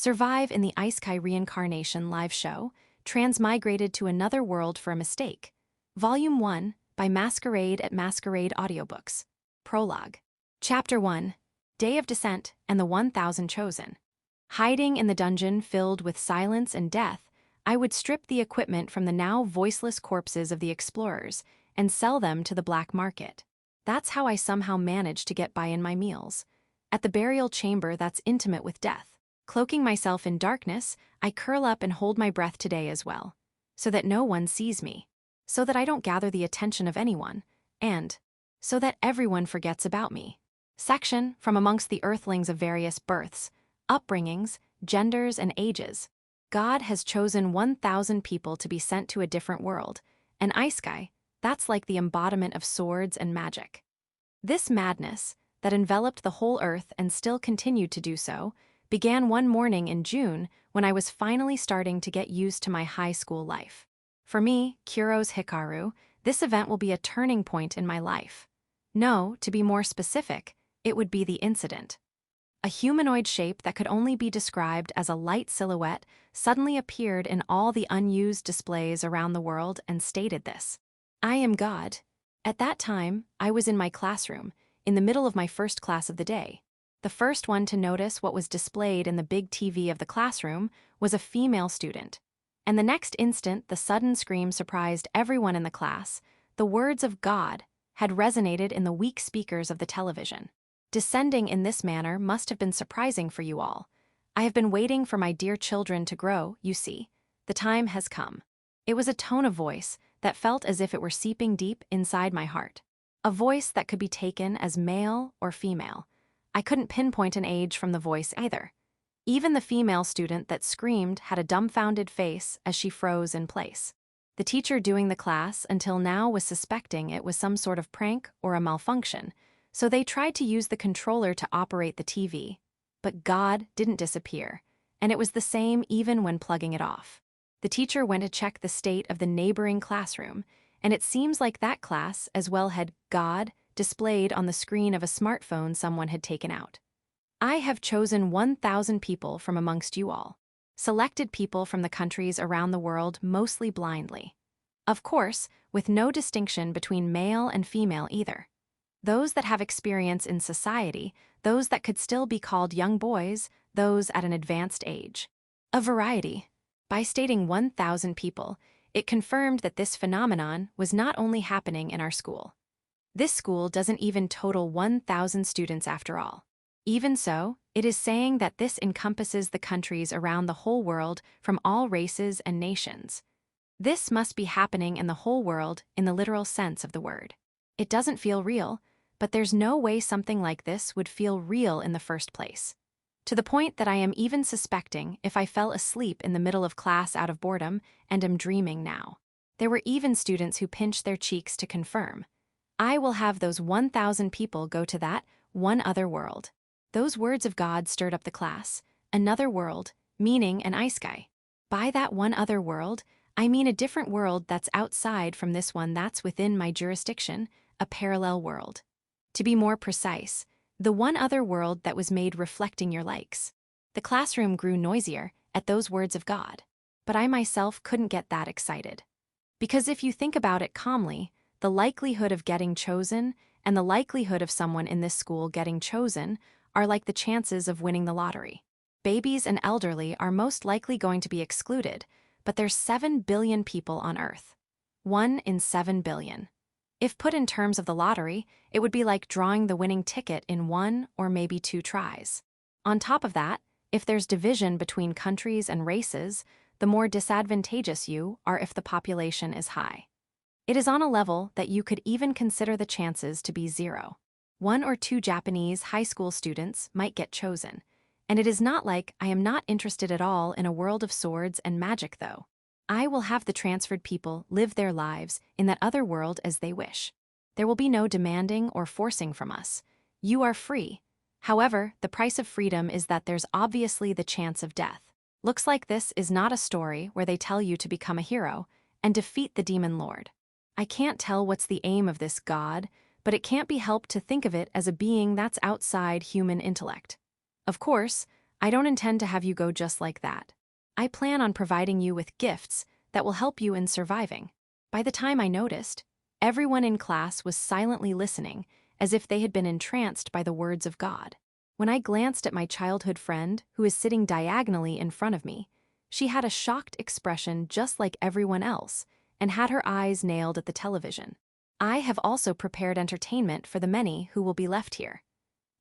survive in the Isekai Reincarnation live show, Transmigrated to Another World for a Mistake. Volume 1 by Masquerade Audiobooks. Prologue. Chapter 1. Day of Descent and the 1,000 Chosen. Hiding in the dungeon filled with silence and death, I would strip the equipment from the now voiceless corpses of the explorers and sell them to the black market. That's how I somehow managed to get by in my meals. At the burial chamber that's intimate with death. Cloaking myself in darkness, I curl up and hold my breath today as well. So that no one sees me. So that I don't gather the attention of anyone. And so that everyone forgets about me. Section from amongst the earthlings of various births, upbringings, genders, and ages. God has chosen 1,000 people to be sent to a different world. And Isekai, that's like the embodiment of swords and magic. This madness, that enveloped the whole earth and still continued to do so, began one morning in June when I was finally starting to get used to my high school life. For me, Kuro's Hikaru, this event will be a turning point in my life. No, to be more specific, it would be the incident. A humanoid shape that could only be described as a light silhouette suddenly appeared in all the unused displays around the world and stated this. I am God. At that time, I was in my classroom, in the middle of my first class of the day. The first one to notice what was displayed in the big TV of the classroom was a female student. And the next instant, the sudden scream surprised everyone in the class. The words of God had resonated in the weak speakers of the television. Descending in this manner must have been surprising for you all. I have been waiting for my dear children to grow, you see. The time has come. It was a tone of voice that felt as if it were seeping deep inside my heart. A voice that could be taken as male or female. I couldn't pinpoint an age from the voice either. Even the female student that screamed had a dumbfounded face as she froze in place. The teacher doing the class until now was suspecting it was some sort of prank or a malfunction, so they tried to use the controller to operate the TV. But God didn't disappear, and it was the same even when plugging it off. The teacher went to check the state of the neighboring classroom, and it seems like that class as well had God displayed on the screen of a smartphone someone had taken out. I have chosen 1,000 people from amongst you all. Selected people from the countries around the world mostly blindly. Of course, with no distinction between male and female either. Those that have experience in society, those that could still be called young boys, those at an advanced age. A variety. By stating 1,000 people, it confirmed that this phenomenon was not only happening in our school. This school doesn't even total 1,000 students after all. Even so, it is saying that this encompasses the countries around the whole world from all races and nations. This must be happening in the whole world in the literal sense of the word. It doesn't feel real, but there's no way something like this would feel real in the first place. To the point that I am even suspecting if I fell asleep in the middle of class out of boredom and am dreaming now. There were even students who pinched their cheeks to confirm. I will have those 1,000 people go to that one other world. Those words of God stirred up the class. Another world, meaning an Isekai. By that one other world, I mean a different world that's outside from this one that's within my jurisdiction, a parallel world. To be more precise, the one other world that was made reflecting your likes. The classroom grew noisier at those words of God, but I myself couldn't get that excited. Because if you think about it calmly, the likelihood of getting chosen and the likelihood of someone in this school getting chosen are like the chances of winning the lottery. Babies and elderly are most likely going to be excluded, but there's 7 billion people on Earth. 1 in 7 billion. If put in terms of the lottery, it would be like drawing the winning ticket in 1 or maybe 2 tries. On top of that, if there's division between countries and races, the more disadvantageous you are if the population is high. It is on a level that you could even consider the chances to be 0. 1 or 2 Japanese high school students might get chosen. And it is not like I am not interested at all in a world of swords and magic though. I will have the transferred people live their lives in that other world as they wish. There will be no demanding or forcing from us. You are free. However, the price of freedom is that there's obviously the chance of death. Looks like this is not a story where they tell you to become a hero and defeat the demon lord. I can't tell what's the aim of this God, but it can't be helped to think of it as a being that's outside human intellect. Of course, I don't intend to have you go just like that. I plan on providing you with gifts that will help you in surviving. By the time I noticed, everyone in class was silently listening, as if they had been entranced by the words of God. When I glanced at my childhood friend, who is sitting diagonally in front of me, she had a shocked expression just like everyone else and had her eyes nailed at the television. I have also prepared entertainment for the many who will be left here.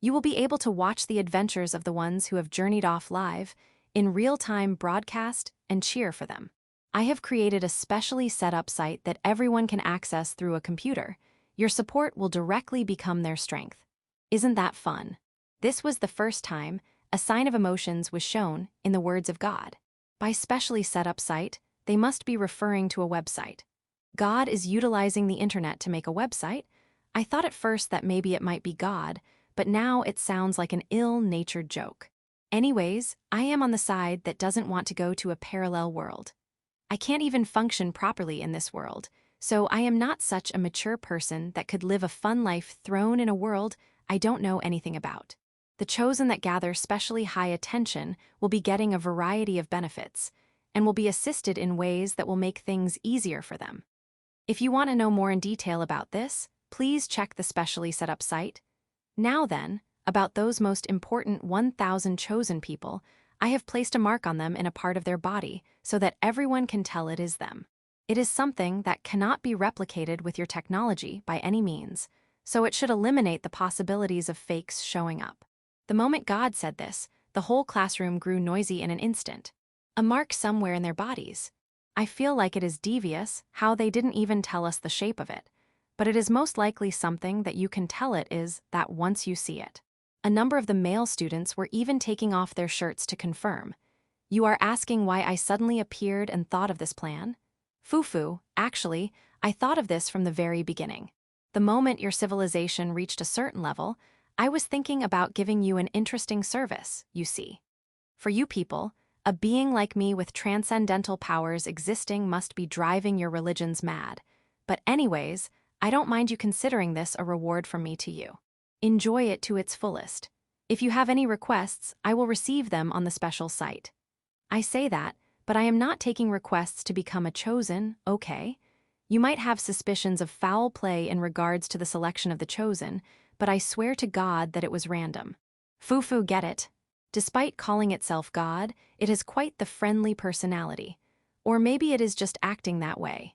You will be able to watch the adventures of the ones who have journeyed off live, in real-time broadcast, and cheer for them. I have created a specially set up site that everyone can access through a computer. Your support will directly become their strength. Isn't that fun? This was the first time a sign of emotions was shown in the words of God. By specially set up site, they must be referring to a website. God is utilizing the internet to make a website. I thought at first that maybe it might be God, but now it sounds like an ill-natured joke. Anyways, I am on the side that doesn't want to go to a parallel world. I can't even function properly in this world, so I am not such a mature person that could live a fun life thrown in a world I don't know anything about. The chosen that gather specially high attention will be getting a variety of benefits, and will be assisted in ways that will make things easier for them. If you want to know more in detail about this, please check the specially set up site. Now then, about those most important 1,000 chosen people, I have placed a mark on them in a part of their body so that everyone can tell it is them. It is something that cannot be replicated with your technology by any means, so it should eliminate the possibilities of fakes showing up. The moment God said this, the whole classroom grew noisy in an instant. A mark somewhere in their bodies. I feel like it is devious how they didn't even tell us the shape of it, but it is most likely something that you can tell it is that once you see it. A number of the male students were even taking off their shirts to confirm. You are asking why I suddenly appeared and thought of this plan? Fufu, actually, I thought of this from the very beginning. The moment your civilization reached a certain level, I was thinking about giving you an interesting service, you see. For you people, a being like me with transcendental powers existing must be driving your religions mad. But anyways, I don't mind you considering this a reward from me to you. Enjoy it to its fullest. If you have any requests, I will receive them on the special site. I say that, but I am not taking requests to become a chosen, okay? You might have suspicions of foul play in regards to the selection of the chosen, but I swear to God that it was random. Fufu, get it? Despite calling itself God, it has quite the friendly personality. Or maybe it is just acting that way.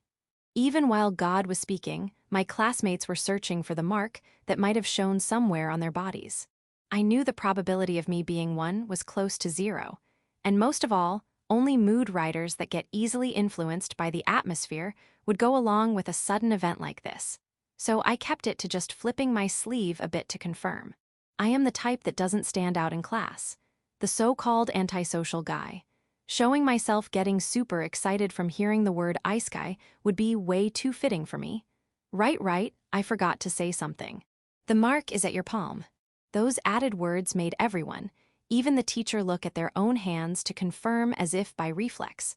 Even while God was speaking, my classmates were searching for the mark that might have shown somewhere on their bodies. I knew the probability of me being one was close to 0. And most of all, only mood riders that get easily influenced by the atmosphere would go along with a sudden event like this. So I kept it to just flipping my sleeve a bit to confirm. I am the type that doesn't stand out in class. The so-called antisocial guy. Showing myself getting super excited from hearing the word Isekai would be way too fitting for me. Right, I forgot to say something. The mark is at your palm. Those added words made everyone, even the teacher, look at their own hands to confirm as if by reflex.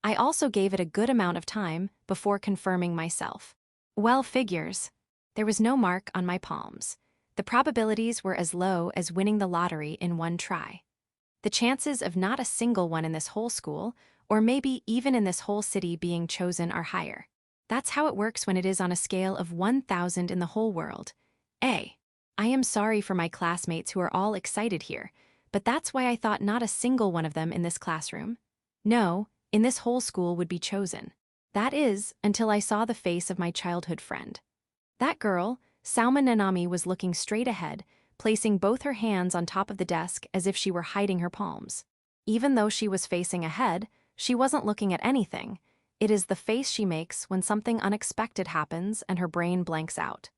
I also gave it a good amount of time before confirming myself. Well, figures. There was no mark on my palms. The probabilities were as low as winning the lottery in one try. The chances of not a single one in this whole school, or maybe even in this whole city, being chosen are higher. That's how it works when it is on a scale of 1,000 in the whole world. I am sorry for my classmates who are all excited here, but that's why I thought not a single one of them in this classroom, no, in this whole school, would be chosen. That is, until I saw the face of my childhood friend. That girl, Salma Nanami, was looking straight ahead, placing both her hands on top of the desk as if she were hiding her palms. Even though she was facing ahead, she wasn't looking at anything. It is the face she makes when something unexpected happens and her brain blanks out.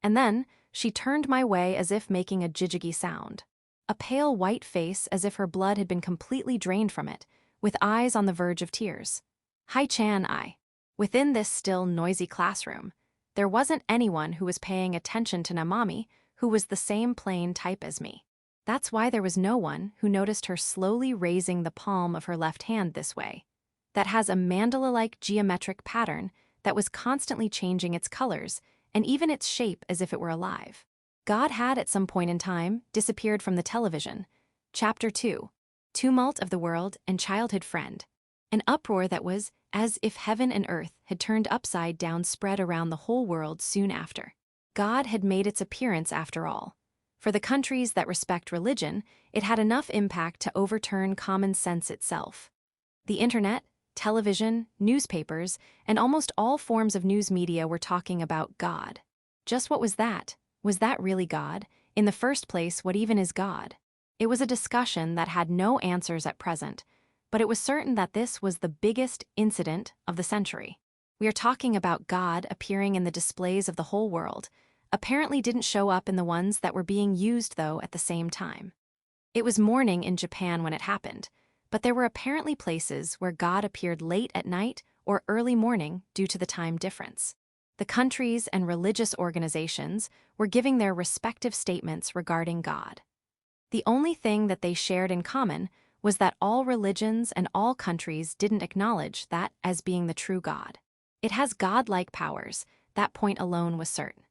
And then, she turned my way as if making a jijiggy sound. A pale white face as if her blood had been completely drained from it, with eyes on the verge of tears. Hi-chan, I. Within this still noisy classroom, there wasn't anyone who was paying attention to Namami, who was the same plain type as me. That's why there was no one who noticed her slowly raising the palm of her left hand this way. That has a mandala-like geometric pattern that was constantly changing its colors and even its shape as if it were alive. God had at some point in time disappeared from the television. Chapter 2. tumult of the world and childhood friend. An uproar that was as if heaven and earth had turned upside down spread around the whole world soon after. God had made its appearance after all. For the countries that respect religion, it had enough impact to overturn common sense itself. The internet, television, newspapers, and almost all forms of news media were talking about God. Just what was that? Was that really God? In the first place, what even is God? It was a discussion that had no answers at present, but it was certain that this was the biggest incident of the century. We are talking about God appearing in the displays of the whole world, apparently didn't show up in the ones that were being used, though, at the same time. It was morning in Japan when it happened, but there were apparently places where God appeared late at night or early morning due to the time difference. The countries and religious organizations were giving their respective statements regarding God. The only thing that they shared in common was that all religions and all countries didn't acknowledge that as being the true God. It has godlike powers, that point alone was certain.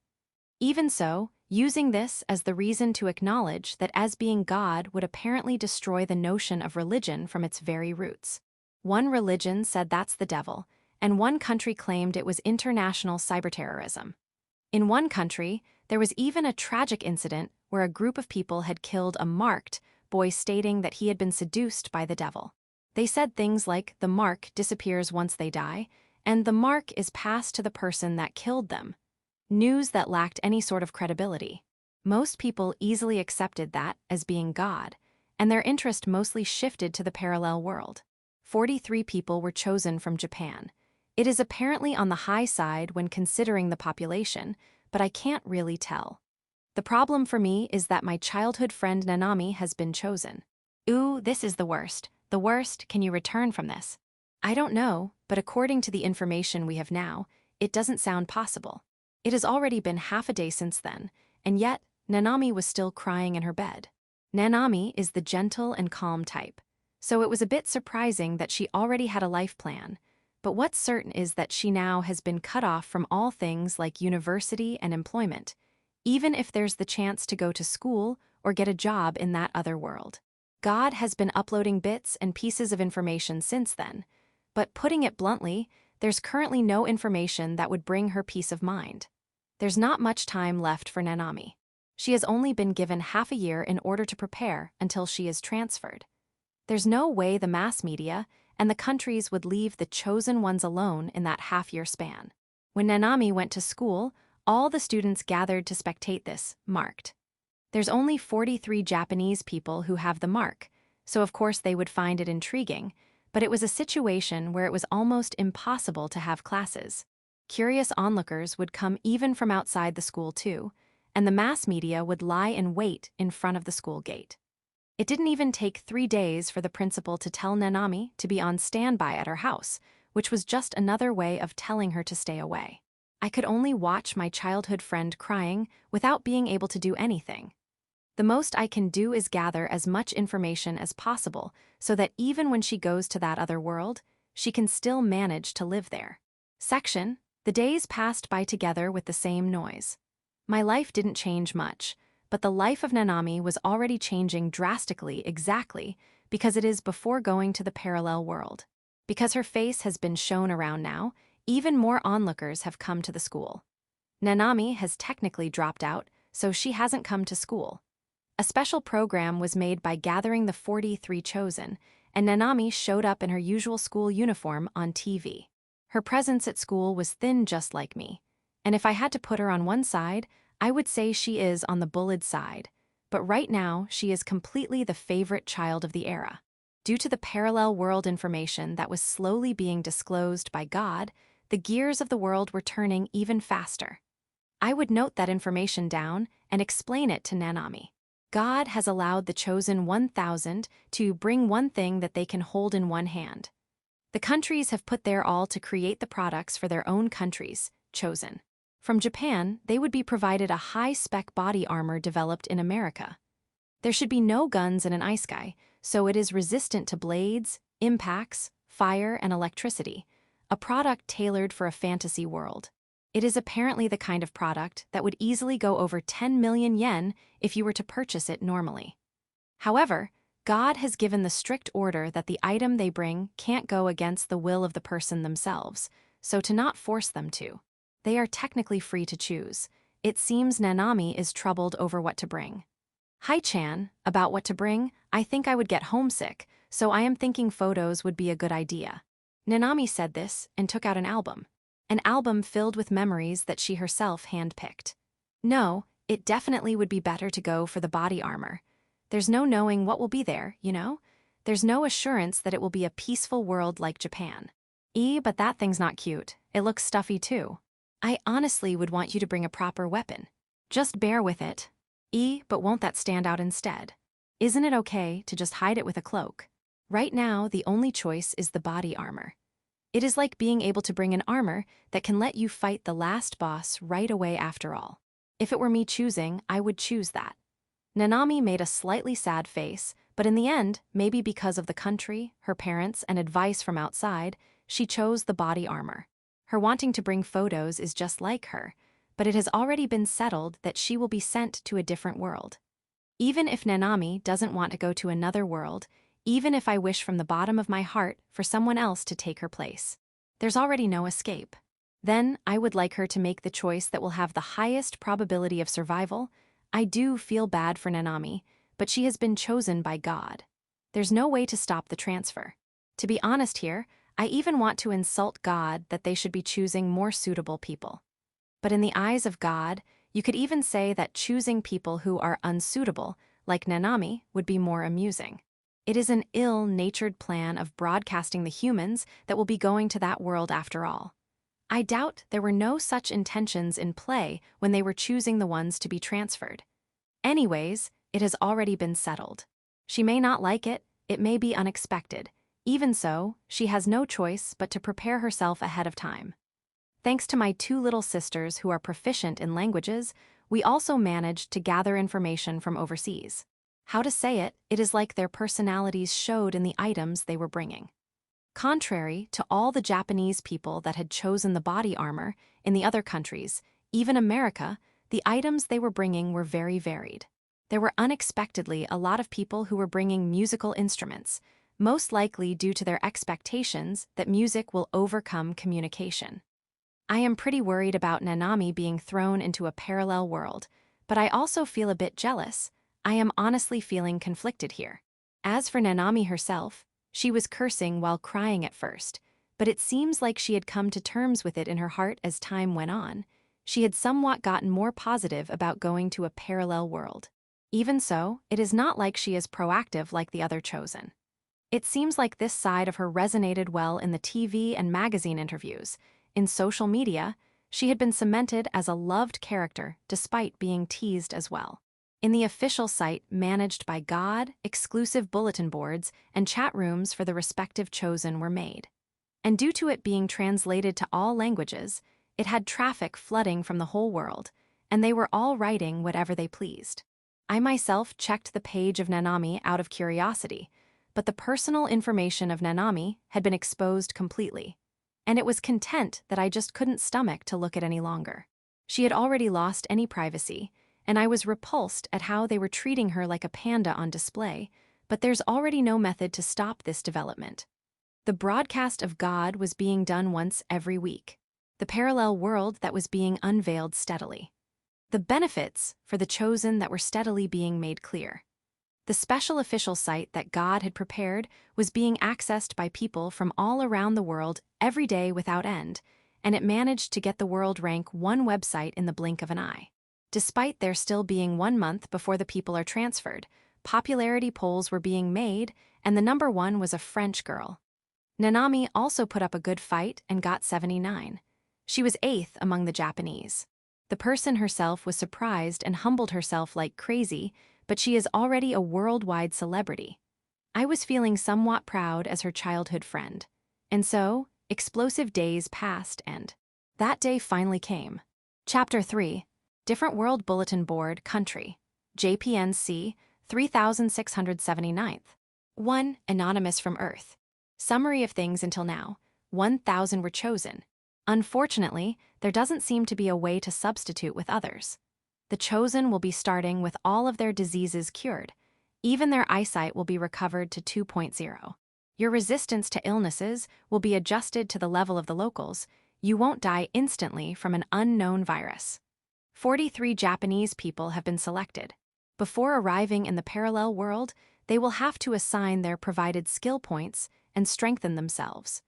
Even so, using this as the reason to acknowledge that as being God would apparently destroy the notion of religion from its very roots. One religion said that's the devil, and one country claimed it was international cyberterrorism. In one country, there was even a tragic incident where a group of people had killed a marked boy stating that he had been seduced by the devil. They said things like the mark disappears once they die, and the mark is passed to the person that killed them. News that lacked any sort of credibility. Most people easily accepted that as being God, and their interest mostly shifted to the parallel world. 43 people were chosen from Japan. It is apparently on the high side when considering the population, but I can't really tell. The problem for me is that my childhood friend Nanami has been chosen. Ooh, this is the worst. The worst, can you return from this? I don't know, but according to the information we have now, it doesn't sound possible. It has already been half a day since then, and yet Nanami was still crying in her bed. Nanami is the gentle and calm type, so it was a bit surprising that she already had a life plan, but what's certain is that she now has been cut off from all things like university and employment, even if there's the chance to go to school or get a job in that other world. God has been uploading bits and pieces of information since then, but putting it bluntly, there's currently no information that would bring her peace of mind. There's not much time left for Nanami. She has only been given half a year in order to prepare until she is transferred. There's no way the mass media and the countries would leave the chosen ones alone in that half-year span. When Nanami went to school, all the students gathered to spectate this, marked. There's only 43 Japanese people who have the mark, so of course they would find it intriguing, but it was a situation where it was almost impossible to have classes. Curious onlookers would come even from outside the school too, and the mass media would lie in wait in front of the school gate. It didn't even take 3 days for the principal to tell Nanami to be on standby at her house, which was just another way of telling her to stay away. I could only watch my childhood friend crying without being able to do anything. The most I can do is gather as much information as possible so that even when she goes to that other world, she can still manage to live there. Section. The days passed by together with the same noise. My life didn't change much, but the life of Nanami was already changing drastically exactly because it is before going to the parallel world. Because her face has been shown around now, even more onlookers have come to the school. Nanami has technically dropped out, so she hasn't come to school. A special program was made by gathering the 43 chosen, and Nanami showed up in her usual school uniform on TV. Her presence at school was thin just like me, and if I had to put her on one side, I would say she is on the bullied side, but right now she is completely the favorite child of the era. Due to the parallel world information that was slowly being disclosed by God, the gears of the world were turning even faster. I would note that information down and explain it to Nanami. God has allowed the chosen 1,000 to bring one thing that they can hold in one hand. The countries have put their all to create the products for their own countries, chosen. From Japan, they would be provided a high-spec body armor developed in America. There should be no guns in an Isekai, so it is resistant to blades, impacts, fire, and electricity, a product tailored for a fantasy world. It is apparently the kind of product that would easily go over 10 million yen if you were to purchase it normally. However, God has given the strict order that the item they bring can't go against the will of the person themselves, so to not force them to. They are technically free to choose. It seems Nanami is troubled over what to bring. Hi Chan, about what to bring, I think I would get homesick, so I am thinking photos would be a good idea. Nanami said this and took out an album filled with memories that she herself handpicked. No, it definitely would be better to go for the body armor. There's no knowing what will be there, you know? There's no assurance that it will be a peaceful world like Japan. But that thing's not cute. It looks stuffy too. I honestly would want you to bring a proper weapon. Just bear with it. But won't that stand out instead? Isn't it okay to just hide it with a cloak? Right now, the only choice is the body armor. It is like being able to bring an armor that can let you fight the last boss right away after all. If it were me choosing, I would choose that. Nanami made a slightly sad face, but in the end, maybe because of the country, her parents, and advice from outside, she chose the body armor. Her wanting to bring photos is just like her, but it has already been settled that she will be sent to a different world. Even if Nanami doesn't want to go to another world, even if I wish from the bottom of my heart for someone else to take her place, there's already no escape. Then I would like her to make the choice that will have the highest probability of survival. I do feel bad for Nanami, but she has been chosen by God. There's no way to stop the transfer. To be honest here, I even want to insult God that they should be choosing more suitable people. But in the eyes of God, you could even say that choosing people who are unsuitable, like Nanami, would be more amusing. It is an ill-natured plan of broadcasting the humans that will be going to that world after all. I doubt there were no such intentions in play when they were choosing the ones to be transferred. Anyways, it has already been settled. She may not like it, it may be unexpected. Even so, she has no choice but to prepare herself ahead of time. Thanks to my two little sisters who are proficient in languages, we also managed to gather information from overseas. How to say it, it is like their personalities showed in the items they were bringing. Contrary to all the Japanese people that had chosen the body armor, in the other countries, even America, the items they were bringing were very varied. There were unexpectedly a lot of people who were bringing musical instruments, most likely due to their expectations that music will overcome communication. I am pretty worried about Nanami being thrown into a parallel world, but I also feel a bit jealous. I am honestly feeling conflicted here. As for Nanami herself, she was cursing while crying at first, but it seems like she had come to terms with it in her heart as time went on. She had somewhat gotten more positive about going to a parallel world. Even so, it is not like she is proactive like the other chosen. It seems like this side of her resonated well in the TV and magazine interviews. In social media, she had been cemented as a loved character despite being teased as well. In the official site managed by God, exclusive bulletin boards and chat rooms for the respective chosen were made. And due to it being translated to all languages, it had traffic flooding from the whole world, and they were all writing whatever they pleased. I myself checked the page of Nanami out of curiosity, but the personal information of Nanami had been exposed completely, and it was content that I just couldn't stomach to look at any longer. She had already lost any privacy, and I was repulsed at how they were treating her like a panda on display, but there's already no method to stop this development. The broadcast of God was being done once every week, the parallel world that was being unveiled steadily. The benefits for the chosen that were steadily being made clear. The special official site that God had prepared was being accessed by people from all around the world every day without end, and it managed to get the world rank one website in the blink of an eye. Despite there still being 1 month before the people are transferred, popularity polls were being made, and the number one was a French girl. Nanami also put up a good fight and got 79. She was 8th among the Japanese. The person herself was surprised and humbled herself like crazy, but she is already a worldwide celebrity. I was feeling somewhat proud as her childhood friend. And so, explosive days passed and that day finally came. Chapter 3. Different World Bulletin Board Country. JPNC 3679th. 1. Anonymous from Earth. Summary of things until now. 1,000 were chosen. Unfortunately, there doesn't seem to be a way to substitute with others. The chosen will be starting with all of their diseases cured. Even their eyesight will be recovered to 2.0. Your resistance to illnesses will be adjusted to the level of the locals. You won't die instantly from an unknown virus. 43 Japanese people have been selected. Before arriving in the parallel world, they will have to assign their provided skill points and strengthen themselves.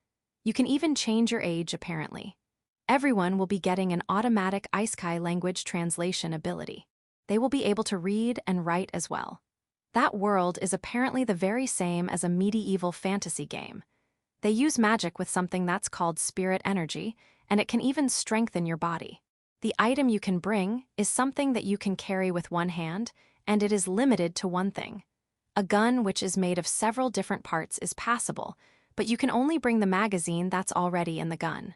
You can even change your age, apparently. Everyone will be getting an automatic Isekai language translation ability. They will be able to read and write as well. That world is apparently the very same as a medieval fantasy game. They use magic with something that's called spirit energy, and it can even strengthen your body. The item you can bring is something that you can carry with one hand, and it is limited to one thing. A gun which is made of several different parts is passable, but you can only bring the magazine that's already in the gun.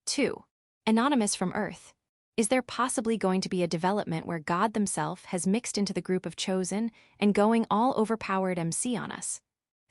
2. Anonymous from Earth. Is there possibly going to be a development where God himself has mixed into the group of chosen and going all overpowered MC on us?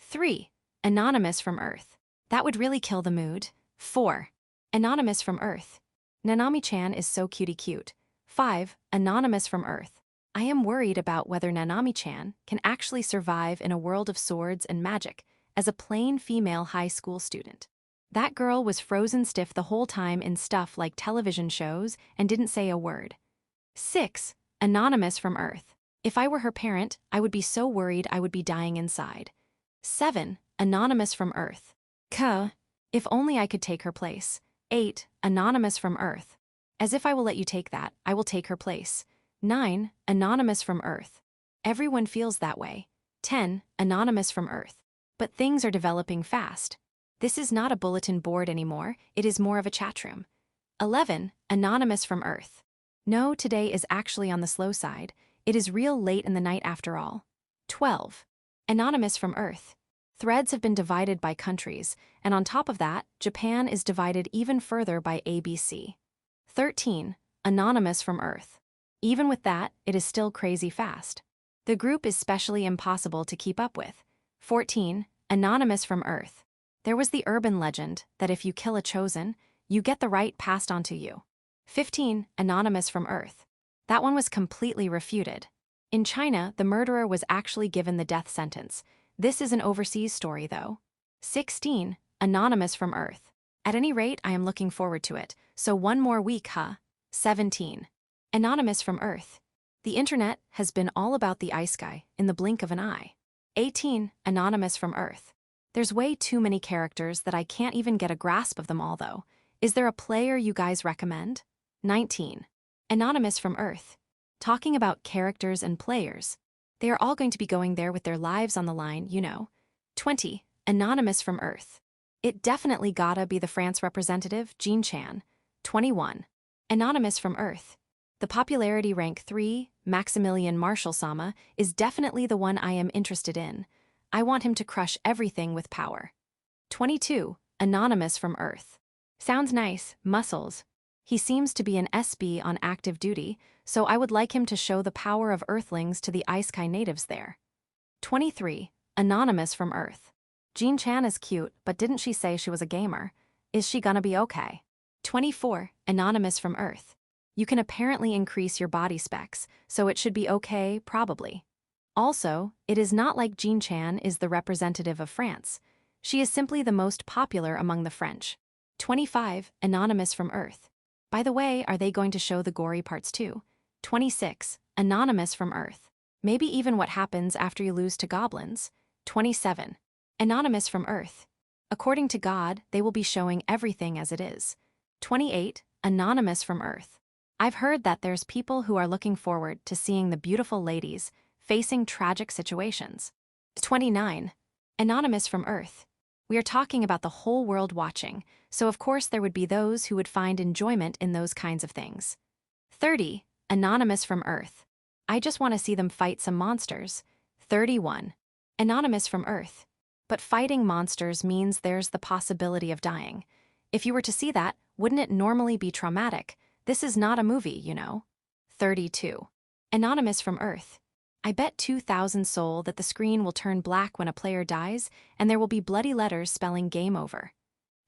3. Anonymous from Earth. That would really kill the mood. 4. Anonymous from Earth. Nanami-chan is so cutie cute. 5. Anonymous from Earth. I am worried about whether Nanami-chan can actually survive in a world of swords and magic as a plain female high school student. That girl was frozen stiff the whole time in stuff like television shows and didn't say a word. 6. Anonymous from Earth. If I were her parent, I would be so worried I would be dying inside. 7. Anonymous from Earth. If only I could take her place. 8. Anonymous from Earth. As if I will let you take that, I will take her place. 9. Anonymous from Earth. Everyone feels that way. 10. Anonymous from Earth. But things are developing fast. This is not a bulletin board anymore, it is more of a chat room. 11. Anonymous from Earth. No, today is actually on the slow side. It is real late in the night after all. 12. Anonymous from Earth. Threads have been divided by countries, and on top of that, Japan is divided even further by ABC. 13. Anonymous from Earth. Even with that, it is still crazy fast. The group is specially impossible to keep up with. 14. Anonymous from Earth. There was the urban legend that if you kill a chosen, you get the right passed on to you. 15. Anonymous from Earth. That one was completely refuted. In China, the murderer was actually given the death sentence. This is an overseas story, though. 16. Anonymous from Earth. At any rate, I am looking forward to it, so one more week, huh? 17. Anonymous from Earth. The internet has been all about the Isekai in the blink of an eye. 18. Anonymous from Earth. There's way too many characters that I can't even get a grasp of them all, though. Is there a player you guys recommend? 19. Anonymous from Earth. Talking about characters and players. They are all going to be going there with their lives on the line, you know. 20. Anonymous from Earth. It definitely gotta be the France representative, Jean Chan. 21. Anonymous from Earth. The popularity rank 3, Maximilian Marshall-sama, is definitely the one I am interested in. I want him to crush everything with power. 22. Anonymous from Earth. Sounds nice, muscles. He seems to be an SB on active duty, so I would like him to show the power of Earthlings to the Isekai natives there. 23. Anonymous from Earth. Jean Chan is cute, but didn't she say she was a gamer? Is she gonna be okay? 24. Anonymous from Earth. You can apparently increase your body specs, so it should be okay, probably. Also, it is not like Jean Chan is the representative of France. She is simply the most popular among the French. 25. Anonymous from Earth. By the way, are they going to show the gory parts too? 26. Anonymous from Earth. Maybe even what happens after you lose to goblins. 27. Anonymous from Earth. According to God, they will be showing everything as it is. 28. Anonymous from Earth. I've heard that there's people who are looking forward to seeing the beautiful ladies facing tragic situations. 29. Anonymous from Earth. We are talking about the whole world watching, so of course there would be those who would find enjoyment in those kinds of things. 30. Anonymous from Earth. I just want to see them fight some monsters. 31. Anonymous from Earth. But fighting monsters means there's the possibility of dying. If you were to see that, wouldn't it normally be traumatic? This is not a movie, you know. 32. Anonymous from Earth. I bet 2,000 soul that the screen will turn black when a player dies, and there will be bloody letters spelling game over.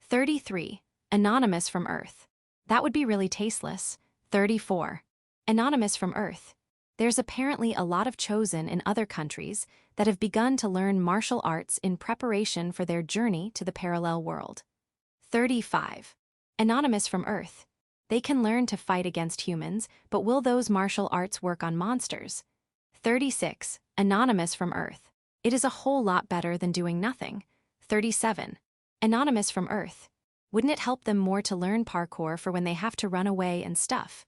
33. Anonymous from Earth. That would be really tasteless. 34. Anonymous from Earth. There's apparently a lot of chosen in other countries that have begun to learn martial arts in preparation for their journey to the parallel world. 35. Anonymous from Earth. They can learn to fight against humans, but will those martial arts work on monsters? 36. Anonymous from Earth. It is a whole lot better than doing nothing. 37. Anonymous from Earth. Wouldn't it help them more to learn parkour for when they have to run away and stuff?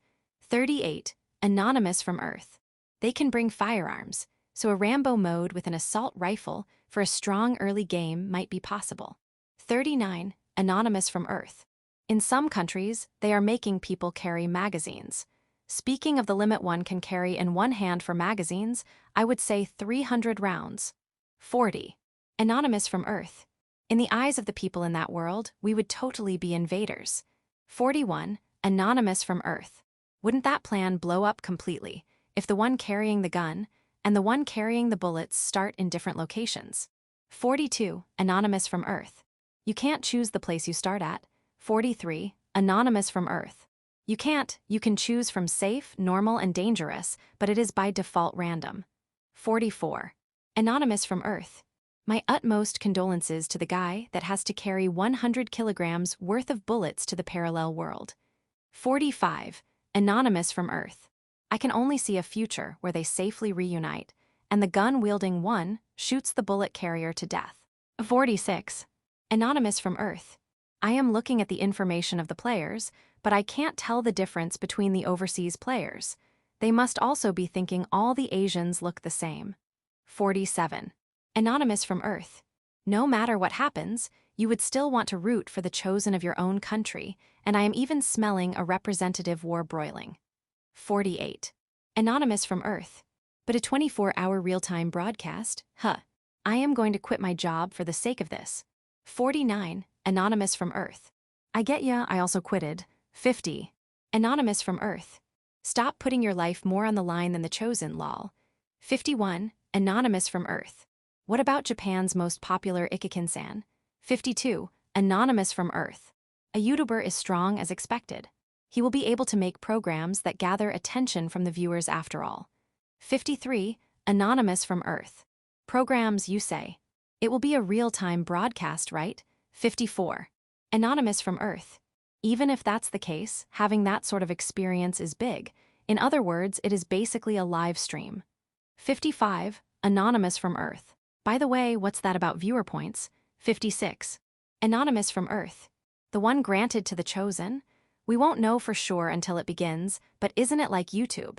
38. Anonymous from Earth. They can bring firearms, so a Rambo mode with an assault rifle for a strong early game might be possible. 39. Anonymous from Earth. In some countries, they are making people carry magazines. Speaking of the limit one can carry in one hand for magazines, I would say 300 rounds. 40. Anonymous from Earth. In the eyes of the people in that world, we would totally be invaders. 41. Anonymous from Earth. Wouldn't that plan blow up completely if the one carrying the gun and the one carrying the bullets start in different locations? 42. Anonymous from Earth. You can't choose the place you start at. 43. Anonymous from Earth. You can choose from safe, normal, and dangerous, but it is by default random. 44. Anonymous from Earth. My utmost condolences to the guy that has to carry 100 kilograms worth of bullets to the parallel world. 45. Anonymous from Earth. I can only see a future where they safely reunite, and the gun-wielding one shoots the bullet carrier to death. 46. Anonymous from Earth. I am looking at the information of the players, but I can't tell the difference between the overseas players. They must also be thinking all the Asians look the same. 47. Anonymous from Earth. No matter what happens, you would still want to root for the chosen of your own country, and I am even smelling a representative war broiling. 48. Anonymous from Earth. But a 24-hour real-time broadcast? I am going to quit my job for the sake of this. 49. Anonymous from Earth. I get ya, I also quitted. 50. Anonymous from Earth. Stop putting your life more on the line than the chosen, lol. 51. Anonymous from Earth. What about Japan's most popular Ikekin-san? 52. Anonymous from Earth. A YouTuber is strong as expected. He will be able to make programs that gather attention from the viewers after all. 53. Anonymous from Earth. Programs, you say. It will be a real-time broadcast, right? 54. Anonymous from Earth. Even if that's the case, having that sort of experience is big. In other words, it is basically a live stream. 55. Anonymous from Earth. By the way, what's that about viewer points? 56. Anonymous from Earth. The one granted to the chosen? We won't know for sure until it begins, but isn't it like YouTube?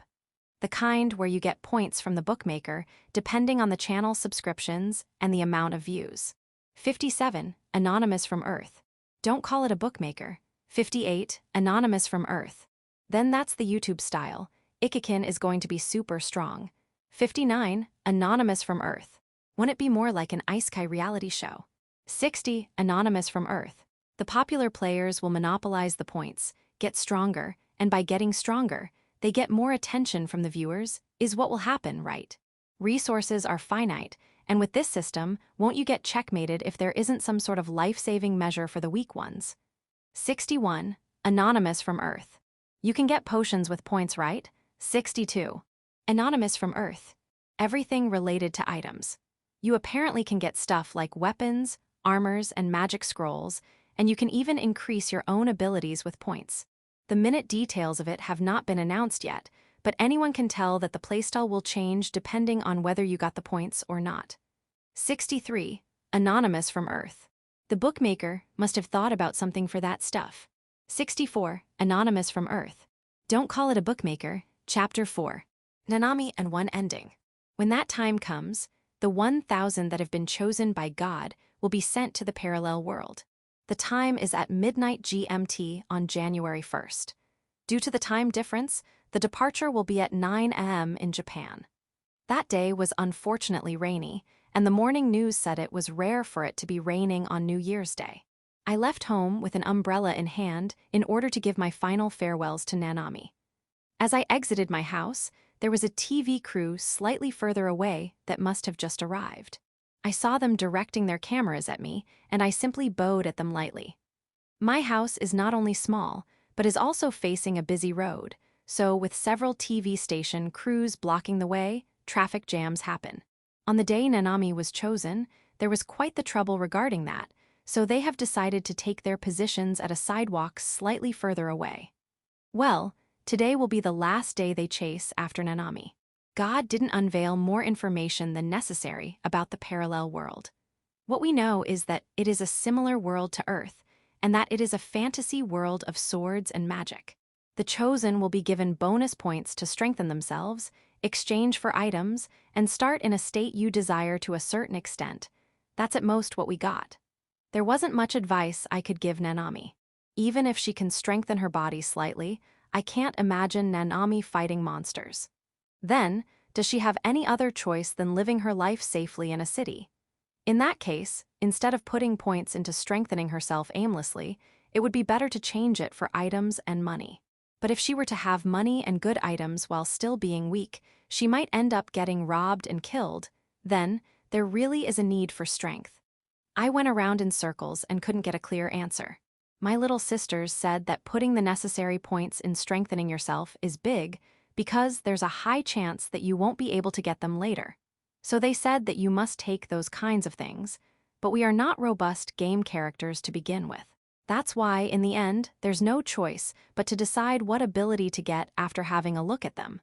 The kind where you get points from the bookmaker depending on the channel subscriptions and the amount of views. 57. Anonymous from Earth. Don't call it a bookmaker. 58. Anonymous from Earth. Then that's the YouTube style. Ikekin is going to be super strong. 59. Anonymous from Earth. Won't it be more like an Isekai reality show? 60. Anonymous from Earth. The popular players will monopolize the points, get stronger, and by getting stronger, they get more attention from the viewers, is what will happen, right? Resources are finite, and with this system, won't you get checkmated if there isn't some sort of life-saving measure for the weak ones? 61. Anonymous from Earth. You can get potions with points, right? 62. Anonymous from Earth. Everything related to items. You apparently can get stuff like weapons, armors, and magic scrolls, and you can even increase your own abilities with points. The minute details of it have not been announced yet, but anyone can tell that the playstyle will change depending on whether you got the points or not. 63. Anonymous from Earth. The bookmaker must have thought about something for that stuff. 64. Anonymous from Earth. Don't call it a bookmaker. Chapter 4. Nanami and one ending. When that time comes, the 1,000 that have been chosen by God will be sent to the parallel world. The time is at midnight GMT on January 1st. Due to the time difference, the departure will be at 9 a.m. in Japan. That day was unfortunately rainy, and the morning news said it was rare for it to be raining on New Year's Day. I left home with an umbrella in hand in order to give my final farewells to Nanami. As I exited my house, there was a TV crew slightly further away that must have just arrived. I saw them directing their cameras at me, and I simply bowed at them lightly. My house is not only small, but is also facing a busy road, so with several TV station crews blocking the way, traffic jams happen. On the day Nanami was chosen, there was quite the trouble regarding that, so they have decided to take their positions at a sidewalk slightly further away. Well, today will be the last day they chase after Nanami. God didn't unveil more information than necessary about the parallel world. What we know is that it is a similar world to Earth, and that it is a fantasy world of swords and magic. The chosen will be given bonus points to strengthen themselves, exchange for items, and start in a state you desire to a certain extent. That's at most what we got. There wasn't much advice I could give Nanami. Even if she can strengthen her body slightly, I can't imagine Nanami fighting monsters. Then, does she have any other choice than living her life safely in a city? In that case, instead of putting points into strengthening herself aimlessly, it would be better to change it for items and money. But if she were to have money and good items while still being weak, she might end up getting robbed and killed. Then, there really is a need for strength. I went around in circles and couldn't get a clear answer. My little sisters said that putting the necessary points in strengthening yourself is big because there's a high chance that you won't be able to get them later. So they said that you must take those kinds of things, but we are not robust game characters to begin with. That's why, in the end, there's no choice but to decide what ability to get after having a look at them.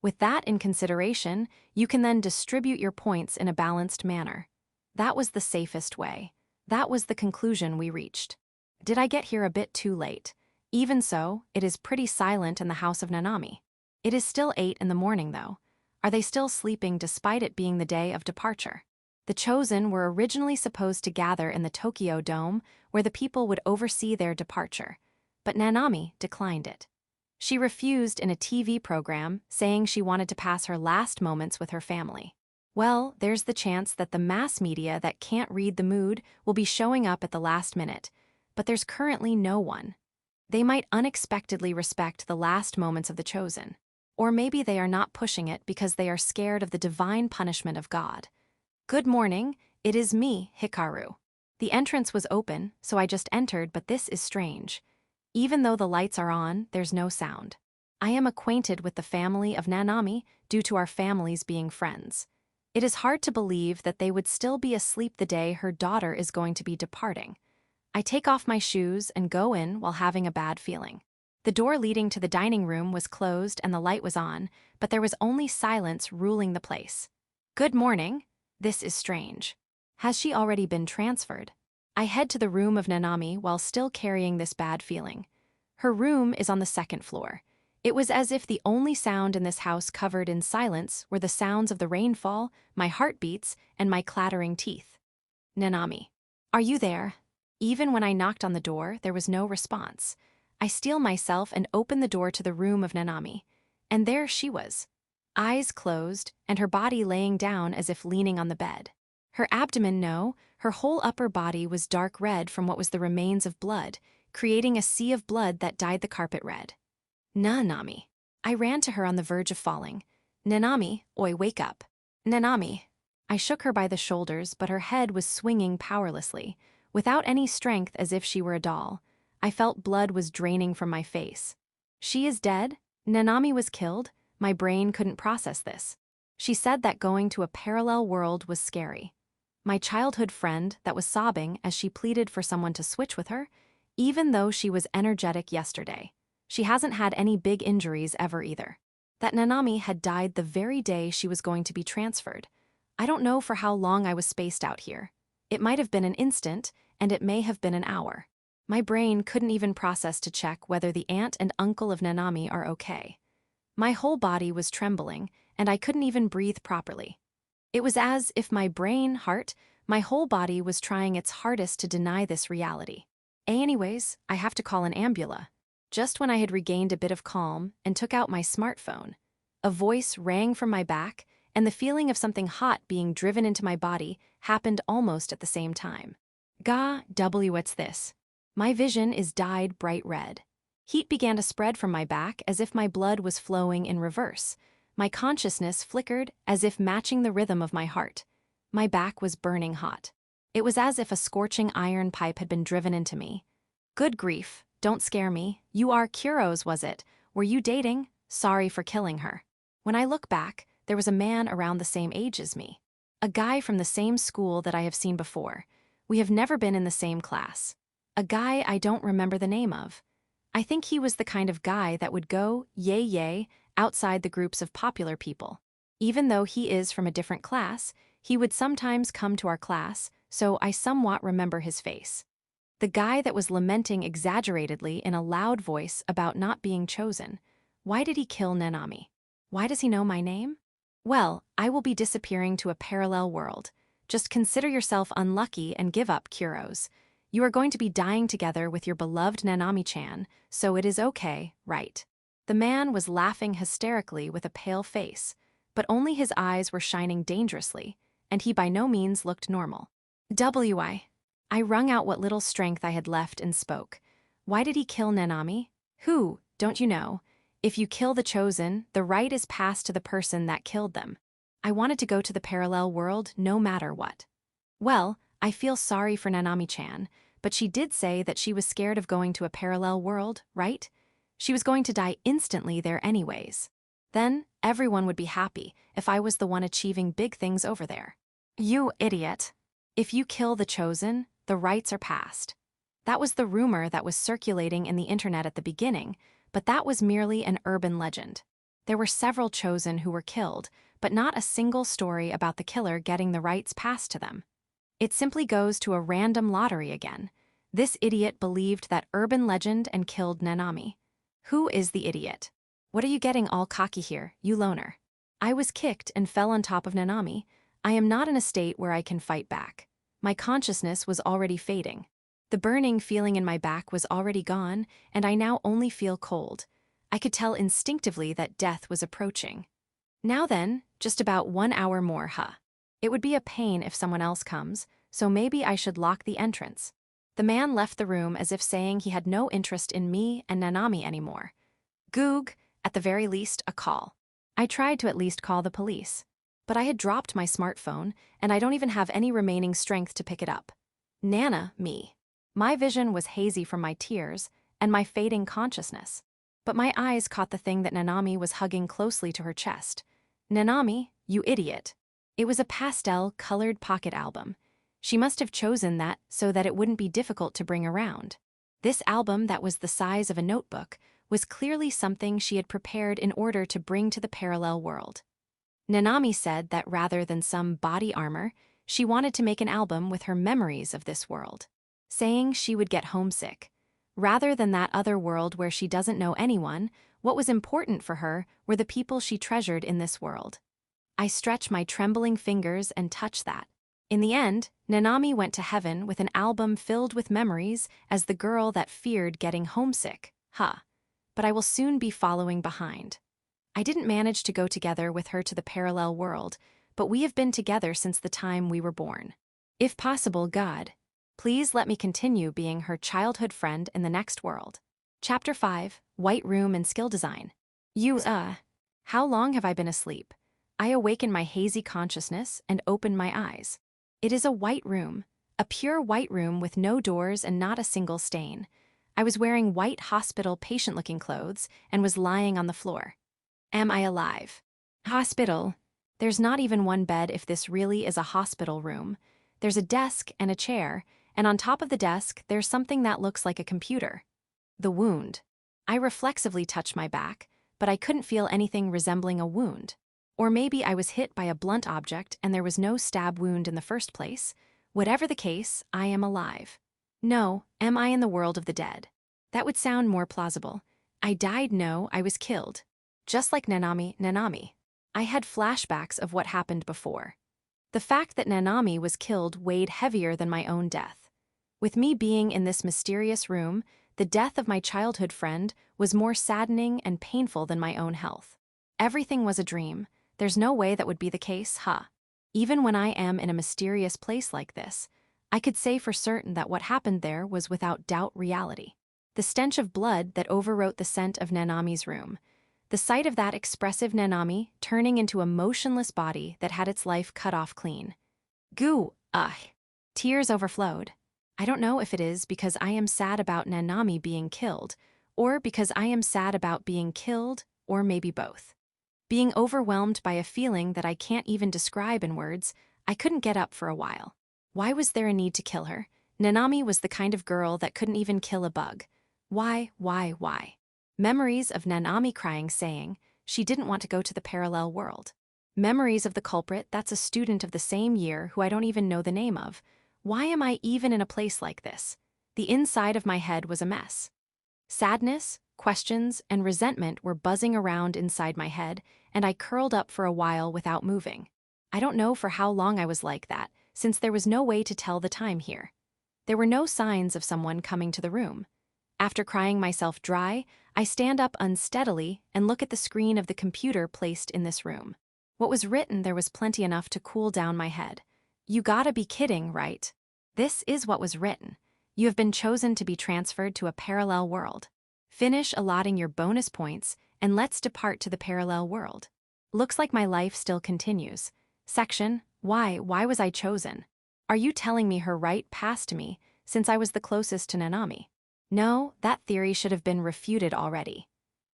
With that in consideration, you can then distribute your points in a balanced manner. That was the safest way. That was the conclusion we reached. Did I get here a bit too late? Even so, it is pretty silent in the house of Nanami. It is still 8 in the morning, though. Are they still sleeping despite it being the day of departure? The chosen were originally supposed to gather in the Tokyo Dome, where the people would oversee their departure, but Nanami declined it. She refused in a TV program, saying she wanted to pass her last moments with her family. Well, there's the chance that the mass media that can't read the mood will be showing up at the last minute, but there's currently no one. They might unexpectedly respect the last moments of the chosen. Or maybe they are not pushing it because they are scared of the divine punishment of God. Good morning, it is me, Hikaru. The entrance was open, so I just entered, but this is strange. Even though the lights are on, there's no sound. I am acquainted with the family of Nanami due to our families being friends. It is hard to believe that they would still be asleep the day her daughter is going to be departing. I take off my shoes and go in while having a bad feeling. The door leading to the dining room was closed and the light was on, but there was only silence ruling the place. Good morning. This is strange. Has she already been transferred? I head to the room of Nanami while still carrying this bad feeling. Her room is on the 2nd floor. It was as if the only sound in this house covered in silence were the sounds of the rainfall, my heartbeats, and my clattering teeth. Nanami. Are you there? Even when I knocked on the door, there was no response. I steel myself and open the door to the room of Nanami. And there she was. Eyes closed, and her body laying down as if leaning on the bed. Her abdomen, no, her whole upper body was dark red from what was the remains of blood, creating a sea of blood that dyed the carpet red. Nanami. I ran to her on the verge of falling. Nanami, oi, wake up. Nanami. I shook her by the shoulders, but her head was swinging powerlessly, without any strength, as if she were a doll. I felt blood was draining from my face. She is dead? Nanami was killed? My brain couldn't process this. She said that going to a parallel world was scary. My childhood friend that was sobbing as she pleaded for someone to switch with her, even though she was energetic yesterday. She hasn't had any big injuries ever either. That Nanami had died the very day she was going to be transferred. I don't know for how long I was spaced out here. It might have been an instant, and it may have been an hour. My brain couldn't even process to check whether the aunt and uncle of Nanami are okay. My whole body was trembling, and I couldn't even breathe properly. It was as if my brain, heart, my whole body was trying its hardest to deny this reality. Anyways, I have to call an ambulance. Just when I had regained a bit of calm and took out my smartphone, a voice rang from my back, and the feeling of something hot being driven into my body happened almost at the same time. What's this? My vision is dyed bright red. Heat began to spread from my back as if my blood was flowing in reverse. My consciousness flickered as if matching the rhythm of my heart. My back was burning hot. It was as if a scorching iron pipe had been driven into me. Good grief, don't scare me. You are Kuro's, was it? Were you dating? sorry for killing her. When I look back, there was a man around the same age as me. A guy from the same school that I have seen before. We have never been in the same class. A guy I don't remember the name of. I think he was the kind of guy that would go, yay yay, outside the groups of popular people. Even though he is from a different class, he would sometimes come to our class, so I somewhat remember his face. The guy that was lamenting exaggeratedly in a loud voice about not being chosen. Why did he kill Nanami? Why does he know my name? Well, I will be disappearing to a parallel world. Just consider yourself unlucky and give up, Kuros. You are going to be dying together with your beloved Nanami-chan, so it is okay, right? The man was laughing hysterically with a pale face, but only his eyes were shining dangerously, and he by no means looked normal. I wrung out what little strength I had left and spoke. Why did he kill Nanami? Who, don't you know? If you kill the chosen, the right is passed to the person that killed them. I wanted to go to the parallel world no matter what. Well, I feel sorry for Nanami-chan, but she did say that she was scared of going to a parallel world, right? She was going to die instantly there anyways. Then, everyone would be happy if I was the one achieving big things over there. You idiot. If you kill the chosen, the rites are passed. That was the rumor that was circulating in the internet at the beginning, but that was merely an urban legend. There were several chosen who were killed, but not a single story about the killer getting the rites passed to them. It simply goes to a random lottery again. This idiot believed that urban legend and killed Nanami. Who is the idiot? What are you getting all cocky here, you loner? I was kicked and fell on top of Nanami. I am not in a state where I can fight back. My consciousness was already fading. The burning feeling in my back was already gone, and I now only feel cold. I could tell instinctively that death was approaching. Now then, just about 1 hour more, huh? It would be a pain if someone else comes, so maybe I should lock the entrance. The man left the room as if saying he had no interest in me and Nanami anymore. Goog, at the very least, a call. I tried to at least call the police. But I had dropped my smartphone, and I don't even have any remaining strength to pick it up. Nana, me. My vision was hazy from my tears and my fading consciousness. But my eyes caught the thing that Nanami was hugging closely to her chest. Nanami, you idiot. It was a pastel-colored pocket album. She must have chosen that so that it wouldn't be difficult to bring around. This album that was the size of a notebook was clearly something she had prepared in order to bring to the parallel world. Nanami said that rather than some body armor, she wanted to make an album with her memories of this world, saying she would get homesick. Rather than that other world where she doesn't know anyone, what was important for her were the people she treasured in this world. I stretch my trembling fingers and touch that. In the end, Nanami went to heaven with an album filled with memories as the girl that feared getting homesick, huh? But I will soon be following behind. I didn't manage to go together with her to the parallel world, but we have been together since the time we were born. If possible, God, please let me continue being her childhood friend in the next world. Chapter 5, White Room and Skill Design. How long have I been asleep? I awaken my hazy consciousness and open my eyes. It is a white room, a pure white room with no doors and not a single stain. I was wearing white hospital patient-looking clothes and was lying on the floor. Am I alive? Hospital. There's not even one bed if this really is a hospital room. There's a desk and a chair, and on top of the desk there's something that looks like a computer. The wound. I reflexively touch my back, but I couldn't feel anything resembling a wound. Or maybe I was hit by a blunt object and there was no stab wound in the first place. Whatever the case, I am alive. No, am I in the world of the dead? That would sound more plausible. I died, no, I was killed. Just like Nanami. I had flashbacks of what happened before. The fact that Nanami was killed weighed heavier than my own death. With me being in this mysterious room, the death of my childhood friend was more saddening and painful than my own health. Everything was a dream. There's no way that would be the case, huh? Even when I am in a mysterious place like this, I could say for certain that what happened there was without doubt reality. The stench of blood that overwrote the scent of Nanami's room. The sight of that expressive Nanami turning into a motionless body that had its life cut off clean. Tears overflowed. I don't know if it is because I am sad about Nanami being killed, or because I am sad about being killed or maybe both. Being overwhelmed by a feeling that I can't even describe in words, I couldn't get up for a while. Why was there a need to kill her? Nanami was the kind of girl that couldn't even kill a bug. Why? Memories of Nanami crying saying she didn't want to go to the parallel world. Memories of the culprit that's a student of the same year who I don't even know the name of. Why am I even in a place like this? The inside of my head was a mess. Sadness, questions, and resentment were buzzing around inside my head, and I curled up for a while without moving. I don't know for how long I was like that, since there was no way to tell the time here. There were no signs of someone coming to the room. After crying myself dry, I stand up unsteadily and look at the screen of the computer placed in this room. What was written there was plenty enough to cool down my head. You gotta be kidding, right? This is what was written. You have been chosen to be transferred to a parallel world. Finish allotting your bonus points, and let's depart to the parallel world. Looks like my life still continues. Section, why was I chosen? Are you telling me her right passed me, since I was the closest to Nanami? No, that theory should have been refuted already.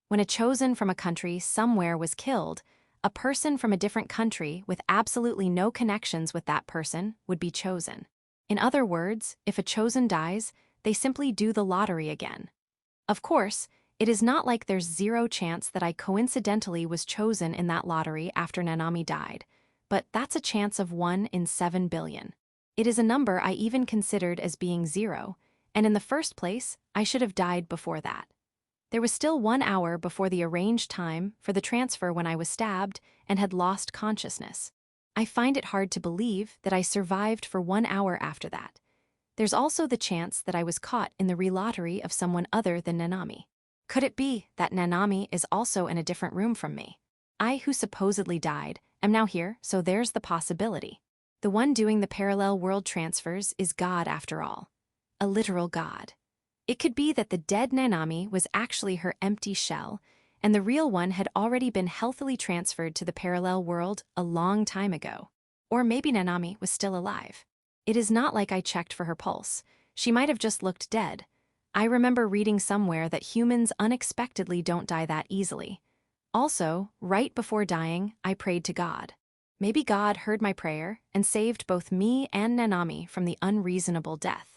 When a chosen from a country somewhere was killed, a person from a different country with absolutely no connections with that person would be chosen. In other words, if a chosen dies, they simply do the lottery again. Of course, it is not like there's zero chance that I coincidentally was chosen in that lottery after Nanami died, but that's a chance of 1 in 7 billion. It is a number I even considered as being zero, and in the first place, I should have died before that. There was still 1 hour before the arranged time for the transfer when I was stabbed and had lost consciousness. I find it hard to believe that I survived for 1 hour after that. There's also the chance that I was caught in the relottery of someone other than Nanami. Could it be that Nanami is also in a different room from me? I, who supposedly died, am now here, so there's the possibility. The one doing the parallel world transfers is God after all. A literal God. It could be that the dead Nanami was actually her empty shell, and the real one had already been healthily transferred to the parallel world a long time ago. Or maybe Nanami was still alive. It is not like I checked for her pulse. She might have just looked dead. I remember reading somewhere that humans unexpectedly don't die that easily. Also, right before dying, I prayed to God. Maybe God heard my prayer and saved both me and Nanami from the unreasonable death.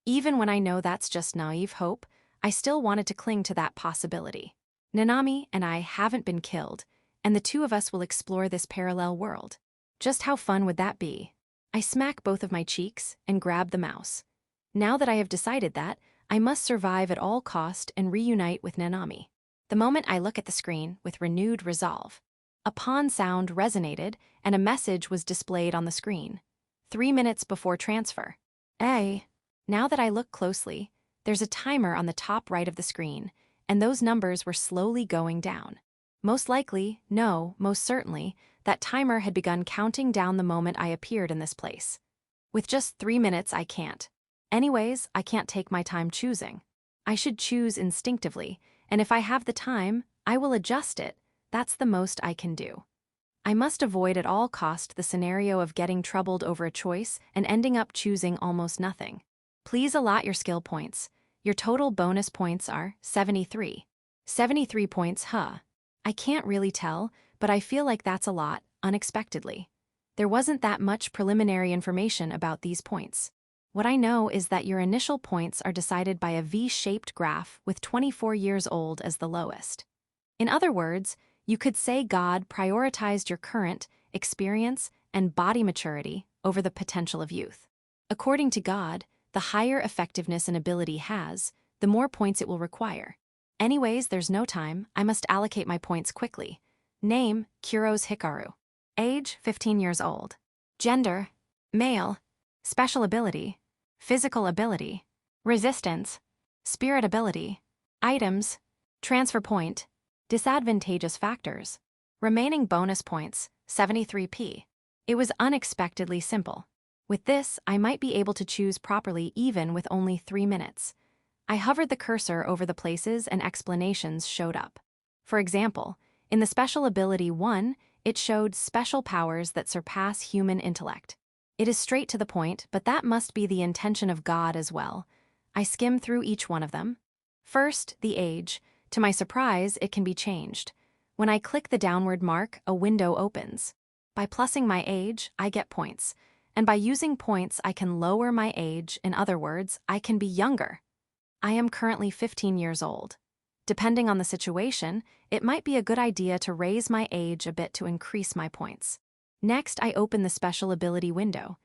Even when I know that's just naive hope, I still wanted to cling to that possibility. Nanami and I haven't been killed, and the two of us will explore this parallel world. Just how fun would that be? I smack both of my cheeks and grab the mouse. Now that I have decided that, I must survive at all cost and reunite with Nanami. The moment I look at the screen with renewed resolve. A pawn sound resonated and a message was displayed on the screen. 3 minutes before transfer. Now that I look closely, there's a timer on the top right of the screen, and those numbers were slowly going down. Most certainly, that timer had begun counting down the moment I appeared in this place. With just 3 minutes, I can't. Anyways, I can't take my time choosing. I should choose instinctively, and if I have the time, I will adjust it. That's the most I can do. I must avoid at all cost the scenario of getting troubled over a choice and ending up choosing almost nothing. Please allot your skill points. Your total bonus points are 73. 73 points, huh? I can't really tell, but I feel like that's a lot, unexpectedly. There wasn't that much preliminary information about these points. What I know is that your initial points are decided by a V-shaped graph with 24 years old as the lowest. In other words, you could say God prioritized your current experience and body maturity over the potential of youth. According to God, the higher effectiveness an ability has, the more points it will require. Anyways, there's no time, I must allocate my points quickly. Name, Kuros Hikaru. Age, 15 years old. Gender, male. Special ability, physical ability. Resistance, spirit ability. Items, transfer point. Disadvantageous factors. Remaining bonus points, 73p. It was unexpectedly simple. With this, I might be able to choose properly even with only 3 minutes. I hovered the cursor over the places and explanations showed up. For example, in the special ability 1, it showed special powers that surpass human intellect. It is straight to the point, but that must be the intention of God as well. I skim through each one of them. First, the age. To my surprise, it can be changed. When I click the downward mark, a window opens. By plussing my age, I get points. And by using points, I can lower my age. In other words, I can be younger. I am currently 15 years old. Depending on the situation, it might be a good idea to raise my age a bit to increase my points. Next, I open the special ability window.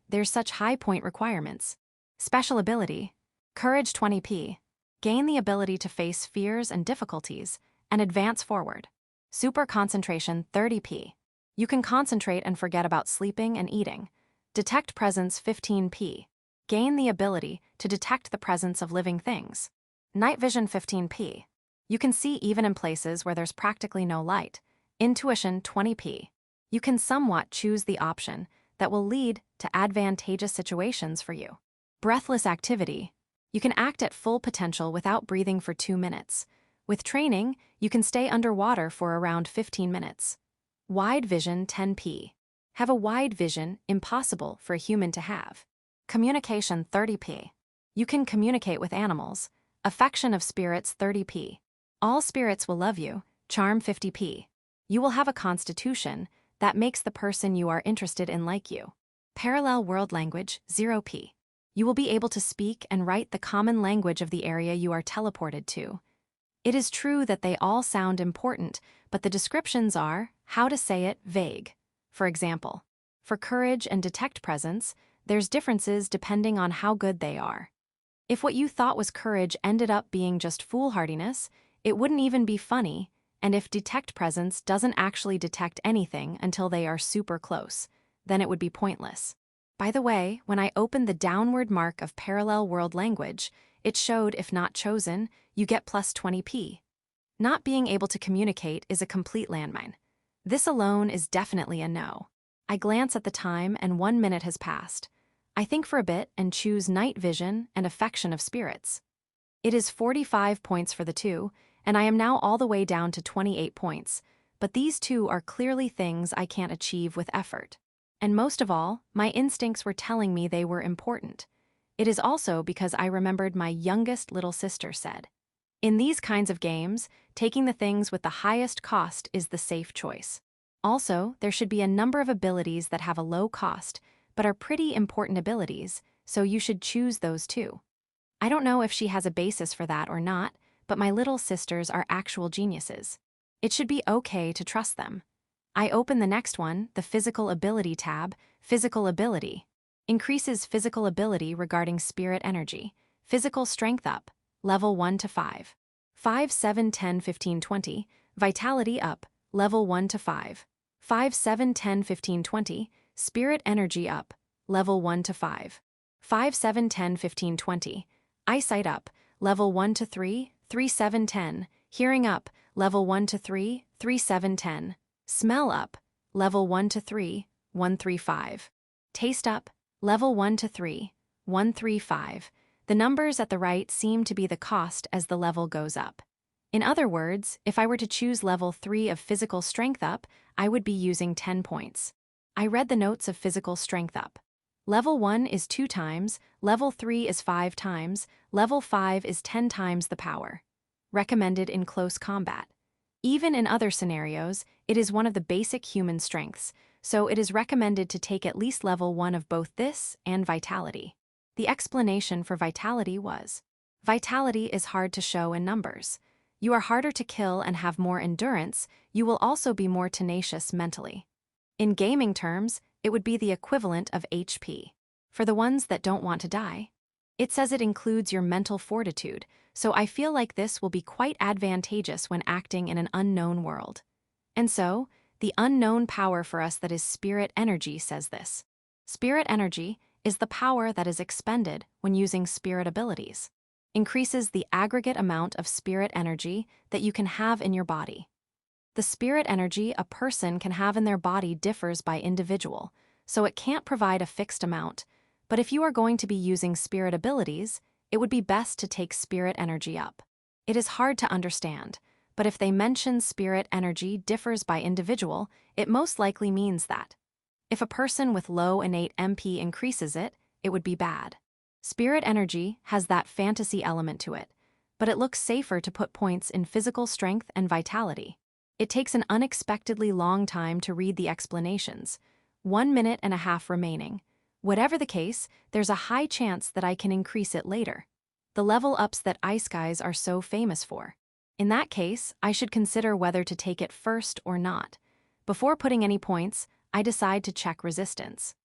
There's such high point requirements. Special ability, Courage 20p. Gain the ability to face fears and difficulties, and advance forward. Super Concentration 30p. You can concentrate and forget about sleeping and eating. Detect Presence 15p. Gain the ability to detect the presence of living things. Night Vision 15p. You can see even in places where there's practically no light. Intuition 20p. You can somewhat choose the option that will lead to advantageous situations for you. Breathless Activity. You can act at full potential without breathing for 2 minutes. With training, you can stay underwater for around 15 minutes. Wide Vision 10p. Have a wide vision, impossible for a human to have. Communication 30p. You can communicate with animals. Affection of Spirits 30p. All spirits will love you. Charm 50p. You will have a constitution that makes the person you are interested in like you. Parallel World Language 0p. You will be able to speak and write the common language of the area you are teleported to. It is true that they all sound important, but the descriptions are, how to say it, vague. For example, for Courage and Detect Presence, there's differences depending on how good they are. If what you thought was courage ended up being just foolhardiness, it wouldn't even be funny, and if Detect Presence doesn't actually detect anything until they are super close, then it would be pointless. By the way, when I opened the downward mark of Parallel World Language, it showed if not chosen, you get plus 20p. Not being able to communicate is a complete landmine. This alone is definitely a no. I glance at the time and 1 minute has passed. I think for a bit and choose Night Vision and Affection of Spirits. It is 45 points for the two, and I am now all the way down to 28 points, but these two are clearly things I can't achieve with effort. And most of all, my instincts were telling me they were important. It is also because I remembered my youngest little sister said, in these kinds of games, taking the things with the highest cost is the safe choice. Also, there should be a number of abilities that have a low cost, but are pretty important abilities, so you should choose those too. I don't know if she has a basis for that or not, but my little sisters are actual geniuses. It should be okay to trust them. I open the next one, the Physical Ability tab. Physical Ability. Increases physical ability regarding spirit energy. Physical Strength up. Level 1 to 5. 5, 7, 10, 15, 20. Vitality up. Level 1 to 5. 5, 7, 10, 15, 20. Spirit Energy up. Level 1 to 5. 5, 7, 10, 15, 20. Eyesight up. Level 1 to 3. 3, 7, 10. Hearing up. Level 1 to 3. 3, 7, 10. Smell up. Level 1 to 3. 1, 3, 5. Taste up. Level 1 to 3. 1, 3, 5. The numbers at the right seem to be the cost as the level goes up. In other words, if I were to choose level 3 of Physical Strength up, I would be using 10 points. I read the notes of Physical Strength up. Level 1 is 2 times, level 3 is 5 times, level 5 is 10 times the power. Recommended in close combat. Even in other scenarios, it is one of the basic human strengths, so it is recommended to take at least level 1 of both this and Vitality. The explanation for Vitality was, Vitality is hard to show in numbers. You are harder to kill and have more endurance, you will also be more tenacious mentally. In gaming terms, it would be the equivalent of HP. For the ones that don't want to die, it says it includes your mental fortitude, so I feel like this will be quite advantageous when acting in an unknown world. And so, the unknown power for us that is spirit energy says this. Spirit energy is the power that is expended when using spirit abilities. Increases the aggregate amount of spirit energy that you can have in your body. The spirit energy a person can have in their body differs by individual, so it can't provide a fixed amount, but if you are going to be using spirit abilities, it would be best to take spirit energy up. It is hard to understand, but if they mention spirit energy differs by individual, it most likely means that. If a person with low innate MP increases it, it would be bad. Spirit energy has that fantasy element to it, but it looks safer to put points in Physical Strength and Vitality. It takes an unexpectedly long time to read the explanations. 1.5 minutes remaining. Whatever the case, there's a high chance that I can increase it later. The level ups that Iseikai are so famous for. In that case, I should consider whether to take it first or not. Before putting any points, I decide to check resistance.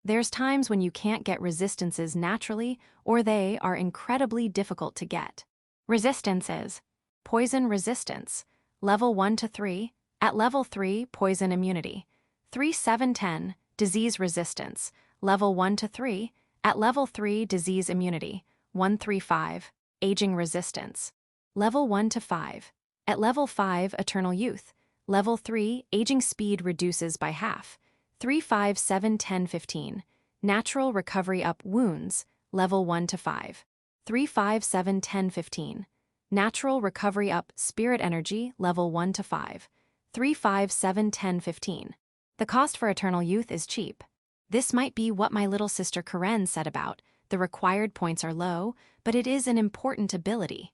There's times when you can't get resistances naturally, or they are incredibly difficult to get. Resistances. Poison resistance. Level 1 to 3. At level 3, poison immunity. 3, 7, 10. Disease resistance. Level 1 to 3. At level 3, disease immunity. 1, 3, 5. Aging resistance. Level 1 to 5. At level 5, eternal youth. Level 3, aging speed reduces by half. 3, 5, 7, 10, 15. Natural recovery up wounds. Level 1 to 5. 3, 5, 7, 10, 15. Natural recovery up spirit energy. Level 1 to 5. 3, 5, 7, 10, 15. The cost for eternal youth is cheap. This might be what my little sister Karen said about. The required points are low, but it is an important ability.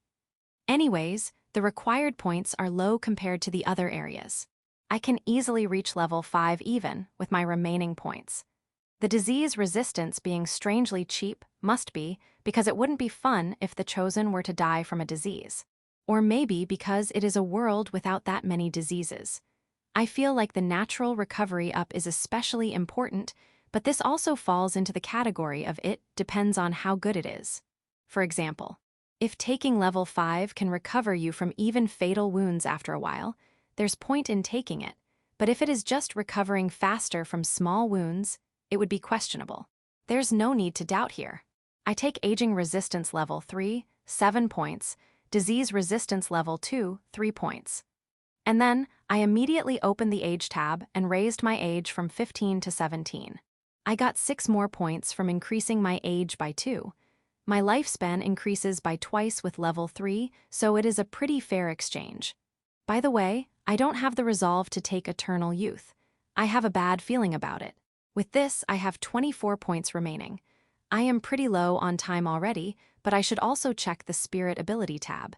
Anyways, the required points are low compared to the other areas. I can easily reach level 5 even with my remaining points. The disease resistance being strangely cheap must be because it wouldn't be fun if the chosen were to die from a disease. Or maybe because it is a world without that many diseases. I feel like the natural recovery up is especially important, but this also falls into the category of it depends on how good it is. For example, if taking level 5 can recover you from even fatal wounds after a while, there's point in taking it, but if it is just recovering faster from small wounds, it would be questionable. There's no need to doubt here. I take aging resistance level 3, 7 points, disease resistance level 2, 3 points. And then, I immediately opened the age tab and raised my age from 15 to 17. I got 6 more points from increasing my age by 2. My lifespan increases by twice with level 3, so it is a pretty fair exchange. By the way, I don't have the resolve to take eternal youth. I have a bad feeling about it. With this, I have 24 points remaining. I am pretty low on time already, but I should also check the Spirit Ability tab.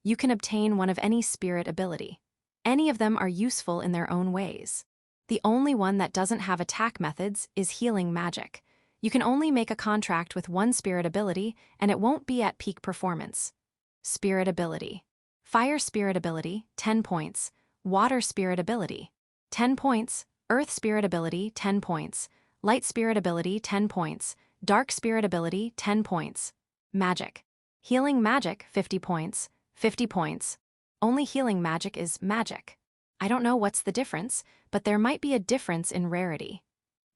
You can obtain one of any Spirit Ability. Any of them are useful in their own ways. The only one that doesn't have attack methods is Healing Magic. You can only make a contract with one Spirit Ability, and it won't be at peak performance. Spirit Ability. Fire Spirit Ability, 10 points. Water Spirit Ability, 10 points. Earth Spirit Ability, 10 points. Light Spirit Ability, 10 points. Dark Spirit Ability, 10 points. Magic. Healing Magic, 50 points. 50 points. Only Healing Magic is magic. I don't know what's the difference, but there might be a difference in rarity.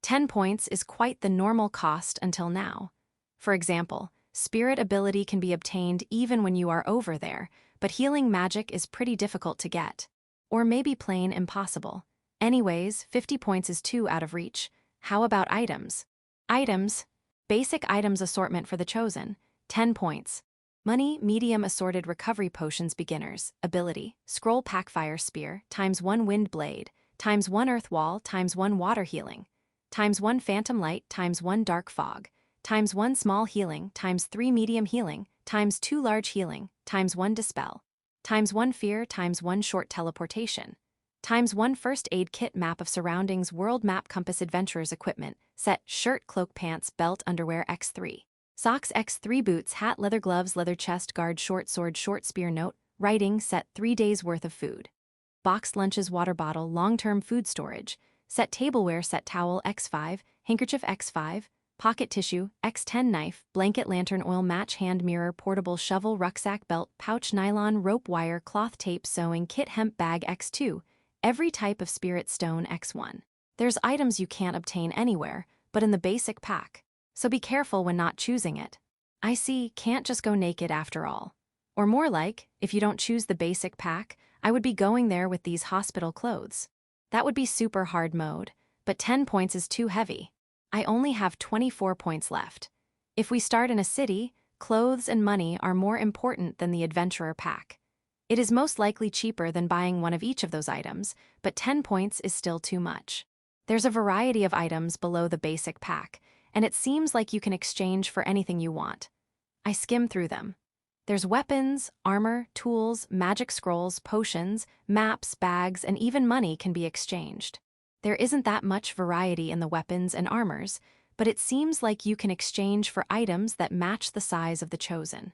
10 points is quite the normal cost until now. For example, Spirit Ability can be obtained even when you are over there, but Healing Magic is pretty difficult to get. Or maybe plain impossible. Anyways, 50 points is too out of reach. How about items? Items. Basic items assortment for the chosen, 10 points. Money, medium assorted recovery potions beginners, ability, scroll packfire spear, ×1 wind blade, ×1 earth wall, ×1 water healing, ×1 phantom light, ×1 dark fog, ×1 small healing, ×3 medium healing, ×2 large healing, ×1 dispel, ×1 fear, ×1 short teleportation, ×1 first aid kit map of surroundings world map compass adventurers equipment, set shirt cloak pants belt underwear x3. Socks x3 boots hat leather gloves leather chest guard short sword short spear note, writing set 3 days worth of food. Boxed lunches water bottle long-term food storage, set tableware set towel x5, handkerchief x5, pocket tissue x10 knife, blanket lantern oil match hand mirror portable shovel rucksack belt pouch nylon rope wire cloth tape sewing kit hemp bag x2, every type of spirit stone x1. There's items you can't obtain anywhere, but in the basic pack. So be careful when not choosing it. I see, can't just go naked after all. Or more like, if you don't choose the basic pack, I would be going there with these hospital clothes. That would be super hard mode, but 10 points is too heavy. I only have 24 points left. If we start in a city, clothes and money are more important than the adventurer pack. It is most likely cheaper than buying one of each of those items, but 10 points is still too much. There's a variety of items below the basic pack, and it seems like you can exchange for anything you want. I skim through them. There's weapons, armor, tools, magic scrolls, potions, maps, bags, and even money can be exchanged. There isn't that much variety in the weapons and armors, but it seems like you can exchange for items that match the size of the chosen.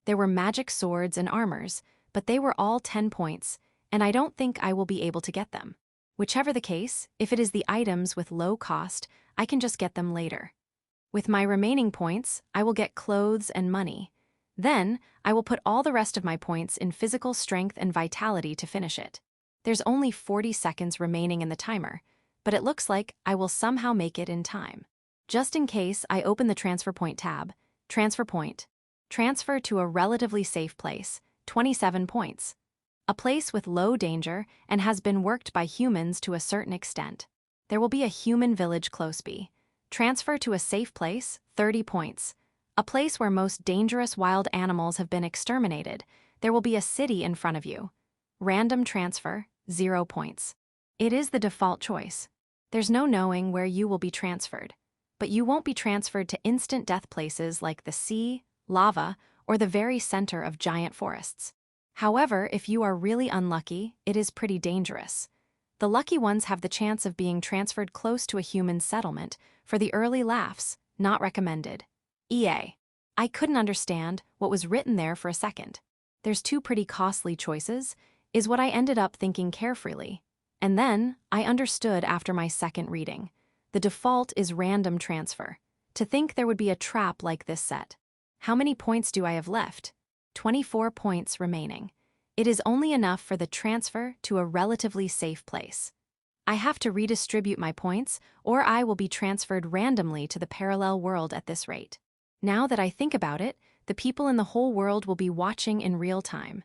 There were magic swords and armors, but they were all 10 points, and I don't think I will be able to get them. Whichever the case, if it is the items with low cost, I can just get them later. With my remaining points, I will get clothes and money. Then, I will put all the rest of my points in physical strength and vitality to finish it. There's only 40 seconds remaining in the timer, but it looks like I will somehow make it in time. Just in case, I open the Transfer Point tab. Transfer Point. Transfer to a relatively safe place, 27 points. A place with low danger and has been worked by humans to a certain extent. There will be a human village close by. Transfer to a safe place, 30 points. A place where most dangerous wild animals have been exterminated. There will be a city in front of you. Random transfer, 0 points. It is the default choice. There's no knowing where you will be transferred. But you won't be transferred to instant death places like the sea, lava, or the very center of giant forests. However, if you are really unlucky, it is pretty dangerous. The lucky ones have the chance of being transferred close to a human settlement for the early laughs, not recommended. EA. I couldn't understand what was written there for a second. There's two pretty costly choices, is what I ended up thinking carefully. And then, I understood after my second reading. The default is random transfer. To think there would be a trap like this set. How many points do I have left? 24 points remaining. It is only enough for the transfer to a relatively safe place. I have to redistribute my points, or I will be transferred randomly to the parallel world at this rate. Now that I think about it, the people in the whole world will be watching in real time.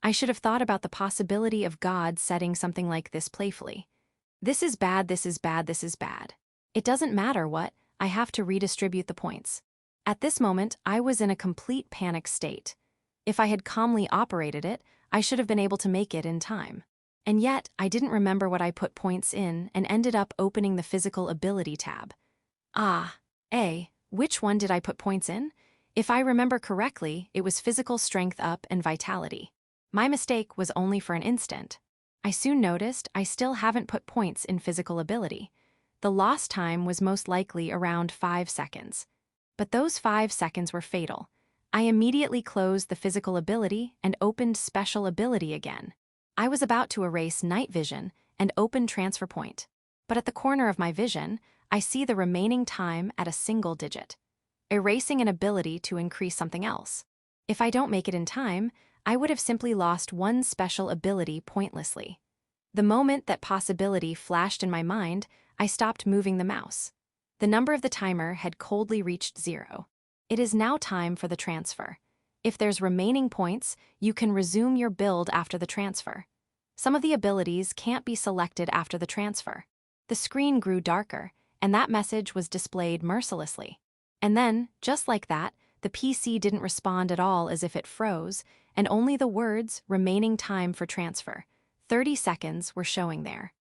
I should have thought about the possibility of God setting something like this playfully. This is bad, this is bad, this is bad. It doesn't matter what, I have to redistribute the points. At this moment, I was in a complete panic state. If I had calmly operated it, I should have been able to make it in time. And yet, I didn't remember what I put points in and ended up opening the Physical Ability tab. Which one did I put points in? If I remember correctly, it was Physical Strength Up and Vitality. My mistake was only for an instant. I soon noticed I still haven't put points in Physical Ability. The lost time was most likely around 5 seconds. But those 5 seconds were fatal. I immediately closed the Physical Ability and opened Special Ability again. I was about to erase Night Vision and open Transfer Point. But at the corner of my vision, I see the remaining time at a single digit. Erasing an ability to increase something else. If I don't make it in time, I would have simply lost one special ability pointlessly. The moment that possibility flashed in my mind, I stopped moving the mouse. The number of the timer had coldly reached 0. It is now time for the transfer. If there's remaining points, you can resume your build after the transfer. Some of the abilities can't be selected after the transfer. The screen grew darker, and that message was displayed mercilessly. And then, just like that, the PC didn't respond at all, as if it froze, and only the words, remaining time for transfer, 30 seconds, were showing there.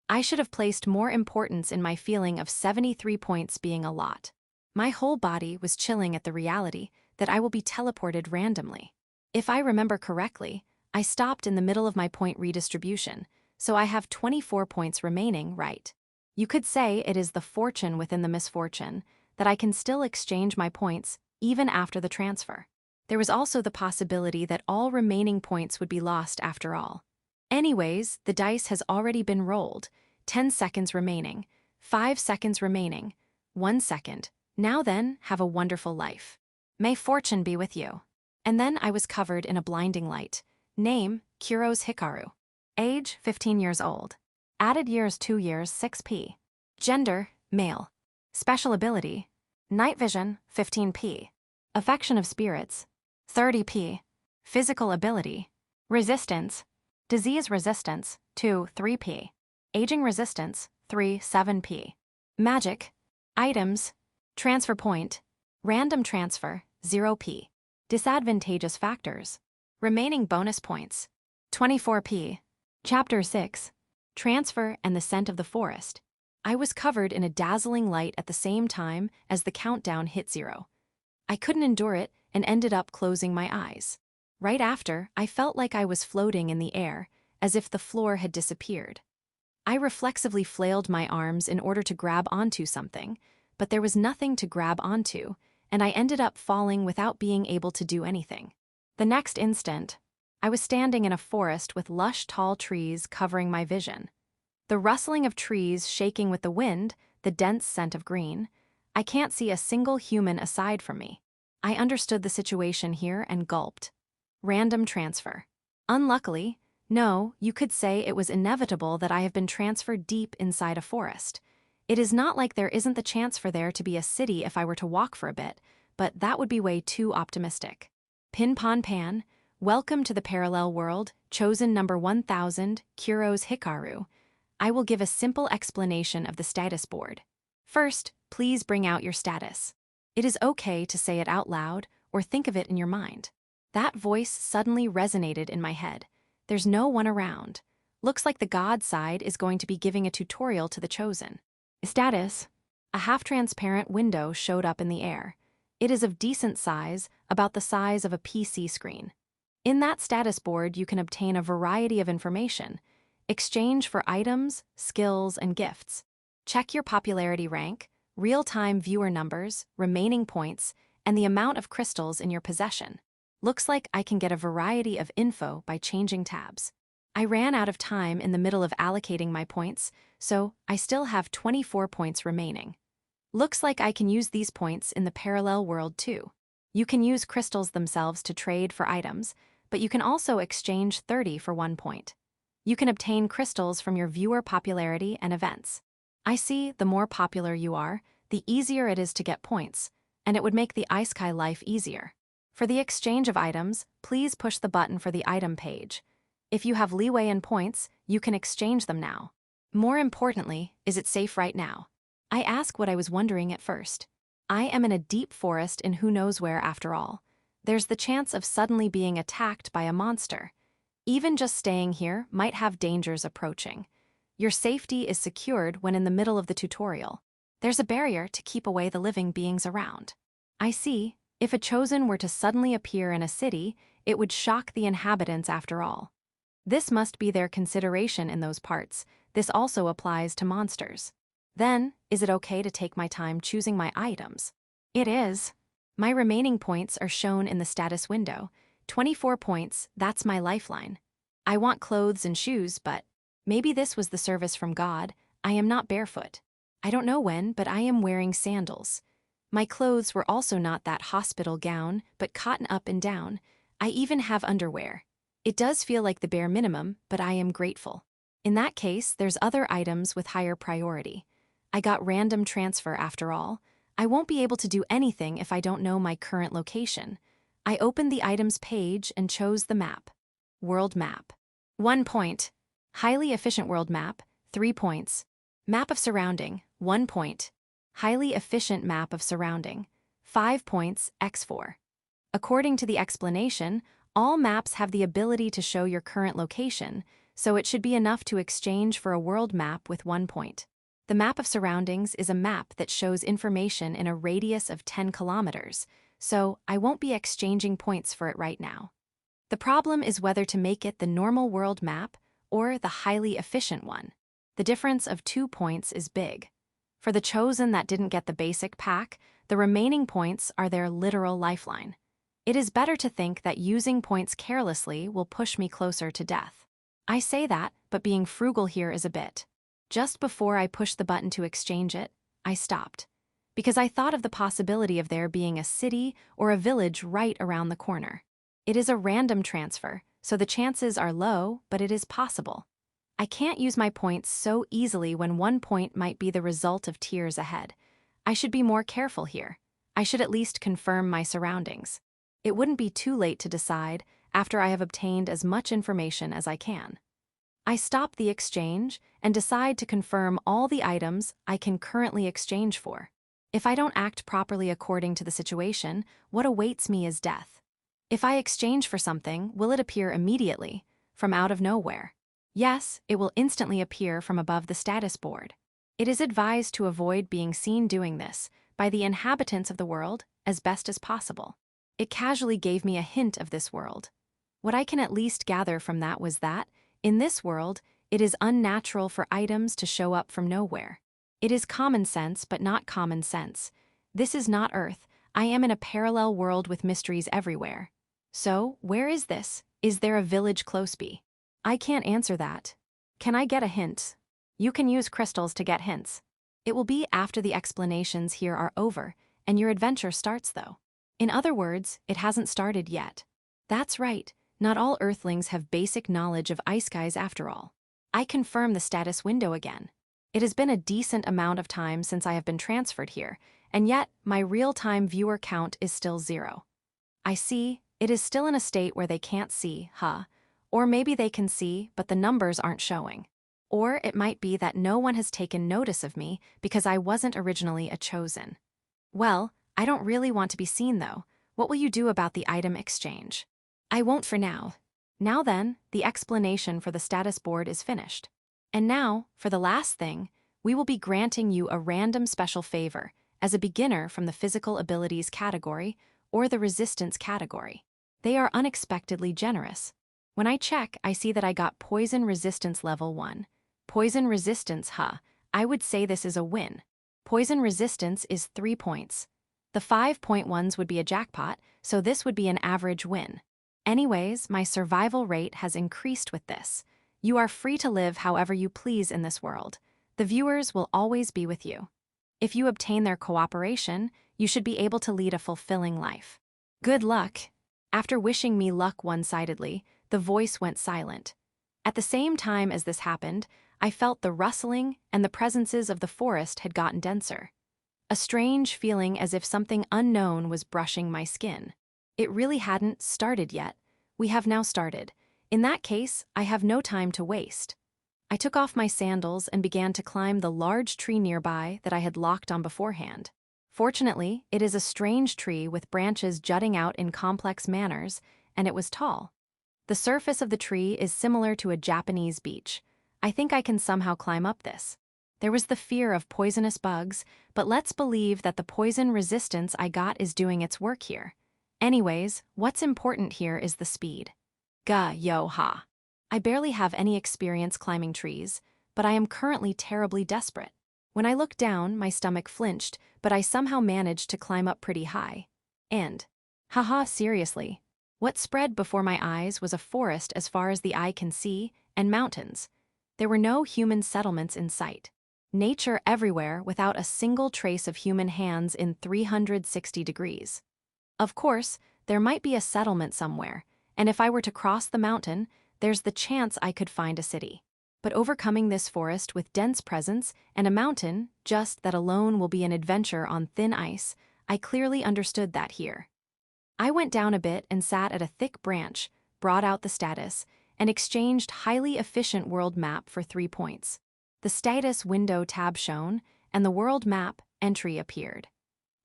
I should have placed more importance in my feeling of 73 points being a lot. My whole body was chilling at the reality that I will be teleported randomly. If I remember correctly, I stopped in the middle of my point redistribution, so I have 24 points remaining, right? You could say it is the fortune within the misfortune that I can still exchange my points even after the transfer. There was also the possibility that all remaining points would be lost after all. Anyways, the dice has already been rolled. 10 seconds remaining, 5 seconds remaining, 1 second. Now then, have a wonderful life. May fortune be with you. And then I was covered in a blinding light. Name, Kuros Hikaru. Age, 15 years old. Added years 2 years, 6p. Gender, male. Special ability, Night Vision, 15p. Affection of Spirits, 30p. Physical ability, Resistance, Disease Resistance, 2, 3p. Aging Resistance, 3, 7p. Magic, Items, Transfer Point, Random Transfer, 0p. Disadvantageous Factors, Remaining Bonus Points, 24p. Chapter 6, Transfer and the Scent of the Forest. I was covered in a dazzling light at the same time as the countdown hit 0. I couldn't endure it and ended up closing my eyes. Right after, I felt like I was floating in the air, as if the floor had disappeared. I reflexively flailed my arms in order to grab onto something, but there was nothing to grab onto, and I ended up falling without being able to do anything. The next instant, I was standing in a forest with lush, tall trees covering my vision. The rustling of trees shaking with the wind, the dense scent of green. I can't see a single human aside from me. I understood the situation here and gulped. Random transfer. Unluckily, no, you could say it was inevitable that I have been transferred deep inside a forest. It is not like there isn't the chance for there to be a city if I were to walk for a bit, but that would be way too optimistic. Pin Pon Pan, welcome to the parallel world, chosen number 1000, Kuro's Hikaru. I will give a simple explanation of the status board. First, please bring out your status. It is okay to say it out loud or think of it in your mind. That voice suddenly resonated in my head. There's no one around. Looks like the god side is going to be giving a tutorial to the chosen. Status. A half-transparent window showed up in the air. It is of decent size, about the size of a PC screen. In that status board, you can obtain a variety of information. Exchange for items, skills, and gifts. Check your popularity rank, real-time viewer numbers, remaining points, and the amount of crystals in your possession. Looks like I can get a variety of info by changing tabs. I ran out of time in the middle of allocating my points, so I still have 24 points remaining. Looks like I can use these points in the parallel world too. You can use crystals themselves to trade for items, but you can also exchange 30 for 1 point. You can obtain crystals from your viewer popularity and events. I see the more popular you are, the easier it is to get points, and it would make the Isekai life easier. For the exchange of items, please push the button for the item page. If you have leeway in points, you can exchange them now. More importantly, is it safe right now? I ask what I was wondering at first. I am in a deep forest in who knows where after all. There's the chance of suddenly being attacked by a monster. Even just staying here might have dangers approaching. Your safety is secured when in the middle of the tutorial. There's a barrier to keep away the living beings around. I see. If a chosen were to suddenly appear in a city, it would shock the inhabitants after all. This must be their consideration in those parts. This also applies to monsters. Then, is it okay to take my time choosing my items? It is. My remaining points are shown in the status window. 24 points, that's my lifeline. I want clothes and shoes, but maybe this was the service from God. I am not barefoot. I don't know when, but I am wearing sandals. My clothes were also not that hospital gown, but cotton up and down. I even have underwear. It does feel like the bare minimum, but I am grateful. In that case, there's other items with higher priority. I got random transfer after all. I won't be able to do anything if I don't know my current location. I opened the items page and chose the map. World map. 1 point. Highly efficient world map, 3 points. Map of surrounding, 1 point. Highly efficient map of surrounding, 5 points, x4. According to the explanation, all maps have the ability to show your current location, so it should be enough to exchange for a world map with 1 point. The map of surroundings is a map that shows information in a radius of 10 kilometers, so I won't be exchanging points for it right now. The problem is whether to make it the normal world map or the highly efficient one. The difference of 2 points is big. For the chosen that didn't get the basic pack, the remaining points are their literal lifeline. It is better to think that using points carelessly will push me closer to death. I say that, but being frugal here is a bit. Just before I pushed the button to exchange it, I stopped. Because I thought of the possibility of there being a city or a village right around the corner. It is a random transfer, so the chances are low, but it is possible. I can't use my points so easily when 1 point might be the result of tears ahead. I should be more careful here. I should at least confirm my surroundings. It wouldn't be too late to decide after I have obtained as much information as I can. I stop the exchange and decide to confirm all the items I can currently exchange for. If I don't act properly according to the situation, what awaits me is death. If I exchange for something, will it appear immediately, from out of nowhere? Yes, it will instantly appear from above the status board. It is advised to avoid being seen doing this by the inhabitants of the world as best as possible. It casually gave me a hint of this world. What I can at least gather from that was that, in this world, it is unnatural for items to show up from nowhere. It is common sense, but not common sense. This is not Earth. I am in a parallel world with mysteries everywhere. So, where is this? Is there a village close by? I can't answer that. Can I get a hint? You can use crystals to get hints. It will be after the explanations here are over, and your adventure starts though. In other words, it hasn't started yet. That's right, not all Earthlings have basic knowledge of Iseikai after all. I confirm the status window again. It has been a decent amount of time since I have been transferred here, and yet my real-time viewer count is still 0. I see, it is still in a state where they can't see, or maybe they can see, but the numbers aren't showing. Or it might be that no one has taken notice of me because I wasn't originally a chosen. Well, I don't really want to be seen though. What will you do about the item exchange? I won't for now. Now then, the explanation for the status board is finished. And now, for the last thing, we will be granting you a random special favor as a beginner from the physical abilities category or the resistance category. They are unexpectedly generous. When I check, I see that I got poison resistance level 1. Poison resistance, I would say this is a win. Poison resistance is 3 points. The 5-point ones would be a jackpot, so this would be an average win. Anyways, my survival rate has increased with this. You are free to live however you please in this world. The viewers will always be with you. If you obtain their cooperation, you should be able to lead a fulfilling life. Good luck. After wishing me luck one-sidedly, the voice went silent. At the same time as this happened, I felt the rustling and the presences of the forest had gotten denser. A strange feeling as if something unknown was brushing my skin. It really hadn't started yet. We have now started. In that case, I have no time to waste. I took off my sandals and began to climb the large tree nearby that I had locked on beforehand. Fortunately, it is a strange tree with branches jutting out in complex manners, and it was tall. The surface of the tree is similar to a Japanese beach. I think I can somehow climb up this. There was the fear of poisonous bugs, but let's believe that the poison resistance I got is doing its work here. Anyways, what's important here is the speed. Yo-ha. I barely have any experience climbing trees, but I am currently terribly desperate. When I looked down, my stomach flinched, but I somehow managed to climb up pretty high. And, seriously. What spread before my eyes was a forest as far as the eye can see, and mountains. There were no human settlements in sight. Nature everywhere without a single trace of human hands in 360 degrees. Of course, there might be a settlement somewhere, and if I were to cross the mountain, there's the chance I could find a city. But overcoming this forest with dense presence and a mountain, just that alone will be an adventure on thin ice, I clearly understood that here. I went down a bit and sat at a thick branch, brought out the status, and exchanged highly efficient world map for 3 points. The status window tab shone, and the world map entry appeared.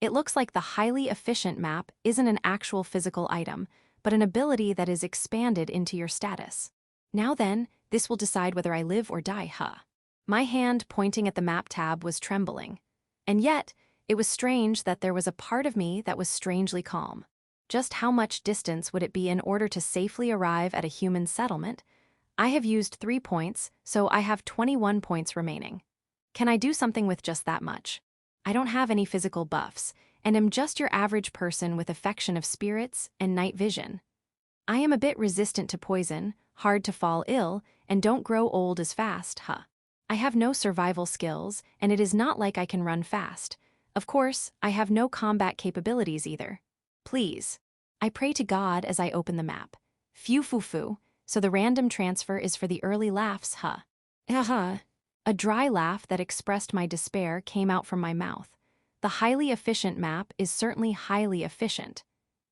It looks like the highly efficient map isn't an actual physical item, but an ability that is expanded into your status. Now then, this will decide whether I live or die, My hand pointing at the map tab was trembling. And yet, it was strange that there was a part of me that was strangely calm. Just how much distance would it be in order to safely arrive at a human settlement? I have used 3 points, so I have 21 points remaining. Can I do something with just that much? I don't have any physical buffs, and am just your average person with affection of spirits and night vision. I am a bit resistant to poison, hard to fall ill, and don't grow old as fast, I have no survival skills, and it is not like I can run fast. Of course, I have no combat capabilities either. Please. I pray to God as I open the map. Phew. So the random transfer is for the early laughs, A dry laugh that expressed my despair came out from my mouth. The highly efficient map is certainly highly efficient.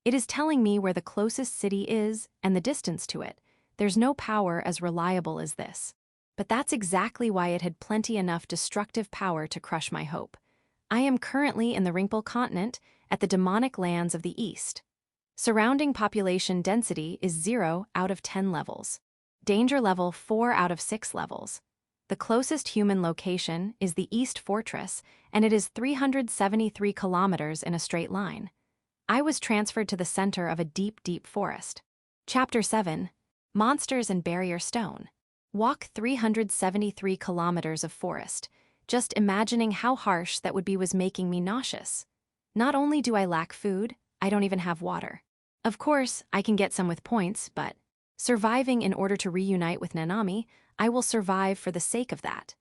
It is telling me where the closest city is and the distance to it. There's no power as reliable as this. But that's exactly why it had plenty enough destructive power to crush my hope. I am currently in the Ringpole continent at the demonic lands of the east. Surrounding population density is 0 out of 10 levels. Danger level 4 out of 6 levels. The closest human location is the East Fortress, and it is 373 kilometers in a straight line. I was transferred to the center of a deep, deep forest. Chapter 7. Monsters and Barrier Stone. Walk 373 kilometers of forest. Just imagining how harsh that would be was making me nauseous. Not only do I lack food, I don't even have water. Of course, I can get some with points, but surviving in order to reunite with Nanami, I will survive for the sake of that.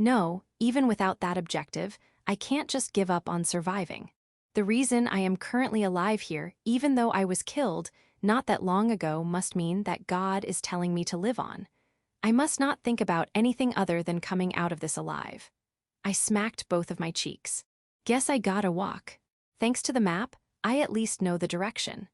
No, even without that objective, I can't just give up on surviving. The reason I am currently alive here, even though I was killed not that long ago, must mean that God is telling me to live on. I must not think about anything other than coming out of this alive. I smacked both of my cheeks. Guess I gotta walk. Thanks to the map, I at least know the direction.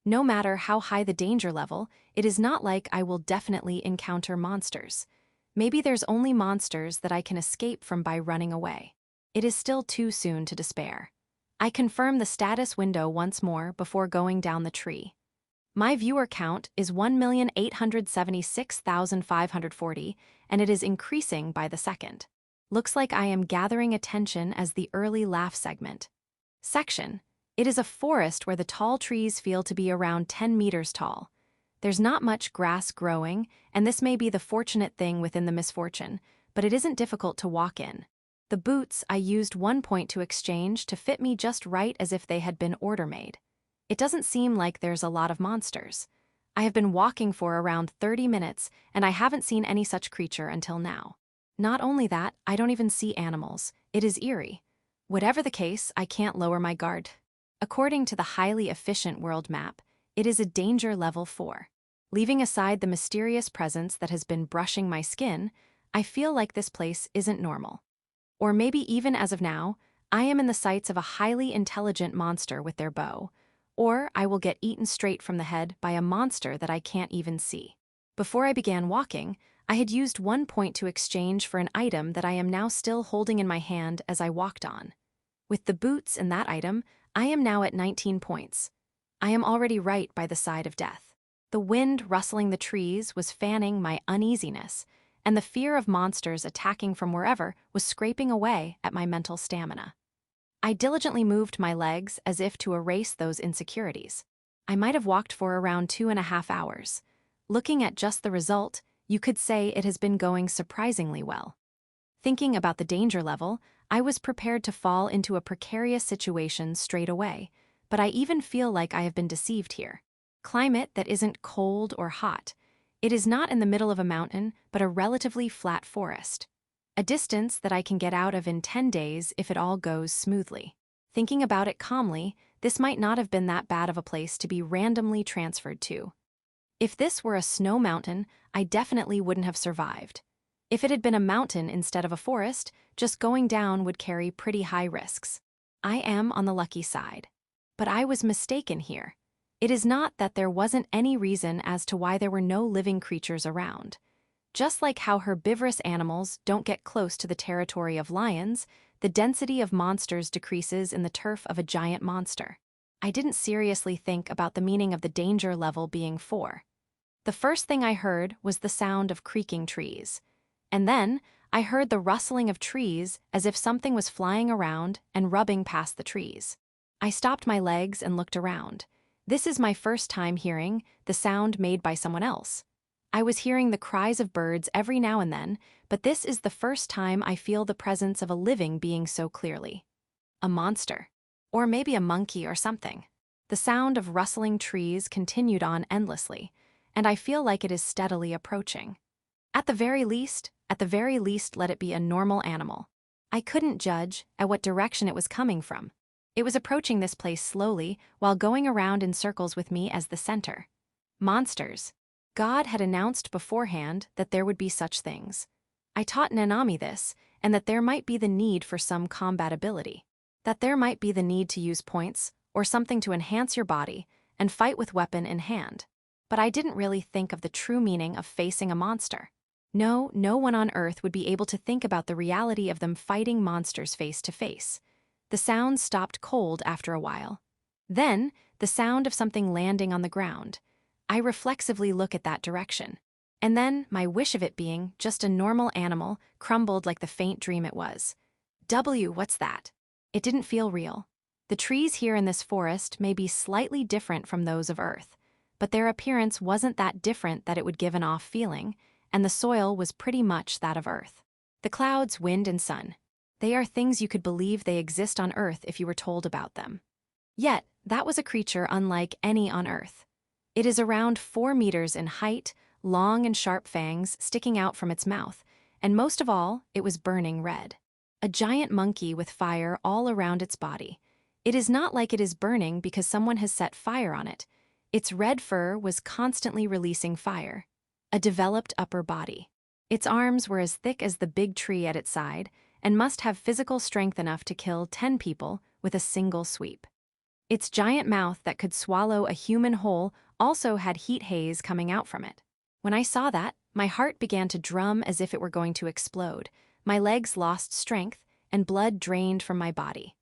No matter how high the danger level, it is not like I will definitely encounter monsters. Maybe there's only monsters that I can escape from by running away. It is still too soon to despair. I confirm the status window once more before going down the tree. My viewer count is 1,876,540, and it is increasing by the second. Looks like I am gathering attention as the early laugh segment. Section. It is a forest where the tall trees feel to be around 10 meters tall. There's not much grass growing, and this may be the fortunate thing within the misfortune, but it isn't difficult to walk in. The boots I used 1 point to exchange to fit me just right as if they had been order-made. It doesn't seem like there's a lot of monsters. I have been walking for around 30 minutes, and I haven't seen any such creature until now. Not only that, I don't even see animals. It is eerie. Whatever the case, I can't lower my guard. According to the highly efficient world map, it is a danger level 4. Leaving aside the mysterious presence that has been brushing my skin, I feel like this place isn't normal. Or maybe even as of now, I am in the sights of a highly intelligent monster with their bow, or I will get eaten straight from the head by a monster that I can't even see. Before I began walking, I had used 1 point to exchange for an item that I am now still holding in my hand as I walked on. With the boots and that item, I am now at 19 points. I am already right by the side of death. The wind rustling the trees was fanning my uneasiness, and the fear of monsters attacking from wherever was scraping away at my mental stamina. I diligently moved my legs as if to erase those insecurities. I might have walked for around 2.5 hours. Looking at just the result, you could say it has been going surprisingly well. Thinking about the danger level, I was prepared to fall into a precarious situation straight away, but I even feel like I have been deceived here. Climate that isn't cold or hot. It is not in the middle of a mountain, but a relatively flat forest. A distance that I can get out of in 10 days if it all goes smoothly. Thinking about it calmly, this might not have been that bad of a place to be randomly transferred to. If this were a snow mountain, I definitely wouldn't have survived. If it had been a mountain instead of a forest, just going down would carry pretty high risks. I am on the lucky side. But I was mistaken here. It is not that there wasn't any reason as to why there were no living creatures around. Just like how herbivorous animals don't get close to the territory of lions, the density of monsters decreases in the turf of a giant monster. I didn't seriously think about the meaning of the danger level being 4. The first thing I heard was the sound of creaking trees. And then, I heard the rustling of trees as if something was flying around and rubbing past the trees. I stopped my legs and looked around. This is my first time hearing the sound made by someone else. I was hearing the cries of birds every now and then, but this is the first time I feel the presence of a living being so clearly. A monster. Or maybe a monkey or something. The sound of rustling trees continued on endlessly, and I feel like it is steadily approaching. At the very least, let it be a normal animal. I couldn't judge at what direction it was coming from. It was approaching this place slowly while going around in circles with me as the center. Monsters. God had announced beforehand that there would be such things. I taught Nanami this, and that there might be the need for some combat ability. That there might be the need to use points, or something to enhance your body, and fight with weapon in hand. But I didn't really think of the true meaning of facing a monster. No one on Earth would be able to think about the reality of them fighting monsters face to face. The sound stopped cold after a while. Then, the sound of something landing on the ground. I reflexively look at that direction. And then, my wish of it being just a normal animal crumbled like the faint dream it was. What's that? It didn't feel real. The trees here in this forest may be slightly different from those of Earth, but their appearance wasn't that different that it would give an off feeling, and the soil was pretty much that of Earth. The clouds, wind, and sun. They are things you could believe they exist on Earth if you were told about them. Yet, that was a creature unlike any on Earth. It is around 4 meters in height, long and sharp fangs sticking out from its mouth, and most of all, it was burning red. A giant monkey with fire all around its body. It is not like it is burning because someone has set fire on it. Its red fur was constantly releasing fire. A developed upper body. Its arms were as thick as the big tree at its side and must have physical strength enough to kill 10 people with a single sweep. Its giant mouth that could swallow a human whole also had heat haze coming out from it. When I saw that, my heart began to drum as if it were going to explode. My legs lost strength, and blood drained from my body.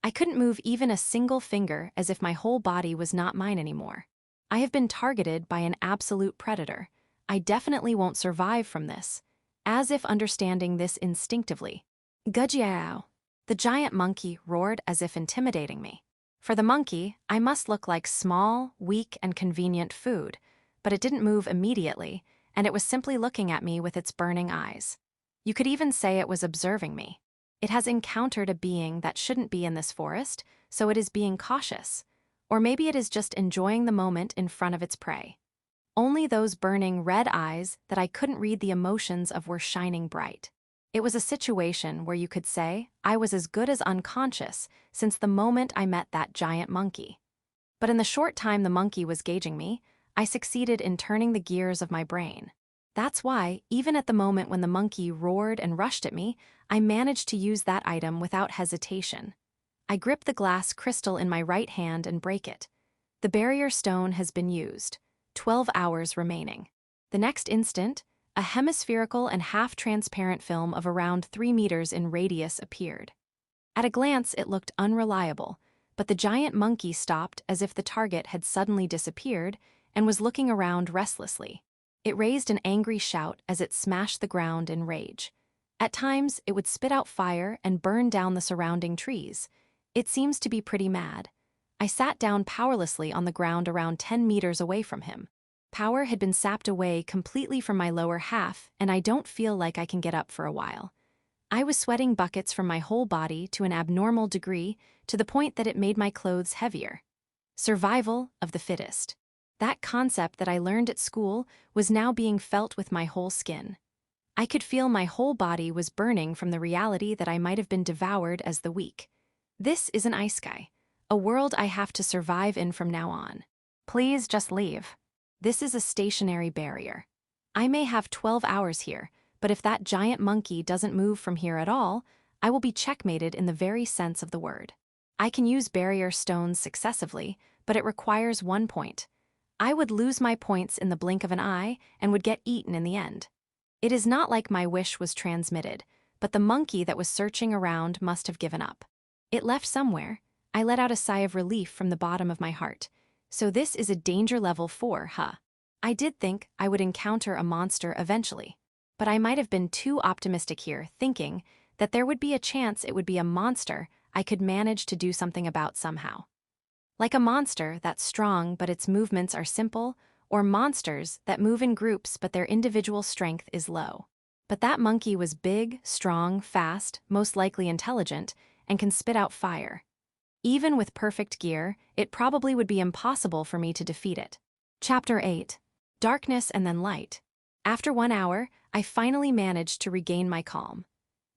I couldn't move even a single finger, as if my whole body was not mine anymore. I have been targeted by an absolute predator. I definitely won't survive from this, as if understanding this instinctively. Gujiao. The giant monkey roared as if intimidating me. For the monkey, I must look like small, weak, and convenient food, but it didn't move immediately, and it was simply looking at me with its burning eyes. You could even say it was observing me. It has encountered a being that shouldn't be in this forest, so it is being cautious. Or maybe it is just enjoying the moment in front of its prey. Only those burning red eyes that I couldn't read the emotions of were shining bright. It was a situation where you could say I was as good as unconscious since the moment I met that giant monkey. But in the short time the monkey was gauging me, I succeeded in turning the gears of my brain. That's why, even at the moment when the monkey roared and rushed at me, I managed to use that item without hesitation. I grip the glass crystal in my right hand and break it. The barrier stone has been used. 12 hours remaining. The next instant, a hemispherical and half-transparent film of around 3 meters in radius appeared. At a glance, it looked unreliable, but the giant monkey stopped as if the target had suddenly disappeared and was looking around restlessly. It raised an angry shout as it smashed the ground in rage. At times, it would spit out fire and burn down the surrounding trees. It seems to be pretty mad. I sat down powerlessly on the ground around 10 meters away from him. Power had been sapped away completely from my lower half, and I don't feel like I can get up for a while. I was sweating buckets from my whole body to an abnormal degree, to the point that it made my clothes heavier. Survival of the fittest. That concept that I learned at school was now being felt with my whole skin. I could feel my whole body was burning from the reality that I might have been devoured as the weak. This is an isekai, a world I have to survive in from now on. Please just leave. This is a stationary barrier. I may have 12 hours here, but if that giant monkey doesn't move from here at all, I will be checkmated in the very sense of the word. I can use barrier stones successively, but it requires 1 point. I would lose my points in the blink of an eye and would get eaten in the end. It is not like my wish was transmitted, but the monkey that was searching around must have given up. It left somewhere. I let out a sigh of relief from the bottom of my heart. So this is a danger level 4, huh? I did think I would encounter a monster eventually, but I might have been too optimistic here, thinking that there would be a chance it would be a monster I could manage to do something about somehow. Like a monster that's strong but its movements are simple, or monsters that move in groups but their individual strength is low. But that monkey was big, strong, fast, most likely intelligent, and can spit out fire. Even with perfect gear, it probably would be impossible for me to defeat it. Chapter 8. Darkness and then light. After 1 hour, I finally managed to regain my calm.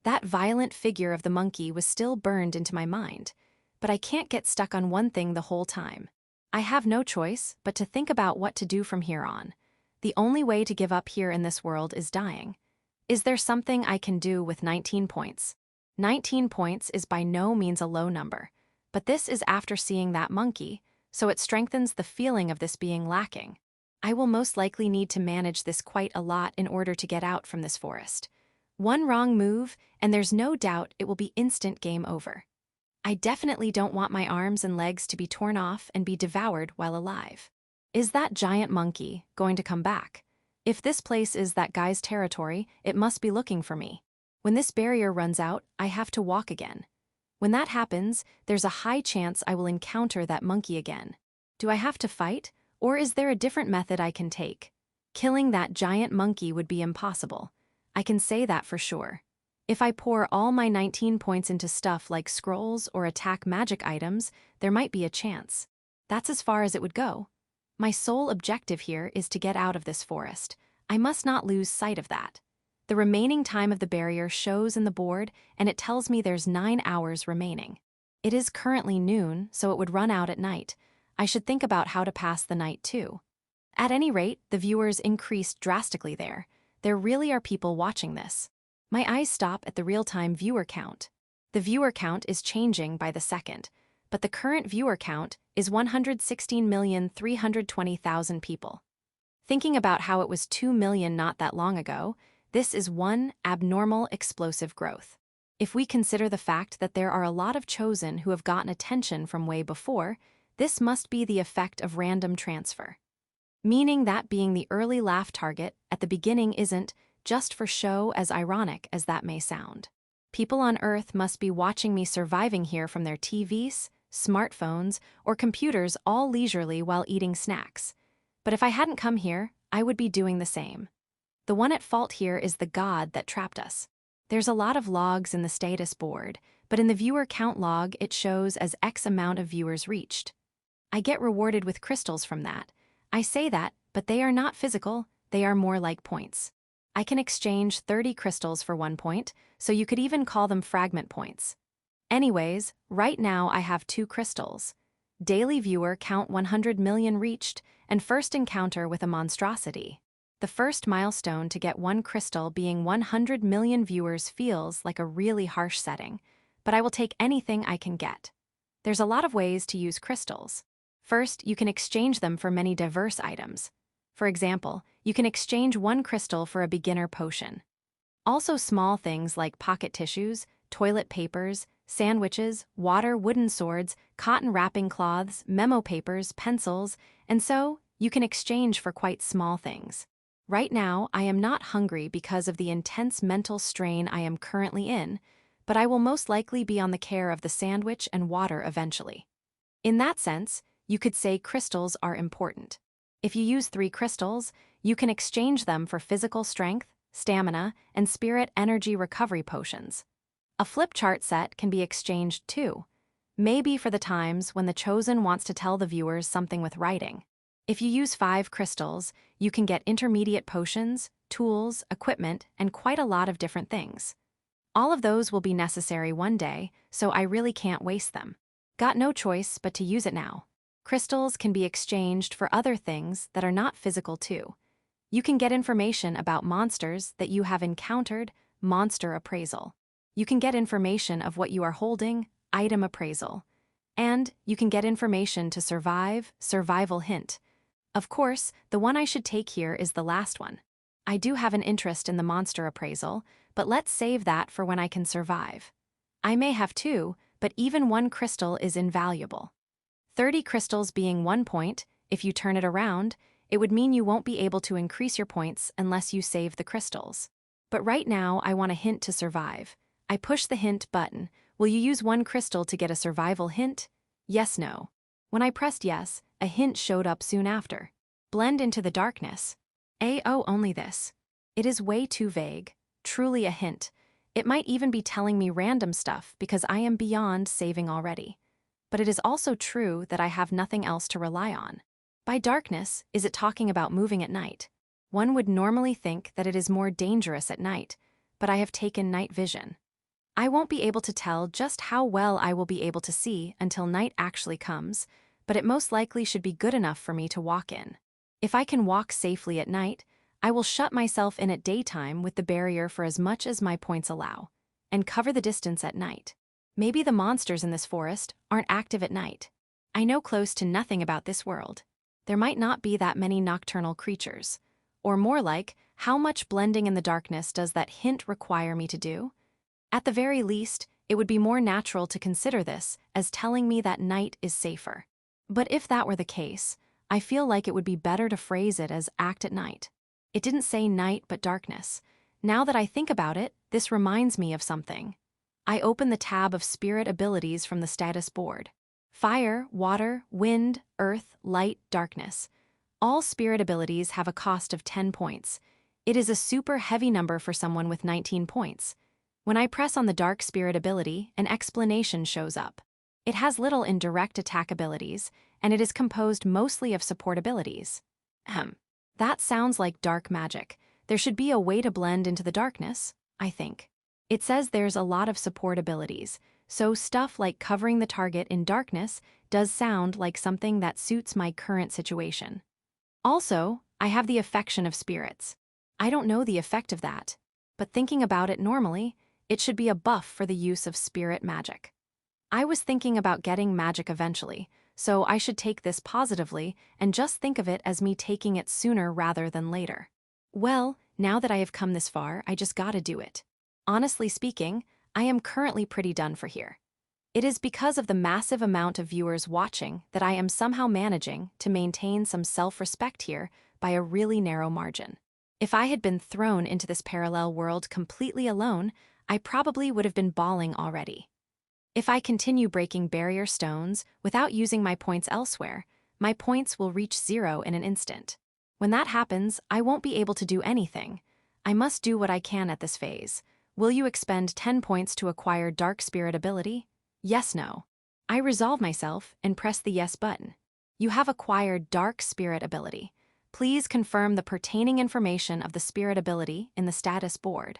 That violent figure of the monkey was still burned into my mind, but I can't get stuck on one thing the whole time. I have no choice but to think about what to do from here on. The only way to give up here in this world is dying. Is there something I can do with 19 points? 19 points is by no means a low number. But this is after seeing that monkey, so it strengthens the feeling of this being lacking. I will most likely need to manage this quite a lot in order to get out from this forest. One wrong move, and there's no doubt it will be instant game over. I definitely don't want my arms and legs to be torn off and be devoured while alive. Is that giant monkey going to come back? If this place is that guy's territory, it must be looking for me. When this barrier runs out, I have to walk again. When that happens, there's a high chance I will encounter that monkey again. Do I have to fight, or is there a different method I can take? Killing that giant monkey would be impossible. I can say that for sure. If I pour all my 19 points into stuff like scrolls or attack magic items, there might be a chance. That's as far as it would go. My sole objective here is to get out of this forest. I must not lose sight of that. The remaining time of the barrier shows in the board, and it tells me there's 9 hours remaining. It is currently noon, so it would run out at night. I should think about how to pass the night too. At any rate, the viewers increased drastically there. There really are people watching this. My eyes stop at the real-time viewer count. The viewer count is changing by the second, but the current viewer count is 116,320,000 people. Thinking about how it was 2 million not that long ago, this is one abnormal explosive growth. If we consider the fact that there are a lot of chosen who have gotten attention from way before, this must be the effect of random transfer. Meaning that being the early laugh target at the beginning isn't just for show, as ironic as that may sound. People on Earth must be watching me surviving here from their TVs, smartphones, or computers all leisurely while eating snacks. But if I hadn't come here, I would be doing the same. The one at fault here is the god that trapped us. There's a lot of logs in the status board, but in the viewer count log it shows as X amount of viewers reached. I get rewarded with crystals from that. I say that, but they are not physical, they are more like points. I can exchange 30 crystals for 1 point, so you could even call them fragment points. Anyways, right now I have 2 crystals. Daily viewer count 100 million reached, and first encounter with a monstrosity. The first milestone to get 1 crystal being 100 million viewers feels like a really harsh setting, but I will take anything I can get. There's a lot of ways to use crystals. First, you can exchange them for many diverse items. For example, you can exchange 1 crystal for a beginner potion. Also small things like pocket tissues, toilet papers, sandwiches, water, wooden swords, cotton wrapping cloths, memo papers, pencils, and so you can exchange for quite small things. Right now, I am not hungry because of the intense mental strain I am currently in, but I will most likely be on the care of the sandwich and water eventually. In that sense, you could say crystals are important. If you use 3 crystals, you can exchange them for physical strength, stamina, and spirit energy recovery potions. A flip chart set can be exchanged too, maybe for the times when the chosen wants to tell the viewers something with writing. If you use 5 crystals, you can get intermediate potions, tools, equipment, and quite a lot of different things. All of those will be necessary one day, so I really can't waste them. Got no choice but to use it now. Crystals can be exchanged for other things that are not physical too. You can get information about monsters that you have encountered, monster appraisal. You can get information of what you are holding, item appraisal. And you can get information to survive, survival hint. Of course, the one I should take here is the last one. I do have an interest in the monster appraisal, but let's save that for when I can survive. I may have 2, but even 1 crystal is invaluable. 30 crystals being 1 point, if you turn it around, it would mean you won't be able to increase your points unless you save the crystals. But right now, I want a hint to survive. I push the hint button. Will you use 1 crystal to get a survival hint? Yes, no. When I pressed yes, a hint showed up soon after. Blend into the darkness. Oh, only this. It is way too vague. Truly a hint. It might even be telling me random stuff because I am beyond saving already. But it is also true that I have nothing else to rely on. By darkness, is it talking about moving at night? One would normally think that it is more dangerous at night, but I have taken night vision. I won't be able to tell just how well I will be able to see until night actually comes, but it most likely should be good enough for me to walk in. If I can walk safely at night, I will shut myself in at daytime with the barrier for as much as my points allow, and cover the distance at night. Maybe the monsters in this forest aren't active at night. I know close to nothing about this world. There might not be that many nocturnal creatures. Or more like, how much blending in the darkness does that hint require me to do? At the very least, it would be more natural to consider this as telling me that night is safer. But if that were the case, I feel like it would be better to phrase it as act at night. It didn't say night but darkness. Now that I think about it, this reminds me of something. I open the tab of spirit abilities from the status board. Fire, water, wind, earth, light, darkness. All spirit abilities have a cost of 10 points. It is a super heavy number for someone with 19 points. When I press on the dark spirit ability, an explanation shows up. It has little indirect attack abilities, and it is composed mostly of support abilities. That sounds like dark magic. There should be a way to blend into the darkness, I think. It says there's a lot of support abilities, so stuff like covering the target in darkness does sound like something that suits my current situation. Also, I have the affection of spirits. I don't know the effect of that, but thinking about it normally, it should be a buff for the use of spirit magic. I was thinking about getting magic eventually, so I should take this positively and just think of it as me taking it sooner rather than later. Well, now that I have come this far, I just gotta do it. Honestly speaking, I am currently pretty done for here. It is because of the massive amount of viewers watching that I am somehow managing to maintain some self-respect here by a really narrow margin. If I had been thrown into this parallel world completely alone, I probably would have been bawling already. If I continue breaking barrier stones without using my points elsewhere, my points will reach 0 in an instant. When that happens, I won't be able to do anything. I must do what I can at this phase. Will you expend 10 points to acquire Dark Spirit ability? Yes, no. I resolve myself and press the yes button. You have acquired Dark Spirit ability. Please confirm the pertaining information of the spirit ability in the status board.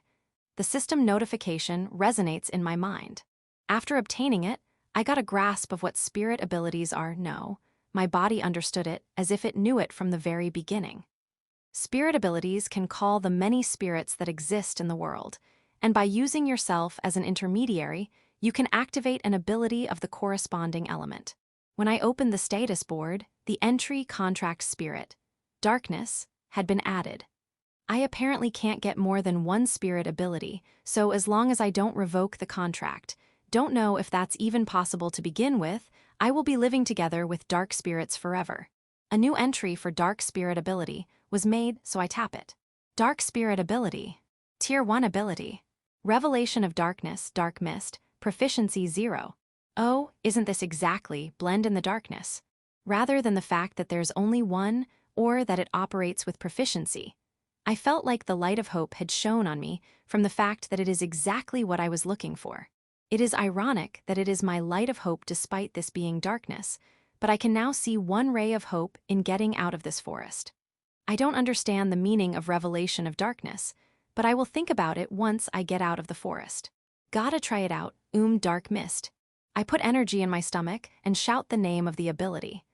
The system notification resonates in my mind. After obtaining it, I got a grasp of what spirit abilities are. No, my body understood it as if it knew it from the very beginning. Spirit abilities can call the many spirits that exist in the world, and by using yourself as an intermediary, you can activate an ability of the corresponding element. When I opened the status board, the entry contract spirit, darkness, had been added. I apparently can't get more than one spirit ability, so as long as I don't revoke the contract, don't know if that's even possible to begin with, I will be living together with dark spirits forever. A new entry for dark spirit ability was made, so I tap it. Dark spirit ability. Tier 1 ability. Revelation of darkness, dark mist, proficiency 0. Oh, isn't this exactly blend in the darkness? Rather than the fact that there's only one, or that it operates with proficiency. I felt like the light of hope had shone on me from the fact that it is exactly what I was looking for. It is ironic that it is my light of hope despite this being darkness, but I can now see one ray of hope in getting out of this forest. I don't understand the meaning of revelation of darkness, but I will think about it once I get out of the forest. Gotta try it out, dark mist. I put energy in my stomach and shout the name of the ability.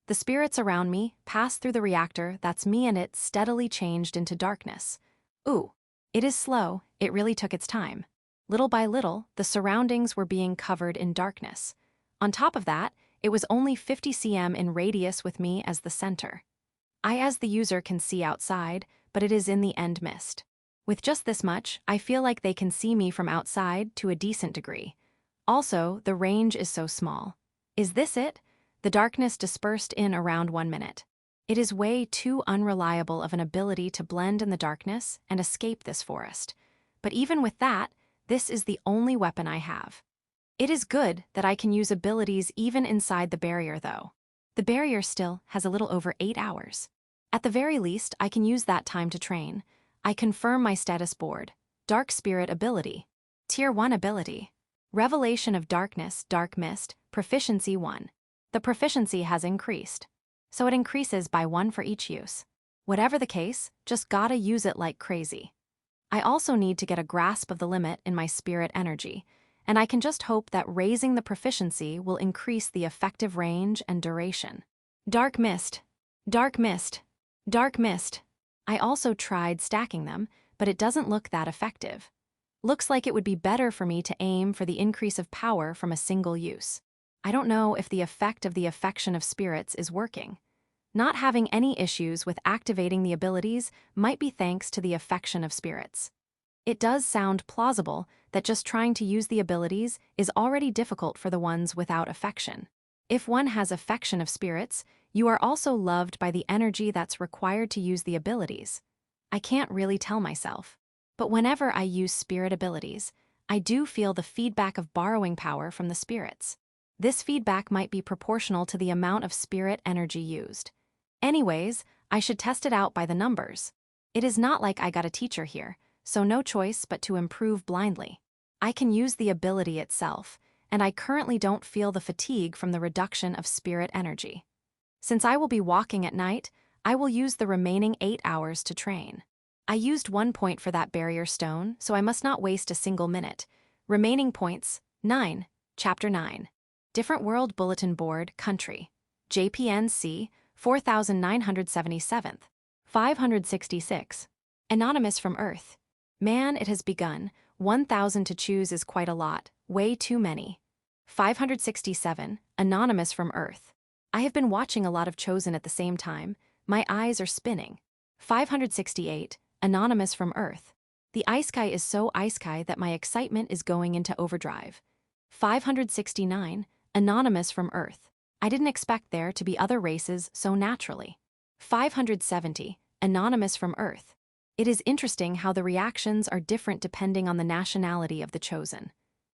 The spirits around me pass through the reactor that's me and it steadily changed into darkness. Ooh, it is slow, it really took its time. Little by little, the surroundings were being covered in darkness. On top of that, it was only 50 cm in radius with me as the center. I as the user can see outside, but it is in the end mist. With just this much, I feel like they can see me from outside to a decent degree. Also, the range is so small. Is this it? The darkness dispersed in around 1 minute. It is way too unreliable of an ability to blend in the darkness and escape this forest. But even with that, this is the only weapon I have. It is good that I can use abilities even inside the barrier though. The barrier still has a little over 8 hours. At the very least, I can use that time to train. I confirm my status board. Dark Spirit ability. Tier 1 ability. Revelation of darkness, dark mist, proficiency 1. The proficiency has increased, so it increases by 1 for each use. Whatever the case, just gotta use it like crazy. I also need to get a grasp of the limit in my spirit energy, and I can just hope that raising the proficiency will increase the effective range and duration. Dark mist, dark mist, dark mist. I also tried stacking them, but it doesn't look that effective. Looks like it would be better for me to aim for the increase of power from a single use. I don't know if the effect of the affection of spirits is working. Not having any issues with activating the abilities might be thanks to the affection of spirits. It does sound plausible that just trying to use the abilities is already difficult for the ones without affection. If one has affection of spirits, you are also loved by the energy that's required to use the abilities. I can't really tell myself. But whenever I use spirit abilities, I do feel the feedback of borrowing power from the spirits. This feedback might be proportional to the amount of spirit energy used. Anyways, I should test it out by the numbers. It is not like I got a teacher here, so no choice but to improve blindly. I can use the ability itself, and I currently don't feel the fatigue from the reduction of spirit energy. Since I will be walking at night, I will use the remaining 8 hours to train. I used 1 point for that barrier stone, so I must not waste a single minute. Remaining points, 9. Chapter 9. Different World Bulletin Board, Country. JPNC, 4977th. 566. Anonymous from Earth. Man, it has begun. 1,000 to choose is quite a lot, way too many. 567. Anonymous from Earth. I have been watching a lot of Chosen at the same time. My eyes are spinning. 568. Anonymous from Earth. The Isekai is so Isekai that my excitement is going into overdrive. 569. Anonymous from Earth. I didn't expect there to be other races so naturally. 570. Anonymous from Earth. It is interesting how the reactions are different depending on the nationality of the Chosen.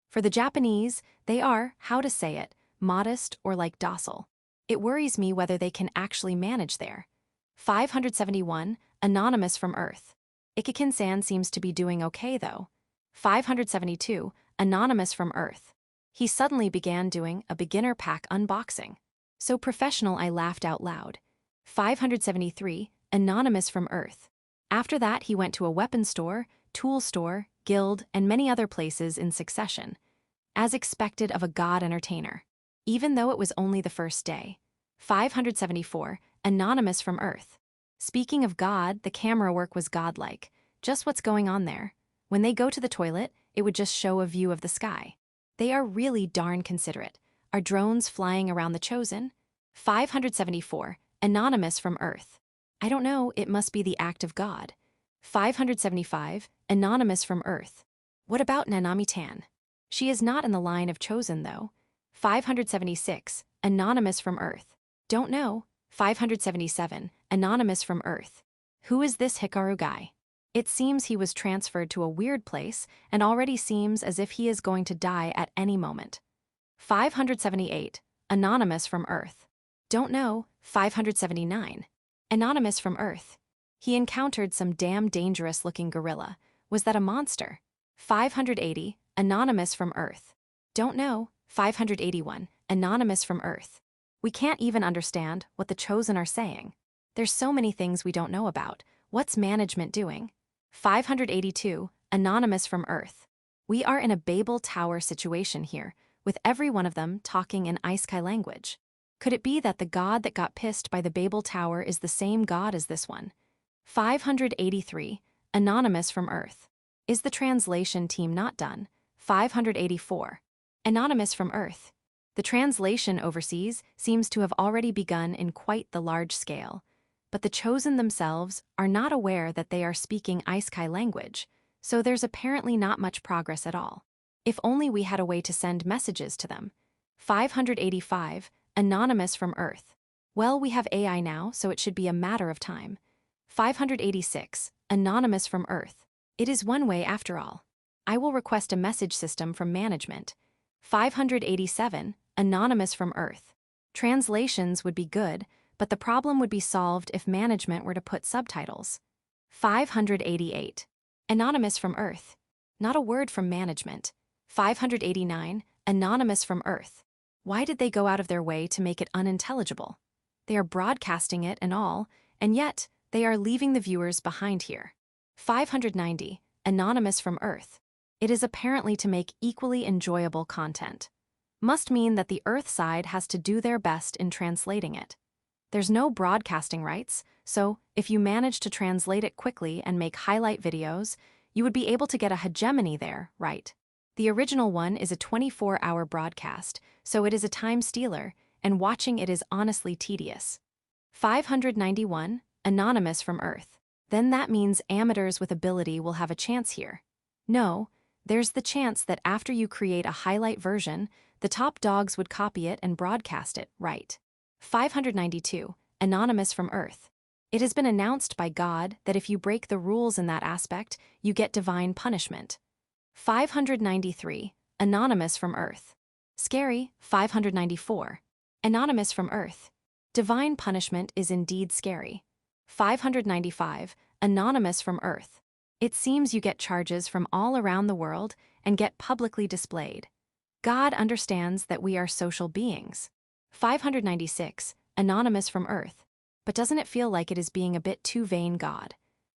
For the Japanese, they are, how to say it, modest or like docile. It worries me whether they can actually manage there. 571. Anonymous from Earth. Ikekin-san seems to be doing okay though. 572. Anonymous from Earth. He suddenly began doing a beginner pack unboxing. So professional I laughed out loud. 573. Anonymous from Earth. After that he went to a weapon store, tool store, guild, and many other places in succession. As expected of a god entertainer. Even though it was only the first day. 574. Anonymous from Earth. Speaking of God, the camera work was godlike. Just what's going on there? When they go to the toilet, it would just show a view of the sky. They are really darn considerate. Are drones flying around the Chosen? 574. Anonymous from Earth. I don't know, it must be the act of God. 575. Anonymous from Earth. What about Nanami-tan? She is not in the line of Chosen though. 576. Anonymous from Earth. Don't know. 577. Anonymous from Earth. Who is this Hikaru guy? It seems he was transferred to a weird place and already seems as if he is going to die at any moment. 578. Anonymous from Earth. Don't know. 579. Anonymous from Earth. He encountered some damn dangerous-looking gorilla. Was that a monster? 580. Anonymous from Earth. Don't know. 581. Anonymous from Earth. We can't even understand what the Chosen are saying. There's so many things we don't know about. What's management doing? 582. Anonymous from Earth. We are in a Babel Tower situation here, with every one of them talking in Isekai language. Could it be that the god that got pissed by the Babel Tower is the same god as this one? 583. Anonymous from Earth. Is the translation team not done? 584. Anonymous from Earth. The translation overseas seems to have already begun in quite the large scale, but the Chosen themselves are not aware that they are speaking Isekai language, so there's apparently not much progress at all. If only we had a way to send messages to them. 585. Anonymous from Earth. Well, we have AI now, so it should be a matter of time. 586. Anonymous from Earth. It is one way after all. I will request a message system from management. 587. Anonymous from Earth. Translations would be good, but the problem would be solved if management were to put subtitles. 588. Anonymous from Earth. Not a word from management. 589. Anonymous from Earth. Why did they go out of their way to make it unintelligible? They are broadcasting it and all, and yet they are leaving the viewers behind here. 590. Anonymous from Earth. It is apparently to make equally enjoyable content. Must mean that the Earth side has to do their best in translating it. There's no broadcasting rights, so if you manage to translate it quickly and make highlight videos, you would be able to get a hegemony there, right? The original one is a 24-hour broadcast, so it is a time stealer, and watching it is honestly tedious. 591. Anonymous from Earth. Then that means amateurs with ability will have a chance here. No, there's the chance that after you create a highlight version, the top dogs would copy it and broadcast it, right? 592. Anonymous from Earth. It has been announced by God that if you break the rules in that aspect, you get divine punishment. 593. Anonymous from Earth. Scary. 594. Anonymous from Earth. Divine punishment is indeed scary. 595. Anonymous from Earth. It seems you get charges from all around the world and get publicly displayed. God understands that we are social beings. 596. Anonymous from Earth. But doesn't it feel like it is being a bit too vain, God?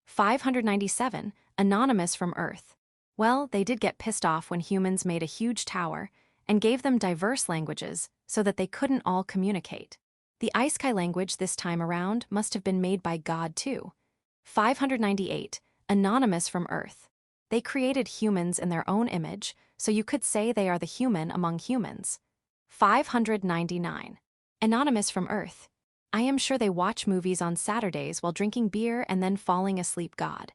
597. Anonymous from Earth. Well, they did get pissed off when humans made a huge tower and gave them diverse languages so that they couldn't all communicate. The Isekai language this time around must have been made by God too. 598. Anonymous from Earth. They created humans in their own image, so you could say they are the human among humans. 599. Anonymous from Earth. I am sure they watch movies on Saturdays while drinking beer and then falling asleep, God.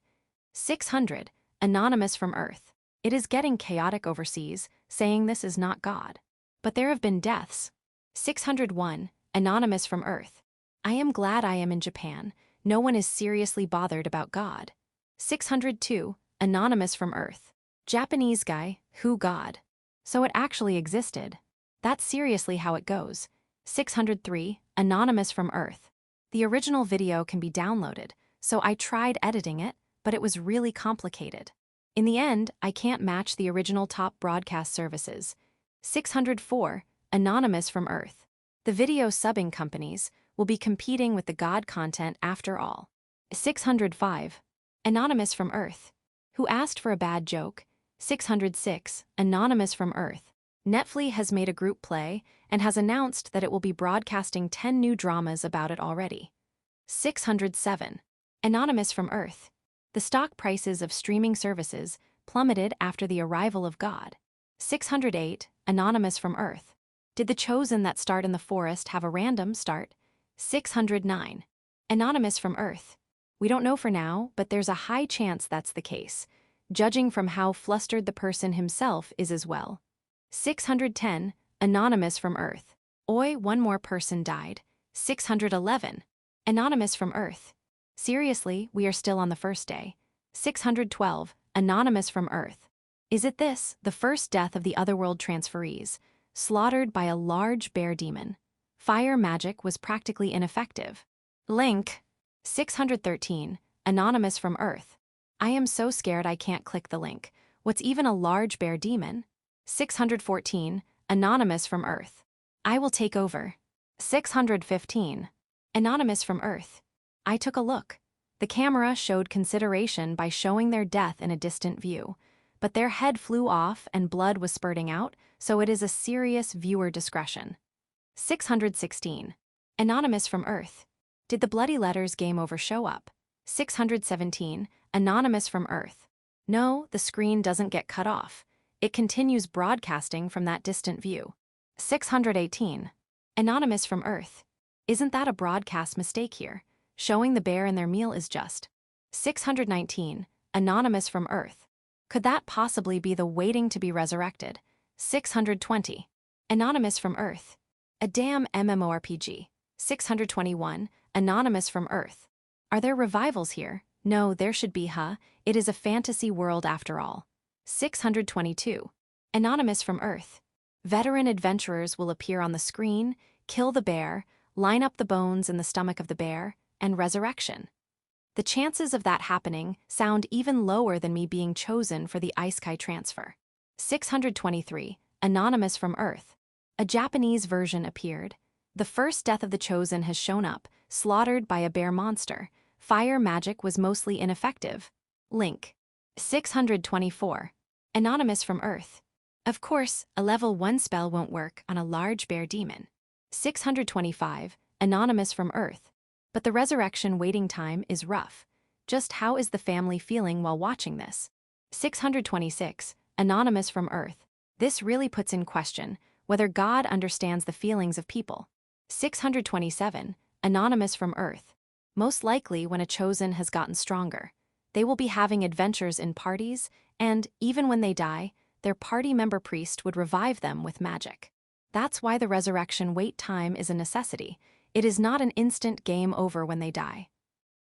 600. Anonymous from Earth. It is getting chaotic overseas, saying this is not God. But there have been deaths. 601. Anonymous from Earth. I am glad I am in Japan. No one is seriously bothered about God. 602. Anonymous from Earth. Japanese guy, who God? So it actually existed. That's seriously how it goes. 603. Anonymous from Earth. The original video can be downloaded, so I tried editing it, but it was really complicated. In the end, I can't match the original top broadcast services. 604. Anonymous from Earth. The video subbing companies will be competing with the God content after all. 605. Anonymous from Earth. Who asked for a bad joke? 606. Anonymous from Earth. Netflix has made a group play and has announced that it will be broadcasting 10 new dramas about it already. 607. Anonymous from Earth. The stock prices of streaming services plummeted after the arrival of God. 608. Anonymous from Earth. Did the chosen that start in the forest have a random start? 609. Anonymous from Earth. We don't know for now, but there's a high chance that's the case, judging from how flustered the person himself is as well. 610. Anonymous from Earth. Oi, one more person died. 611. Anonymous from Earth. Seriously, we are still on the first day. 612. Anonymous from Earth. Is it this, the first death of the Otherworld transferees, slaughtered by a large bear demon? Fire magic was practically ineffective. Link. 613. Anonymous from Earth. I am so scared I can't click the link. What's even a large bear demon? 614. Anonymous from Earth. I will take over. 615. Anonymous from Earth. I took a look. The camera showed consideration by showing their death in a distant view, but their head flew off and blood was spurting out, so it is a serious viewer discretion. 616. Anonymous from Earth. Did the Bloody Letters game over show up? 617. Anonymous from Earth. No, the screen doesn't get cut off. It continues broadcasting from that distant view. 618. Anonymous from Earth. Isn't that a broadcast mistake here? Showing the bear and their meal is just. 619. Anonymous from Earth. Could that possibly be the waiting to be resurrected? 620. Anonymous from Earth. A damn MMORPG. 621. Anonymous from Earth. Are there revivals here? No, there should be, huh? It is a fantasy world after all. 622. Anonymous from Earth. Veteran adventurers will appear on the screen, kill the bear, line up the bones in the stomach of the bear, and resurrection. The chances of that happening sound even lower than me being chosen for the Isekai transfer. 623. Anonymous from Earth. A Japanese version appeared. The first death of the chosen has shown up, slaughtered by a bear monster. Fire magic was mostly ineffective. Link. 624. Anonymous from Earth. Of course, a level 1 spell won't work on a large bear demon. 625. Anonymous from Earth. But the resurrection waiting time is rough. Just how is the family feeling while watching this? 626. Anonymous from Earth. This really puts in question whether God understands the feelings of people. 627. Anonymous from Earth. Most likely when a chosen has gotten stronger, they will be having adventures in parties, and even when they die, their party member priest would revive them with magic. That's why the resurrection wait time is a necessity. It is not an instant game over when they die.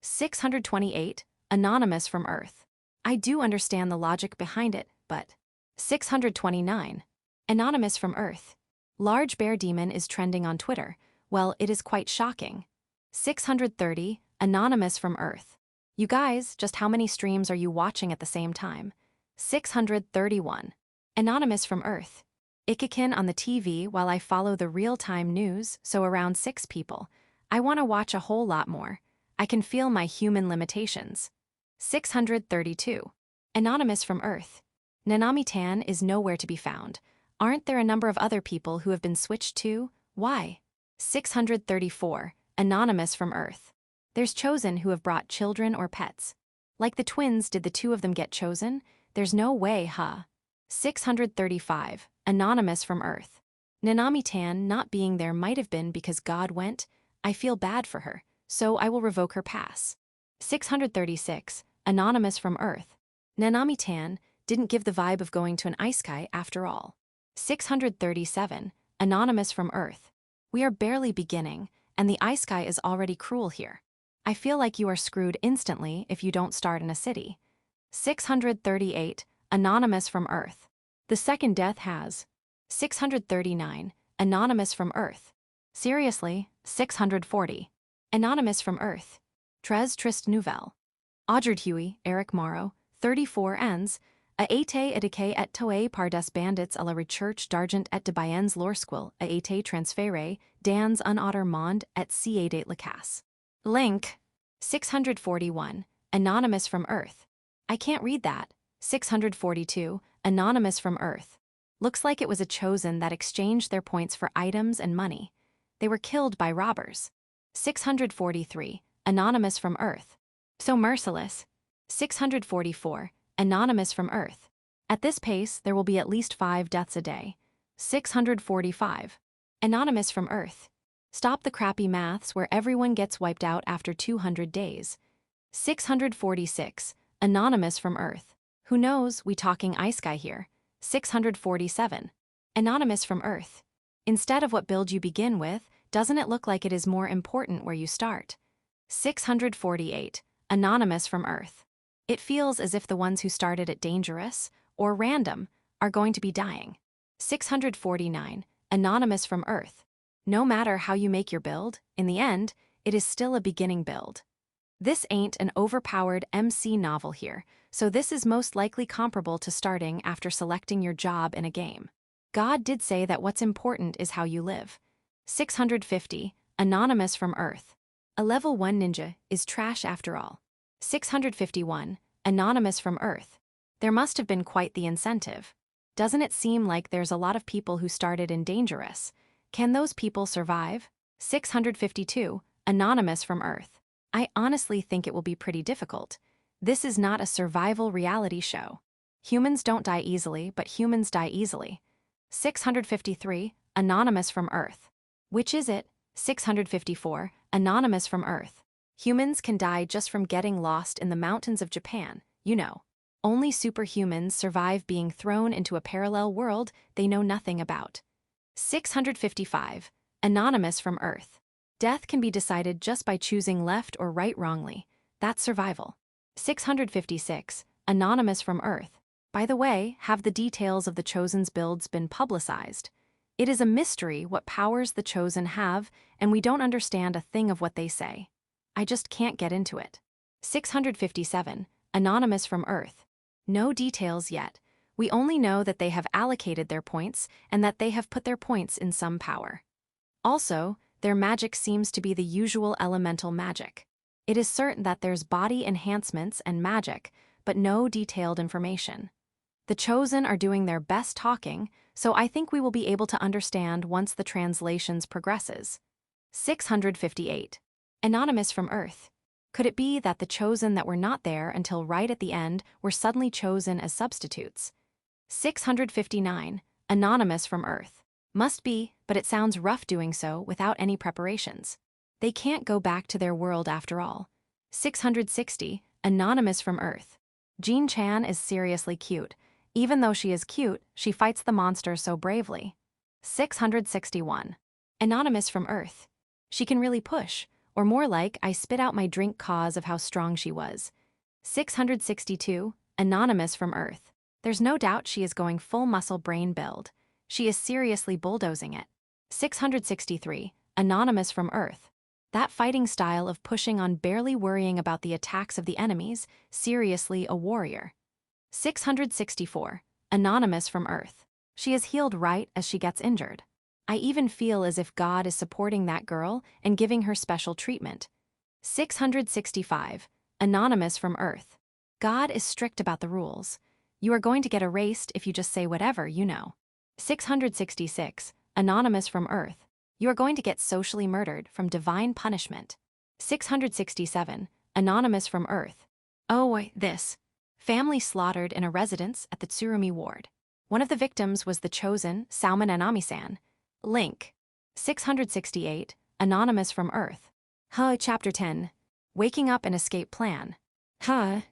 628. Anonymous from Earth. I do understand the logic behind it, but 629. Anonymous from Earth. Large bear demon is trending on Twitter. Well, it is quite shocking. 630. Anonymous from Earth. You guys, just how many streams are you watching at the same time? 631. Anonymous from Earth. Ikakin on the TV while I follow the real-time news, so around 6 people. I want to watch a whole lot more. I can feel my human limitations. 632. Anonymous from Earth. Nanami-tan is nowhere to be found. Aren't there a number of other people who have been switched too? Why? 634. Anonymous from Earth. There's chosen who have brought children or pets. Like the twins, did the 2 of them get chosen? There's no way, huh? 635. Anonymous from Earth. Nanami-tan not being there might have been because God went. I feel bad for her, so I will revoke her pass. 636. Anonymous from Earth. Nanami-tan didn't give the vibe of going to an isekai after all. 637. Anonymous from Earth. We are barely beginning, and the isekai is already cruel here. I feel like you are screwed instantly if you don't start in a city. 638. Anonymous from Earth. The second death has. 639. Anonymous from Earth. Seriously, 640. Anonymous from Earth. Très triste nouvelle. Audrey Huey, Eric Morrow, 34 ans, a été éduqué et tué par des bandits à la recherche d'argent et de biens lorsqu'il a été transféré dans un autre monde et s'y aidé la casse. Link. 641. Anonymous from Earth. I can't read that. 642. Anonymous from Earth. Looks like it was a chosen that exchanged their points for items and money. They were killed by robbers. 643. Anonymous from Earth. So merciless. 644. Anonymous from Earth. At this pace, there will be at least 5 deaths a day. 645. Anonymous from Earth. Stop the crappy maths where everyone gets wiped out after 200 days. 646. Anonymous from Earth. Who knows, we talking isekai here. 647. Anonymous from Earth. Instead of what build you begin with, doesn't it look like it is more important where you start? 648. Anonymous from Earth. It feels as if the ones who started at dangerous, or random, are going to be dying. 649. Anonymous from Earth. No matter how you make your build, in the end, it is still a beginning build. This ain't an overpowered MC novel here, so this is most likely comparable to starting after selecting your job in a game. God did say that what's important is how you live. 650. Anonymous from Earth. A level 1 ninja is trash after all. 651. Anonymous from Earth. There must have been quite the incentive. Doesn't it seem like there's a lot of people who started in dangerous? Can those people survive? 652. Anonymous from Earth. I honestly think it will be pretty difficult. This is not a survival reality show. Humans don't die easily, but humans die easily. 653. Anonymous from Earth. Which is it? 654. Anonymous from Earth. Humans can die just from getting lost in the mountains of Japan, you know. Only superhumans survive being thrown into a parallel world they know nothing about. 655. Anonymous from Earth. Death can be decided just by choosing left or right wrongly. That's survival. 656. Anonymous from Earth. By the way, have the details of the Chosen's builds been publicized? It is a mystery what powers the Chosen have, and we don't understand a thing of what they say. I just can't get into it. 657. Anonymous from Earth. No details yet. We only know that they have allocated their points and that they have put their points in some power. Also, their magic seems to be the usual elemental magic. It is certain that there's body enhancements and magic, but no detailed information. The Chosen are doing their best talking, so I think we will be able to understand once the translations progresses. 658. Anonymous from Earth. Could it be that the Chosen that were not there until right at the end were suddenly chosen as substitutes? 659. Anonymous from Earth. Must be, but it sounds rough doing so without any preparations. They can't go back to their world after all. 660. Anonymous from Earth. Jean-chan is seriously cute. Even though she is cute, she fights the monster so bravely. 661. Anonymous from Earth. She can really push, or more like I spit out my drink cause of how strong she was. 662. Anonymous from Earth. There's no doubt she is going full muscle brain build. She is seriously bulldozing it. 663, Anonymous from Earth. That fighting style of pushing on, barely worrying about the attacks of the enemies, seriously a warrior. 664, Anonymous from Earth. She is healed right as she gets injured. I even feel as if God is supporting that girl and giving her special treatment. 665, Anonymous from Earth. God is strict about the rules. You are going to get erased if you just say whatever you know. 666, Anonymous from Earth. You are going to get socially murdered from divine punishment. 667, Anonymous from Earth. Oh, this. Family slaughtered in a residence at the Tsurumi ward. One of the victims was the chosen Salmon Anami-san. Link. 668, Anonymous from Earth. Chapter 10. Waking up and escape plan. I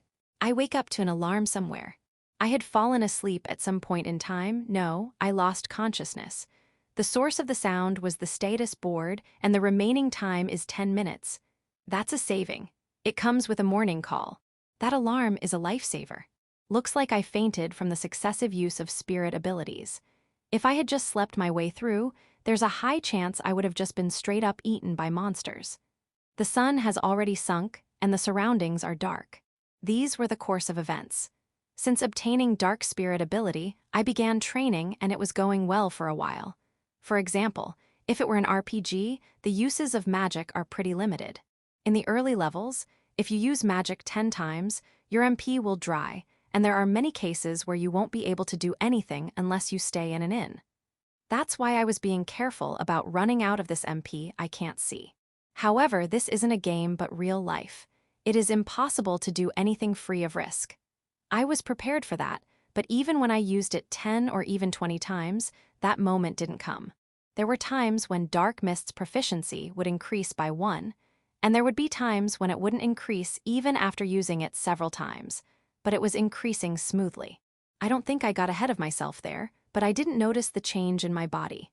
wake up to an alarm somewhere. I had fallen asleep at some point in time. No, I lost consciousness. The source of the sound was the status board, and the remaining time is 10 minutes. That's a saving. It comes with a morning call. That alarm is a lifesaver. Looks like I fainted from the successive use of spirit abilities. If I had just slept my way through, there's a high chance I would have just been straight up eaten by monsters. The sun has already sunk, and the surroundings are dark. These were the course of events. Since obtaining dark spirit ability, I began training, and it was going well for a while. For example, if it were an RPG, the uses of magic are pretty limited. In the early levels, if you use magic 10 times, your MP will dry, and there are many cases where you won't be able to do anything unless you stay in an inn. That's why I was being careful about running out of this MP I can't see. However, this isn't a game but real life. It is impossible to do anything free of risk. I was prepared for that, but even when I used it 10 or even 20 times, that moment didn't come. There were times when Dark Mist's proficiency would increase by 1, and there would be times when it wouldn't increase even after using it several times, but it was increasing smoothly. I don't think I got ahead of myself there, but I didn't notice the change in my body.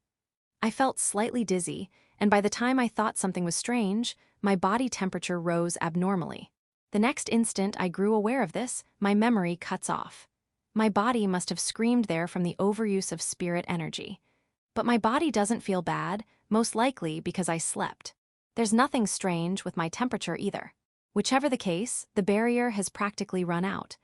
I felt slightly dizzy, and by the time I thought something was strange, my body temperature rose abnormally. The next instant I grew aware of this, my memory cuts off. My body must have screamed there from the overuse of spirit energy. But my body doesn't feel bad, most likely because I slept. There's nothing strange with my temperature either. Whichever the case, the barrier has practically run out.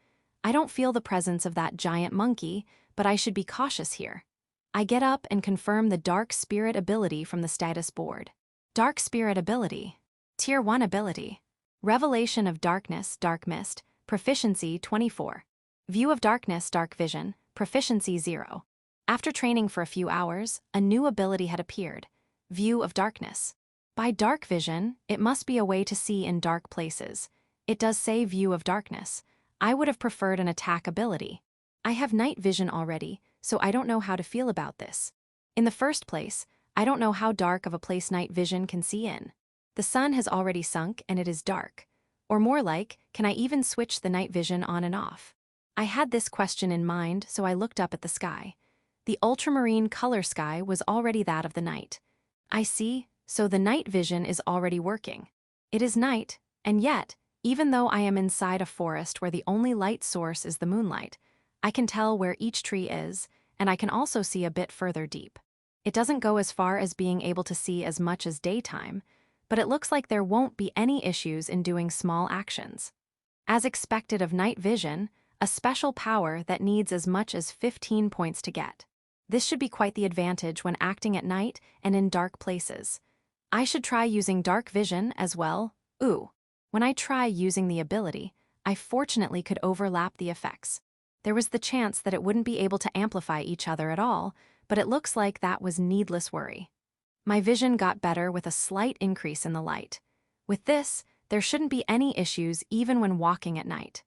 I don't feel the presence of that giant monkey, but I should be cautious here. I get up and confirm the Dark Spirit ability from the status board. Dark Spirit ability. Tier 1 ability. Revelation of Darkness, Dark Mist, proficiency 24. View of Darkness, Dark Vision, proficiency 0. After training for a few hours, a new ability had appeared. View of Darkness. By dark vision, it must be a way to see in dark places. It does say View of Darkness. I would have preferred an attack ability. I have night vision already, so I don't know how to feel about this. In the first place, I don't know how dark of a place night vision can see in. The sun has already sunk and it is dark. Or more like, can I even switch the night vision on and off? I had this question in mind, so I looked up at the sky. The ultramarine color sky was already that of the night. I see, so the night vision is already working. It is night, and yet, even though I am inside a forest where the only light source is the moonlight, I can tell where each tree is, and I can also see a bit further deep. It doesn't go as far as being able to see as much as daytime, but it looks like there won't be any issues in doing small actions. As expected of night vision, a special power that needs as much as 15 points to get. This should be quite the advantage when acting at night and in dark places. I should try using dark vision as well. When I try using the ability, I fortunately could overlap the effects. There was the chance that it wouldn't be able to amplify each other at all, but it looks like that was needless worry. My vision got better with a slight increase in the light. With this, there shouldn't be any issues even when walking at night.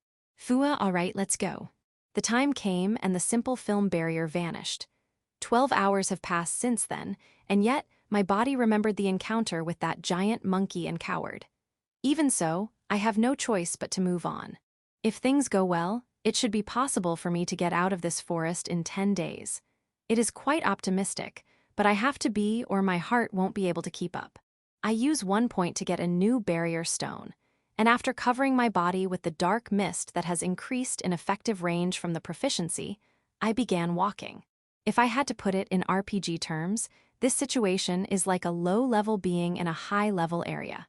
Alright, let's go. The time came and the simple film barrier vanished. 12 hours have passed since then, and yet my body remembered the encounter with that giant monkey and coward. Even so, I have no choice but to move on. If things go well, it should be possible for me to get out of this forest in 10 days. It is quite optimistic, but I have to be or my heart won't be able to keep up. I use 1 point to get a new barrier stone, and after covering my body with the dark mist that has increased in effective range from the proficiency, I began walking. If I had to put it in RPG terms, this situation is like a low-level being in a high-level area.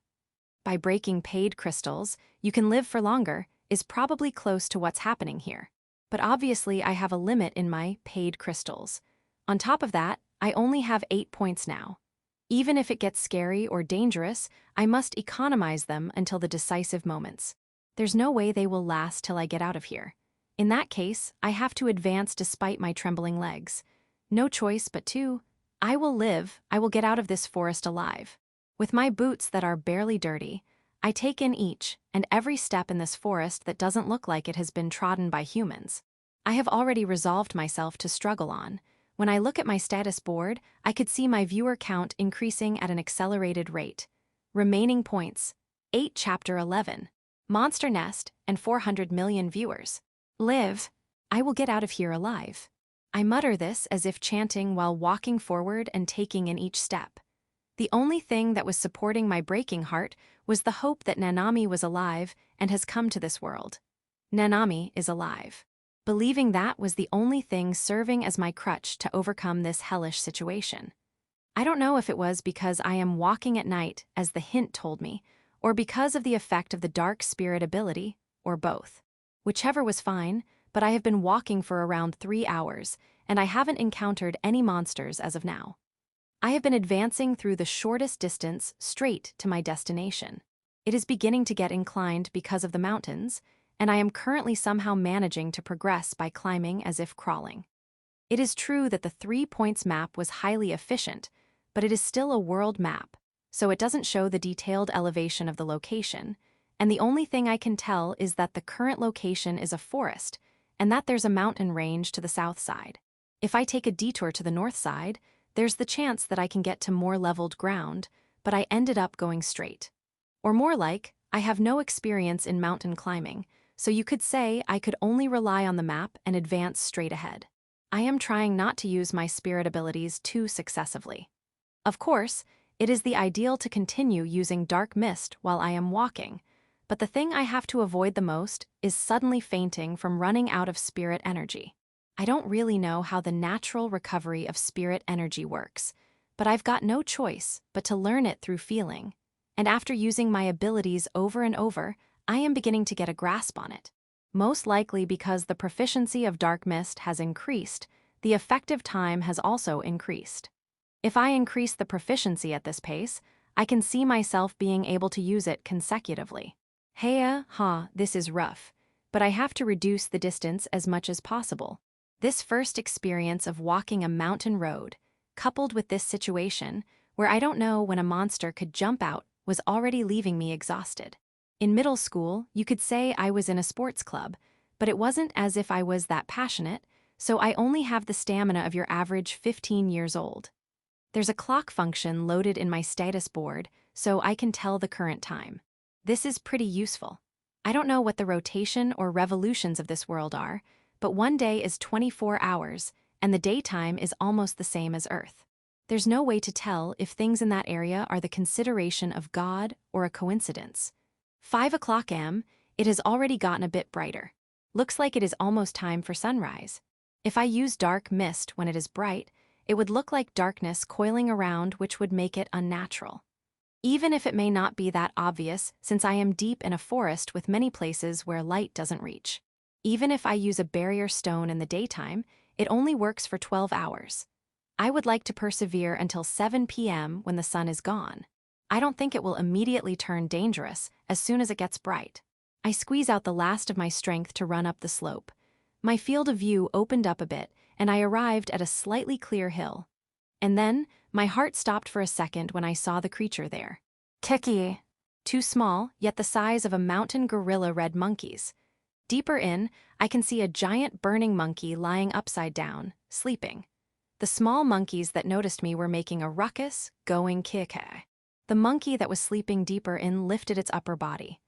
By breaking paid crystals, you can live for longer is probably close to what's happening here. But obviously I have a limit in my paid crystals. On top of that, I only have 8 points now. Even if it gets scary or dangerous, I must economize them until the decisive moments. There's no way they will last till I get out of here. In that case, I have to advance despite my trembling legs. No choice but to. I will live, I will get out of this forest alive. With my boots that are barely dirty, I take in each and every step in this forest that doesn't look like it has been trodden by humans. I have already resolved myself to struggle on. When I look at my status board, I could see my viewer count increasing at an accelerated rate. Remaining points: 8 Chapter 11, Monster Nest, and 400 million viewers. Live. I will get out of here alive. I mutter this as if chanting while walking forward and taking in each step. The only thing that was supporting my breaking heart was the hope that Nanami was alive and has come to this world. Nanami is alive. Believing that was the only thing serving as my crutch to overcome this hellish situation. I don't know if it was because I am walking at night, as the hint told me, or because of the effect of the dark spirit ability, or both. Whichever was fine, but I have been walking for around 3 hours, and I haven't encountered any monsters as of now. I have been advancing through the shortest distance straight to my destination. It is beginning to get inclined because of the mountains, and I am currently somehow managing to progress by climbing as if crawling. It is true that the 3 points map was highly efficient, but it is still a world map, so it doesn't show the detailed elevation of the location, and the only thing I can tell is that the current location is a forest, and that there's a mountain range to the south side. If I take a detour to the north side, there's the chance that I can get to more leveled ground, but I ended up going straight. Or more like, I have no experience in mountain climbing, so you could say I could only rely on the map and advance straight ahead. I am trying not to use my spirit abilities too successively. Of course, it is the ideal to continue using dark mist while I am walking, but the thing I have to avoid the most is suddenly fainting from running out of spirit energy. I don't really know how the natural recovery of spirit energy works, but I've got no choice but to learn it through feeling. And after using my abilities over and over, I am beginning to get a grasp on it. Most likely because the proficiency of dark mist has increased, the effective time has also increased. If I increase the proficiency at this pace, I can see myself being able to use it consecutively. This is rough, but I have to reduce the distance as much as possible. This first experience of walking a mountain road, coupled with this situation, where I don't know when a monster could jump out, was already leaving me exhausted. In middle school, you could say I was in a sports club, but it wasn't as if I was that passionate, so I only have the stamina of your average 15 years old. There's a clock function loaded in my status board, so I can tell the current time. This is pretty useful. I don't know what the rotation or revolutions of this world are, but one day is 24 hours, and the daytime is almost the same as Earth. There's no way to tell if things in that area are the consideration of God or a coincidence. 5 o'clock am, it has already gotten a bit brighter. Looks like it is almost time for sunrise. If I use dark mist when it is bright, it would look like darkness coiling around, which would make it unnatural. Even if it may not be that obvious, since I am deep in a forest with many places where light doesn't reach. Even if I use a barrier stone in the daytime, it only works for 12 hours. I would like to persevere until 7 p.m. when the sun is gone. I don't think it will immediately turn dangerous as soon as it gets bright. I squeeze out the last of my strength to run up the slope. My field of view opened up a bit, and I arrived at a slightly clear hill. And then, my heart stopped for a second when I saw the creature there. Keki. Too small, yet the size of a mountain gorilla red monkeys. Deeper in, I can see a giant burning monkey lying upside down, sleeping. The small monkeys that noticed me were making a ruckus, going keke. The monkey that was sleeping deeper in lifted its upper body.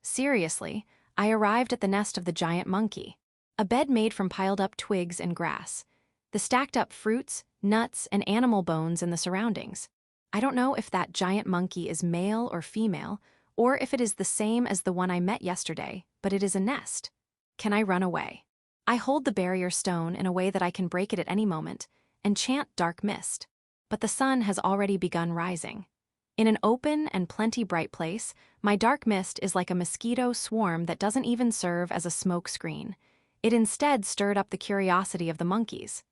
Seriously, I arrived at the nest of the giant monkey. A bed made from piled up twigs and grass. The stacked up fruits, nuts, and animal bones in the surroundings. I don't know if that giant monkey is male or female, or if it is the same as the one I met yesterday, but it is a nest. Can I run away? I hold the barrier stone in a way that I can break it at any moment, and chant dark mist. But the sun has already begun rising. In an open and plenty bright place, my dark mist is like a mosquito swarm that doesn't even serve as a smoke screen. It instead stirred up the curiosity of the monkeys.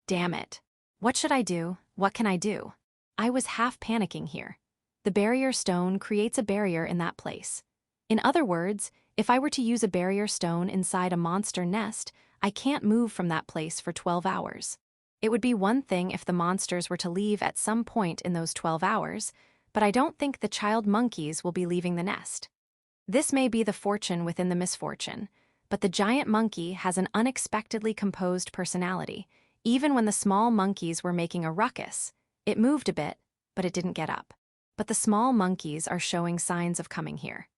Damn it. What should I do? What can I do? I was half panicking here. The barrier stone creates a barrier in that place. In other words, if I were to use a barrier stone inside a monster nest, I can't move from that place for 12 hours. It would be one thing if the monsters were to leave at some point in those 12 hours, but I don't think the child monkeys will be leaving the nest. This may be the fortune within the misfortune, but the giant monkey has an unexpectedly composed personality. Even when the small monkeys were making a ruckus, it moved a bit, but it didn't get up. But the small monkeys are showing signs of coming here.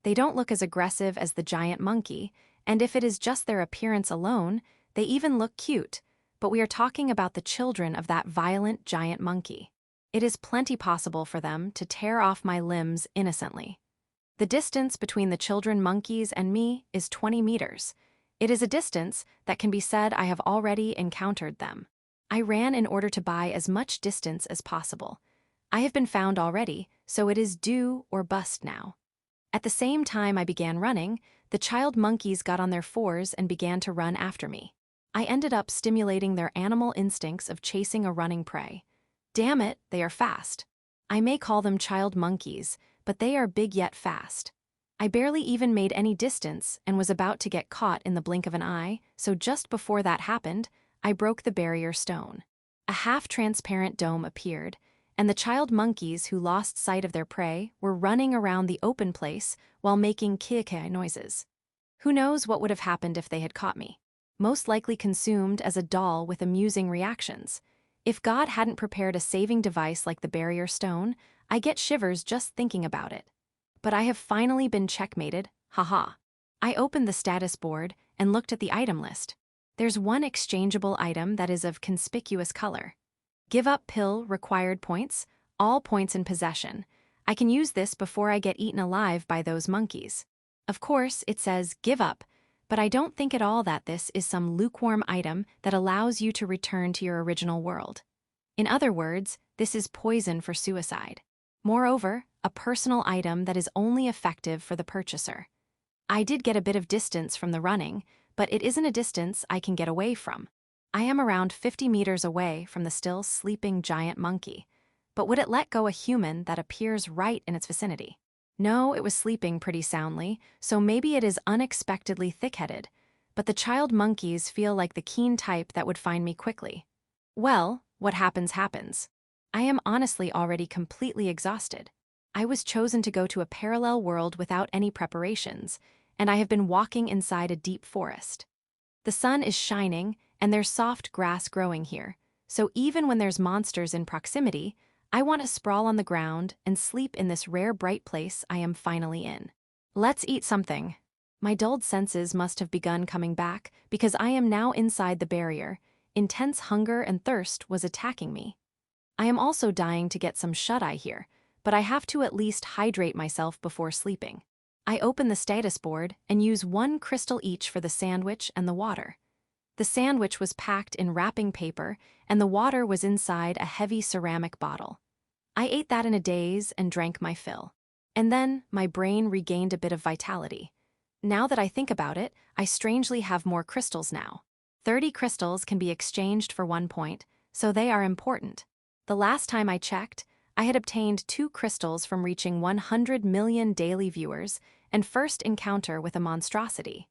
They don't look as aggressive as the giant monkey, and if it is just their appearance alone, they even look cute, but we are talking about the children of that violent giant monkey. It is plenty possible for them to tear off my limbs innocently. The distance between the children monkeys and me is 20 meters. It is a distance that can be said I have already encountered them. I ran in order to buy as much distance as possible. I have been found already, so it is do or bust now. At the same time I began running, the child monkeys got on their fours and began to run after me. I ended up stimulating their animal instincts of chasing a running prey. Damn it, they are fast. I may call them child monkeys, but they are big yet fast. I barely even made any distance and was about to get caught in the blink of an eye, so just before that happened, I broke the barrier stone. A half-transparent dome appeared, and the child monkeys who lost sight of their prey were running around the open place while making kia-kia noises. Who knows what would have happened if they had caught me? Most likely consumed as a doll with amusing reactions. If God hadn't prepared a saving device like the barrier stone, I get shivers just thinking about it. But I have finally been checkmated, haha. I opened the status board and looked at the item list. There's one exchangeable item that is of conspicuous color. Give up pill required points, all points in possession. I can use this before I get eaten alive by those monkeys. Of course, it says give up, but I don't think at all that this is some lukewarm item that allows you to return to your original world. In other words, this is poison for suicide. Moreover, a personal item that is only effective for the purchaser. I did get a bit of distance from the running, but it isn't a distance I can get away from. I am around 50 meters away from the still sleeping giant monkey. But would it let go a human that appears right in its vicinity? No, it was sleeping pretty soundly, so maybe it is unexpectedly thick-headed. But the child monkeys feel like the keen type that would find me quickly. Well, what happens happens. I am honestly already completely exhausted. I was chosen to go to a parallel world without any preparations, and I have been walking inside a deep forest. The sun is shining, and there's soft grass growing here, so even when there's monsters in proximity, I want to sprawl on the ground and sleep in this rare bright place I am finally in. Let's eat something. My dulled senses must have begun coming back because I am now inside the barrier. Intense hunger and thirst was attacking me. I am also dying to get some shut-eye here, but I have to at least hydrate myself before sleeping. I open the status board and use 1 crystal each for the sandwich and the water. The sandwich was packed in wrapping paper, and the water was inside a heavy ceramic bottle. I ate that in a daze and drank my fill. And then my brain regained a bit of vitality. Now that I think about it, I strangely have more crystals now. 30 crystals can be exchanged for 1 point, so they are important. The last time I checked, I had obtained 2 crystals from reaching 100 million daily viewers and first encounter with a monstrosity.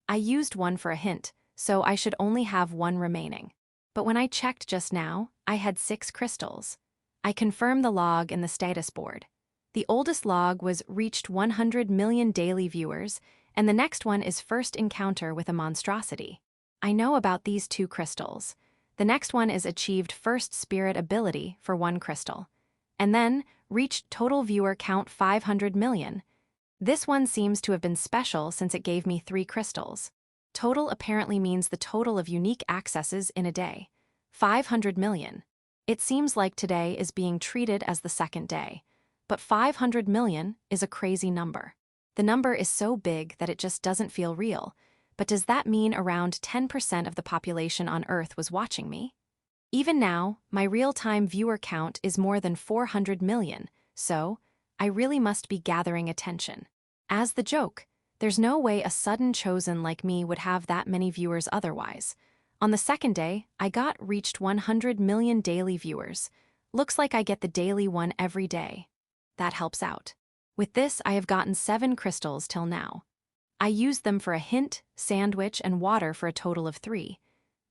I used one for a hint, so I should only have 1 remaining. But when I checked just now, I had 6 crystals. I confirmed the log in the status board. The oldest log was reached 100 million daily viewers, and the next one is first encounter with a monstrosity. I know about these 2 crystals. The next one is achieved first spirit ability for 1 crystal. And then reached total viewer count 500 million. This one seems to have been special since it gave me 3 crystals. Total apparently means the total of unique accesses in a day. 500 million. It seems like today is being treated as the second day. but 500 million is a crazy number. The number is so big that it just doesn't feel real. But does that mean around 10% of the population on Earth was watching me? Even now, my real-time viewer count is more than 400 million, so I really must be gathering attention. As the joke, there's no way a sudden chosen like me would have that many viewers otherwise. On the second day, I reached 100 million daily viewers. Looks like I get the daily one every day. That helps out. With this, I have gotten 7 crystals till now. I used them for a hint, sandwich, and water for a total of 3.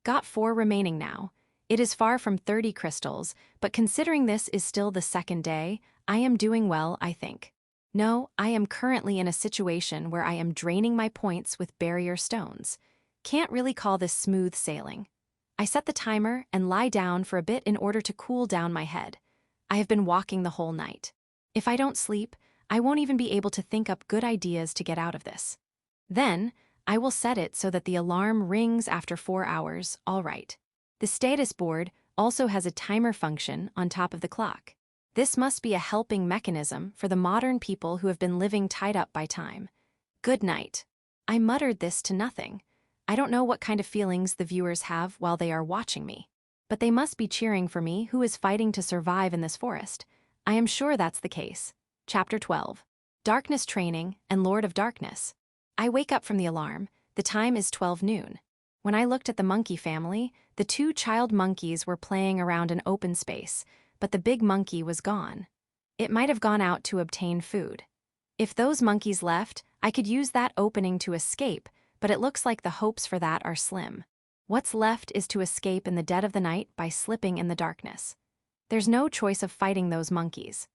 Got 4 remaining now. It is far from 30 crystals, but considering this is still the second day, I am doing well, I think. No, I am currently in a situation where I am draining my points with barrier stones. Can't really call this smooth sailing. I set the timer and lie down for a bit in order to cool down my head. I have been walking the whole night. If I don't sleep, I won't even be able to think up good ideas to get out of this. Then, I will set it so that the alarm rings after 4 hours, all right. The status board also has a timer function on top of the clock. This must be a helping mechanism for the modern people who have been living tied up by time. Good night. I muttered this to nothing. I don't know what kind of feelings the viewers have while they are watching me. But they must be cheering for me who is fighting to survive in this forest. I am sure that's the case. Chapter 12. Darkness Training and Lord of Darkness. I wake up from the alarm. The time is 12 noon. When I looked at the monkey family, the 2 child monkeys were playing around an open space, but the big monkey was gone. It might have gone out to obtain food. If those monkeys left, I could use that opening to escape, but it looks like the hopes for that are slim. What's left is to escape in the dead of the night by slipping in the darkness. There's no choice of fighting those monkeys.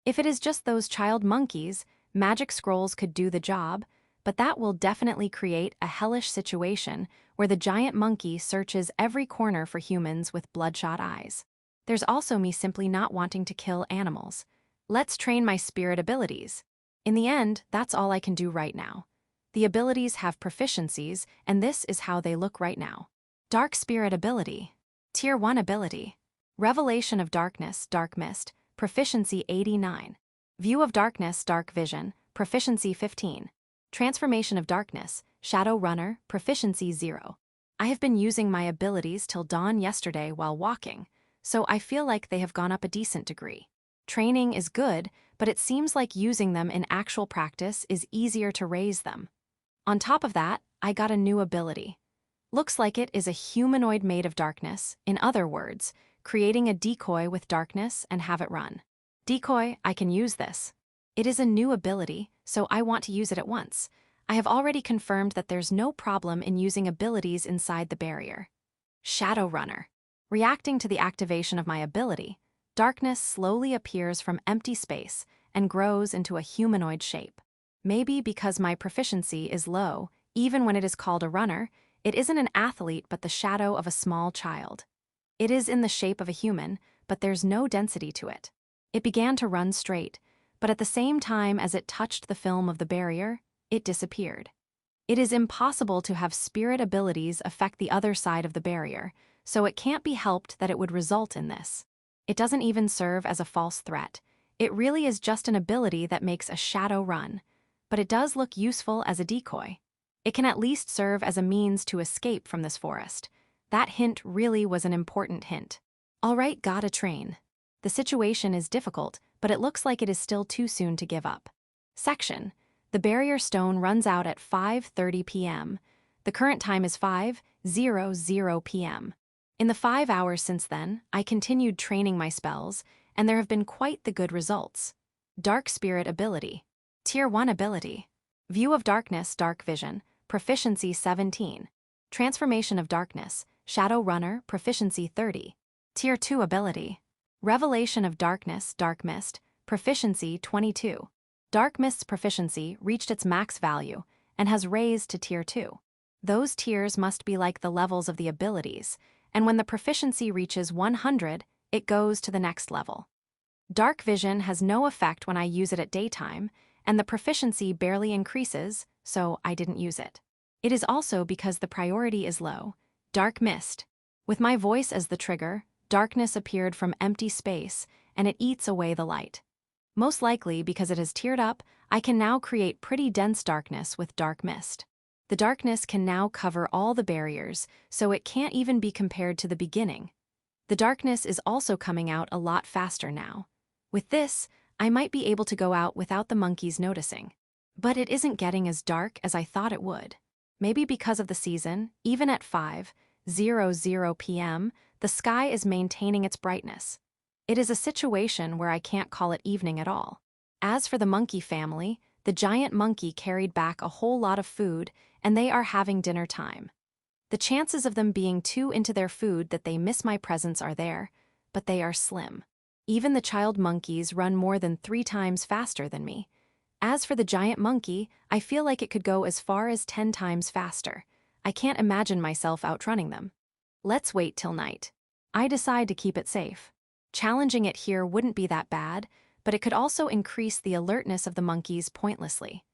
If it is just those child monkeys, magic scrolls could do the job, but that will definitely create a hellish situation where the giant monkey searches every corner for humans with bloodshot eyes. There's also me simply not wanting to kill animals. Let's train my spirit abilities. In the end, that's all I can do right now. The abilities have proficiencies, and this is how they look right now. Dark Spirit Ability. Tier 1 Ability. Revelation of Darkness, Dark Mist, Proficiency 89. View of Darkness, Dark Vision, Proficiency 15. Transformation of Darkness, Shadow Runner, Proficiency 0. I have been using my abilities till dawn yesterday while walking, so I feel like they have gone up a decent degree. Training is good, but it seems like using them in actual practice is easier to raise them. On top of that, I got a new ability. Looks like it is a humanoid made of darkness, in other words, creating a decoy with darkness and have it run. Decoy, I can use this. It is a new ability, so I want to use it at once. I have already confirmed that there's no problem in using abilities inside the barrier. Shadow Runner. Reacting to the activation of my ability, darkness slowly appears from empty space and grows into a humanoid shape. Maybe because my proficiency is low, even when it is called a runner, it isn't an athlete but the shadow of a small child. It is in the shape of a human, but there's no density to it. It began to run straight, but at the same time as it touched the film of the barrier, it disappeared. It is impossible to have spirit abilities affect the other side of the barrier, so it can't be helped that it would result in this. It doesn't even serve as a false threat. It really is just an ability that makes a shadow run, but it does look useful as a decoy. It can at least serve as a means to escape from this forest. That hint really was an important hint. All right, gotta train. The situation is difficult, but it looks like it is still too soon to give up. Section. The barrier stone runs out at 5:30 p.m. The current time is 5:00 p.m. In the 5 hours since then, I continued training my spells, and there have been quite the good results. Dark Spirit Ability. Tier 1 Ability. View of Darkness, Dark Vision, Proficiency 17. Transformation of Darkness, Shadow Runner, Proficiency 30. Tier 2 Ability. Revelation of Darkness, Dark Mist, Proficiency 22. Dark Mist's proficiency reached its max value and has raised to Tier 2. Those tiers must be like the levels of the abilities, and when the proficiency reaches 100, it goes to the next level. Dark Vision has no effect when I use it at daytime, and the proficiency barely increases, so I didn't use it. It is also because the priority is low. Dark Mist. With my voice as the trigger, darkness appeared from empty space, and it eats away the light. Most likely because it has tiered up, I can now create pretty dense darkness with dark mist. The darkness can now cover all the barriers, so it can't even be compared to the beginning. The darkness is also coming out a lot faster now. With this, I might be able to go out without the monkeys noticing. But it isn't getting as dark as I thought it would. Maybe because of the season, even at 5:00 p.m., the sky is maintaining its brightness. It is a situation where I can't call it evening at all. As for the monkey family, the giant monkey carried back a whole lot of food, and they are having dinner time. The chances of them being too into their food that they miss my presence are there, but they are slim. Even the child monkeys run more than 3 times faster than me. As for the giant monkey, I feel like it could go as far as 10 times faster. I can't imagine myself outrunning them. Let's wait till night. I decide to keep it safe. Challenging it here wouldn't be that bad, but it could also increase the alertness of the monkeys pointlessly.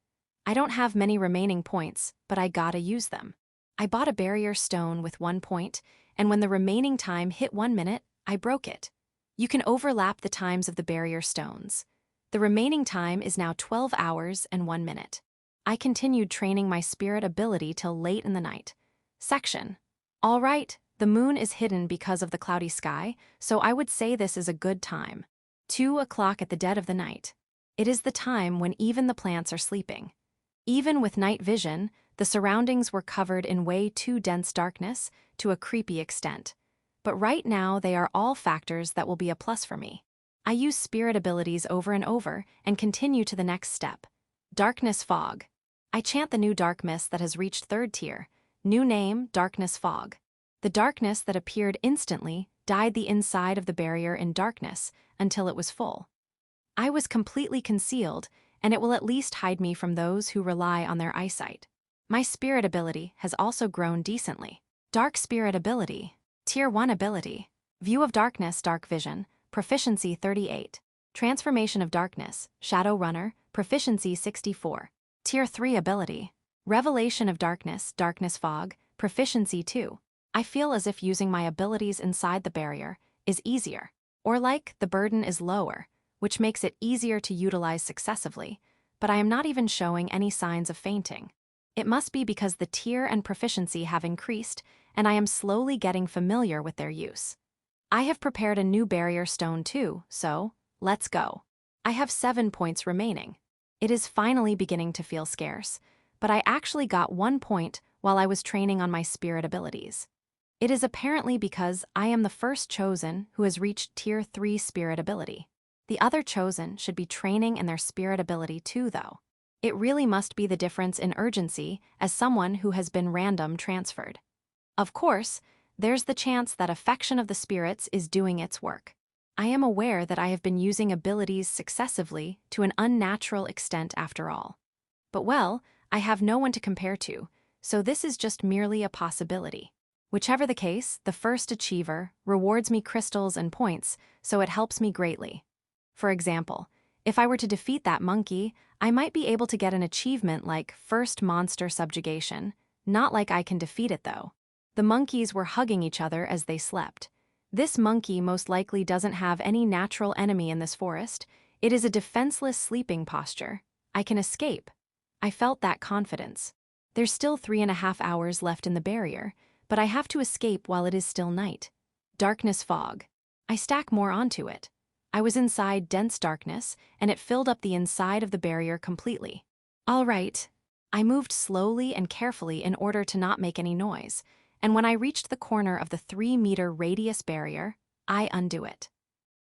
I don't have many remaining points, but I gotta use them. I bought a barrier stone with 1 point, and when the remaining time hit 1 minute, I broke it. You can overlap the times of the barrier stones. The remaining time is now 12 hours and 1 minute. I continued training my spirit ability till late in the night. Section. All right, the moon is hidden because of the cloudy sky, so I would say this is a good time. 2 o'clock at the dead of the night. It is the time when even the plants are sleeping. Even with night vision, the surroundings were covered in way too dense darkness to a creepy extent. But right now they are all factors that will be a plus for me. I use spirit abilities over and over and continue to the next step. Darkness Fog. I chant the new dark mist that has reached 3rd tier. New name, Darkness Fog. The darkness that appeared instantly dyed the inside of the barrier in darkness until it was full. I was completely concealed, and it will at least hide me from those who rely on their eyesight. My spirit ability has also grown decently. Dark Spirit Ability. Tier 1 Ability. View of Darkness, Dark Vision, Proficiency 38. Transformation of Darkness, Shadow Runner, Proficiency 64. Tier 3 Ability. Revelation of Darkness, Darkness Fog, Proficiency 2. I feel as if using my abilities inside the barrier is easier, or like the burden is lower, which makes it easier to utilize successively, but I am not even showing any signs of fainting. It must be because the tier and proficiency have increased, and I am slowly getting familiar with their use. I have prepared a new barrier stone too, so let's go. I have 7 points remaining. It is finally beginning to feel scarce, but I actually got 1 point while I was training on my spirit abilities. It is apparently because I am the first chosen who has reached tier 3 spirit ability. The other chosen should be training in their spirit ability too, though. It really must be the difference in urgency as someone who has been random transferred. Of course, there's the chance that affection of the spirits is doing its work. I am aware that I have been using abilities successively to an unnatural extent after all. But well, I have no one to compare to, so this is just merely a possibility. Whichever the case, the first achiever rewards me crystals and points, so it helps me greatly. For example, if I were to defeat that monkey, I might be able to get an achievement like First Monster Subjugation, not like I can defeat it though. The monkeys were hugging each other as they slept. This monkey most likely doesn't have any natural enemy in this forest. It is a defenseless sleeping posture. I can escape. I felt that confidence. There's still 3.5 hours left in the barrier, but I have to escape while it is still night. Darkness Fog. I stack more onto it. I was inside dense darkness, and it filled up the inside of the barrier completely. All right. I moved slowly and carefully in order to not make any noise, and when I reached the corner of the 3-meter radius barrier, I undo it.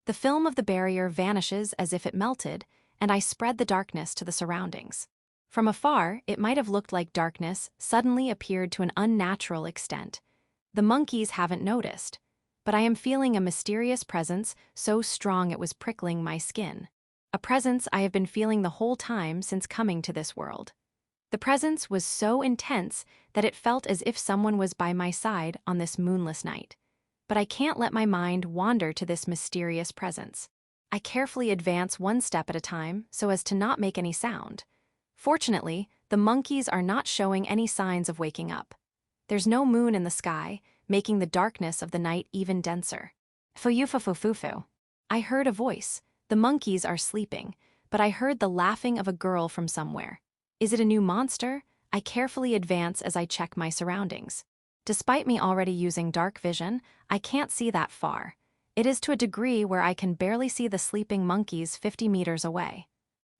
The film of the barrier vanishes as if it melted, and I spread the darkness to the surroundings. From afar, it might have looked like darkness suddenly appeared to an unnatural extent. The monkeys haven't noticed, but I am feeling a mysterious presence so strong it was prickling my skin. A presence I have been feeling the whole time since coming to this world. The presence was so intense that it felt as if someone was by my side on this moonless night. But I can't let my mind wander to this mysterious presence. I carefully advance 1 step at a time so as to not make any sound. Fortunately, the monkeys are not showing any signs of waking up. There's no moon in the sky, making the darkness of the night even denser. Fuyu-fu-fu-fu-fu. I heard a voice. The monkeys are sleeping, but I heard the laughing of a girl from somewhere. Is it a new monster? I carefully advance as I check my surroundings. Despite me already using dark vision, I can't see that far. It is to a degree where I can barely see the sleeping monkeys 50 meters away.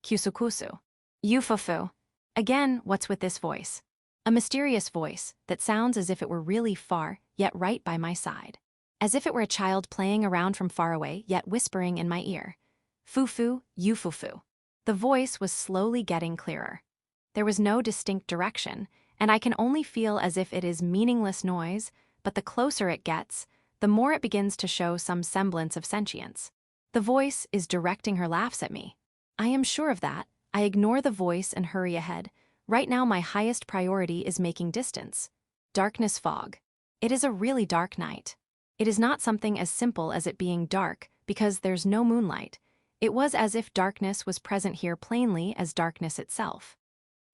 Kusukusu. Yufufu. Again, what's with this voice? A mysterious voice that sounds as if it were really far, yet right by my side. As if it were a child playing around from far away, yet whispering in my ear. Fufu, yufufu. The voice was slowly getting clearer. There was no distinct direction, and I can only feel as if it is meaningless noise, but the closer it gets, the more it begins to show some semblance of sentience. The voice is directing her laughs at me. I am sure of that. I ignore the voice and hurry ahead. Right now my highest priority is making distance. Darkness fog. It is a really dark night. It is not something as simple as it being dark, because there's no moonlight. It was as if darkness was present here plainly as darkness itself.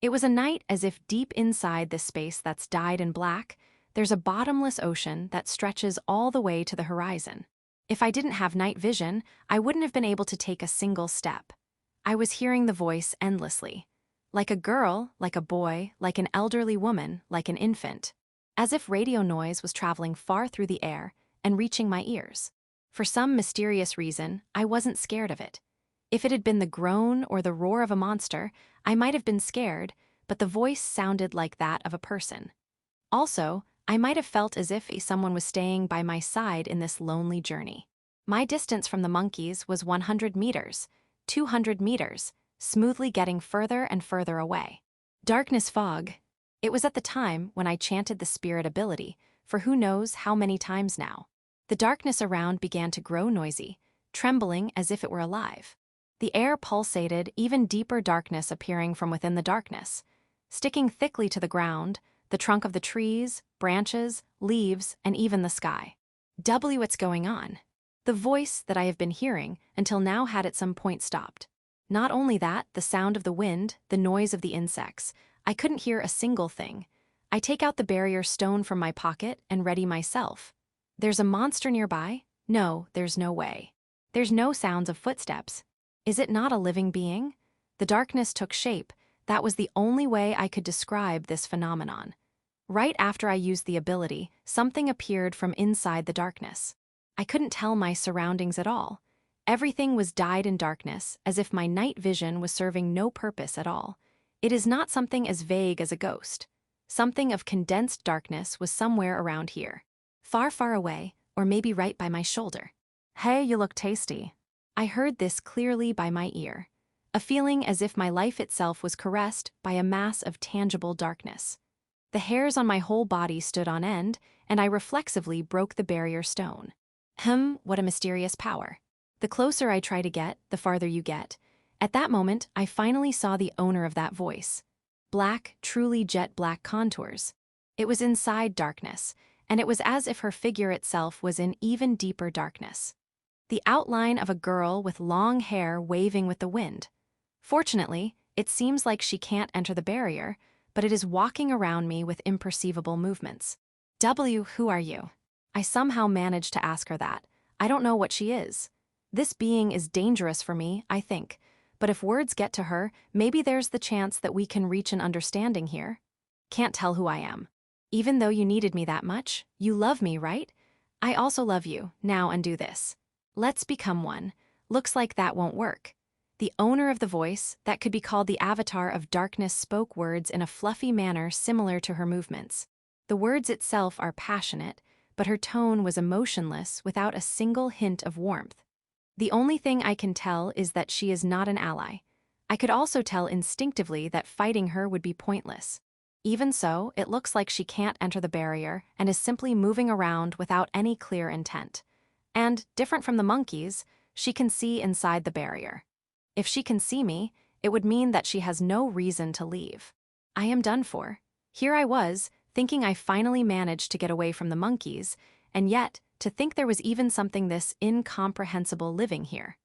It was a night as if deep inside this space that's dyed in black, there's a bottomless ocean that stretches all the way to the horizon. If I didn't have night vision, I wouldn't have been able to take a single step. I was hearing the voice endlessly. Like a girl, like a boy, like an elderly woman, like an infant. As if radio noise was traveling far through the air and reaching my ears. For some mysterious reason, I wasn't scared of it. If it had been the groan or the roar of a monster, I might have been scared, but the voice sounded like that of a person. Also, I might have felt as if someone was staying by my side in this lonely journey. My distance from the monkeys was 100 meters, 200 meters, smoothly getting further and further away. Darkness fog. It was at the time when I chanted the spirit ability, for who knows how many times now. The darkness around began to grow noisy, trembling as if it were alive. The air pulsated, even deeper darkness appearing from within the darkness. Sticking thickly to the ground, the trunk of the trees, branches, leaves, and even the sky. What's going on? The voice that I have been hearing until now had at some point stopped. Not only that, the sound of the wind, the noise of the insects. I couldn't hear a single thing. I take out the barrier stone from my pocket and ready myself. There's a monster nearby? No, there's no way. There's no sounds of footsteps. Is it not a living being? The darkness took shape. That was the only way I could describe this phenomenon. Right after I used the ability, something appeared from inside the darkness. I couldn't tell my surroundings at all. Everything was dyed in darkness, as if my night vision was serving no purpose at all. It is not something as vague as a ghost. Something of condensed darkness was somewhere around here. Far, far away, or maybe right by my shoulder. Hey, you look tasty. I heard this clearly by my ear. A feeling as if my life itself was caressed by a mass of tangible darkness. The hairs on my whole body stood on end, and I reflexively broke the barrier stone. What a mysterious power. The closer I try to get, the farther you get. At that moment, I finally saw the owner of that voice. Black, truly jet black contours. It was inside darkness, and it was as if her figure itself was in even deeper darkness. The outline of a girl with long hair waving with the wind. Fortunately, it seems like she can't enter the barrier, but it is walking around me with imperceivable movements. Who are you? I somehow managed to ask her that. I don't know what she is. This being is dangerous for me, I think, but if words get to her, maybe there's the chance that we can reach an understanding here. Can't tell who I am. Even though you needed me that much, you love me, right? I also love you. Now undo this. Let's become one. Looks like that won't work. The owner of the voice, that could be called the avatar of darkness, spoke words in a fluffy manner similar to her movements. The words itself are passionate, but her tone was emotionless without a single hint of warmth. The only thing I can tell is that she is not an ally. I could also tell instinctively that fighting her would be pointless. Even so, it looks like she can't enter the barrier and is simply moving around without any clear intent. And, different from the monkeys, she can see inside the barrier. If she can see me, it would mean that she has no reason to leave. I am done for. Here I was, thinking I finally managed to get away from the monkeys, and yet, to think there was even something this incomprehensible living here.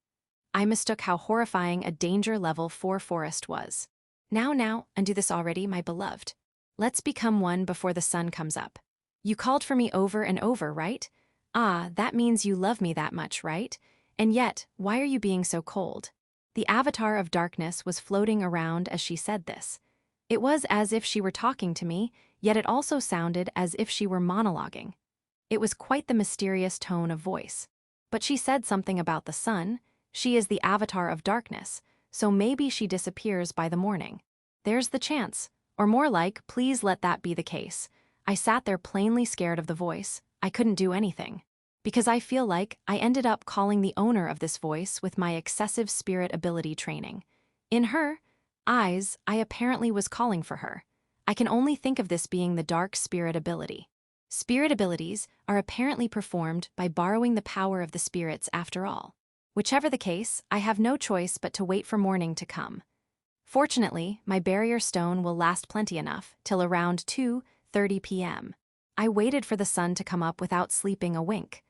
I mistook how horrifying a danger level 4 forest was. Now, undo this already, my beloved. Let's become one before the sun comes up. You called for me over and over, right? Ah, that means you love me that much, right? And yet, why are you being so cold? The avatar of darkness was floating around as she said this. It was as if she were talking to me, yet it also sounded as if she were monologuing. It was quite the mysterious tone of voice. But she said something about the sun. She is the avatar of darkness, so maybe she disappears by the morning. There's the chance. Or more like, please let that be the case. I sat there plainly scared of the voice. I couldn't do anything. Because I feel like I ended up calling the owner of this voice with my excessive spirit ability training. In her eyes, I apparently was calling for her. I can only think of this being the dark spirit ability. Spirit abilities are apparently performed by borrowing the power of the spirits after all. Whichever the case, I have no choice but to wait for morning to come. Fortunately, my barrier stone will last plenty enough till around 2:30 p.m. I waited for the sun to come up without sleeping a wink.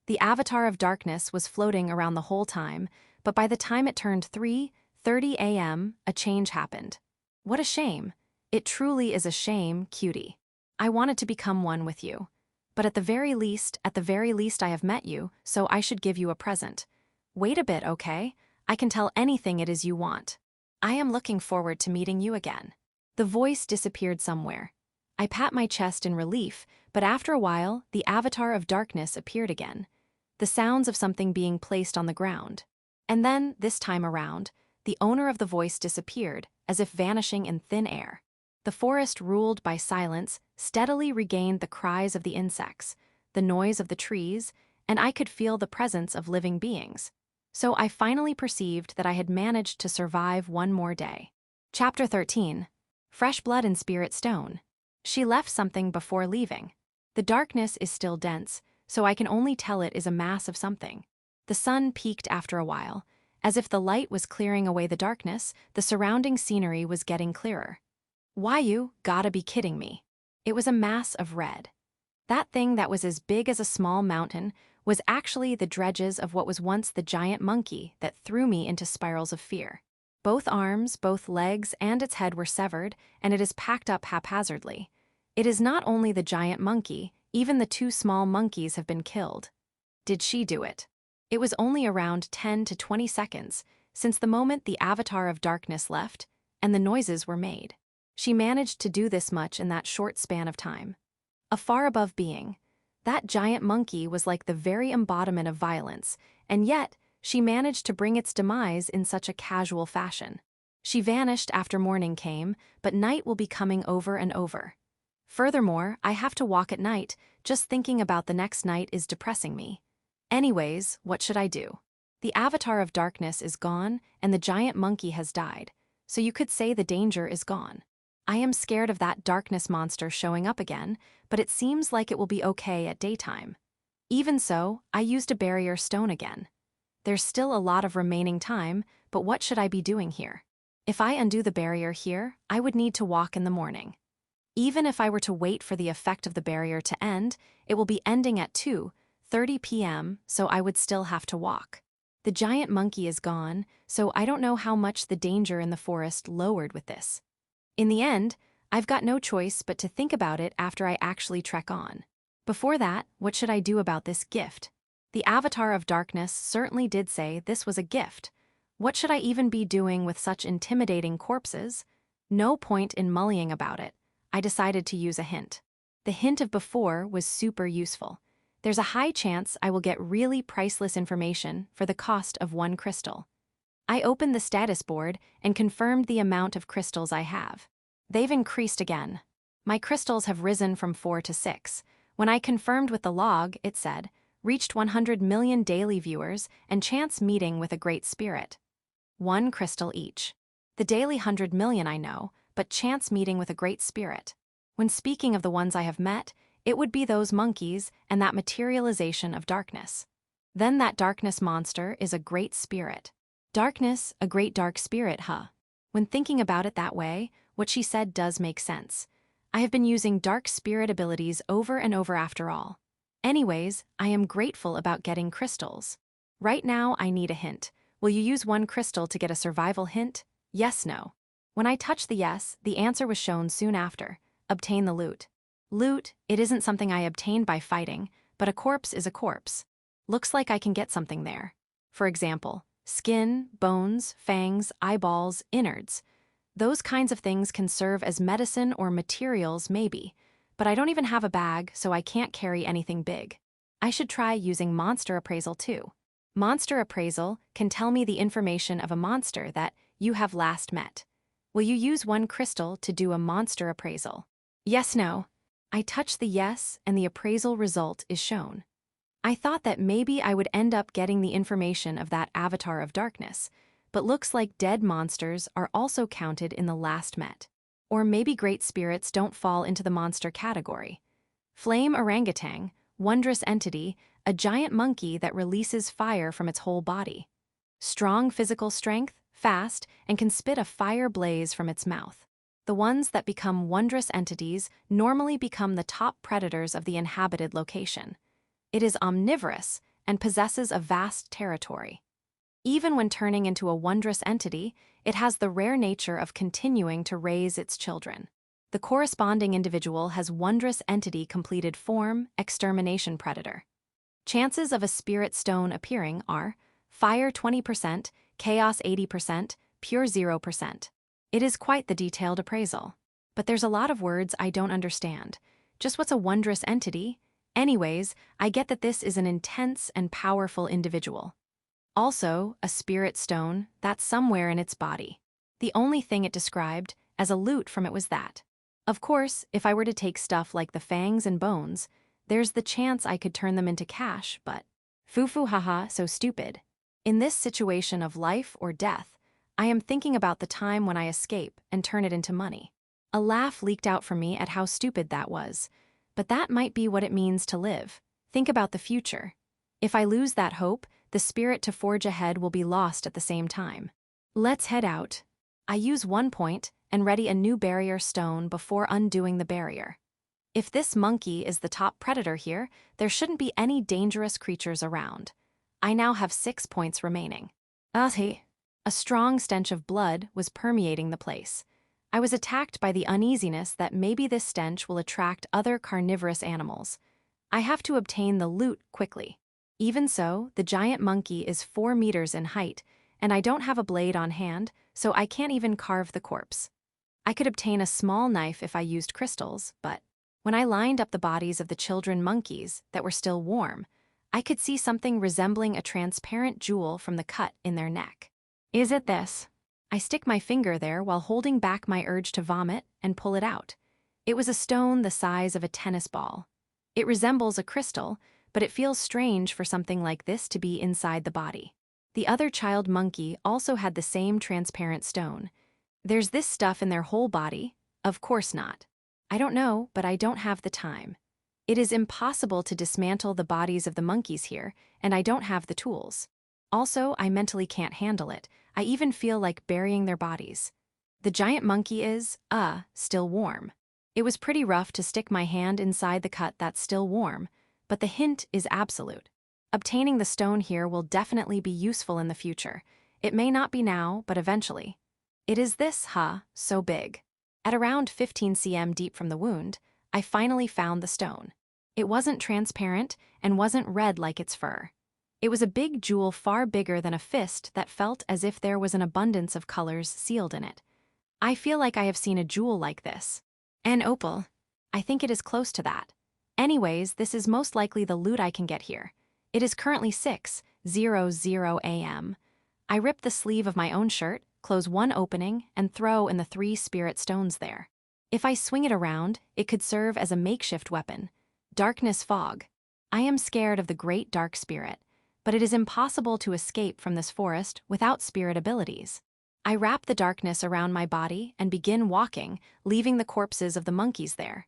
The avatar of darkness was floating around the whole time, but by the time it turned 3:30 a.m., a change happened. What a shame. It truly is a shame, cutie. I wanted to become one with you. But at the very least I have met you, so I should give you a present. Wait a bit, okay? I can tell anything it is you want. I am looking forward to meeting you again. The voice disappeared somewhere. I pat my chest in relief, but after a while, the avatar of darkness appeared again. The sounds of something being placed on the ground. And then, this time around, the owner of the voice disappeared, as if vanishing in thin air. The forest ruled by silence steadily regained the cries of the insects, the noise of the trees, and I could feel the presence of living beings. So I finally perceived that I had managed to survive one more day. Chapter 13. Fresh Blood and Spirit Stone. She left something before leaving. The darkness is still dense, so I can only tell it is a mass of something. The sun peaked after a while. As if the light was clearing away the darkness, the surrounding scenery was getting clearer. Why, you gotta be kidding me. It was a mass of red. That thing that was as big as a small mountain was actually the dredges of what was once the giant monkey that threw me into spirals of fear. Both arms, both legs, and its head were severed, and it is packed up haphazardly. It is not only the giant monkey, even the two small monkeys have been killed. Did she do it? It was only around 10 to 20 seconds since the moment the avatar of darkness left, and the noises were made. She managed to do this much in that short span of time. A far above being. That giant monkey was like the very embodiment of violence, and yet she managed to bring its demise in such a casual fashion. She vanished after morning came, but night will be coming over and over. Furthermore, I have to walk at night. Just thinking about the next night is depressing me. Anyways, what should I do? The avatar of darkness is gone, and the giant monkey has died, so you could say the danger is gone. I am scared of that darkness monster showing up again, but it seems like it will be okay at daytime. Even so, I used a barrier stone again. There's still a lot of remaining time, but what should I be doing here? If I undo the barrier here, I would need to walk in the morning. Even if I were to wait for the effect of the barrier to end, it will be ending at 2:30 p.m., so I would still have to walk. The giant monkey is gone, so I don't know how much the danger in the forest lowered with this. In the end, I've got no choice but to think about it after I actually trek on. Before that, what should I do about this gift? The avatar of darkness certainly did say this was a gift. What should I even be doing with such intimidating corpses? No point in mullying about it. I decided to use a hint. The hint of before was super useful. There's a high chance I will get really priceless information for the cost of 1 crystal. I opened the status board and confirmed the amount of crystals I have. They've increased again. My crystals have risen from 4 to 6. When I confirmed with the log, it said, reached 100 million daily viewers and chance meeting with a great spirit. 1 crystal each. The daily 100 million I know, but chance meeting with a great spirit. When speaking of the ones I have met, it would be those monkeys and that materialization of darkness. Then that darkness monster is a great spirit. Darkness, a great dark spirit, huh? When thinking about it that way, what she said does make sense. I have been using dark spirit abilities over and over after all. Anyways, I am grateful about getting crystals. Right now, I need a hint. Will you use 1 crystal to get a survival hint? Yes, no. When I touched the yes, the answer was shown soon after. Obtain the loot. Loot, it isn't something I obtained by fighting, but a corpse is a corpse. Looks like I can get something there. For example, Skin, bones, fangs, eyeballs, innards. Those kinds of things can serve as medicine or materials maybe, but I don't even have a bag, so I can't carry anything big. I should try using monster appraisal too. Monster appraisal can tell me the information of a monster that you have last met. Will you use one crystal to do a monster appraisal? Yes, no. I touch the yes, and the appraisal result is shown. I thought that maybe I would end up getting the information of that avatar of darkness, but looks like dead monsters are also counted in the last met. Or maybe great spirits don't fall into the monster category. Flame orangutan, wondrous entity, a giant monkey that releases fire from its whole body. Strong physical strength, fast, and can spit a fire blaze from its mouth. The ones that become wondrous entities normally become the top predators of the inhabited location. It is omnivorous and possesses a vast territory. Even when turning into a wondrous entity, it has the rare nature of continuing to raise its children. The corresponding individual has wondrous entity completed form, extermination predator. Chances of a spirit stone appearing are fire 20%, chaos 80%, pure 0%. It is quite the detailed appraisal. But there's a lot of words I don't understand. Just what's a wondrous entity? Anyways, I get that this is an intense and powerful individual. Also, a spirit stone that's somewhere in its body. The only thing it described as a loot from it was that. Of course, if I were to take stuff like the fangs and bones, there's the chance I could turn them into cash, but foo-foo haha, so stupid. In this situation of life or death, I am thinking about the time when I escape and turn it into money. A laugh leaked out from me at how stupid that was, but that might be what it means to live. Think about the future. If I lose that hope, the spirit to forge ahead will be lost at the same time. Let's head out. I use 1 point and ready a new barrier stone before undoing the barrier. If this monkey is the top predator here, there shouldn't be any dangerous creatures around. I now have 6 points remaining. A strong stench of blood was permeating the place. I was attacked by the uneasiness that maybe this stench will attract other carnivorous animals. I have to obtain the loot quickly. Even so, the giant monkey is 4 meters in height, and I don't have a blade on hand, so I can't even carve the corpse. I could obtain a small knife if I used crystals, but when I lined up the bodies of the children monkeys that were still warm, I could see something resembling a transparent jewel from the cut in their neck. Is it this? I stick my finger there while holding back my urge to vomit and pull it out. It was a stone the size of a tennis ball. It resembles a crystal, but it feels strange for something like this to be inside the body. The other child monkey also had the same transparent stone. There's this stuff in their whole body? Of course not. I don't know, but I don't have the time. It is impossible to dismantle the bodies of the monkeys here, and I don't have the tools. Also, I mentally can't handle it. I even feel like burying their bodies. The giant monkey is, still warm. It was pretty rough to stick my hand inside the cut that's still warm, but the hint is absolute. Obtaining the stone here will definitely be useful in the future. It may not be now, but eventually. It is this, so big. At around 15 cm deep from the wound, I finally found the stone. It wasn't transparent and wasn't red like its fur. It was a big jewel far bigger than a fist that felt as if there was an abundance of colors sealed in it. I feel like I have seen a jewel like this. An opal. I think it is close to that. Anyways, this is most likely the loot I can get here. It is currently 6:00 a.m. I rip the sleeve of my own shirt, close one opening, and throw in the 3 spirit stones there. If I swing it around, it could serve as a makeshift weapon. Darkness fog. I am scared of the great dark spirit, but it is impossible to escape from this forest without spirit abilities. I wrap the darkness around my body and begin walking, leaving the corpses of the monkeys there.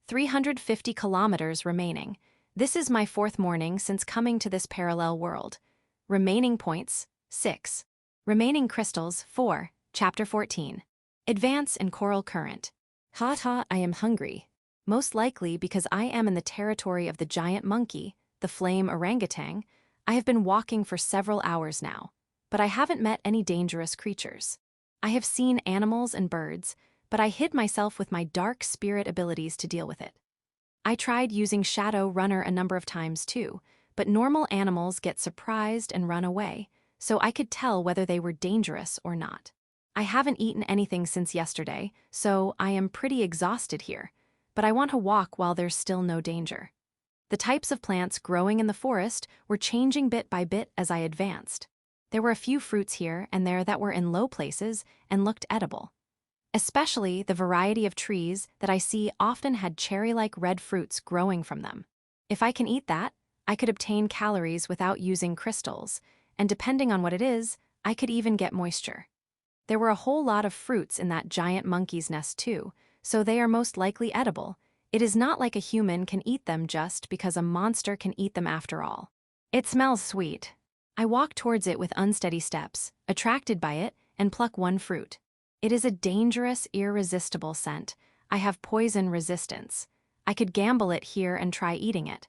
350 kilometers remaining. This is my 4th morning since coming to this parallel world. Remaining points, 6. Remaining crystals, 4. Chapter 14. Advance in Coral Current. I am hungry. Most likely because I am in the territory of the giant monkey, the flame orangutan. I have been walking for several hours now, but I haven't met any dangerous creatures. I have seen animals and birds, but I hid myself with my dark spirit abilities to deal with it. I tried using Shadow Runner a number of times too, but normal animals get surprised and run away, so I could tell whether they were dangerous or not. I haven't eaten anything since yesterday, so I am pretty exhausted here, but I want to walk while there's still no danger. The types of plants growing in the forest were changing bit by bit as I advanced. There were a few fruits here and there that were in low places and looked edible. Especially the variety of trees that I see often had cherry-like red fruits growing from them. If I can eat that, I could obtain calories without using crystals, and depending on what it is, I could even get moisture. There were a whole lot of fruits in that giant monkey's nest too, so they are most likely edible. It is not like a human can eat them just because a monster can eat them after all. It smells sweet. I walk towards it with unsteady steps, attracted by it, and pluck one fruit. It is a dangerous, irresistible scent. I have poison resistance. I could gamble it here and try eating it.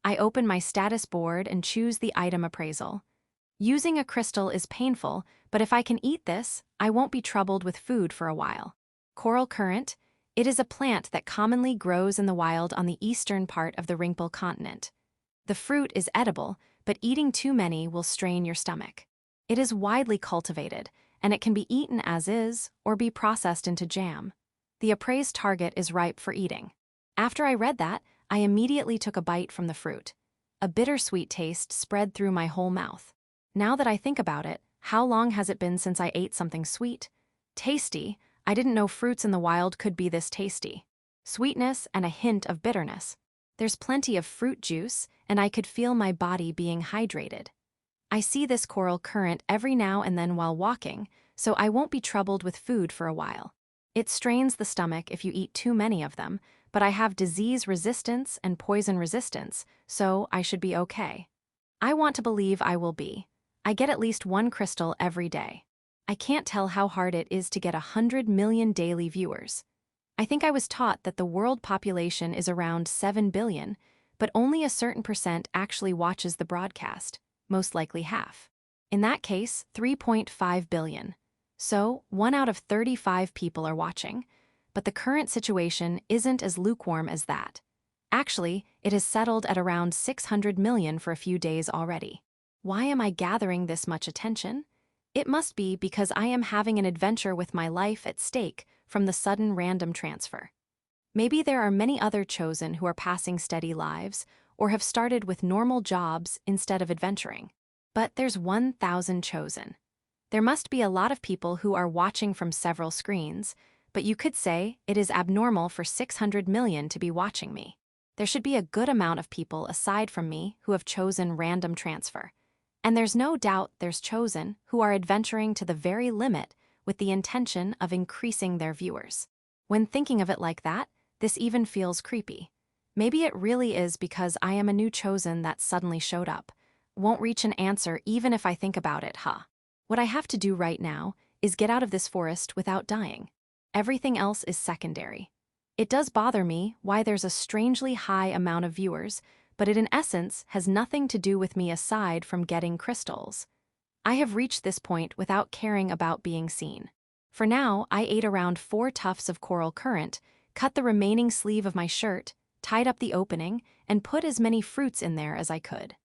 I open my status board and choose the item appraisal. Using a crystal is painful, but if I can eat this, I won't be troubled with food for a while. Coral currant. It is a plant that commonly grows in the wild on the eastern part of the Ringpel continent. The fruit is edible, but eating too many will strain your stomach. It is widely cultivated, and it can be eaten as is or be processed into jam. The appraised target is ripe for eating. After I read that, I immediately took a bite from the fruit. A bittersweet taste spread through my whole mouth. Now that I think about it, how long has it been since I ate something sweet? Tasty. I didn't know fruits in the wild could be this tasty. Sweetness and a hint of bitterness. There's plenty of fruit juice, and I could feel my body being hydrated. I see this coral currant every now and then while walking, so I won't be troubled with food for a while. It strains the stomach if you eat too many of them, but I have disease resistance and poison resistance, so I should be okay. I want to believe I will be. I get at least one crystal every day. I can't tell how hard it is to get 100 million daily viewers. I think I was taught that the world population is around 7 billion, but only a certain percent actually watches the broadcast, most likely half. In that case, 3.5 billion. So, 1 out of 35 people are watching, but the current situation isn't as lukewarm as that. Actually, it has settled at around 600 million for a few days already. Why am I gathering this much attention? It must be because I am having an adventure with my life at stake from the sudden random transfer. Maybe there are many other chosen who are passing steady lives or have started with normal jobs instead of adventuring. But there's 1,000 chosen. There must be a lot of people who are watching from several screens, but you could say it is abnormal for 600 million to be watching me. There should be a good amount of people aside from me who have chosen random transfer. And there's no doubt there's chosen who are adventuring to the very limit with the intention of increasing their viewers. When thinking of it like that, this even feels creepy. Maybe it really is because I am a new chosen that suddenly showed up. Won't reach an answer even if I think about it, huh? What I have to do right now is get out of this forest without dying. Everything else is secondary. It does bother me why there's a strangely high amount of viewers, but it in essence has nothing to do with me aside from getting crystals. I have reached this point without caring about being seen. For now, I ate around 4 tufts of coral currant, cut the remaining sleeve of my shirt, tied up the opening, and put as many fruits in there as I could.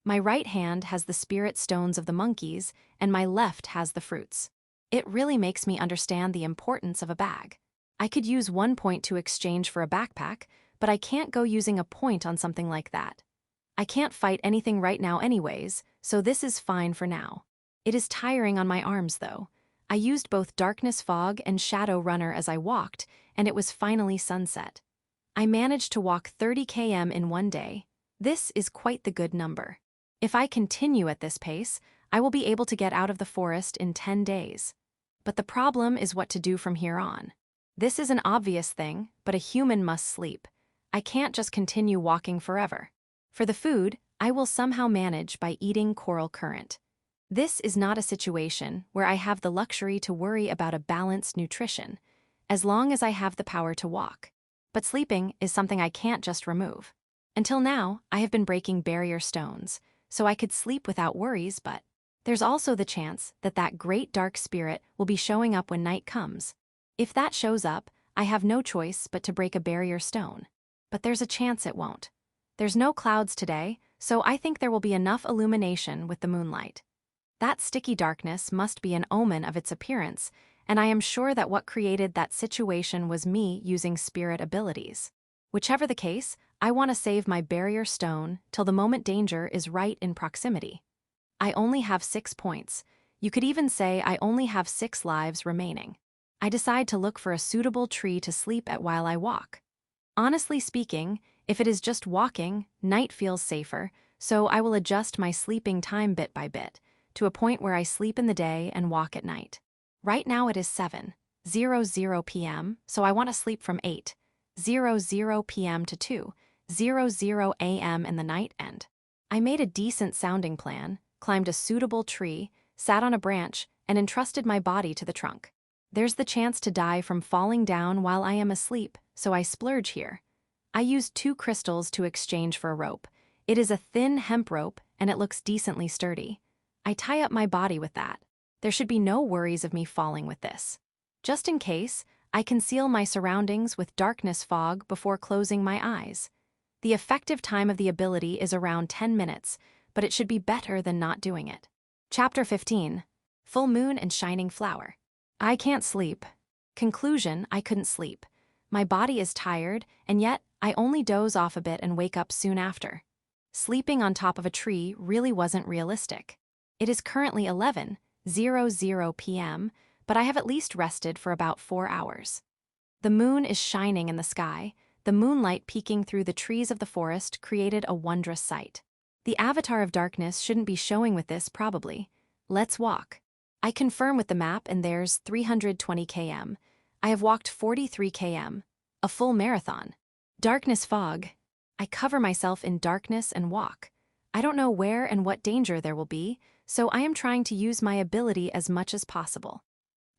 My right hand has the spirit stones of the monkeys, and my left has the fruits. It really makes me understand the importance of a bag. I could use 1 point to exchange for a backpack, but I can't go using a point on something like that. I can't fight anything right now anyways, so this is fine for now. It is tiring on my arms though. I used both Darkness Fog and Shadow Runner as I walked, and it was finally sunset. I managed to walk 30 km in one day. This is quite the good number. If I continue at this pace, I will be able to get out of the forest in 10 days. But the problem is what to do from here on. This is an obvious thing, but a human must sleep. I can't just continue walking forever. For the food, I will somehow manage by eating coral currant. This is not a situation where I have the luxury to worry about a balanced nutrition, as long as I have the power to walk. But sleeping is something I can't just remove. Until now, I have been breaking barrier stones, so I could sleep without worries, but there's also the chance that that great dark spirit will be showing up when night comes. If that shows up, I have no choice but to break a barrier stone. But there's a chance it won't. There's no clouds today, so I think there will be enough illumination with the moonlight. That sticky darkness must be an omen of its appearance, and I am sure that what created that situation was me using spirit abilities. Whichever the case, I want to save my barrier stone till the moment danger is right in proximity. I only have 6 points. You could even say I only have 6 lives remaining. I decide to look for a suitable tree to sleep at while I walk. Honestly speaking, if it is just walking, night feels safer, so I will adjust my sleeping time bit by bit, to a point where I sleep in the day and walk at night. Right now it is 7:00 p.m., so I want to sleep from 8:00 p.m. to 2:00 a.m. in the night end. I made a decent sounding plan, climbed a suitable tree, sat on a branch, and entrusted my body to the trunk. There's the chance to die from falling down while I am asleep, so I splurge here. I used 2 crystals to exchange for a rope. It is a thin hemp rope, and it looks decently sturdy. I tie up my body with that. There should be no worries of me falling with this. Just in case, I conceal my surroundings with darkness fog before closing my eyes. The effective time of the ability is around 10 minutes, but it should be better than not doing it. Chapter 15. Full Moon and Shining Flower. I can't sleep. Conclusion, I couldn't sleep. My body is tired, and yet I only doze off a bit and wake up soon after. Sleeping on top of a tree really wasn't realistic. It is currently 11:00 p.m., but I have at least rested for about 4 hours. The moon is shining in the sky. The moonlight peeking through the trees of the forest created a wondrous sight. The avatar of darkness shouldn't be showing with this, probably. Let's walk. I confirm with the map, and there's 320 km. I have walked 43 km. A full marathon. Darkness fog. I cover myself in darkness and walk. I don't know where and what danger there will be, so I am trying to use my ability as much as possible.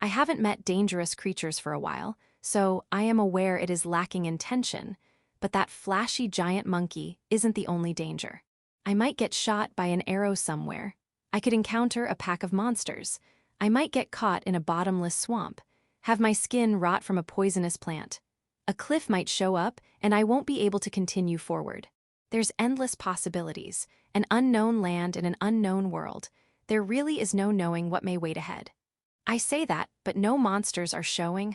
I haven't met dangerous creatures for a while, so I am aware it is lacking in tension, but that flashy giant monkey isn't the only danger. I might get shot by an arrow somewhere. I could encounter a pack of monsters. I might get caught in a bottomless swamp, have my skin rot from a poisonous plant. A cliff might show up, and I won't be able to continue forward. There's endless possibilities, an unknown land in an unknown world. There really is no knowing what may wait ahead. I say that, but no monsters are showing,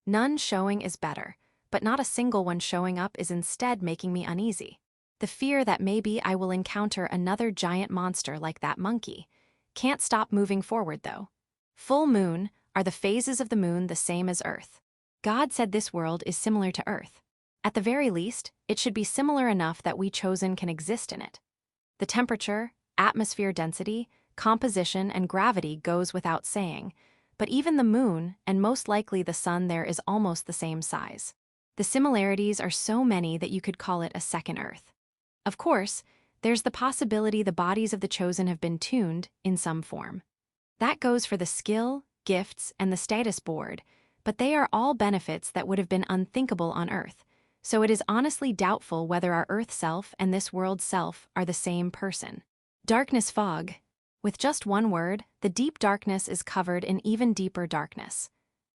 None showing is better, but not a single one showing up is instead making me uneasy. The fear that maybe I will encounter another giant monster like that monkey. Can't stop moving forward, though. Full moon. Are the phases of the moon the same as Earth? God said this world is similar to Earth. At the very least, it should be similar enough that we chosen can exist in it. The temperature, atmosphere density, composition, and gravity goes without saying, but even the moon, and most likely the sun there, is almost the same size. The similarities are so many that you could call it a second Earth. Of course, there's the possibility the bodies of the chosen have been tuned in some form. That goes for the skill, gifts, and the status board, but they are all benefits that would have been unthinkable on Earth, so it is honestly doubtful whether our Earth self and this world self are the same person. Darkness fog. With just one word, the deep darkness is covered in even deeper darkness.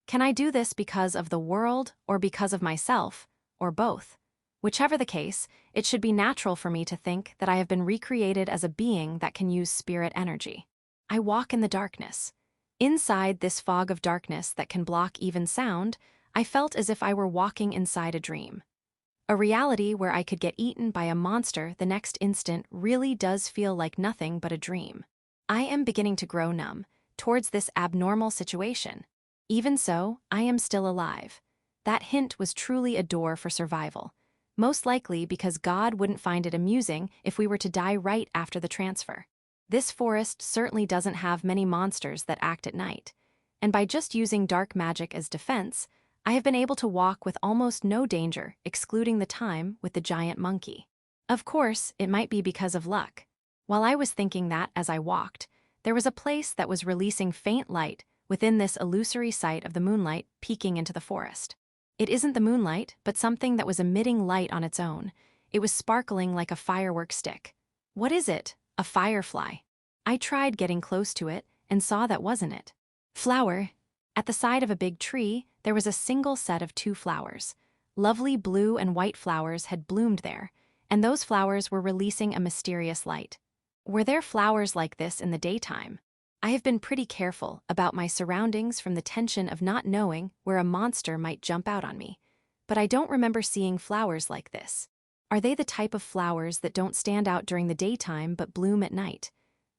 Can I do this because of the world or because of myself, or both? Whichever the case, it should be natural for me to think that I have been recreated as a being that can use spirit energy. I walk in the darkness. Inside this fog of darkness that can block even sound, I felt as if I were walking inside a dream. A reality where I could get eaten by a monster the next instant really does feel like nothing but a dream. I am beginning to grow numb towards this abnormal situation. Even so, I am still alive. That hint was truly a door for survival. Most likely because God wouldn't find it amusing if we were to die right after the transfer. This forest certainly doesn't have many monsters that act at night, and by just using dark magic as defense, I have been able to walk with almost no danger, excluding the time with the giant monkey. Of course, it might be because of luck. While I was thinking that as I walked, there was a place that was releasing faint light within this illusory sight of the moonlight peeking into the forest. It isn't the moonlight, but something that was emitting light on its own. It was sparkling like a firework stick. What is it? A firefly. I tried getting close to it and saw that wasn't it. Flower. At the side of a big tree, there was a single set of 2 flowers. Lovely blue and white flowers had bloomed there, and those flowers were releasing a mysterious light. Were there flowers like this in the daytime? I have been pretty careful about my surroundings from the tension of not knowing where a monster might jump out on me, but I don't remember seeing flowers like this. Are they the type of flowers that don't stand out during the daytime but bloom at night?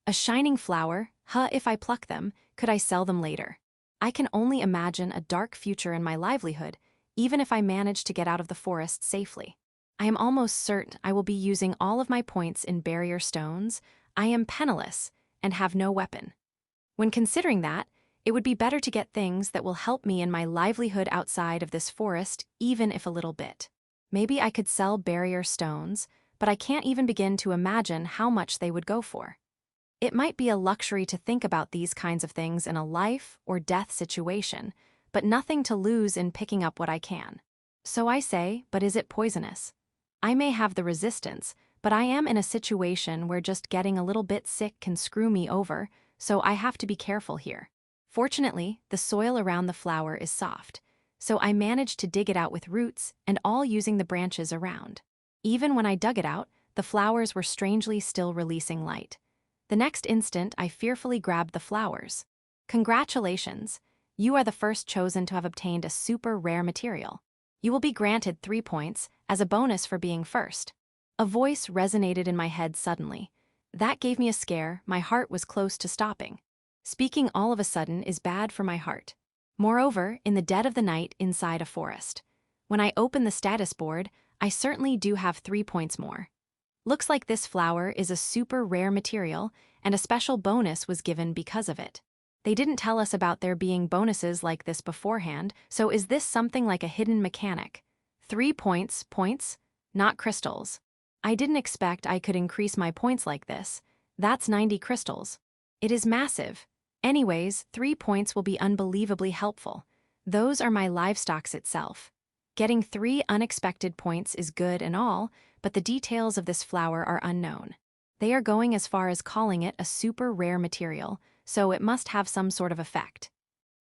A shining flower, if I pluck them, could I sell them later? I can only imagine a dark future in my livelihood, even if I manage to get out of the forest safely. I am almost certain I will be using all of my points in barrier stones. I am penniless and have no weapon. When considering that, it would be better to get things that will help me in my livelihood outside of this forest, even if a little bit. Maybe I could sell barrier stones, but I can't even begin to imagine how much they would go for. It might be a luxury to think about these kinds of things in a life or death situation, but nothing to lose in picking up what I can. So I say, but is it poisonous? I may have the resistance, but I am in a situation where just getting a little bit sick can screw me over, so I have to be careful here. Fortunately, the soil around the flower is soft, so I managed to dig it out with roots and all using the branches around. Even when I dug it out, the flowers were strangely still releasing light. The next instant, I fearfully grabbed the flowers. Congratulations! You are the first chosen to have obtained a super rare material. You will be granted 3 points as a bonus for being first. A voice resonated in my head suddenly. That gave me a scare. My heart was close to stopping. Speaking all of a sudden is bad for my heart. Moreover, in the dead of the night inside a forest. When I open the status board, I certainly do have 3 points more. Looks like this flower is a super rare material, and a special bonus was given because of it. They didn't tell us about there being bonuses like this beforehand, so is this something like a hidden mechanic? 3 points, not crystals. I didn't expect I could increase my points like this. That's 90 crystals. It is massive. Anyways, 3 points will be unbelievably helpful. Those are my livestocks itself. Getting 3 unexpected points is good and all, but the details of this flower are unknown. They are going as far as calling it a super rare material, so it must have some sort of effect.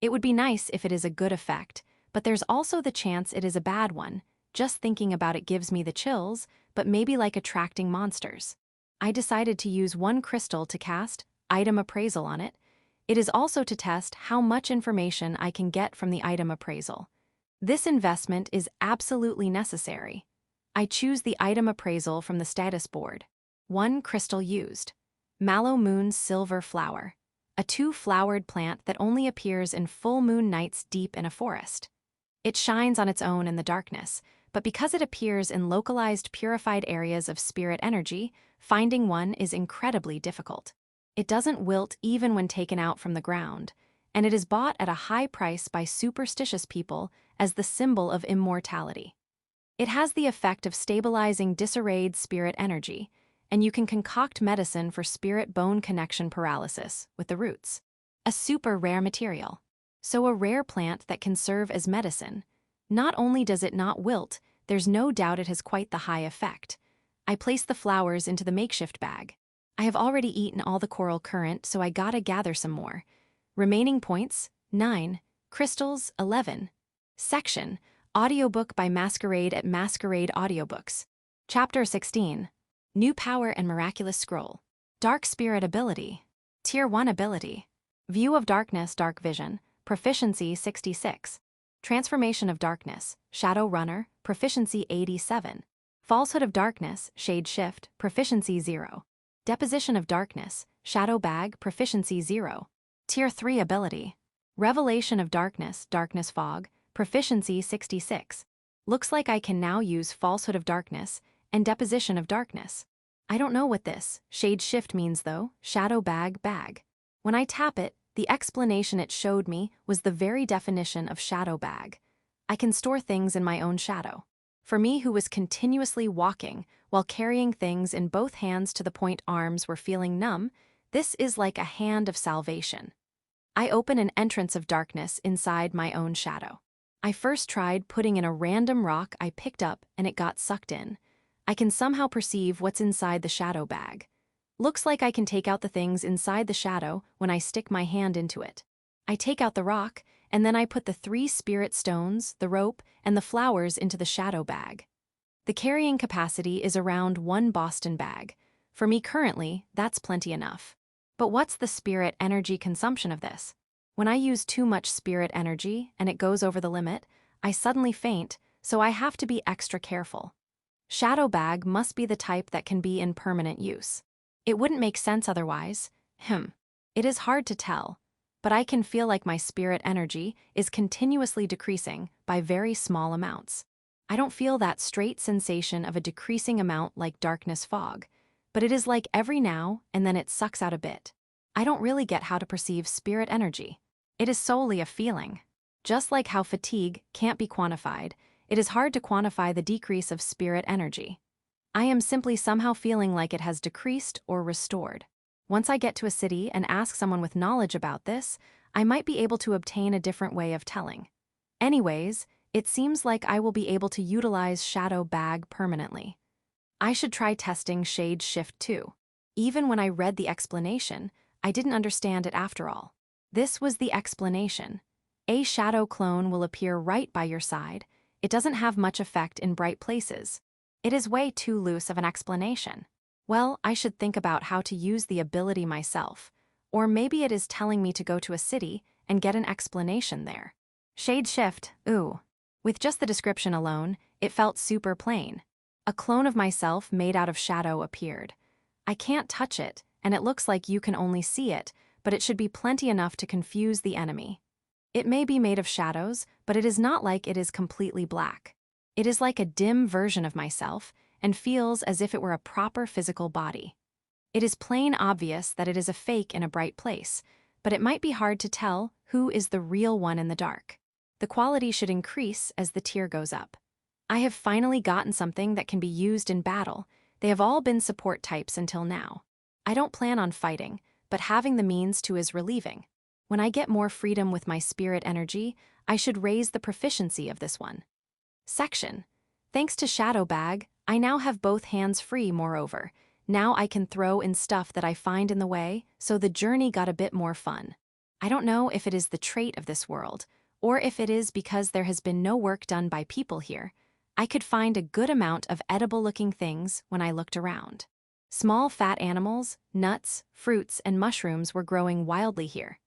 It would be nice if it is a good effect, but there's also the chance it is a bad one. Just thinking about it gives me the chills, but maybe like attracting monsters. I decided to use 1 crystal to cast item appraisal on it. It is also to test how much information I can get from the item appraisal. This investment is absolutely necessary. I choose the item appraisal from the status board. 1 crystal used. Mallow Moon Silver Flower. A 2-flowered plant that only appears in full moon nights deep in a forest. It shines on its own in the darkness, but because it appears in localized purified areas of spirit energy, finding one is incredibly difficult. It doesn't wilt even when taken out from the ground, and it is bought at a high price by superstitious people as the symbol of immortality. It has the effect of stabilizing disarrayed spirit energy, and you can concoct medicine for spirit-bone connection paralysis with the roots. A super rare material. So a rare plant that can serve as medicine. Not only does it not wilt, there's no doubt it has quite the high effect. I place the flowers into the makeshift bag. I have already eaten all the coral current, so I gotta gather some more. Remaining points, 9. Crystals, 11. Section, Audiobook by Masquerade at Masquerade Audiobooks. Chapter 16. New Power and Miraculous Scroll. Dark Spirit Ability. Tier 1 Ability. View of Darkness, Dark Vision, Proficiency 66. Transformation of Darkness, Shadow Runner, Proficiency 87. Falsehood of Darkness, Shade Shift, Proficiency 0. Deposition of Darkness, Shadow Bag, Proficiency 0. Tier 3 Ability. Revelation of Darkness, Darkness Fog, Proficiency 66. Looks like I can now use Falsehood of Darkness and Deposition of Darkness. I don't know what this Shade Shift means though. Shadow Bag. When I tap it, the explanation it showed me was the very definition of shadow bag. I can store things in my own shadow. For me who was continuously walking while carrying things in both hands to the point arms were feeling numb, this is like a hand of salvation. I open an entrance of darkness inside my own shadow. I first tried putting in a random rock I picked up and it got sucked in. I can somehow perceive what's inside the shadow bag. Looks like I can take out the things inside the shadow when I stick my hand into it. I take out the rock, and then I put the 3 spirit stones, the rope, and the flowers into the shadow bag. The carrying capacity is around 1 Boston bag. For me currently, that's plenty enough. But what's the spirit energy consumption of this? When I use too much spirit energy and it goes over the limit, I suddenly faint, so I have to be extra careful. Shadow bag must be the type that can be in permanent use. It wouldn't make sense otherwise. It is hard to tell, but I can feel like my spirit energy is continuously decreasing by very small amounts. I don't feel that straight sensation of a decreasing amount like darkness fog, but it is like every now and then it sucks out a bit. I don't really get how to perceive spirit energy. It is solely a feeling. Just like how fatigue can't be quantified, it is hard to quantify the decrease of spirit energy. I am simply somehow feeling like it has decreased or restored. Once I get to a city and ask someone with knowledge about this, I might be able to obtain a different way of telling. Anyways, it seems like I will be able to utilize Shadow Bag permanently. I should try testing Shade Shift too. Even when I read the explanation, I didn't understand it after all. This was the explanation. A shadow clone will appear right by your side. It doesn't have much effect in bright places. It is way too loose of an explanation. Well, I should think about how to use the ability myself. Or maybe it is telling me to go to a city and get an explanation there. Shade Shift, ooh. With just the description alone, it felt super plain. A clone of myself made out of shadow appeared. I can't touch it, and it looks like you can only see it, but it should be plenty enough to confuse the enemy. It may be made of shadows, but it is not like it is completely black. It is like a dim version of myself, and feels as if it were a proper physical body. It is plain obvious that it is a fake in a bright place, but it might be hard to tell who is the real one in the dark. The quality should increase as the tier goes up. I have finally gotten something that can be used in battle. They have all been support types until now. I don't plan on fighting, but having the means to is relieving. When I get more freedom with my spirit energy, I should raise the proficiency of this one. Section. Thanks to Shadow Bag, I now have both hands free moreover. Now I can throw in stuff that I find in the way, so the journey got a bit more fun. I don't know if it is the trait of this world, or if it is because there has been no work done by people here. I could find a good amount of edible-looking things when I looked around. Small fat animals, nuts, fruits, and mushrooms were growing wildly here.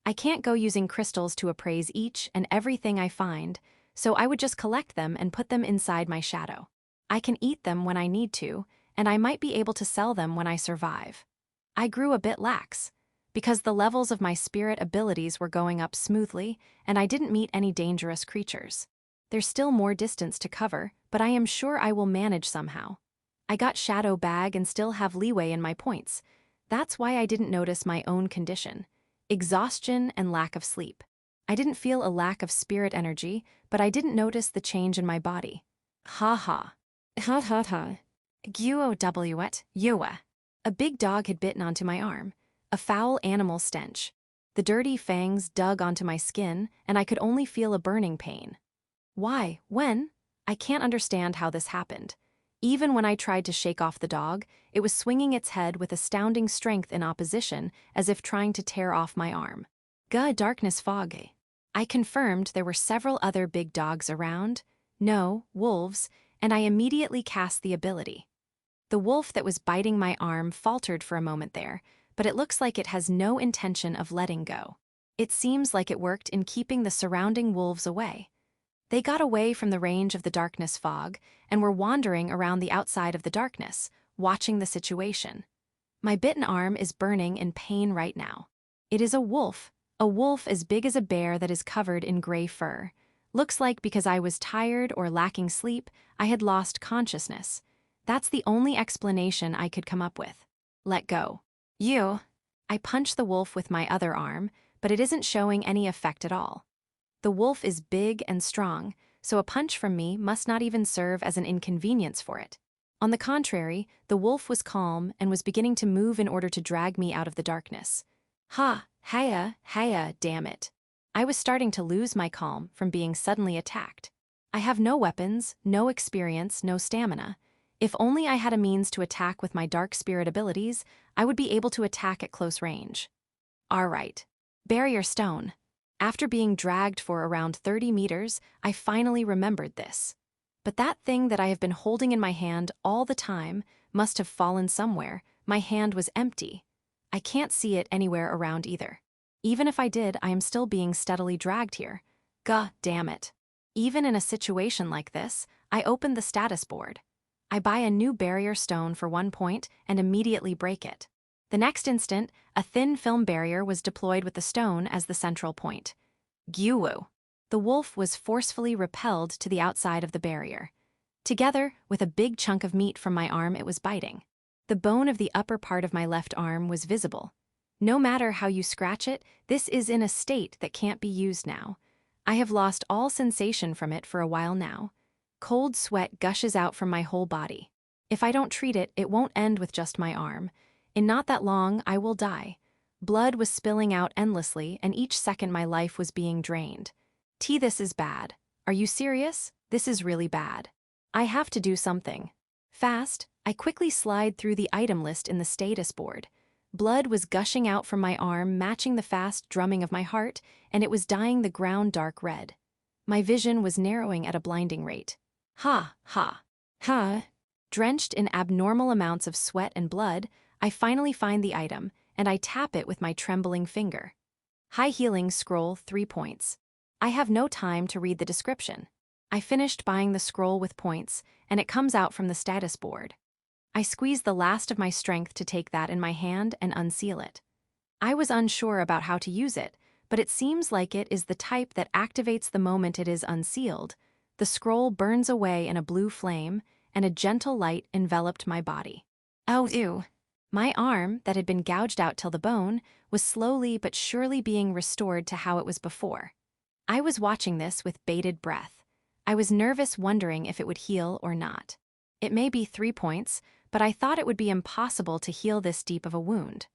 I can't go using crystals to appraise each and everything I find, so I would just collect them and put them inside my shadow. I can eat them when I need to, and I might be able to sell them when I survive. I grew a bit lax, because the levels of my spirit abilities were going up smoothly, and I didn't meet any dangerous creatures. There's still more distance to cover, but I am sure I will manage somehow. I got Shadow Bag and still have leeway in my points. That's why I didn't notice my own condition. Exhaustion and lack of sleep. I didn't feel a lack of spirit energy, but I didn't notice the change in my body. Ha ha. Ha ha ha. Guowet, Yua. A big dog had bitten onto my arm. A foul animal stench. The dirty fangs dug onto my skin, and I could only feel a burning pain. Why? When? I can't understand how this happened. Even when I tried to shake off the dog, it was swinging its head with astounding strength in opposition, as if trying to tear off my arm. Darkness fog. I confirmed there were several other big dogs around. No, wolves, and I immediately cast the ability. The wolf that was biting my arm faltered for a moment there, but it looks like it has no intention of letting go. It seems like it worked in keeping the surrounding wolves away. They got away from the range of the darkness fog and were wandering around the outside of the darkness, watching the situation. My bitten arm is burning in pain right now. It is a wolf as big as a bear that is covered in gray fur. Looks like because I was tired or lacking sleep, I had lost consciousness. That's the only explanation I could come up with. Let go. I punch the wolf with my other arm, but it isn't showing any effect at all. The wolf is big and strong, so a punch from me must not even serve as an inconvenience for it. On the contrary, the wolf was calm and was beginning to move in order to drag me out of the darkness. Hiya, damn it. I was starting to lose my calm from being suddenly attacked. I have no weapons, no experience, no stamina. If only I had a means to attack with my dark spirit abilities, I would be able to attack at close range. Alright. Barrier stone. After being dragged for around 30 meters, I finally remembered this. But that thing that I have been holding in my hand all the time must have fallen somewhere. My hand was empty. I can't see it anywhere around either. Even if I did, I am still being steadily dragged here. God damn it. Even in a situation like this, I open the status board. I buy a new barrier stone for 1 point and immediately break it. The next instant, a thin film barrier was deployed with the stone as the central point. Gyuwu. The wolf was forcefully repelled to the outside of the barrier. Together, with a big chunk of meat from my arm, it was biting. The bone of the upper part of my left arm was visible. No matter how you scratch it, this is in a state that can't be used now. I have lost all sensation from it for a while now. Cold sweat gushes out from my whole body. If I don't treat it, it won't end with just my arm. In not that long, I will die. Blood was spilling out endlessly, and each second my life was being drained. This is bad. Are you serious? This is really bad. I have to do something. Fast, I quickly slide through the item list in the status board. Blood was gushing out from my arm, matching the fast drumming of my heart, and it was dyeing the ground dark red. My vision was narrowing at a blinding rate. Ha, ha, ha. Drenched in abnormal amounts of sweat and blood, I finally find the item, and I tap it with my trembling finger. High healing scroll 3 points. I have no time to read the description. I finished buying the scroll with points, and it comes out from the status board. I squeeze the last of my strength to take that in my hand and unseal it. I was unsure about how to use it, but it seems like it is the type that activates the moment it is unsealed. The scroll burns away in a blue flame, and a gentle light enveloped my body. Oh, ew. My arm, that had been gouged out till the bone, was slowly but surely being restored to how it was before. I was watching this with bated breath. I was nervous, wondering if it would heal or not. It may be 3 points, but I thought it would be impossible to heal this deep of a wound.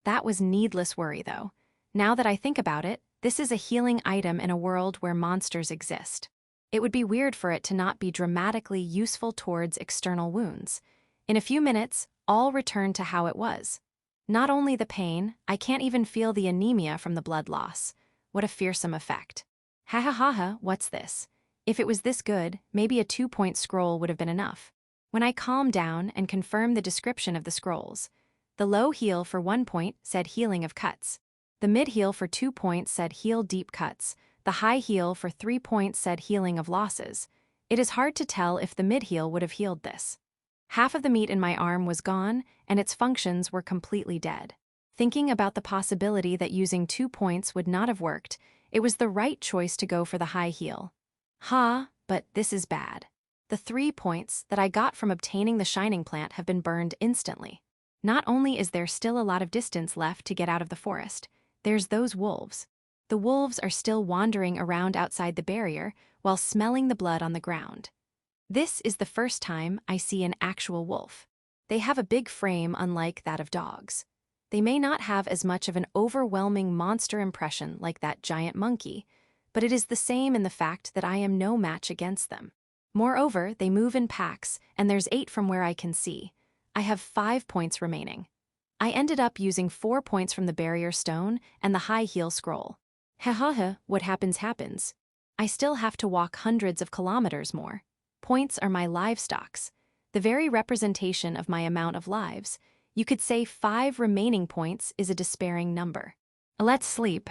That was needless worry, though. Now that I think about it, this is a healing item in a world where monsters exist. It would be weird for it to not be dramatically useful towards external wounds. In a few minutes, all returned to how it was. Not only the pain, I can't even feel the anemia from the blood loss. What a fearsome effect. Ha ha ha ha, what's this? If it was this good, maybe a 2-point scroll would have been enough. When I calmed down and confirmed the description of the scrolls, the low heal for 1 point said healing of cuts. The mid heal for 2 points said heal deep cuts. The high heal for 3 points said healing of losses. It is hard to tell if the mid heal would have healed this. Half of the meat in my arm was gone, and its functions were completely dead. Thinking about the possibility that using 2 points would not have worked, it was the right choice to go for the high heal. But this is bad. The 3 points that I got from obtaining the shining plant have been burned instantly. Not only is there still a lot of distance left to get out of the forest, there's those wolves. The wolves are still wandering around outside the barrier while smelling the blood on the ground. This is the first time I see an actual wolf. They have a big frame unlike that of dogs. They may not have as much of an overwhelming monster impression like that giant monkey, but it is the same in the fact that I am no match against them. Moreover, they move in packs, and there's 8 from where I can see. I have 5 points remaining. I ended up using 4 points from the barrier stone and the high heal scroll. What happens happens. I still have to walk hundreds of kilometers more. Points are my livestocks, the very representation of my amount of lives. You could say 5 remaining points is a despairing number. Let's sleep.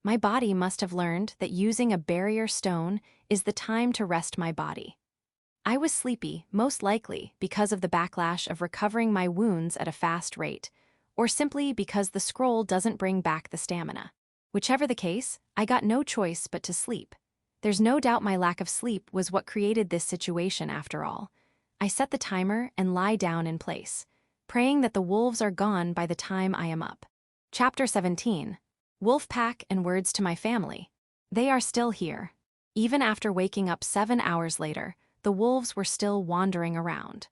My body must have learned that using a barrier stone is the time to rest my body. I was sleepy, most likely because of the backlash of recovering my wounds at a fast rate, or simply because the scroll doesn't bring back the stamina. Whichever the case, I got no choice but to sleep. There's no doubt my lack of sleep was what created this situation after all. I set the timer and lie down in place, praying that the wolves are gone by the time I am up. Chapter 17. Wolfpack and words to my family. They are still here. Even after waking up 7 hours later, the wolves were still wandering around.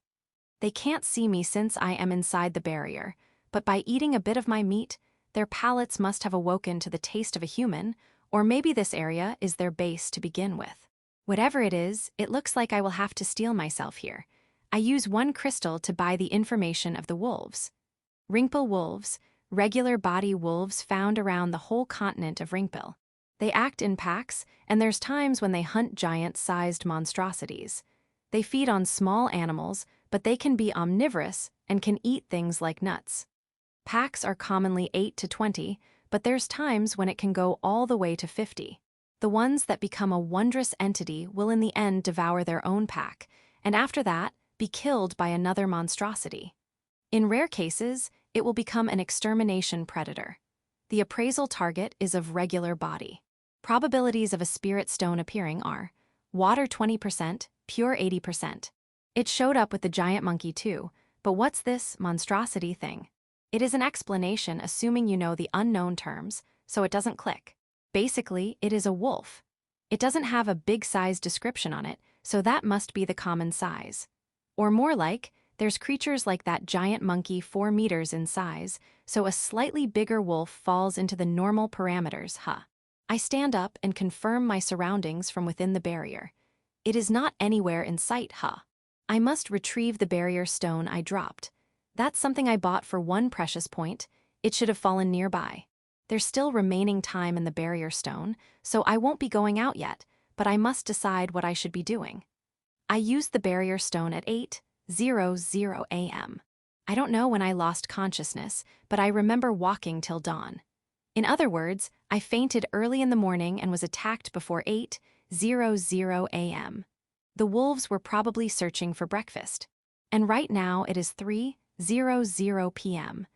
They can't see me since I am inside the barrier, but by eating a bit of my meat, their palates must have awoken to the taste of a human, or maybe this area is their base to begin with. Whatever it is, it looks like I will have to steel myself here. I use 1 crystal to buy the information of the wolves. Ringpil wolves, regular body wolves found around the whole continent of Ringpil. They act in packs, and there's times when they hunt giant-sized monstrosities. They feed on small animals, but they can be omnivorous and can eat things like nuts. Packs are commonly 8 to 20, but there's times when it can go all the way to 50. The ones that become a wondrous entity will in the end devour their own pack, and after that, be killed by another monstrosity. In rare cases, it will become an extermination predator. The appraisal target is of regular body. Probabilities of a spirit stone appearing are water 20%, pure 80%. It showed up with the giant monkey too, but what's this monstrosity thing? It is an explanation assuming you know the unknown terms, so it doesn't click. Basically, it is a wolf. It doesn't have a big size description on it, so that must be the common size. Or more like, there's creatures like that giant monkey 4 meters in size, so a slightly bigger wolf falls into the normal parameters, huh? I stand up and confirm my surroundings from within the barrier. It is not anywhere in sight, huh? I must retrieve the barrier stone I dropped. That's something I bought for 1 precious point. It should have fallen nearby. There's still remaining time in the barrier stone, so I won't be going out yet, but I must decide what I should be doing. I used the barrier stone at 8:00 a.m. I don't know when I lost consciousness, but I remember walking till dawn. In other words, I fainted early in the morning and was attacked before 8:00 a.m. The wolves were probably searching for breakfast. And right now it is 3:00 p.m.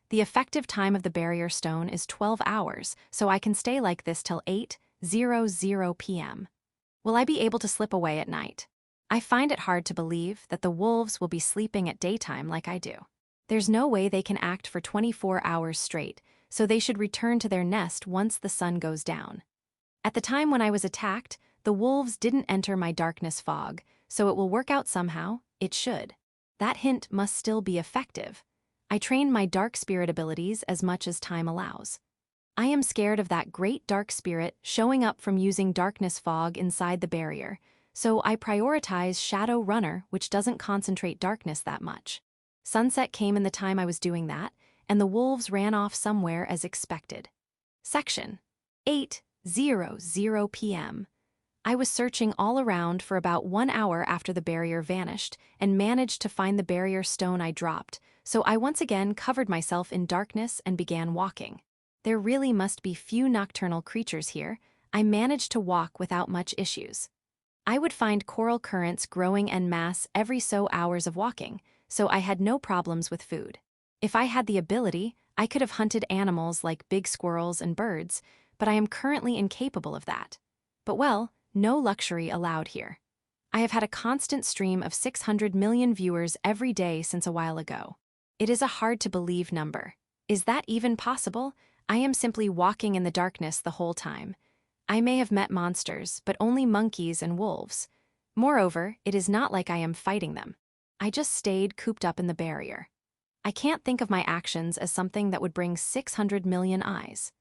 The effective time of the barrier stone is 12 hours, so I can stay like this till 8:00 p.m. Will I be able to slip away at night? I find it hard to believe that the wolves will be sleeping at daytime like I do. There's no way they can act for 24 hours straight, so they should return to their nest once the sun goes down. At the time when I was attacked, the wolves didn't enter my darkness fog, so it will work out somehow. It should. That hint must still be effective. I train my dark spirit abilities as much as time allows. I am scared of that great dark spirit showing up from using darkness fog inside the barrier, so I prioritize Shadow Runner, which doesn't concentrate darkness that much. Sunset came in the time I was doing that, and the wolves ran off somewhere as expected. Section 8:00 p.m. I was searching all around for about 1 hour after the barrier vanished and managed to find the barrier stone I dropped, so I once again covered myself in darkness and began walking. There really must be few nocturnal creatures here. I managed to walk without much issues. I would find coral currents growing en masse every so hours of walking, so I had no problems with food. If I had the ability, I could have hunted animals like big squirrels and birds, but I am currently incapable of that. But well, no luxury allowed here. I have had a constant stream of 600 million viewers every day since a while ago. It is a hard-to-believe number. Is that even possible? I am simply walking in the darkness the whole time. I may have met monsters, but only monkeys and wolves. Moreover, it is not like I am fighting them. I just stayed cooped up in the barrier. I can't think of my actions as something that would bring 600 million eyes.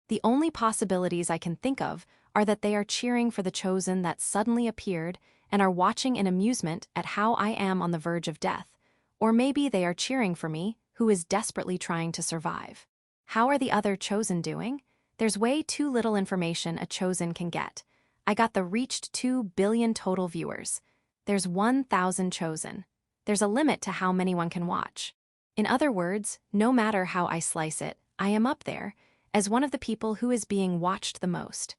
The only possibilities I can think of are that they are cheering for the chosen that suddenly appeared and are watching in amusement at how I am on the verge of death, or maybe they are cheering for me, who is desperately trying to survive. How are the other chosen doing? There's way too little information a chosen can get. I got the reached 2 billion total viewers. There's 1,000 chosen. There's a limit to how many one can watch. In other words, no matter how I slice it, I am up there, as one of the people who is being watched the most.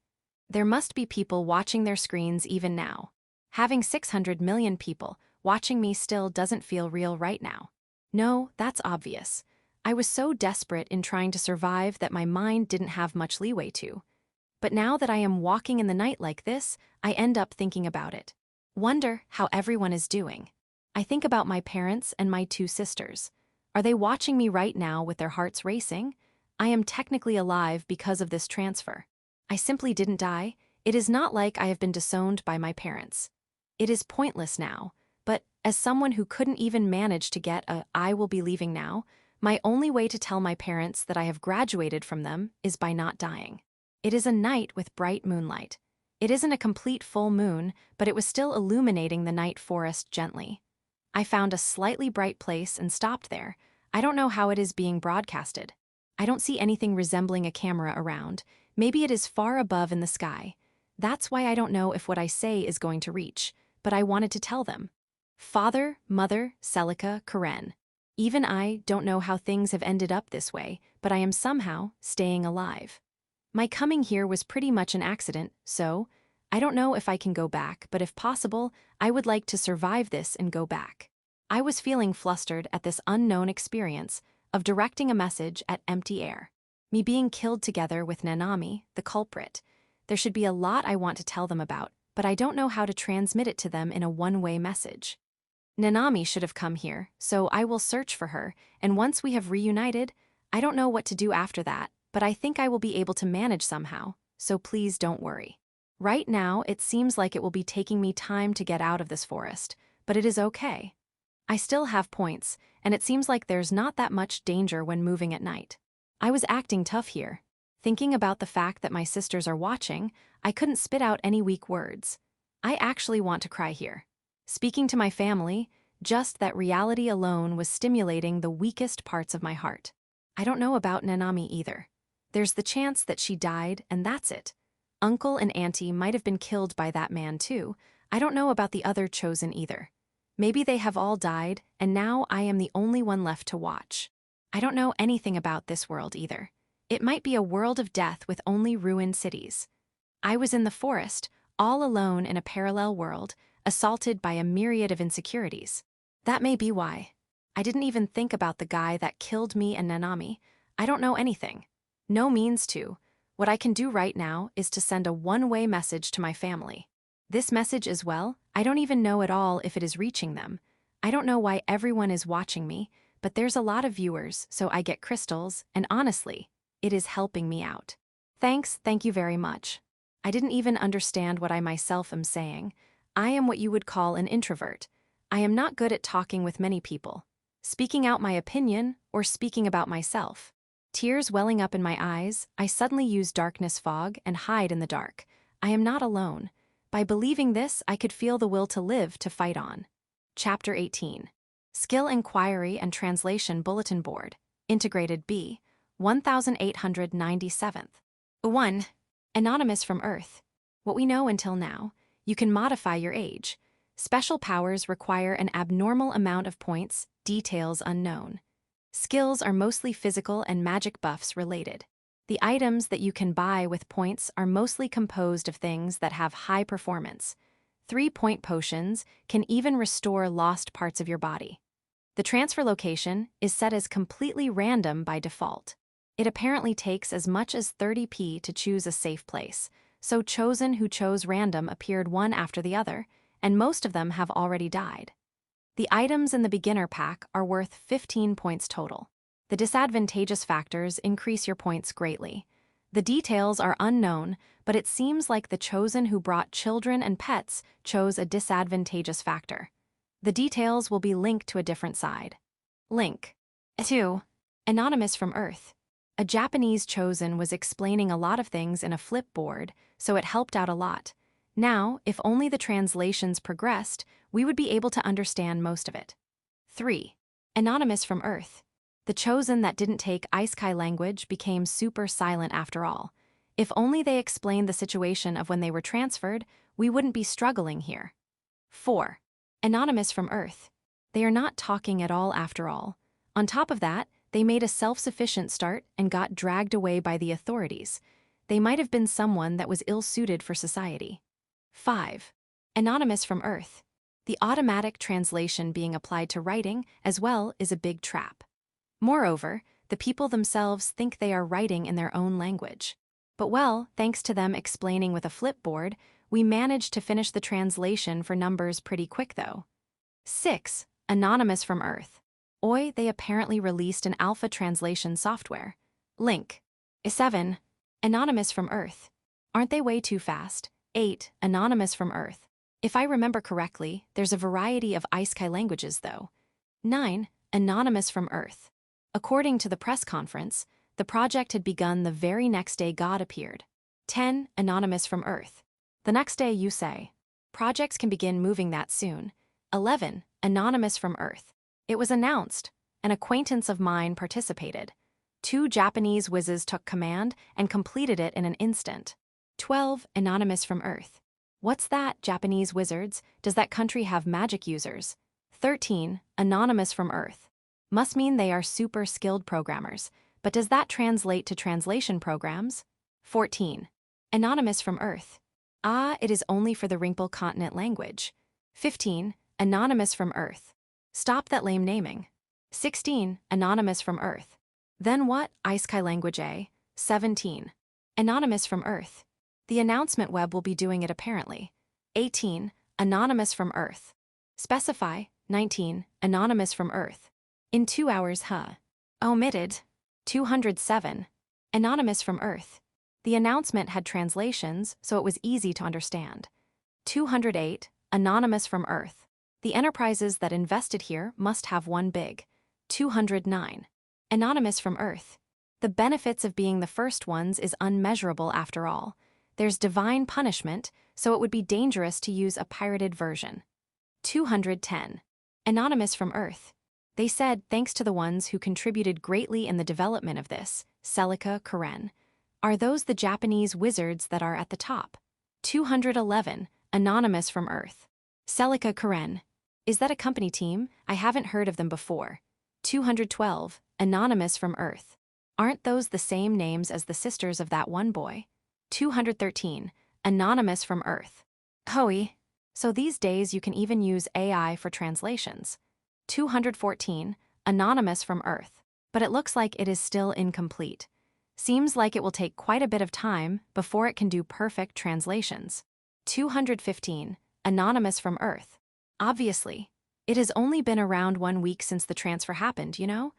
There must be people watching their screens even now. Having 600 million people watching me still doesn't feel real right now. No, that's obvious. I was so desperate in trying to survive that my mind didn't have much leeway to. But now that I am walking in the night like this, I end up thinking about it. Wonder how everyone is doing. I think about my parents and my 2 sisters. Are they watching me right now with their hearts racing? I am technically alive because of this transfer. I simply didn't die. It is not like I have been disowned by my parents. It is pointless now, but as someone who couldn't even manage to get a "I will be leaving now," my only way to tell my parents that I have graduated from them is by not dying. It is a night with bright moonlight. It isn't a complete full moon, but it was still illuminating the night forest gently. I found a slightly bright place and stopped there. I don't know how it is being broadcasted. I don't see anything resembling a camera around. Maybe it is far above in the sky. That's why I don't know if what I say is going to reach, but I wanted to tell them. Father, mother, Celica, Karen. Even I don't know how things have ended up this way, but I am somehow staying alive. My coming here was pretty much an accident, so I don't know if I can go back, but if possible, I would like to survive this and go back. I was feeling flustered at this unknown experience of directing a message at empty air. Me being killed together with Nanami, the culprit. There should be a lot I want to tell them about, but I don't know how to transmit it to them in a one-way message. Nanami should have come here, so I will search for her, and once we have reunited, I don't know what to do after that, but I think I will be able to manage somehow, so please don't worry. Right now, it seems like it will be taking me time to get out of this forest, but it is okay. I still have points, and it seems like there's not that much danger when moving at night. I was acting tough here. Thinking about the fact that my sisters are watching, I couldn't spit out any weak words. I actually want to cry here. Speaking to my family, just that reality alone was stimulating the weakest parts of my heart. I don't know about Nanami either. There's the chance that she died, and that's it. Uncle and auntie might have been killed by that man too. I don't know about the other chosen either. Maybe they have all died, and now I am the only one left to watch. I don't know anything about this world either. It might be a world of death with only ruined cities. I was in the forest, all alone in a parallel world, assaulted by a myriad of insecurities. That may be why. I didn't even think about the guy that killed me and Nanami. I don't know anything. No means to. What I can do right now is to send a one-way message to my family. This message as well, I don't even know at all if it is reaching them. I don't know why everyone is watching me, but there's a lot of viewers, so I get crystals, and honestly, it is helping me out. Thank you very much. I didn't even understand what I myself am saying. I am what you would call an introvert. I am not good at talking with many people, speaking out my opinion, or speaking about myself. Tears welling up in my eyes, I suddenly use darkness fog and hide in the dark. I am not alone. By believing this, I could feel the will to live to fight on. Chapter 18. Skill Inquiry and Translation Bulletin Board. Integrated B. 1897th. 1. Anonymous from Earth. What we know until now. You can modify your age. Special powers require an abnormal amount of points, details unknown. Skills are mostly physical and magic buffs related. The items that you can buy with points are mostly composed of things that have high performance. 3-point potions can even restore lost parts of your body. The transfer location is set as completely random by default. It apparently takes as much as 30p to choose a safe place, so Chosen who chose random appeared one after the other, and most of them have already died. The items in the beginner pack are worth 15 points total. The disadvantageous factors increase your points greatly. The details are unknown, but it seems like the Chosen who brought children and pets chose a disadvantageous factor. The details will be linked to a different side. Link. 2. Anonymous from Earth. A Japanese Chosen was explaining a lot of things in a flipboard, so it helped out a lot. Now, if only the translations progressed, we would be able to understand most of it. 3. Anonymous from Earth. The Chosen that didn't take Isekai language became super silent after all. If only they explained the situation of when they were transferred, we wouldn't be struggling here. 4. Anonymous from Earth. They are not talking at all after all. On top of that, they made a self-sufficient start and got dragged away by the authorities. They might have been someone that was ill-suited for society. 5. Anonymous from Earth. The automatic translation being applied to writing as well is a big trap. Moreover, the people themselves think they are writing in their own language. But well, thanks to them explaining with a flipboard, we managed to finish the translation for numbers pretty quick though. 6. Anonymous from Earth. They apparently released an alpha translation software. Link. 7. Anonymous from Earth. Aren't they way too fast? 8. Anonymous from Earth. If I remember correctly, there's a variety of Isekai languages though. 9. Anonymous from Earth. According to the press conference, the project had begun the very next day God appeared. 10. Anonymous from Earth. The next day you say. Projects can begin moving that soon. 11. Anonymous from Earth. It was announced. An acquaintance of mine participated. 2 Japanese whizzes took command and completed it in an instant. 12. Anonymous from Earth. What's that, Japanese wizards? Does that country have magic users? 13. Anonymous from Earth. Must mean they are super skilled programmers, but does that translate to translation programs? 14. Anonymous from Earth. Ah, it is only for the Ringpel continent language. 15. Anonymous from Earth. Stop that lame naming. 16. Anonymous from Earth. Then what? Isekai language A. 17. Anonymous from Earth. The announcement web will be doing it apparently. 18. Anonymous from Earth. Specify. 19. Anonymous from Earth. In 2 hours, huh? Omitted. 207. Anonymous from Earth. The announcement had translations, so it was easy to understand. 208. Anonymous from Earth. The enterprises that invested here must have one big. 209. Anonymous from Earth. The benefits of being the first ones is unmeasurable after all. There's divine punishment, so it would be dangerous to use a pirated version. 210. Anonymous from Earth. They said thanks to the ones who contributed greatly in the development of this, Celica Karen. Are those the Japanese wizards that are at the top? 211. Anonymous from Earth. Celica Karen. Is that a company team? I haven't heard of them before. 212. Anonymous from Earth. Aren't those the same names as the sisters of that one boy? 213. Anonymous from Earth. Hoi. So these days you can even use AI for translations. 214. Anonymous from Earth. But it looks like it is still incomplete. Seems like it will take quite a bit of time before it can do perfect translations. 215. Anonymous from Earth. Obviously. It has only been around 1 week since the transfer happened, you know?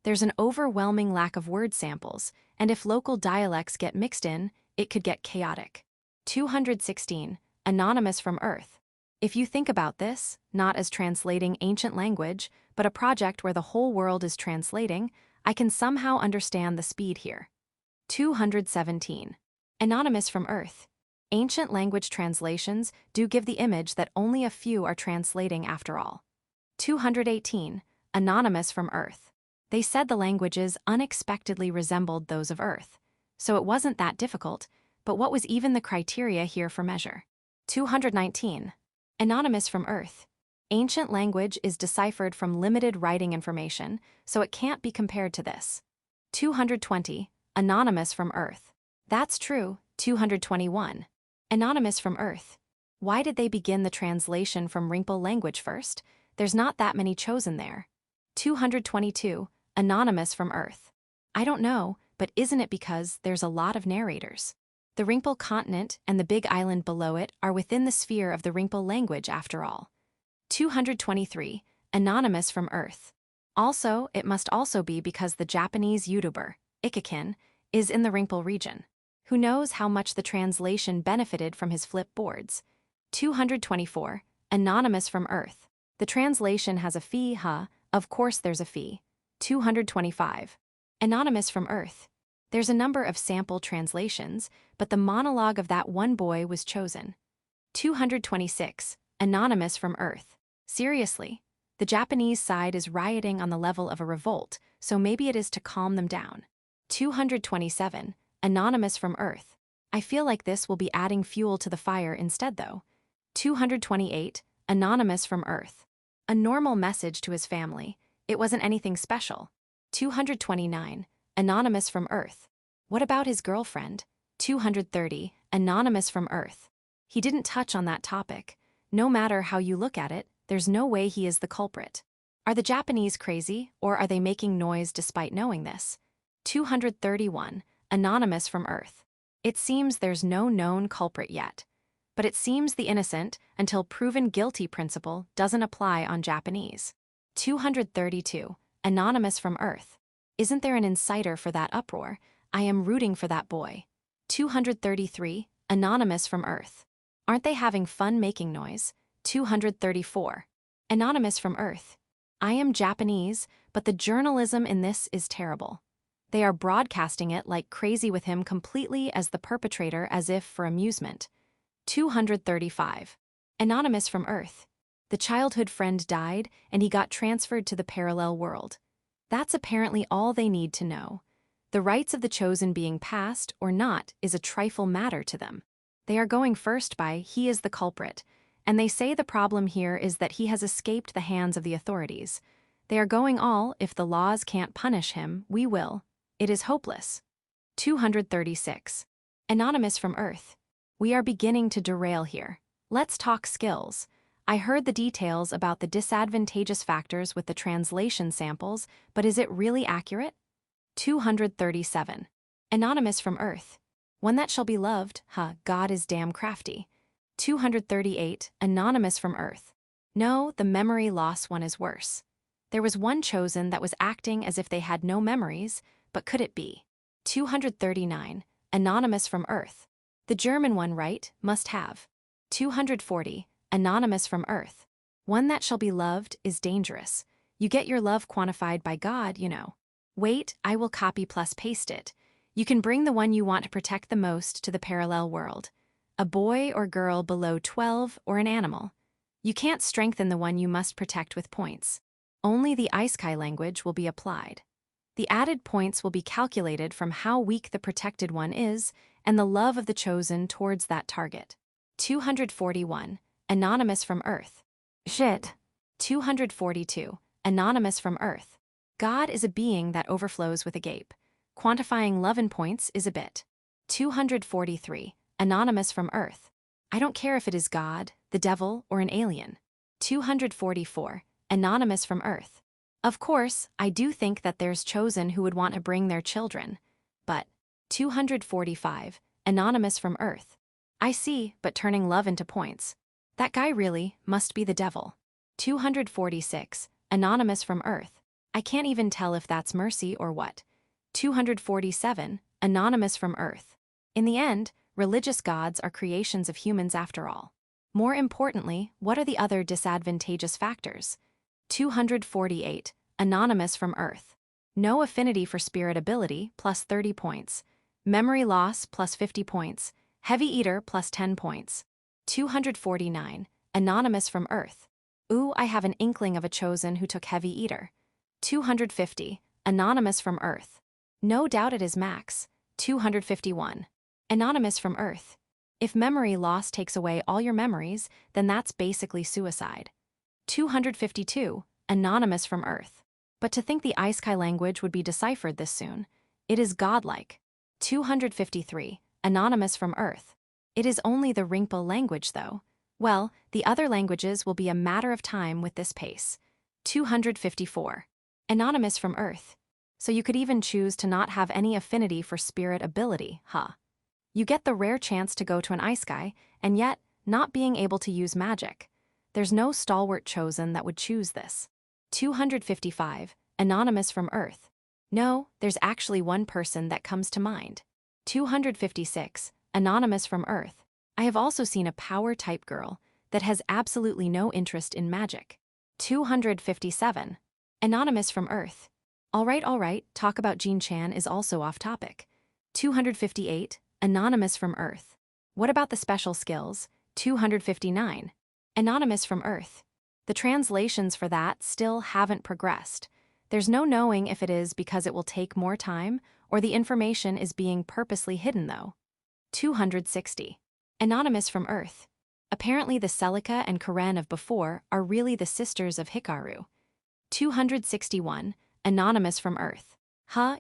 There's an overwhelming lack of word samples, and if local dialects get mixed in, it could get chaotic. 216. Anonymous from Earth. If you think about this, not as translating ancient language, but a project where the whole world is translating, I can somehow understand the speed here. 217. Anonymous from Earth. Ancient language translations do give the image that only a few are translating after all. 218. Anonymous from Earth. They said the languages unexpectedly resembled those of Earth, so it wasn't that difficult, but what was even the criteria here for measure? 219. Anonymous from Earth. Ancient language is deciphered from limited writing information, so it can't be compared to this. 220. Anonymous from Earth. That's true. 221. Anonymous from Earth. Why did they begin the translation from Ringpel language first? There's not that many chosen there. 222. Anonymous from Earth. I don't know, but isn't it because there's a lot of narrators? The Ringpel continent and the big island below it are within the sphere of the Ringpel language after all. 223. Anonymous from Earth. Also, it must also be because the Japanese YouTuber, Ikakin, is in the Ringpel region. Who knows how much the translation benefited from his flip boards? 224. Anonymous from Earth. The translation has a fee, huh? Of course there's a fee. 225. Anonymous from Earth. There's a number of sample translations, but the monologue of that one boy was chosen. 226. Anonymous from Earth. Seriously, the Japanese side is rioting on the level of a revolt, so maybe it is to calm them down. 227. Anonymous from Earth. I feel like this will be adding fuel to the fire instead though. 228. Anonymous from Earth. A normal message to his family. It wasn't anything special. 229. Anonymous from Earth. What about his girlfriend? 230. Anonymous from Earth. He didn't touch on that topic. No matter how you look at it, there's no way he is the culprit. Are the Japanese crazy, or are they making noise despite knowing this? 231. Anonymous from Earth. It seems there's no known culprit yet. But it seems the innocent until proven guilty principle doesn't apply on Japanese. 232. Anonymous from Earth. Isn't there an inciter for that uproar? I am rooting for that boy. 233. Anonymous from Earth. Aren't they having fun making noise? 234. Anonymous from Earth. I am Japanese, but the journalism in this is terrible. They are broadcasting it like crazy with him completely as the perpetrator as if for amusement. 235. Anonymous from Earth. The childhood friend died and he got transferred to the parallel world. That's apparently all they need to know. The rights of the chosen being passed or not is a trifle matter to them. They are going first by he is the culprit, And they say the problem here is that he has escaped the hands of the authorities. They are going all, if the laws can't punish him, we will. It is hopeless. 236. Anonymous from Earth. We are beginning to derail here. Let's talk skills. I heard the details about the disadvantageous factors with the translation samples, but is it really accurate? 237. Anonymous from Earth. One that shall be loved, God is damn crafty. 238. Anonymous from Earth. No, the memory loss one is worse. There was one chosen that was acting as if they had no memories, but could it be? 239. Anonymous from Earth. The German one, right, must have. 240. Anonymous from Earth. One that shall be loved is dangerous. You get your love quantified by God, you know. Wait, I will copy plus paste it. You can bring the one you want to protect the most to the parallel world. A boy or girl below 12 or an animal. You can't strengthen the one you must protect with points. Only the Isekai language will be applied. The added points will be calculated from how weak the protected one is and the love of the chosen towards that target. 241. Anonymous from Earth. Shit. 242. Anonymous from Earth. God is a being that overflows with a gape. Quantifying love in points is a bit. 243. Anonymous from Earth. I don't care if it is God, the devil, or an alien. 244. Anonymous from Earth. Of course, I do think that there's chosen who would want to bring their children. But 245. Anonymous from Earth. I see, but turning love into points. That guy really must be the devil. 246. Anonymous from Earth. I can't even tell if that's mercy or what. 247. Anonymous from Earth. In the end, religious gods are creations of humans after all. More importantly, what are the other disadvantageous factors? 248. Anonymous from Earth. No affinity for spirit ability, plus 30 points. Memory loss, plus 50 points. Heavy eater, plus 10 points. 249. Anonymous from Earth. Ooh, I have an inkling of a chosen who took heavy eater. 250. Anonymous from Earth. No doubt it is max. 251. Anonymous from Earth. If memory loss takes away all your memories, then that's basically suicide. 252. Anonymous from Earth. But to think the Isekai language would be deciphered this soon. It is godlike. 253. Anonymous from Earth. It is only the Ringpa language, though. Well, the other languages will be a matter of time with this pace. 254. Anonymous from Earth. So you could even choose to not have any affinity for spirit ability, You get the rare chance to go to an Isekai, and yet, not being able to use magic. There's no stalwart chosen that would choose this. 255. Anonymous from Earth. No, there's actually one person that comes to mind. 256. Anonymous from Earth. I have also seen a power-type girl that has absolutely no interest in magic. 257. Anonymous from Earth. All right, talk about Jean-chan is also off topic. 258. Anonymous from Earth. What about the special skills? 259. Anonymous from Earth. The translations for that still haven't progressed. There's no knowing if it is because it will take more time or the information is being purposely hidden though. 260. Anonymous from Earth. Apparently the Celica and Karen of before are really the sisters of Hikaru. 261. Anonymous from Earth.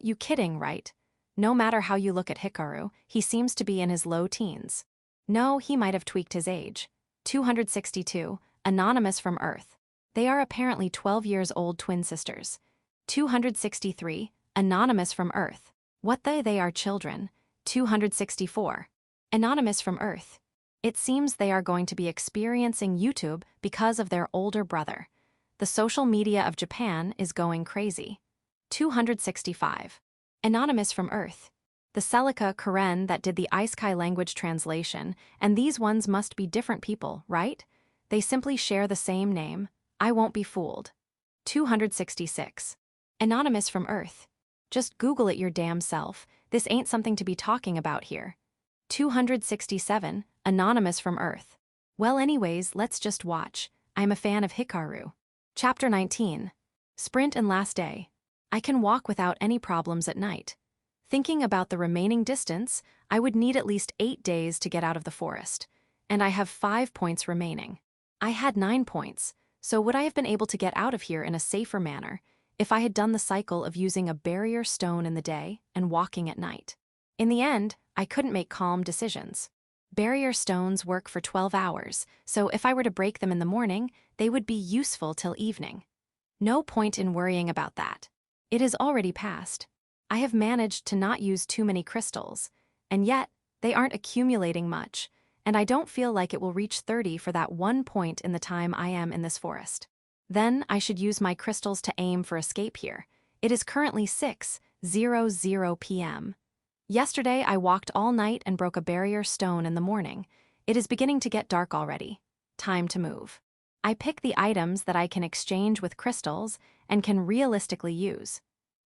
You kidding, right? No matter how you look at Hikaru, he seems to be in his low teens. No, he might have tweaked his age. 262. Anonymous from Earth. They are apparently 12 years old twin sisters. 263. Anonymous from Earth. What they are children. 264. Anonymous from Earth. It seems they are going to be experiencing YouTube because of their older brother. The social media of Japan is going crazy. 265. Anonymous from Earth. The Celica Karen that did the Isekai language translation, and these ones must be different people, right? They simply share the same name. I won't be fooled. 266. Anonymous from Earth. Just Google it your damn self. This ain't something to be talking about here. 267. Anonymous from Earth. Well, anyways, let's just watch. I'm a fan of Hikaru. Chapter 19. Sprint and Last Day. I can walk without any problems at night. Thinking about the remaining distance, I would need at least 8 days to get out of the forest. And I have 5 points remaining. I had 9 points, so would I have been able to get out of here in a safer manner if I had done the cycle of using a barrier stone in the day and walking at night? In the end, I couldn't make calm decisions. Barrier stones work for 12 hours, so if I were to break them in the morning, they would be useful till evening. No point in worrying about that. It is already past. I have managed to not use too many crystals, and yet they aren't accumulating much, and I don't feel like it will reach 30 for that 1 point in the time I am in this forest. Then I should use my crystals to aim for escape here. It is currently 6:00 p.m. Yesterday I walked all night and broke a barrier stone in the morning. It is beginning to get dark already. Time to move. I pick the items that I can exchange with crystals and can realistically use.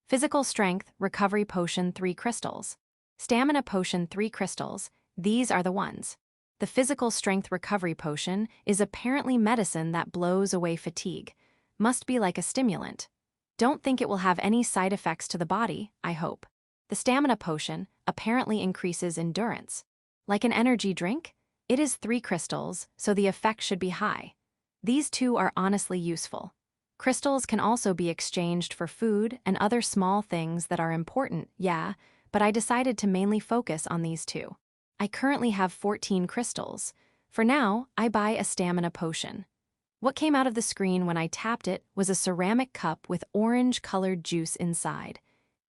Physical Strength Recovery Potion 3 crystals. Stamina Potion 3 crystals, these are the ones. The Physical Strength Recovery Potion is apparently medicine that blows away fatigue. Must be like a stimulant. Don't think it will have any side effects to the body, I hope. The Stamina Potion apparently increases endurance. Like an energy drink? It is 3 crystals, so the effect should be high. These two are honestly useful. Crystals can also be exchanged for food and other small things that are important, yeah, but I decided to mainly focus on these two. I currently have 14 crystals. For now, I buy a stamina potion. What came out of the screen when I tapped it was a ceramic cup with orange-colored juice inside.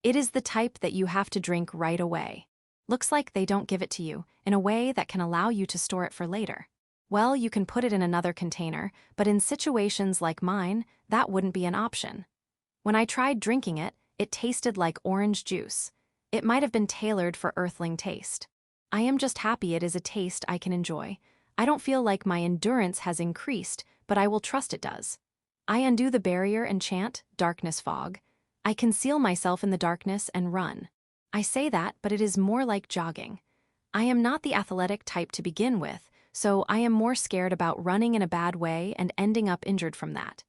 It is the type that you have to drink right away. Looks like they don't give it to you in a way that can allow you to store it for later. Well, you can put it in another container, but in situations like mine, that wouldn't be an option. When I tried drinking it, it tasted like orange juice. It might have been tailored for earthling taste. I am just happy it is a taste I can enjoy. I don't feel like my endurance has increased, but I will trust it does. I undo the barrier and chant, Darkness Fog. I conceal myself in the darkness and run. I say that, but it is more like jogging. I am not the athletic type to begin with, so I am more scared about running in a bad way and ending up injured from that.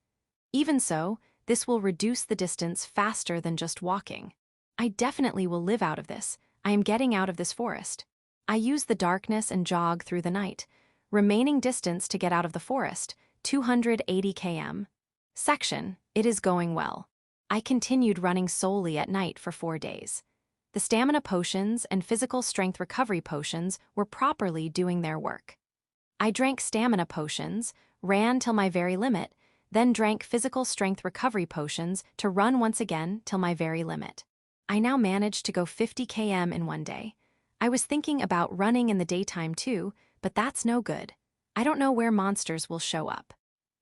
Even so, this will reduce the distance faster than just walking. I definitely will live out of this. I am getting out of this forest. I use the darkness and jog through the night. Remaining distance to get out of the forest, 280 km. Section, it is going well. I continued running solely at night for 4 days. The stamina potions and physical strength recovery potions were properly doing their work. I drank stamina potions, ran till my very limit, then drank physical strength recovery potions to run once again till my very limit. I now managed to go 50 km in 1 day. I was thinking about running in the daytime too, but that's no good. I don't know where monsters will show up.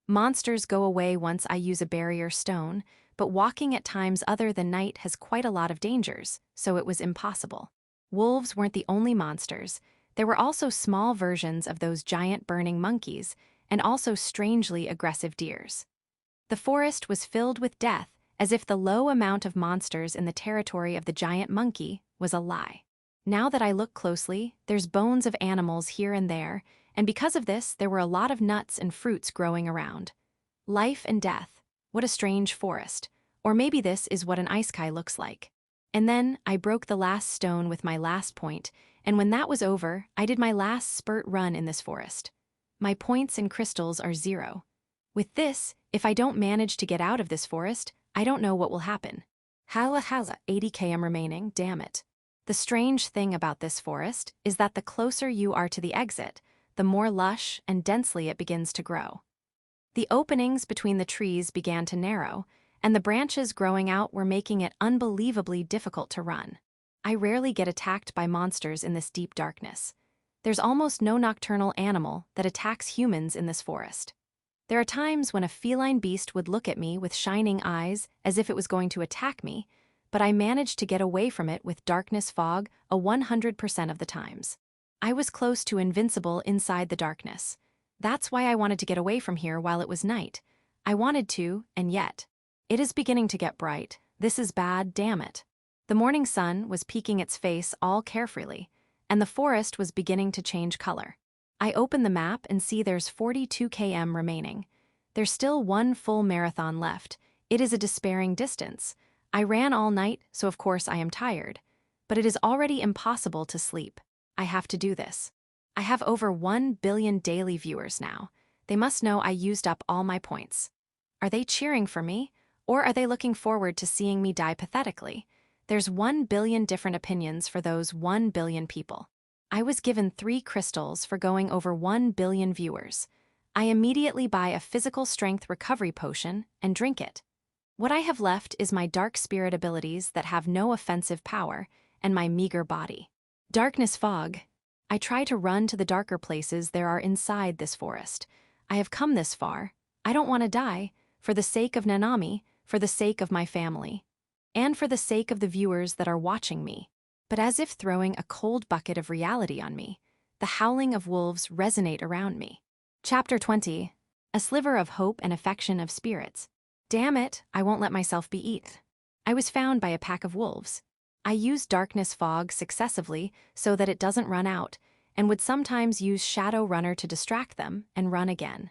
Monsters go away once I use a barrier stone, but walking at times other than night has quite a lot of dangers, so it was impossible. Wolves weren't the only monsters. There were also small versions of those giant burning monkeys, and also strangely aggressive deers. The forest was filled with death, as if the low amount of monsters in the territory of the giant monkey was a lie. Now that I look closely, there's bones of animals here and there, and because of this, there were a lot of nuts and fruits growing around. Life and death. What a strange forest. Or maybe this is what an isekai looks like. And then I broke the last stone with my last point, and when that was over, I did my last spurt run in this forest. My points and crystals are 0. With this, if I don't manage to get out of this forest, I don't know what will happen. Hala, 80 km remaining, damn it. The strange thing about this forest is that the closer you are to the exit, the more lush and densely it begins to grow. The openings between the trees began to narrow, and the branches growing out were making it unbelievably difficult to run. I rarely get attacked by monsters in this deep darkness. There's almost no nocturnal animal that attacks humans in this forest. There are times when a feline beast would look at me with shining eyes as if it was going to attack me, but I managed to get away from it with darkness fog 100% of the times. I was close to invincible inside the darkness. That's why I wanted to get away from here while it was night. I wanted to, and yet. It is beginning to get bright. This is bad, damn it. The morning sun was peeking its face all carefreely, and the forest was beginning to change color. I open the map and see there's 42 km remaining. There's still 1 full marathon left. It is a despairing distance. I ran all night, so of course I am tired. But it is already impossible to sleep. I have to do this. I have over 1 billion daily viewers now. They must know I used up all my points. Are they cheering for me? Or are they looking forward to seeing me die pathetically? There's 1 billion different opinions for those 1 billion people. I was given 3 crystals for going over 1 billion viewers. I immediately buy a physical strength recovery potion and drink it. What I have left is my dark spirit abilities that have no offensive power and my meager body. Darkness fog. I try to run to the darker places there are inside this forest. I have come this far. I don't want to die, for the sake of Nanami, for the sake of my family, and for the sake of the viewers that are watching me. But as if throwing a cold bucket of reality on me, the howling of wolves resonate around me. Chapter 20. A sliver of hope and affection of spirits. Damn it, I won't let myself be eaten. I was found by a pack of wolves. I use darkness fog successively so that it doesn't run out, and would sometimes use Shadow Runner to distract them and run again.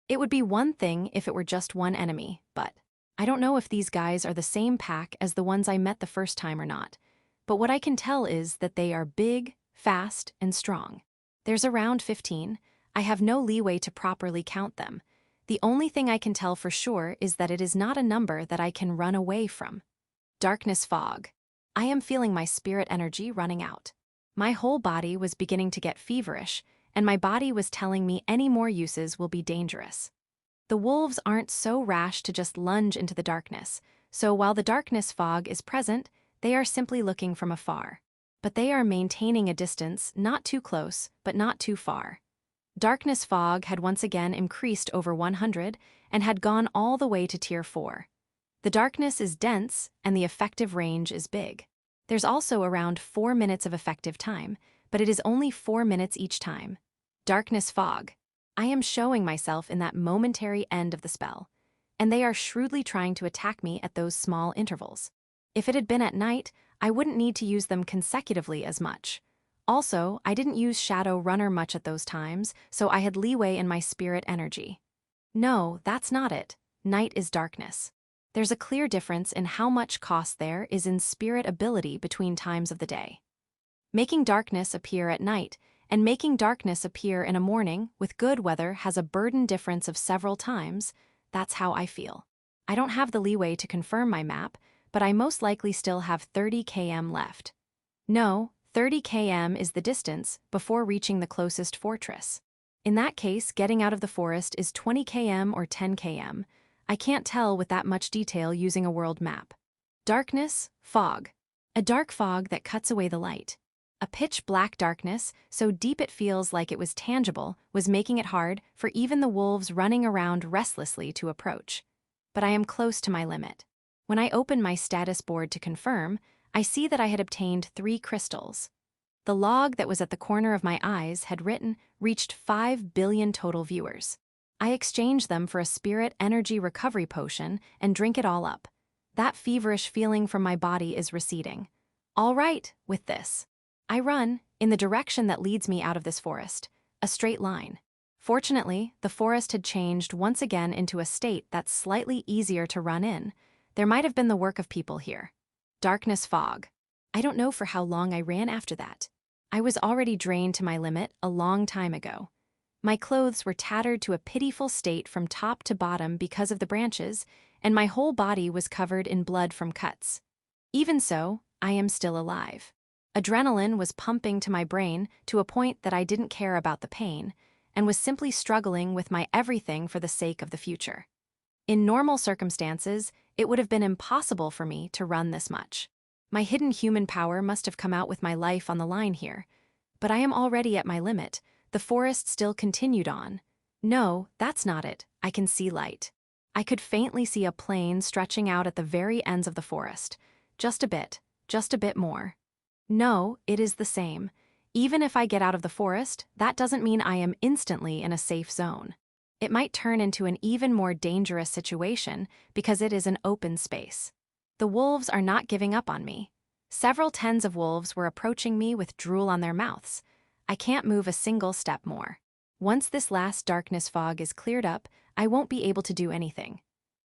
It would be one thing if it were just one enemy, but I don't know if these guys are the same pack as the ones I met the first time or not. But what I can tell is that they are big, fast, and strong. There's around 15. I have no leeway to properly count them. The only thing I can tell for sure is that it is not a number that I can run away from. Darkness fog. I am feeling my spirit energy running out. My whole body was beginning to get feverish, and my body was telling me any more uses will be dangerous. The wolves aren't so rash to just lunge into the darkness, so while the darkness fog is present, they are simply looking from afar. But they are maintaining a distance, not too close, but not too far. Darkness fog had once again increased over 100 and had gone all the way to tier 4. The darkness is dense and the effective range is big. There's also around 4 minutes of effective time, but it is only 4 minutes each time. Darkness fog. I am showing myself in that momentary end of the spell, and they are shrewdly trying to attack me at those small intervals. If it had been at night, I wouldn't need to use them consecutively as much. Also, I didn't use Shadow Runner much at those times, so I had leeway in my spirit energy. No, that's not it. Night is darkness. There's a clear difference in how much cost there is in spirit ability between times of the day. Making darkness appear at night and making darkness appear in a morning with good weather has a burden difference of several times. That's how I feel. I don't have the leeway to confirm my map, but I most likely still have 30 km left. No, 30 km is the distance before reaching the closest fortress. In that case, getting out of the forest is 20 km or 10 km. I can't tell with that much detail using a world map. Darkness, fog. A dark fog that cuts away the light. A pitch-black darkness, so deep it feels like it was tangible, was making it hard for even the wolves running around restlessly to approach. But I am close to my limit. When I open my status board to confirm, I see that I had obtained 3 crystals. The log that was at the corner of my eyes had reached 5 billion total viewers. I exchange them for a spirit energy recovery potion and drink it all up. That feverish feeling from my body is receding. All right, with this. I run, in the direction that leads me out of this forest, a straight line. Fortunately, the forest had changed once again into a state that's slightly easier to run in. There might have been the work of people here. Darkness fog. I don't know for how long I ran after that. I was already drained to my limit a long time ago. My clothes were tattered to a pitiful state from top to bottom because of the branches, and my whole body was covered in blood from cuts. Even so, I am still alive. Adrenaline was pumping to my brain to a point that I didn't care about the pain, and was simply struggling with my everything for the sake of the future. In normal circumstances, it would have been impossible for me to run this much. My hidden human power must have come out with my life on the line here. But I am already at my limit. The forest still continued on. No, that's not it. I can see light. I could faintly see a plain stretching out at the very ends of the forest. Just a bit more. No, it is the same. Even if I get out of the forest, that doesn't mean I am instantly in a safe zone. It might turn into an even more dangerous situation because it is an open space. The wolves are not giving up on me. Several tens of wolves were approaching me with drool on their mouths. I can't move a single step more. Once this last darkness fog is cleared up, I won't be able to do anything.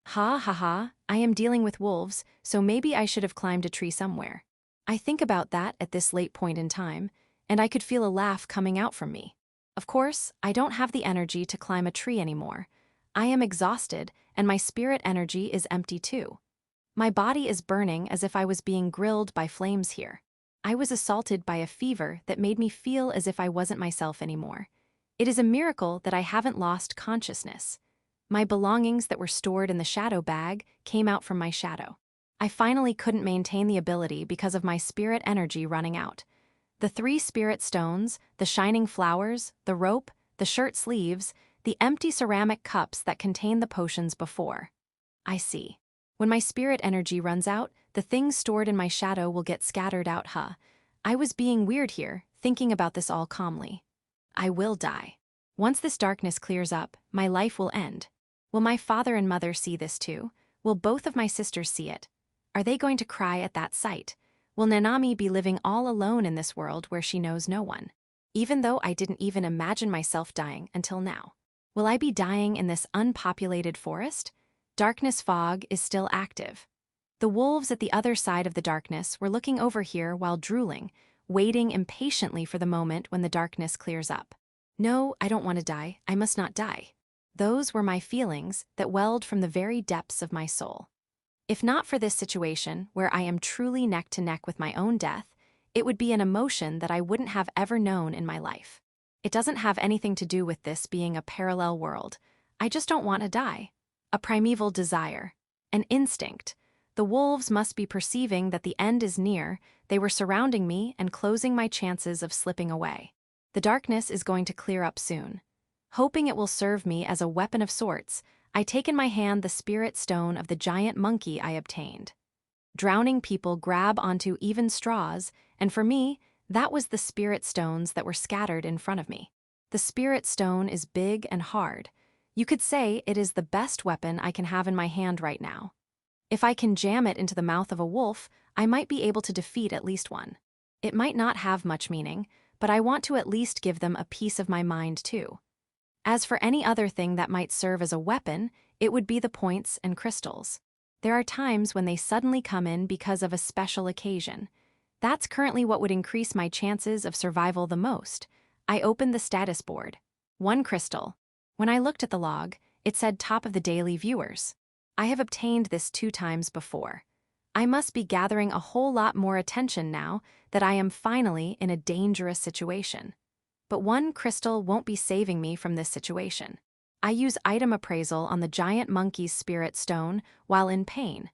Ha ha ha, I am dealing with wolves, so maybe I should have climbed a tree somewhere. I think about that at this late point in time, and I could feel a laugh coming out from me. Of course, I don't have the energy to climb a tree anymore. I am exhausted, and my spirit energy is empty too. My body is burning as if I was being grilled by flames here. I was assaulted by a fever that made me feel as if I wasn't myself anymore. It is a miracle that I haven't lost consciousness. My belongings that were stored in the shadow bag came out from my shadow. I finally couldn't maintain the ability because of my spirit energy running out. The 3 spirit stones, the shining flowers, the rope, the shirt sleeves, the empty ceramic cups that contained the potions before. I see. When my spirit energy runs out, the things stored in my shadow will get scattered out, huh? I was being weird here, thinking about this all calmly. I will die. Once this darkness clears up, my life will end. Will my father and mother see this too? Will both of my sisters see it? Are they going to cry at that sight? Will Nanami be living all alone in this world where she knows no one? Even though I didn't even imagine myself dying until now. Will I be dying in this unpopulated forest? Darkness fog is still active. The wolves at the other side of the darkness were looking over here while drooling, waiting impatiently for the moment when the darkness clears up. No, I don't want to die. I must not die. Those were my feelings that welled from the very depths of my soul. If not for this situation, where I am truly neck to neck with my own death, it would be an emotion that I wouldn't have ever known in my life. It doesn't have anything to do with this being a parallel world. I just don't want to die. A primeval desire. An instinct. The wolves must be perceiving that the end is near. They were surrounding me and closing my chances of slipping away. The darkness is going to clear up soon. Hoping it will serve me as a weapon of sorts, I take in my hand the spirit stone of the giant monkey I obtained. Drowning people grab onto even straws, and for me, that was the spirit stones that were scattered in front of me. The spirit stone is big and hard. You could say it is the best weapon I can have in my hand right now. If I can jam it into the mouth of a wolf, I might be able to defeat at least one. It might not have much meaning, but I want to at least give them a piece of my mind too. As for any other thing that might serve as a weapon, it would be the points and crystals. There are times when they suddenly come in because of a special occasion. That's currently what would increase my chances of survival the most. I opened the status board. 1 crystal. When I looked at the log, it said top of the daily viewers. I have obtained this 2 times before. I must be gathering a whole lot more attention now that I am finally in a dangerous situation. But 1 crystal won't be saving me from this situation. I use item appraisal on the giant monkey's spirit stone while in pain.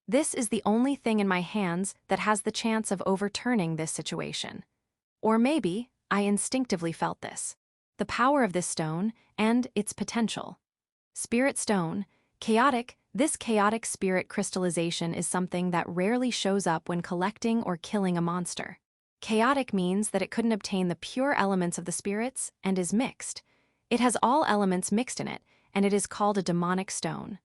This is the only thing in my hands that has the chance of overturning this situation. Or maybe I instinctively felt this. The power of this stone and its potential. Spirit stone, chaotic. This chaotic spirit crystallization is something that rarely shows up when collecting or killing a monster. Chaotic means that it couldn't obtain the pure elements of the spirits and is mixed. It has all elements mixed in it, and it is called a demonic stone.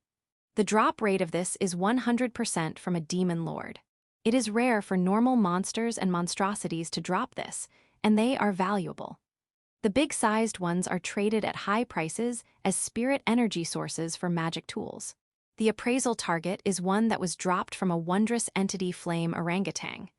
The drop rate of this is 100% from a demon lord. It is rare for normal monsters and monstrosities to drop this, and they are valuable. The big-sized ones are traded at high prices as spirit energy sources for magic tools. The appraisal target is one that was dropped from a wondrous entity flame orangutan.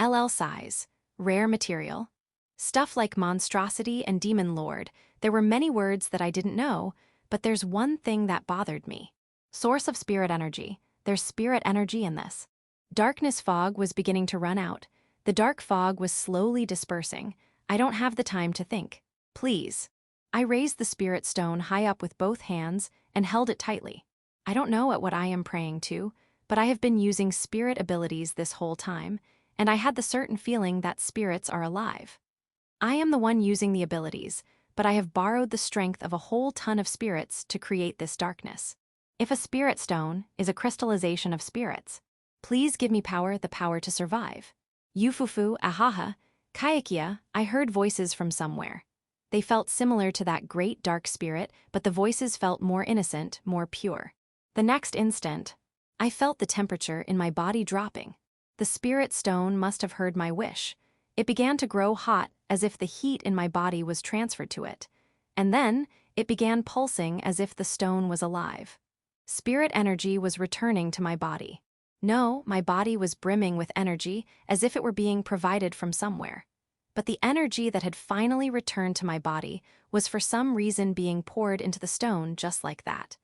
LL size. Rare material. Stuff like monstrosity and demon lord. There were many words that I didn't know, but there's one thing that bothered me. Source of spirit energy. There's spirit energy in this. Darkness fog was beginning to run out. The dark fog was slowly dispersing. I don't have the time to think. Please. I raised the spirit stone high up with both hands and held it tightly. I don't know at what I am praying to, but I have been using spirit abilities this whole time, and I had the certain feeling that spirits are alive. I am the one using the abilities, but I have borrowed the strength of a whole ton of spirits to create this darkness. If a spirit stone is a crystallization of spirits, please give me power, the power to survive. Yufufu, ahaha, Kayakia, I heard voices from somewhere. They felt similar to that great dark spirit, but the voices felt more innocent, more pure. The next instant, I felt the temperature in my body dropping. The spirit stone must have heard my wish. It began to grow hot as if the heat in my body was transferred to it. And then, it began pulsing as if the stone was alive. Spirit energy was returning to my body. No, my body was brimming with energy as if it were being provided from somewhere. but the energy that had finally returned to my body was for some reason being poured into the stone just like that.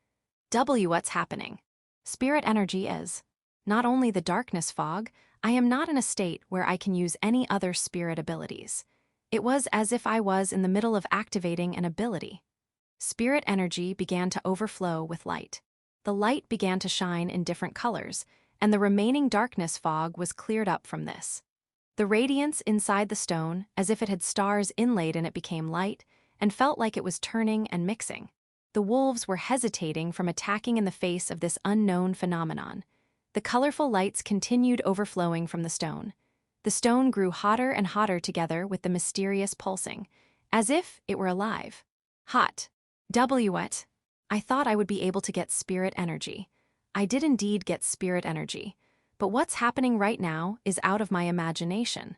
What's happening? Spirit energy is. Not only the darkness fog, I am not in a state where I can use any other spirit abilities. It was as if I was in the middle of activating an ability. Spirit energy began to overflow with light. The light began to shine in different colors, and the remaining darkness fog was cleared up from this. The radiance inside the stone, as if it had stars inlaid in it, became light, and felt like it was turning and mixing. The wolves were hesitating from attacking in the face of this unknown phenomenon. The colorful lights continued overflowing from the stone. The stone grew hotter and hotter together with the mysterious pulsing, as if it were alive. Hot. What? I thought I would be able to get spirit energy. I did indeed get spirit energy. But what's happening right now is out of my imagination.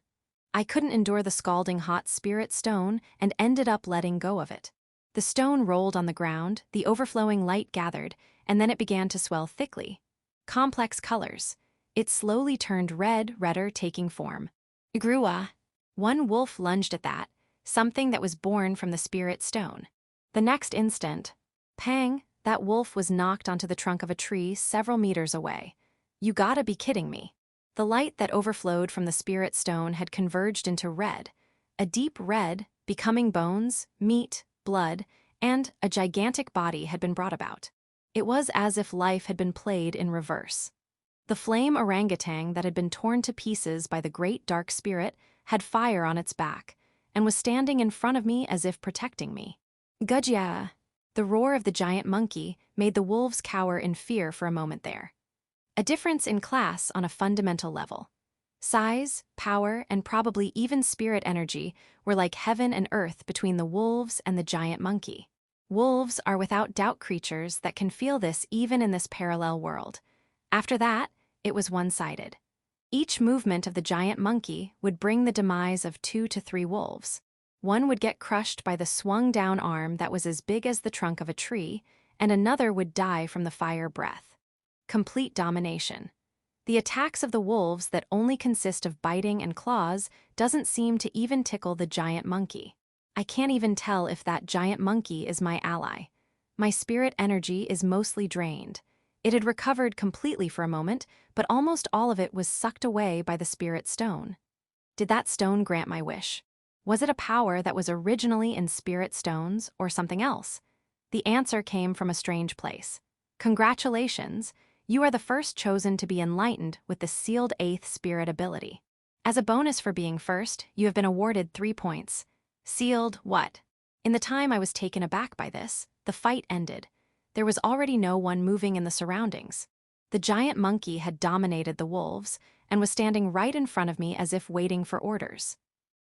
I couldn't endure the scalding hot spirit stone and ended up letting go of it. The stone rolled on the ground, the overflowing light gathered, and then it began to swell thickly. Complex colors. It slowly turned redder, taking form. Grua. One wolf lunged at that, something that was born from the spirit stone. The next instant, pang, that wolf was knocked onto the trunk of a tree several meters away. You gotta be kidding me. The light that overflowed from the spirit stone had converged into red, a deep red, becoming bones, meat, blood, and a gigantic body had been brought about. It was as if life had been played in reverse. The flame orangutan that had been torn to pieces by the great dark spirit had fire on its back, and was standing in front of me as if protecting me. Gudja! The roar of the giant monkey made the wolves cower in fear for a moment there. A difference in class on a fundamental level. Size, power, and probably even spirit energy were like heaven and earth between the wolves and the giant monkey. Wolves are without doubt creatures that can feel this even in this parallel world. After that, it was one-sided. Each movement of the giant monkey would bring the demise of 2 to 3 wolves. One would get crushed by the swung-down arm that was as big as the trunk of a tree, and another would die from the fire breath. Complete domination. The attacks of the wolves that only consist of biting and claws doesn't seem to even tickle the giant monkey. I can't even tell if that giant monkey is my ally. My spirit energy is mostly drained. It had recovered completely for a moment, but almost all of it was sucked away by the spirit stone. Did that stone grant my wish? Was it a power that was originally in spirit stones or something else? The answer came from a strange place. Congratulations! You are the first chosen to be enlightened with the sealed 8th spirit ability. As a bonus for being first, you have been awarded 3 points. Sealed what? In the time I was taken aback by this, the fight ended. There was already no one moving in the surroundings. The giant monkey had dominated the wolves and was standing right in front of me as if waiting for orders.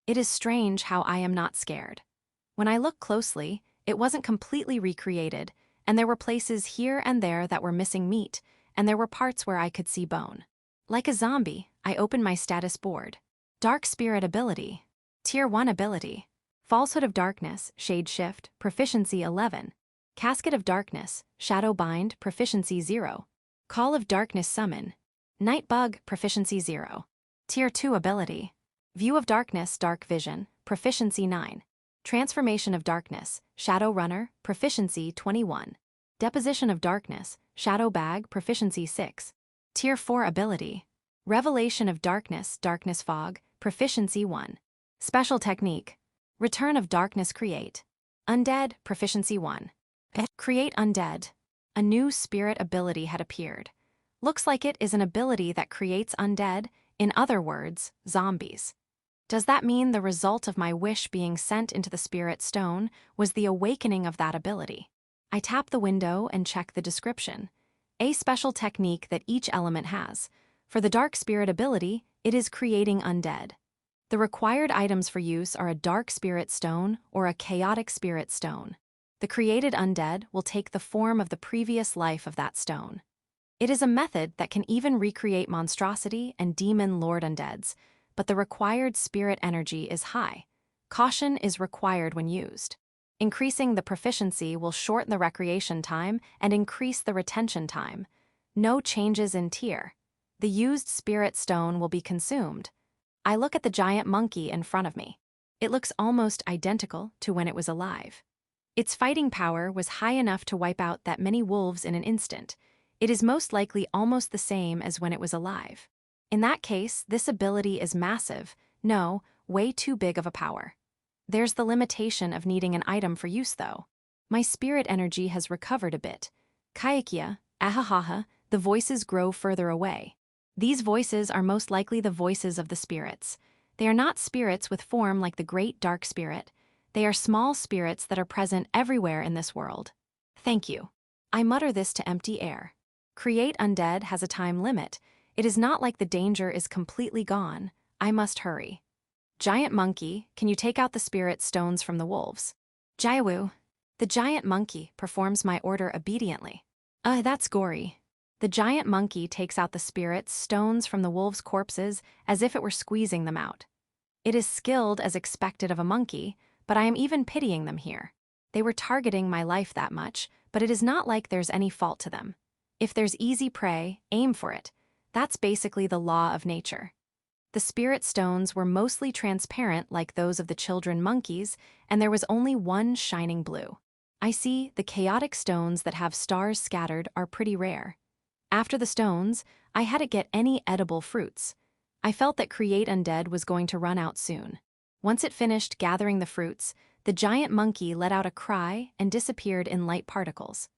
It is strange how I am not scared. When I look closely, it wasn't completely recreated, and there were places here and there that were missing meat, and there were parts where I could see bone. Like a zombie, I opened my status board. Dark Spirit Ability. Tier 1 Ability. Falsehood of Darkness, Shade Shift, Proficiency 11. Casket of Darkness, Shadow Bind, Proficiency 0. Call of Darkness Summon. Night Bug, Proficiency 0. Tier 2 Ability. View of Darkness, Dark Vision, Proficiency 9. Transformation of Darkness, Shadow Runner, Proficiency 21. Deposition of Darkness, Shadow Bag, Proficiency 6. Tier 4 Ability. Revelation of Darkness, Darkness Fog, Proficiency 1. Special Technique. Return of Darkness Create. Undead, Proficiency 1. Create Undead. A new spirit ability had appeared. Looks like it is an ability that creates undead, in other words, zombies. Does that mean the result of my wish being sent into the spirit stone was the awakening of that ability? I tap the window and check the description. A special technique that each element has. For the dark spirit ability, it is creating undead. The required items for use are a dark spirit stone or a chaotic spirit stone. The created undead will take the form of the previous life of that stone. It is a method that can even recreate monstrosity and demon lord undeads, but the required spirit energy is high. Caution is required when used. Increasing the proficiency will shorten the recreation time and increase the retention time. No changes in tier. The used spirit stone will be consumed. I look at the giant monkey in front of me. It looks almost identical to when it was alive. Its fighting power was high enough to wipe out that many wolves in an instant. It is most likely almost the same as when it was alive. In that case, this ability is massive, no, way too big of a power. There's the limitation of needing an item for use though. My spirit energy has recovered a bit. Kaikia, ahahaha, the voices grow further away. These voices are most likely the voices of the spirits. They are not spirits with form like the great dark spirit. They are small spirits that are present everywhere in this world. Thank you. I mutter this to empty air. Create Undead has a time limit. It is not like the danger is completely gone. I must hurry. Giant monkey, can you take out the spirit stones from the wolves? Jaiwu. The giant monkey performs my order obediently. That's gory. The giant monkey takes out the spirit's stones from the wolves' corpses as if it were squeezing them out. It is skilled as expected of a monkey, but I am even pitying them here. They were targeting my life that much, but it is not like there's any fault to them. If there's easy prey, aim for it. That's basically the law of nature. The spirit stones were mostly transparent like those of the children monkeys, and there was only one shining blue. I see the chaotic stones that have stars scattered are pretty rare. After the stones, I had to get any edible fruits. I felt that Create Undead was going to run out soon. Once it finished gathering the fruits, the giant monkey let out a cry and disappeared in light particles.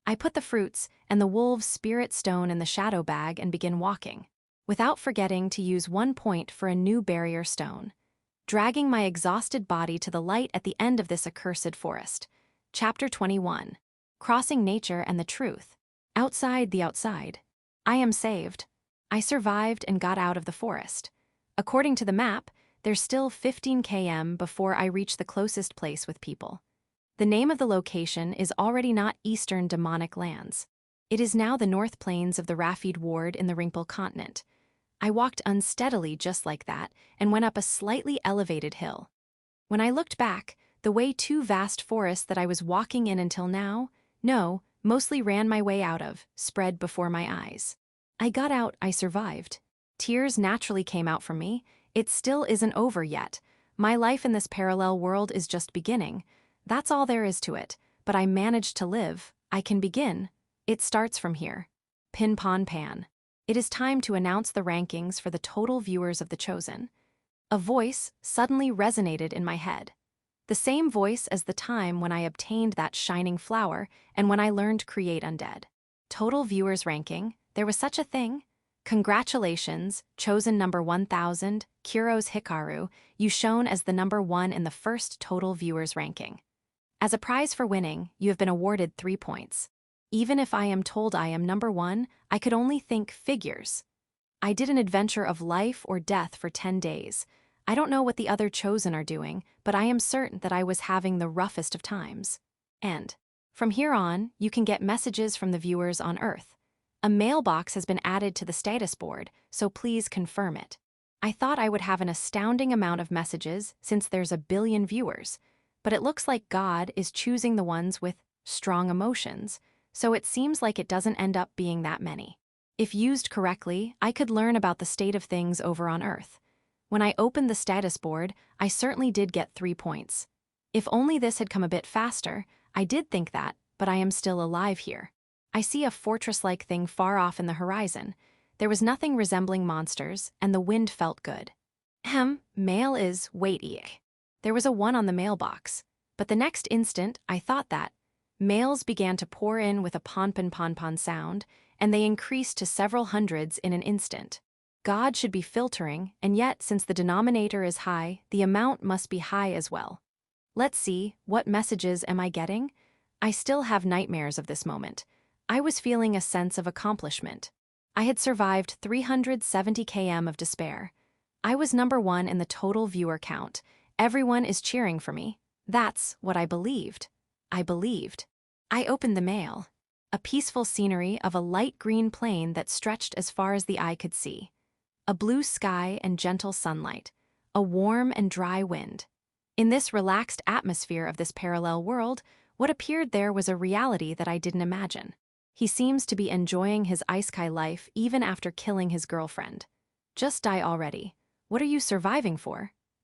I put the fruits and the wolf's spirit stone in the shadow bag and begin walking, without forgetting to use 1 point for a new barrier stone. Dragging my exhausted body to the light at the end of this accursed forest. Chapter 21. Crossing Nature and the Truth. Outside the outside. I am saved. I survived and got out of the forest. According to the map, there's still 15 km before I reach the closest place with people. The name of the location is already not Eastern Demonic Lands. It is now the North Plains of the Rafid Ward in the Ringpel continent. I walked unsteadily just like that and went up a slightly elevated hill. When I looked back, the way two vast forests that I was walking in until now, mostly ran my way out of, spread before my eyes. I got out, I survived. Tears naturally came out from me. It still isn't over yet. My life in this parallel world is just beginning. That's all there is to it, but I managed to live. I can begin. It starts from here. Pin Pon Pan. It is time to announce the rankings for the total viewers of The Chosen. A voice suddenly resonated in my head. The same voice as the time when I obtained that shining flower and when I learned Create Undead. Total viewers ranking, there was such a thing? Congratulations, Chosen number 1000, Kuros Hikaru, you shone as the number 1 in the first total viewers ranking. As a prize for winning, you have been awarded 3 points. Even if I am told I am number 1, I could only think figures. I did an adventure of life or death for 10 days. I don't know what the other Chosen are doing, but I am certain that I was having the roughest of times. And from here on, you can get messages from the viewers on Earth. A mailbox has been added to the status board, so please confirm it. I thought I would have an astounding amount of messages since there's a billion viewers, but it looks like God is choosing the ones with strong emotions, so it seems like it doesn't end up being that many. If used correctly, I could learn about the state of things over on Earth. When I opened the status board, I certainly did get 3 points. If only this had come a bit faster, I did think that, but I am still alive here. I see a fortress-like thing far off in the horizon. There was nothing resembling monsters, and the wind felt good. Mail is, wait, eek. There was a 1 on the mailbox, but the next instant I thought that. Mails began to pour in with a pon-pon-pon-pon sound, and they increased to several hundreds in an instant. God should be filtering, and yet since the denominator is high, the amount must be high as well. Let's see, what messages am I getting? I still have nightmares of this moment. I was feeling a sense of accomplishment. I had survived 370 km of despair. I was number 1 in the total viewer count. Everyone is cheering for me. That's what I believed. I opened the mail. A peaceful scenery of a light green plain that stretched as far as the eye could see. A blue sky and gentle sunlight. A warm and dry wind. In this relaxed atmosphere of this parallel world, what appeared there was a reality that I didn't imagine. He seems to be enjoying his Isekai life even after killing his girlfriend. Just die already. What are you surviving for?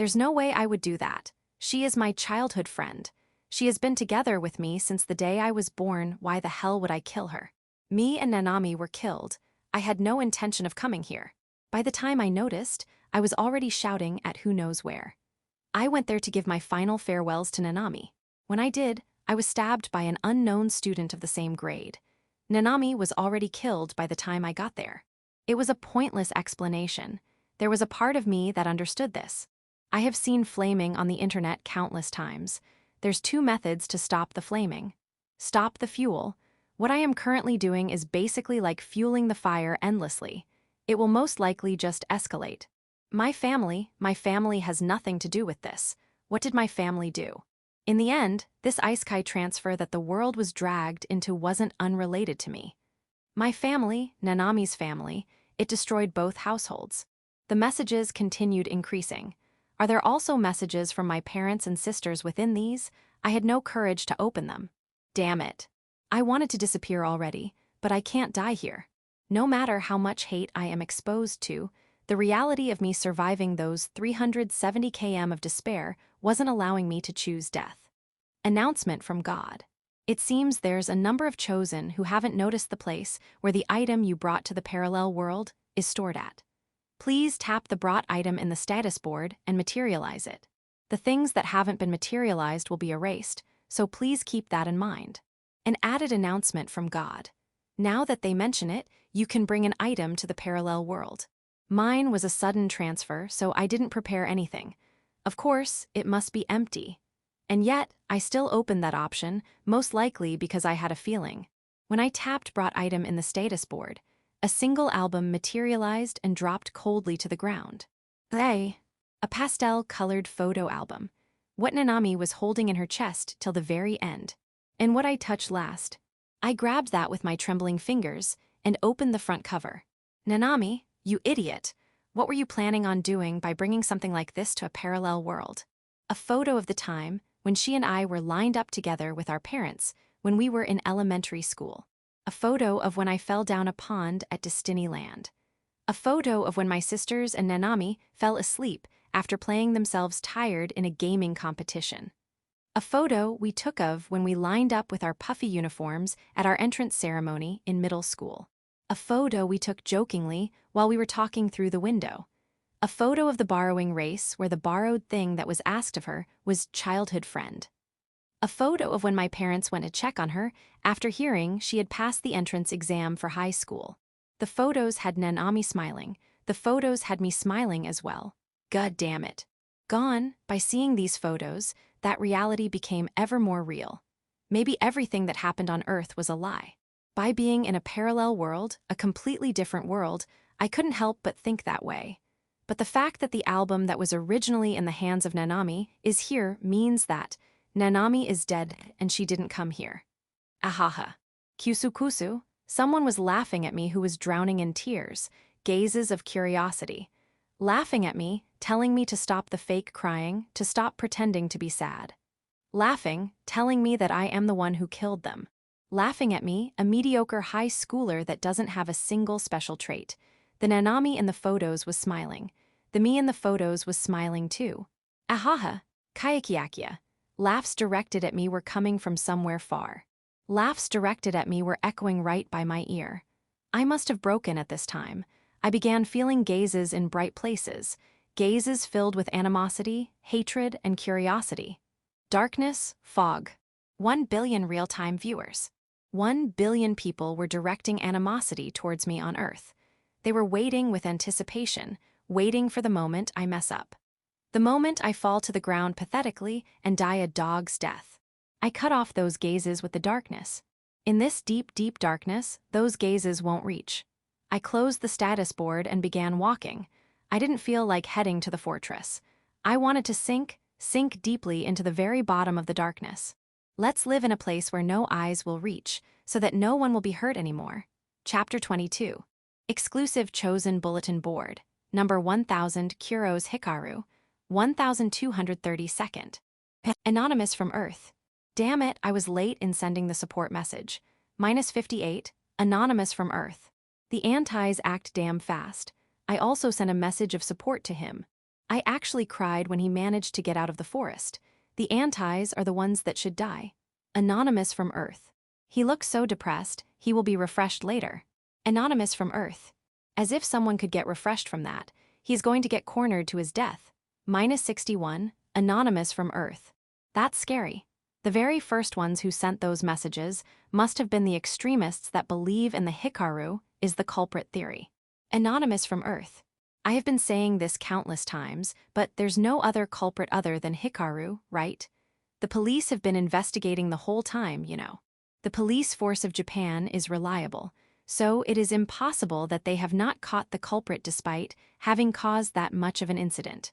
There's no way I would do that. She is my childhood friend. She has been together with me since the day I was born. Why the hell would I kill her? Me and Nanami were killed. I had no intention of coming here. By the time I noticed, I was already shouting at who knows where. I went there to give my final farewells to Nanami. When I did, I was stabbed by an unknown student of the same grade. Nanami was already killed by the time I got there. It was a pointless explanation. There was a part of me that understood this. I have seen flaming on the internet countless times. There's two methods to stop the flaming. Stop the fuel. What I am currently doing is basically like fueling the fire endlessly. It will most likely just escalate. My family has nothing to do with this. What did my family do? In the end, this Isekai transfer that the world was dragged into wasn't unrelated to me. My family, Nanami's family, it destroyed both households. The messages continued increasing. Are there also messages from my parents and sisters within these? I had no courage to open them. Damn it. I wanted to disappear already, but I can't die here. No matter how much hate I am exposed to, the reality of me surviving those 370 km of despair wasn't allowing me to choose death. Announcement from God. It seems there's a number of chosen who haven't noticed the place where the item you brought to the parallel world is stored at. Please tap the brought item in the status board and materialize it. The things that haven't been materialized will be erased, so please keep that in mind. An added announcement from God. Now that they mention it, you can bring an item to the parallel world. Mine was a sudden transfer, so I didn't prepare anything. Of course, it must be empty. And yet, I still opened that option, most likely because I had a feeling. When I tapped brought item in the status board, a single album materialized and dropped coldly to the ground. A pastel-colored photo album. What Nanami was holding in her chest till the very end. And what I touched last. I grabbed that with my trembling fingers and opened the front cover. Nanami, you idiot! What were you planning on doing by bringing something like this to a parallel world? A photo of the time when she and I were lined up together with our parents when we were in elementary school. A photo of when I fell down a pond at Disneyland. A photo of when my sisters and Nanami fell asleep after playing themselves tired in a gaming competition. A photo we took of when we lined up with our puffy uniforms at our entrance ceremony in middle school. A photo we took jokingly while we were talking through the window. A photo of the borrowing race where the borrowed thing that was asked of her was childhood friend. A photo of when my parents went to check on her after hearing she had passed the entrance exam for high school. The photos had Nanami smiling. The photos had me smiling as well. God damn it. Gone, by seeing these photos, that reality became ever more real. Maybe everything that happened on Earth was a lie. By being in a parallel world, a completely different world, I couldn't help but think that way. But the fact that the album that was originally in the hands of Nanami is here means that Nanami is dead and she didn't come here. Ahaha. Kusu, someone was laughing at me who was drowning in tears, gazes of curiosity. Laughing at me, telling me to stop the fake crying, to stop pretending to be sad. Laughing, telling me that I am the one who killed them. Laughing at me, a mediocre high schooler that doesn't have a single special trait. The Nanami in the photos was smiling. The me in the photos was smiling too. Ahaha, kayakiakia. Laughs directed at me were coming from somewhere far. Laughs directed at me were echoing right by my ear. I must have broken at this time. I began feeling gazes in bright places, gazes filled with animosity, hatred, and curiosity. Darkness, fog. 1 billion real-time viewers. 1 billion people were directing animosity towards me on Earth. They were waiting with anticipation, waiting for the moment I mess up. The moment I fall to the ground pathetically and die a dog's death. I cut off those gazes with the darkness. In this deep, deep darkness, those gazes won't reach. I closed the status board and began walking. I didn't feel like heading to the fortress. I wanted to sink deeply into the very bottom of the darkness. Let's live in a place where no eyes will reach, so that no one will be hurt anymore. Chapter 22. Exclusive Chosen Bulletin Board. Number 1000 Kuro's Hikaru. 1232. Anonymous from Earth. Damn it, I was late in sending the support message. -58, Anonymous from Earth. The antis act damn fast. I also sent a message of support to him. I actually cried when he managed to get out of the forest. The antis are the ones that should die. Anonymous from Earth. He looks so depressed, he will be refreshed later. Anonymous from Earth. As if someone could get refreshed from that. He's going to get cornered to his death. -61, Anonymous from Earth. That's scary. The very first ones who sent those messages must have been the extremists that believe in the Hikaru is the culprit theory. Anonymous from Earth. I have been saying this countless times, but there's no other culprit other than Hikaru, right? The police have been investigating the whole time, you know. The police force of Japan is reliable, so it is impossible that they have not caught the culprit despite having caused that much of an incident.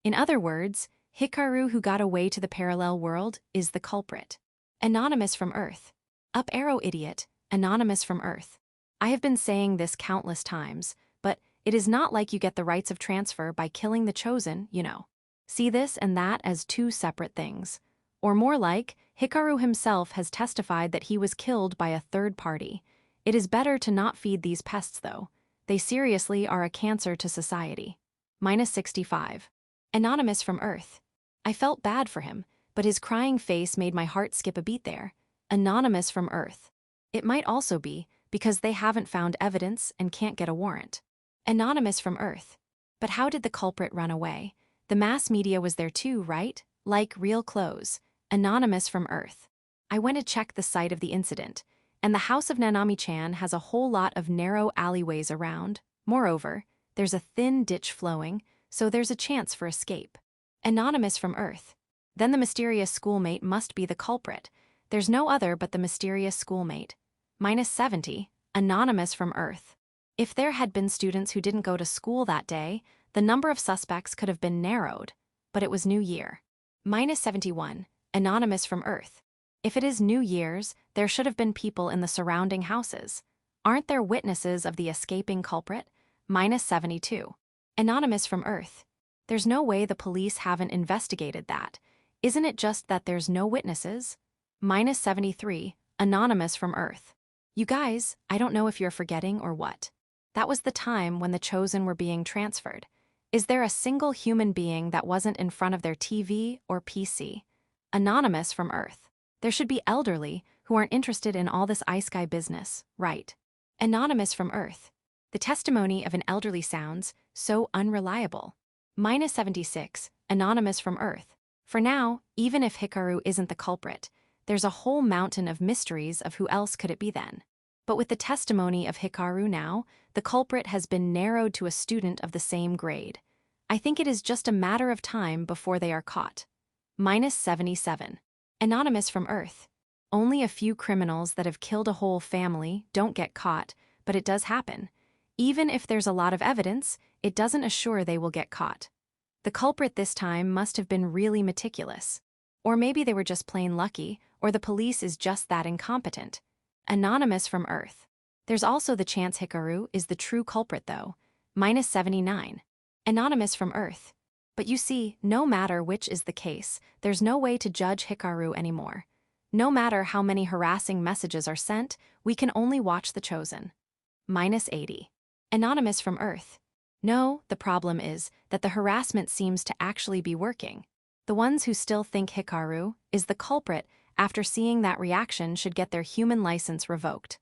In other words, Hikaru who got away to the parallel world is the culprit. Anonymous from Earth. Up arrow idiot, Anonymous from Earth. I have been saying this countless times, but it is not like you get the rights of transfer by killing the chosen, you know. See this and that as two separate things. Or more like, Hikaru himself has testified that he was killed by a third party. It is better to not feed these pests though. They seriously are a cancer to society. -65. Anonymous from Earth. I felt bad for him, but his crying face made my heart skip a beat there. Anonymous from Earth. It might also be because they haven't found evidence and can't get a warrant. Anonymous from Earth. But how did the culprit run away? The mass media was there too, right? Like real clothes. Anonymous from Earth. I went to check the site of the incident, and the house of Nanami-chan has a whole lot of narrow alleyways around. Moreover, there's a thin ditch flowing, so there's a chance for escape. Anonymous from Earth. Then the mysterious schoolmate must be the culprit. There's no other but the mysterious schoolmate. -70, Anonymous from Earth. If there had been students who didn't go to school that day, the number of suspects could have been narrowed, but it was New Year. -71, Anonymous from Earth. If it is New Year's, there should have been people in the surrounding houses. Aren't there witnesses of the escaping culprit? -72. Anonymous from Earth. There's no way the police haven't investigated that. Isn't it just that there's no witnesses? -73, Anonymous from Earth. You guys, I don't know if you're forgetting or what. That was the time when the chosen were being transferred. Is there a single human being that wasn't in front of their TV or PC? Anonymous from Earth. There should be elderly who aren't interested in all this Isekai business, right? Anonymous from Earth. The testimony of an elderly sounds so unreliable. -76, Anonymous from Earth. For now, even if Hikaru isn't the culprit, there's a whole mountain of mysteries of who else could it be then. But with the testimony of Hikaru now, the culprit has been narrowed to a student of the same grade. I think it is just a matter of time before they are caught. -77. Anonymous from Earth. Only a few criminals that have killed a whole family don't get caught, but it does happen. Even if there's a lot of evidence, it doesn't assure they will get caught. The culprit this time must have been really meticulous. Or maybe they were just plain lucky, or the police is just that incompetent. Anonymous from Earth. There's also the chance Hikaru is the true culprit though. -79. Anonymous from Earth. But you see, no matter which is the case, there's no way to judge Hikaru anymore. No matter how many harassing messages are sent, we can only watch the chosen. -80. Anonymous from Earth. No, the problem is that the harassment seems to actually be working. The ones who still think Hikaru is the culprit after seeing that reaction should get their human license revoked.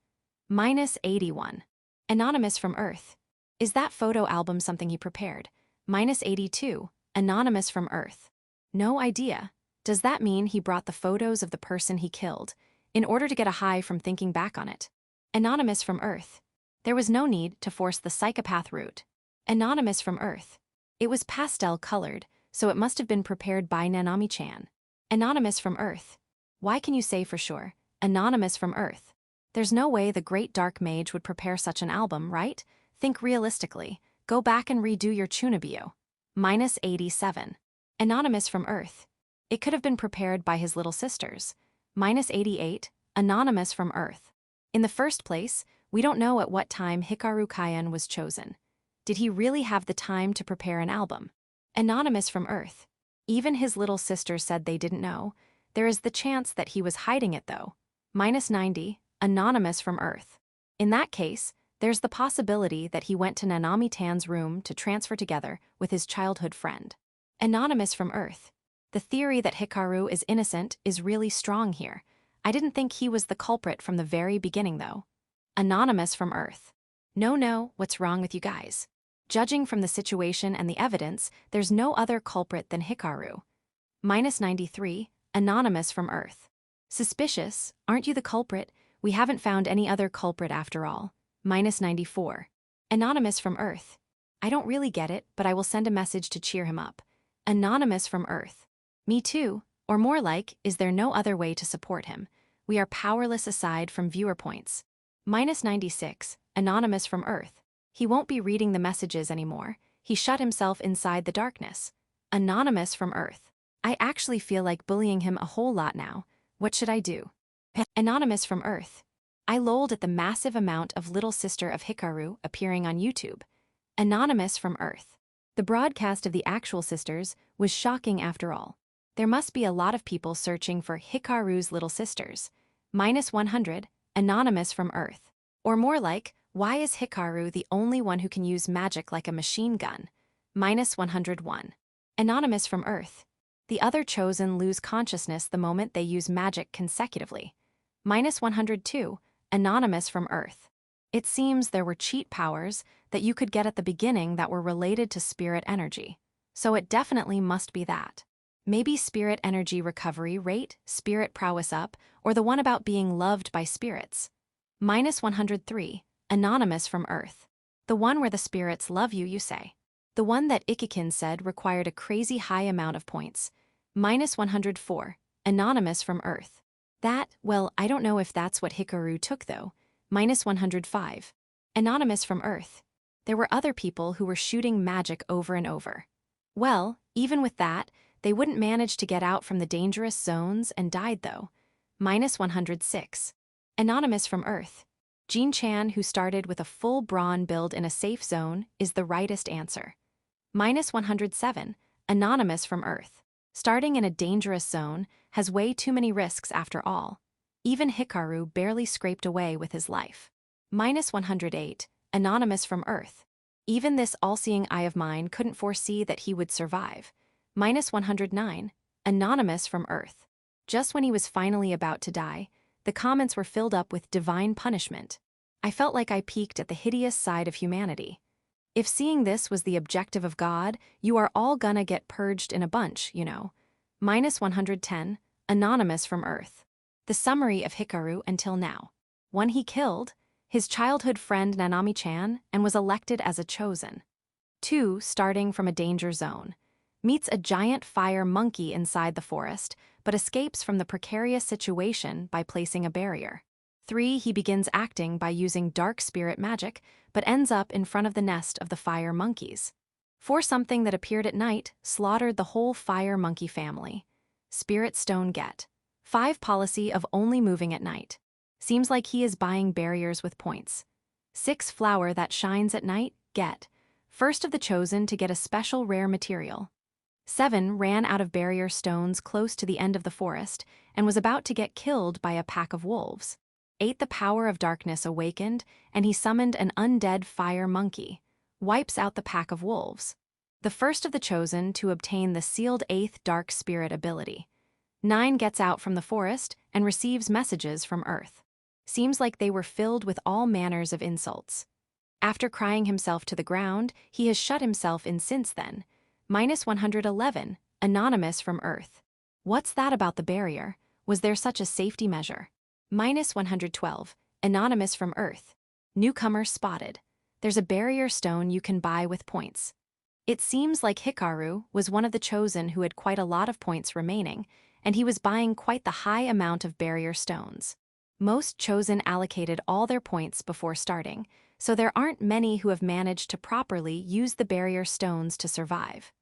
-81. Anonymous from Earth. Is that photo album something he prepared? -82. Anonymous from Earth. No idea. Does that mean he brought the photos of the person he killed in order to get a high from thinking back on it? Anonymous from Earth. There was no need to force the psychopath route. Anonymous from Earth. It was pastel-colored, so it must have been prepared by Nanami-chan. Anonymous from Earth. Why can you say for sure? Anonymous from Earth. There's no way the great dark mage would prepare such an album, right? Think realistically. Go back and redo your Chunibyo. -87. Anonymous from Earth. It could have been prepared by his little sisters. -88. Anonymous from Earth. In the first place, we don't know at what time Hikaru Kaien was chosen. Did he really have the time to prepare an album? Anonymous from Earth. Even his little sister said they didn't know. There is the chance that he was hiding it though. -90. Anonymous from Earth. In that case, There's the possibility that he went to Nanami-tan's room to transfer together with his childhood friend. Anonymous from Earth. The theory that Hikaru is innocent is really strong here. I didn't think he was the culprit from the very beginning, though. Anonymous from Earth. No, what's wrong with you guys? Judging from the situation and the evidence, there's no other culprit than Hikaru. -93, Anonymous from Earth. Suspicious, aren't you the culprit? We haven't found any other culprit after all. -94. Anonymous from Earth. I don't really get it, but I will send a message to cheer him up. Anonymous from Earth. Me too, or more like, is there no other way to support him? We are powerless aside from viewer points. -96, Anonymous from Earth. He won't be reading the messages anymore. He shut himself inside the darkness. Anonymous from Earth. I actually feel like bullying him a whole lot now. What should I do? Anonymous from Earth. I lolled at the massive amount of Little Sister of Hikaru appearing on YouTube. Anonymous from Earth. The broadcast of the actual sisters was shocking after all. There must be a lot of people searching for Hikaru's little sisters. -100, Anonymous from Earth. Or more like, why is Hikaru the only one who can use magic like a machine gun? -101. Anonymous from Earth. The other chosen lose consciousness the moment they use magic consecutively. -102, Anonymous from Earth. It seems there were cheat powers that you could get at the beginning that were related to spirit energy. So it definitely must be that. Maybe spirit energy recovery rate, spirit prowess up, or the one about being loved by spirits. -103, Anonymous from Earth. The one where the spirits love you say. The one that Ikikin said required a crazy high amount of points. -104, Anonymous from Earth. That, well, I don't know if that's what Hikaru took though. -105. Anonymous from Earth. There were other people who were shooting magic over and over. Well, even with that, they wouldn't manage to get out from the dangerous zones and died though. -106. Anonymous from Earth. Jin-chan, who started with a full brawn build in a safe zone, is the rightest answer. -107, Anonymous from Earth. Starting in a dangerous zone has way too many risks after all. Even Hikaru barely scraped away with his life. -108, Anonymous from Earth. Even this all-seeing eye of mine couldn't foresee that he would survive. -109, Anonymous from Earth. Just when he was finally about to die, the comments were filled up with divine punishment. I felt like I peeked at the hideous side of humanity. If seeing this was the objective of God, you are all gonna get purged in a bunch, you know. -110, Anonymous from Earth. The summary of Hikaru until now. 1. He killed his childhood friend Nanami-chan and was elected as a chosen. 2. Starting from a danger zone. Meets a giant fire monkey inside the forest, but escapes from the precarious situation by placing a barrier. 3. He begins acting by using dark spirit magic, but ends up in front of the nest of the fire monkeys. 4. Something that appeared at night slaughtered the whole fire monkey family. Spirit stone get. 5. Policy of only moving at night. Seems like he is buying barriers with points. 6. Flower that shines at night get. First of the chosen to get a special rare material. 7. Ran out of barrier stones close to the end of the forest and was about to get killed by a pack of wolves. 8. The power of darkness awakened, and he summoned an undead fire monkey. Wipes out the pack of wolves. The first of the chosen to obtain the sealed 8th dark spirit ability. 9. Gets out from the forest and receives messages from Earth. Seems like they were filled with all manners of insults. After crying himself to the ground, he has shut himself in since then. -111, Anonymous from Earth. What's that about the barrier? Was there such a safety measure? -112, Anonymous from Earth. Newcomer spotted. There's a barrier stone you can buy with points. It seems like Hikaru was one of the chosen who had quite a lot of points remaining, and he was buying quite the high amount of barrier stones. Most chosen allocated all their points before starting, so there aren't many who have managed to properly use the barrier stones to survive.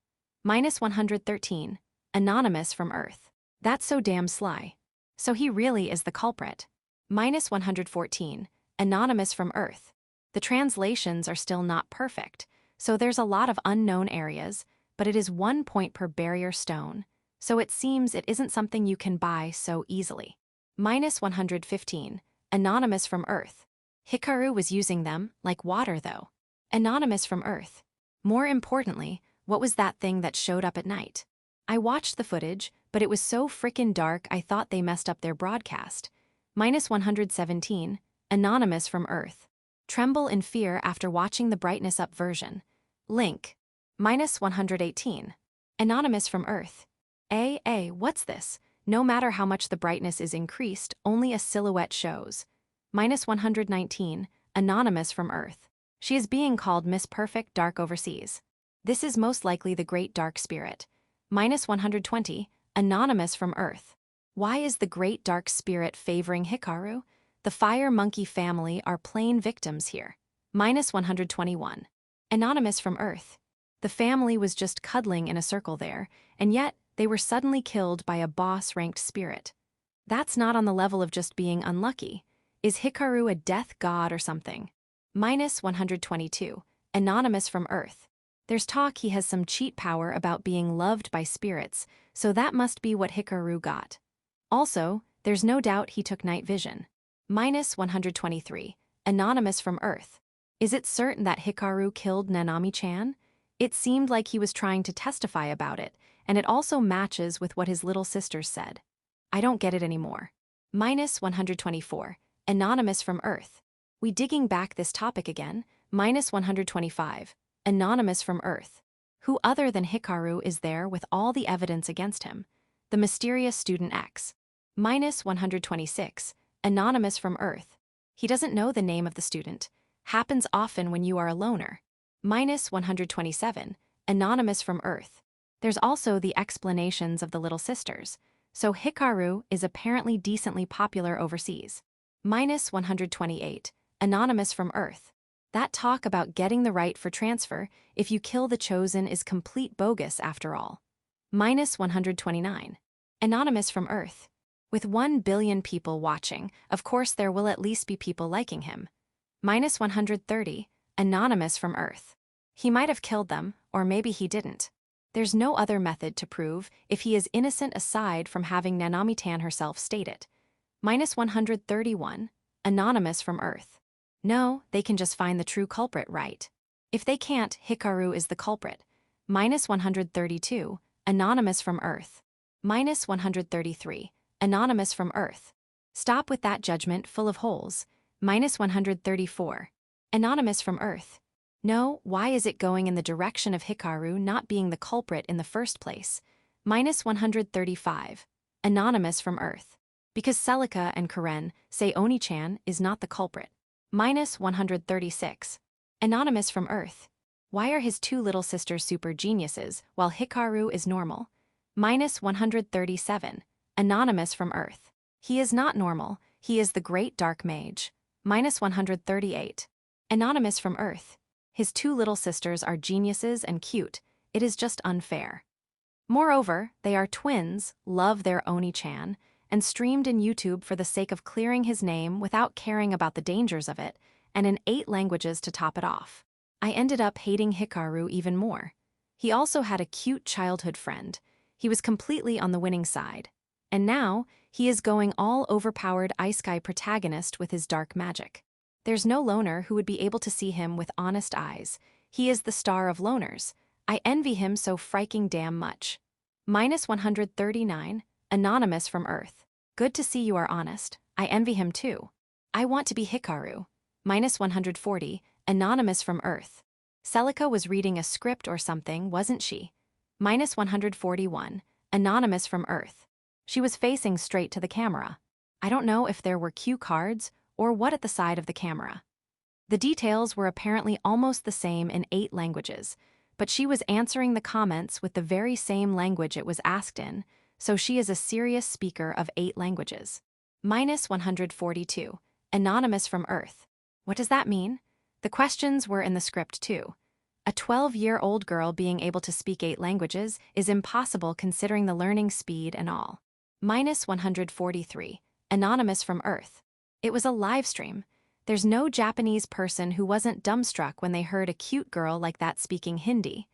-113, Anonymous from Earth. That's so damn sly. So he really is the culprit. -114, Anonymous from Earth. The translations are still not perfect, so there's a lot of unknown areas, but it is 1 point per barrier stone, so it seems it isn't something you can buy so easily. -115, Anonymous from Earth. Hikaru was using them like water, though. Anonymous from Earth. More importantly, what was that thing that showed up at night? I watched the footage, but it was so frickin' dark I thought they messed up their broadcast. -117, Anonymous from Earth. Tremble in fear after watching the brightness up version. Link. -118. Anonymous from Earth. What's this? No matter how much the brightness is increased, only a silhouette shows. -119, Anonymous from Earth. She is being called Miss Perfect Dark Overseas. This is most likely the Great Dark Spirit. -120, Anonymous from Earth. Why is the Great Dark Spirit favoring Hikaru? The Fire Monkey family are plain victims here. -121. Anonymous from Earth. The family was just cuddling in a circle there, and yet they were suddenly killed by a boss-ranked spirit. That's not on the level of just being unlucky. Is Hikaru a death god or something? -122. Anonymous from Earth. There's talk he has some cheat power about being loved by spirits, so that must be what Hikaru got. Also, there's no doubt he took night vision. -123. Anonymous from Earth. Is it certain that Hikaru killed Nanami-chan? It seemed like he was trying to testify about it, and it also matches with what his little sisters said. I don't get it anymore. -124. Anonymous from Earth. We digging back this topic again. -125. Anonymous from Earth. Who other than Hikaru is there with all the evidence against him? The mysterious student X. -126. Anonymous from Earth. He doesn't know the name of the student. Happens often when you are a loner. -127. Anonymous from Earth. There's also the explanations of the little sisters. So Hikaru is apparently decently popular overseas. -128. Anonymous from Earth. That talk about getting the right for transfer if you kill the chosen is complete bogus after all. -129. Anonymous from Earth. With 1 billion people watching, of course there will at least be people liking him. -130. Anonymous from Earth. He might have killed them, or maybe he didn't. There's no other method to prove if he is innocent aside from having Nanami-tan herself state it. -131. Anonymous from Earth. No, they can just find the true culprit, right? If they can't, Hikaru is the culprit. -132. Anonymous from Earth. -133. Anonymous from Earth. Stop with that judgment full of holes. -134. Anonymous from Earth. No, why is it going in the direction of Hikaru not being the culprit in the first place? -135. Anonymous from Earth. Because Celica and Karen say Oni-chan is not the culprit. -136. Anonymous from Earth. Why are his 2 little sisters super geniuses while Hikaru is normal? -137. Anonymous from Earth. He is not normal, he is the Great Dark Mage. -138. Anonymous from Earth. His 2 little sisters are geniuses and cute, it is just unfair. Moreover, they are twins, love their Oni-chan, and streamed in YouTube for the sake of clearing his name without caring about the dangers of it, and in 8 languages to top it off. I ended up hating Hikaru even more. He also had a cute childhood friend. He was completely on the winning side. And now, he is going all overpowered Isekai protagonist with his dark magic. There's no loner who would be able to see him with honest eyes. He is the star of loners. I envy him so friking damn much. -139. Anonymous from Earth. Good to see you are honest. I envy him too. I want to be Hikaru. -140. Anonymous from Earth. Celica was reading a script or something, wasn't she? -141. Anonymous from Earth. She was facing straight to the camera. I don't know if there were cue cards or what at the side of the camera. The details were apparently almost the same in 8 languages, but she was answering the comments with the very same language it was asked in, so she is a serious speaker of 8 languages. -142. Anonymous from Earth. What does that mean? The questions were in the script too. A 12-year-old girl being able to speak 8 languages is impossible considering the learning speed and all. -143. Anonymous from Earth. It was a live stream. There's no Japanese person who wasn't dumbstruck when they heard a cute girl like that speaking Hindi.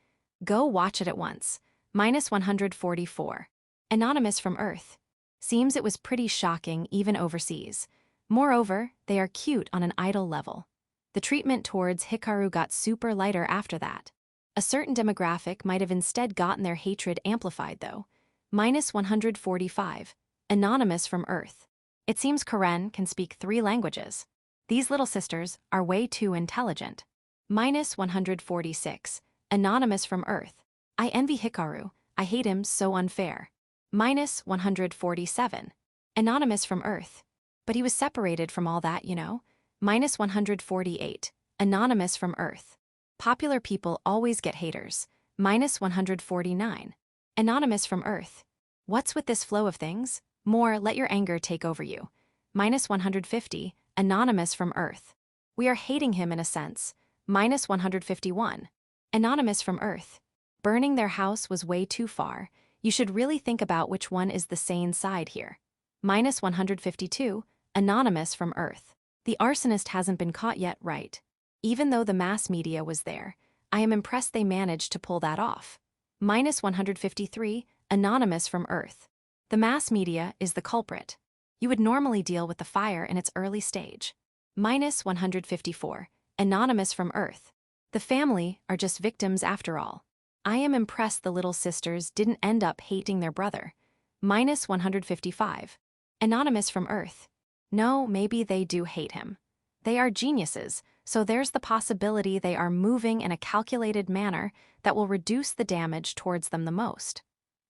Go watch it at once. -144. Anonymous from Earth. Seems it was pretty shocking even overseas. Moreover, they are cute on an idol level. The treatment towards Hikaru got super lighter after that. A certain demographic might have instead gotten their hatred amplified though. -145. Anonymous from Earth. It seems Karen can speak 3 languages. These little sisters are way too intelligent. -146. Anonymous from Earth. I envy Hikaru, I hate him so unfair. -147. Anonymous from Earth. But he was separated from all that, you know. -148. Anonymous from Earth. Popular people always get haters. -149. Anonymous from Earth. What's with this flow of things? More, let your anger take over you. -150. Anonymous from Earth. We are hating him in a sense. -151. Anonymous from Earth. Burning their house was way too far. You should really think about which one is the sane side here. -152. Anonymous from Earth. The arsonist hasn't been caught yet, right? Even though the mass media was there, I am impressed they managed to pull that off. -153. Anonymous from Earth. The mass media is the culprit. You would normally deal with the fire in its early stage. -154. Anonymous from Earth. The family are just victims after all. I am impressed the little sisters didn't end up hating their brother. -155. Anonymous from Earth. No, maybe they do hate him. They are geniuses, so there's the possibility they are moving in a calculated manner that will reduce the damage towards them the most.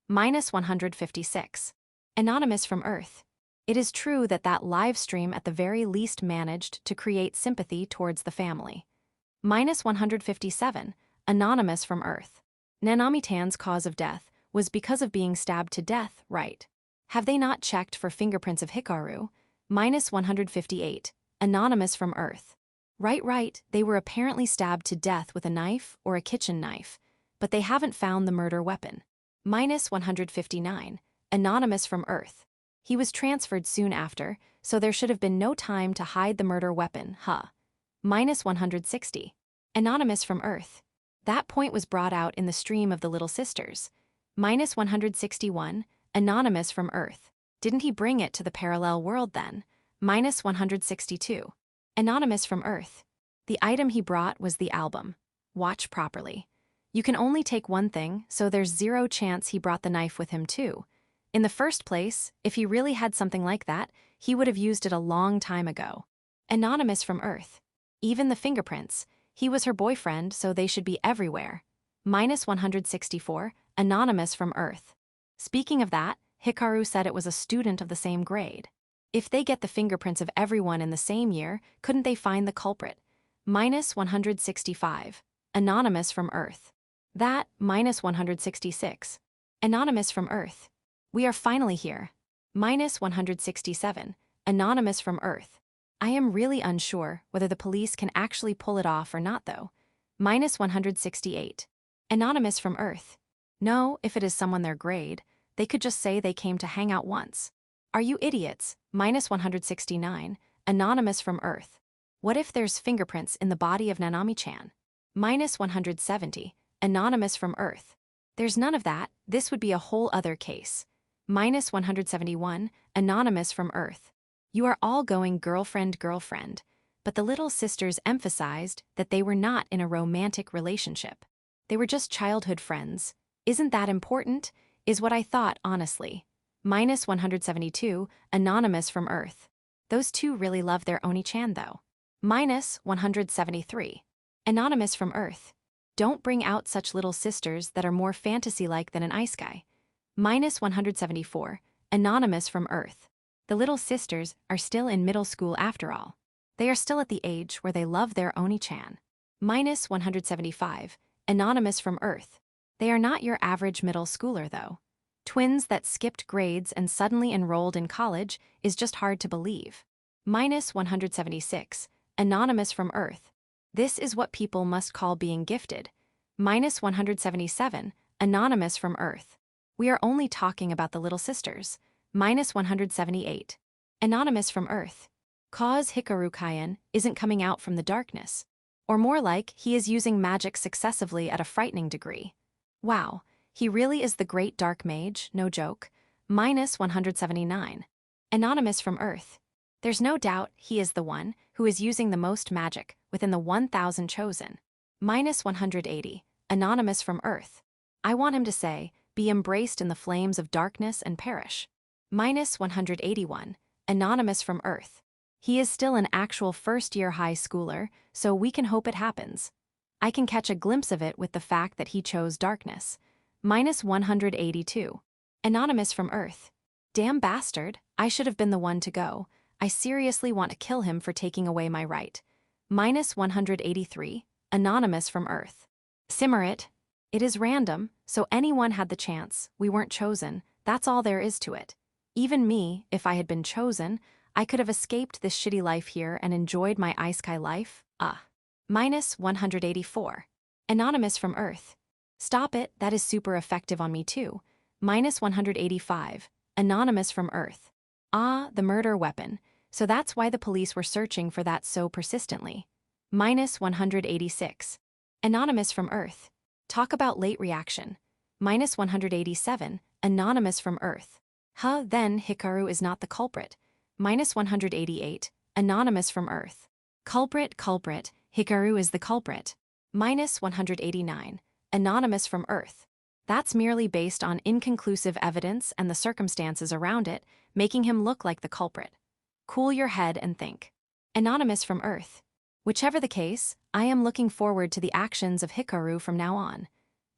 -156. Anonymous from Earth. It is true that that live stream at the very least managed to create sympathy towards the family. -157. Anonymous from Earth. Nanami-tan's cause of death was because of being stabbed to death, right? Have they not checked for fingerprints of Hikaru? -158. Anonymous from Earth. Right, they were apparently stabbed to death with a knife or a kitchen knife, but they haven't found the murder weapon. -159. Anonymous from Earth. He was transferred soon after, so there should have been no time to hide the murder weapon, huh? -160. Anonymous from Earth. That point was brought out in the stream of the Little Sisters. -161. Anonymous from Earth. Didn't he bring it to the parallel world then? -162. Anonymous from Earth. The item he brought was the album. Watch properly. You can only take one thing, so there's 0 chance he brought the knife with him too. In the first place, if he really had something like that, he would have used it a long time ago. Anonymous from Earth. Even the fingerprints. He was her boyfriend, so they should be everywhere. -164. Anonymous from Earth. Speaking of that, Hikaru said it was a student of the same grade. If they get the fingerprints of everyone in the same year, couldn't they find the culprit? -165. Anonymous from Earth. That, -166. Anonymous from Earth. We are finally here. -167. Anonymous from Earth. I am really unsure whether the police can actually pull it off or not though. -168. Anonymous from Earth. No, if it is someone their grade, they could just say they came to hang out once. Are you idiots? -169. Anonymous from Earth. What if there's fingerprints in the body of Nanami-chan? -170. Anonymous from Earth. There's none of that, this would be a whole other case. -171. Anonymous from Earth. You are all going girlfriend, but the little sisters emphasized that they were not in a romantic relationship. They were just childhood friends. Isn't that important? Is what I thought, honestly. -172. Anonymous from Earth. Those two really love their Oni-chan though. -173. Anonymous from Earth. Don't bring out such little sisters that are more fantasy-like than an Isekai. -174. Anonymous from Earth. The little sisters are still in middle school after all. They are still at the age where they love their Oni-chan. -175. Anonymous from Earth. They are not your average middle schooler though. Twins that skipped grades and suddenly enrolled in college is just hard to believe. -176. Anonymous from Earth. This is what people must call being gifted. -177. Anonymous from Earth. We are only talking about the little sisters. -178. Anonymous from Earth. Cause Hikaru Kaien isn't coming out from the darkness. Or more like, he is using magic successively at a frightening degree. Wow, he really is the great dark mage, no joke. -179. Anonymous from Earth. There's no doubt he is the one who is using the most magic within the 1,000 chosen. -180, anonymous from Earth. I want him to say, be embraced in the flames of darkness and perish. -181, anonymous from Earth. He is still an actual first-year high schooler, so we can hope it happens. I can catch a glimpse of it with the fact that he chose darkness. -182, anonymous from Earth. Damn bastard, I should have been the one to go. I seriously want to kill him for taking away my right. -183, anonymous from Earth. Simmer it. It is random, so anyone had the chance. We weren't chosen. That's all there is to it. Even me, if I had been chosen, I could have escaped this shitty life here and enjoyed my Isekai life. -184. Anonymous from Earth. Stop it, that is super effective on me too. -185. Anonymous from Earth. Ah, the murder weapon. So that's why the police were searching for that so persistently. -186. Anonymous from Earth. Talk about late reaction. -187. Anonymous from Earth. Then Hikaru is not the culprit. -188. Anonymous from Earth. Culprit, Hikaru is the culprit. -189. Anonymous from Earth. That's merely based on inconclusive evidence and the circumstances around it, making him look like the culprit. Cool your head and think. Anonymous from Earth. Whichever the case, I am looking forward to the actions of Hikaru from now on.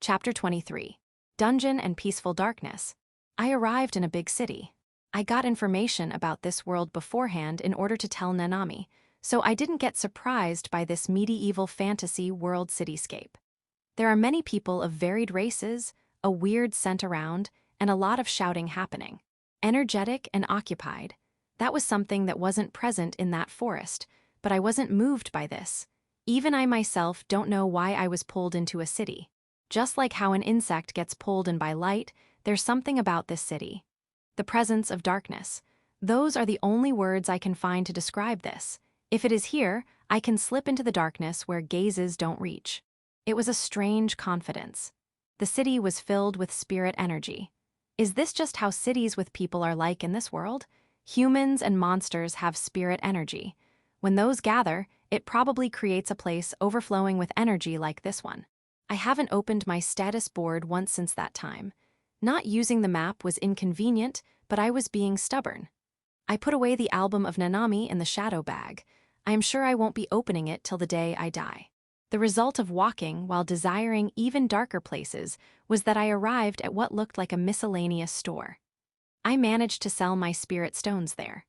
Chapter 23. Dungeon and Peaceful Darkness. I arrived in a big city. I got information about this world beforehand in order to tell Nanami, so I didn't get surprised by this medieval fantasy world cityscape. There are many people of varied races, a weird scent around, and a lot of shouting happening. Energetic and occupied. That was something that wasn't present in that forest, but I wasn't moved by this. Even I myself don't know why I was pulled into a city. Just like how an insect gets pulled in by light, there's something about this city. The presence of darkness. Those are the only words I can find to describe this. If it is here, I can slip into the darkness where gazes don't reach. It was a strange confidence. The city was filled with spirit energy. Is this just how cities with people are like in this world? Humans and monsters have spirit energy. When those gather, it probably creates a place overflowing with energy like this one. I haven't opened my status board once since that time. Not using the map was inconvenient, but I was being stubborn. I put away the album of Nanami in the shadow bag. I am sure I won't be opening it till the day I die. The result of walking while desiring even darker places was that I arrived at what looked like a miscellaneous store. I managed to sell my spirit stones there.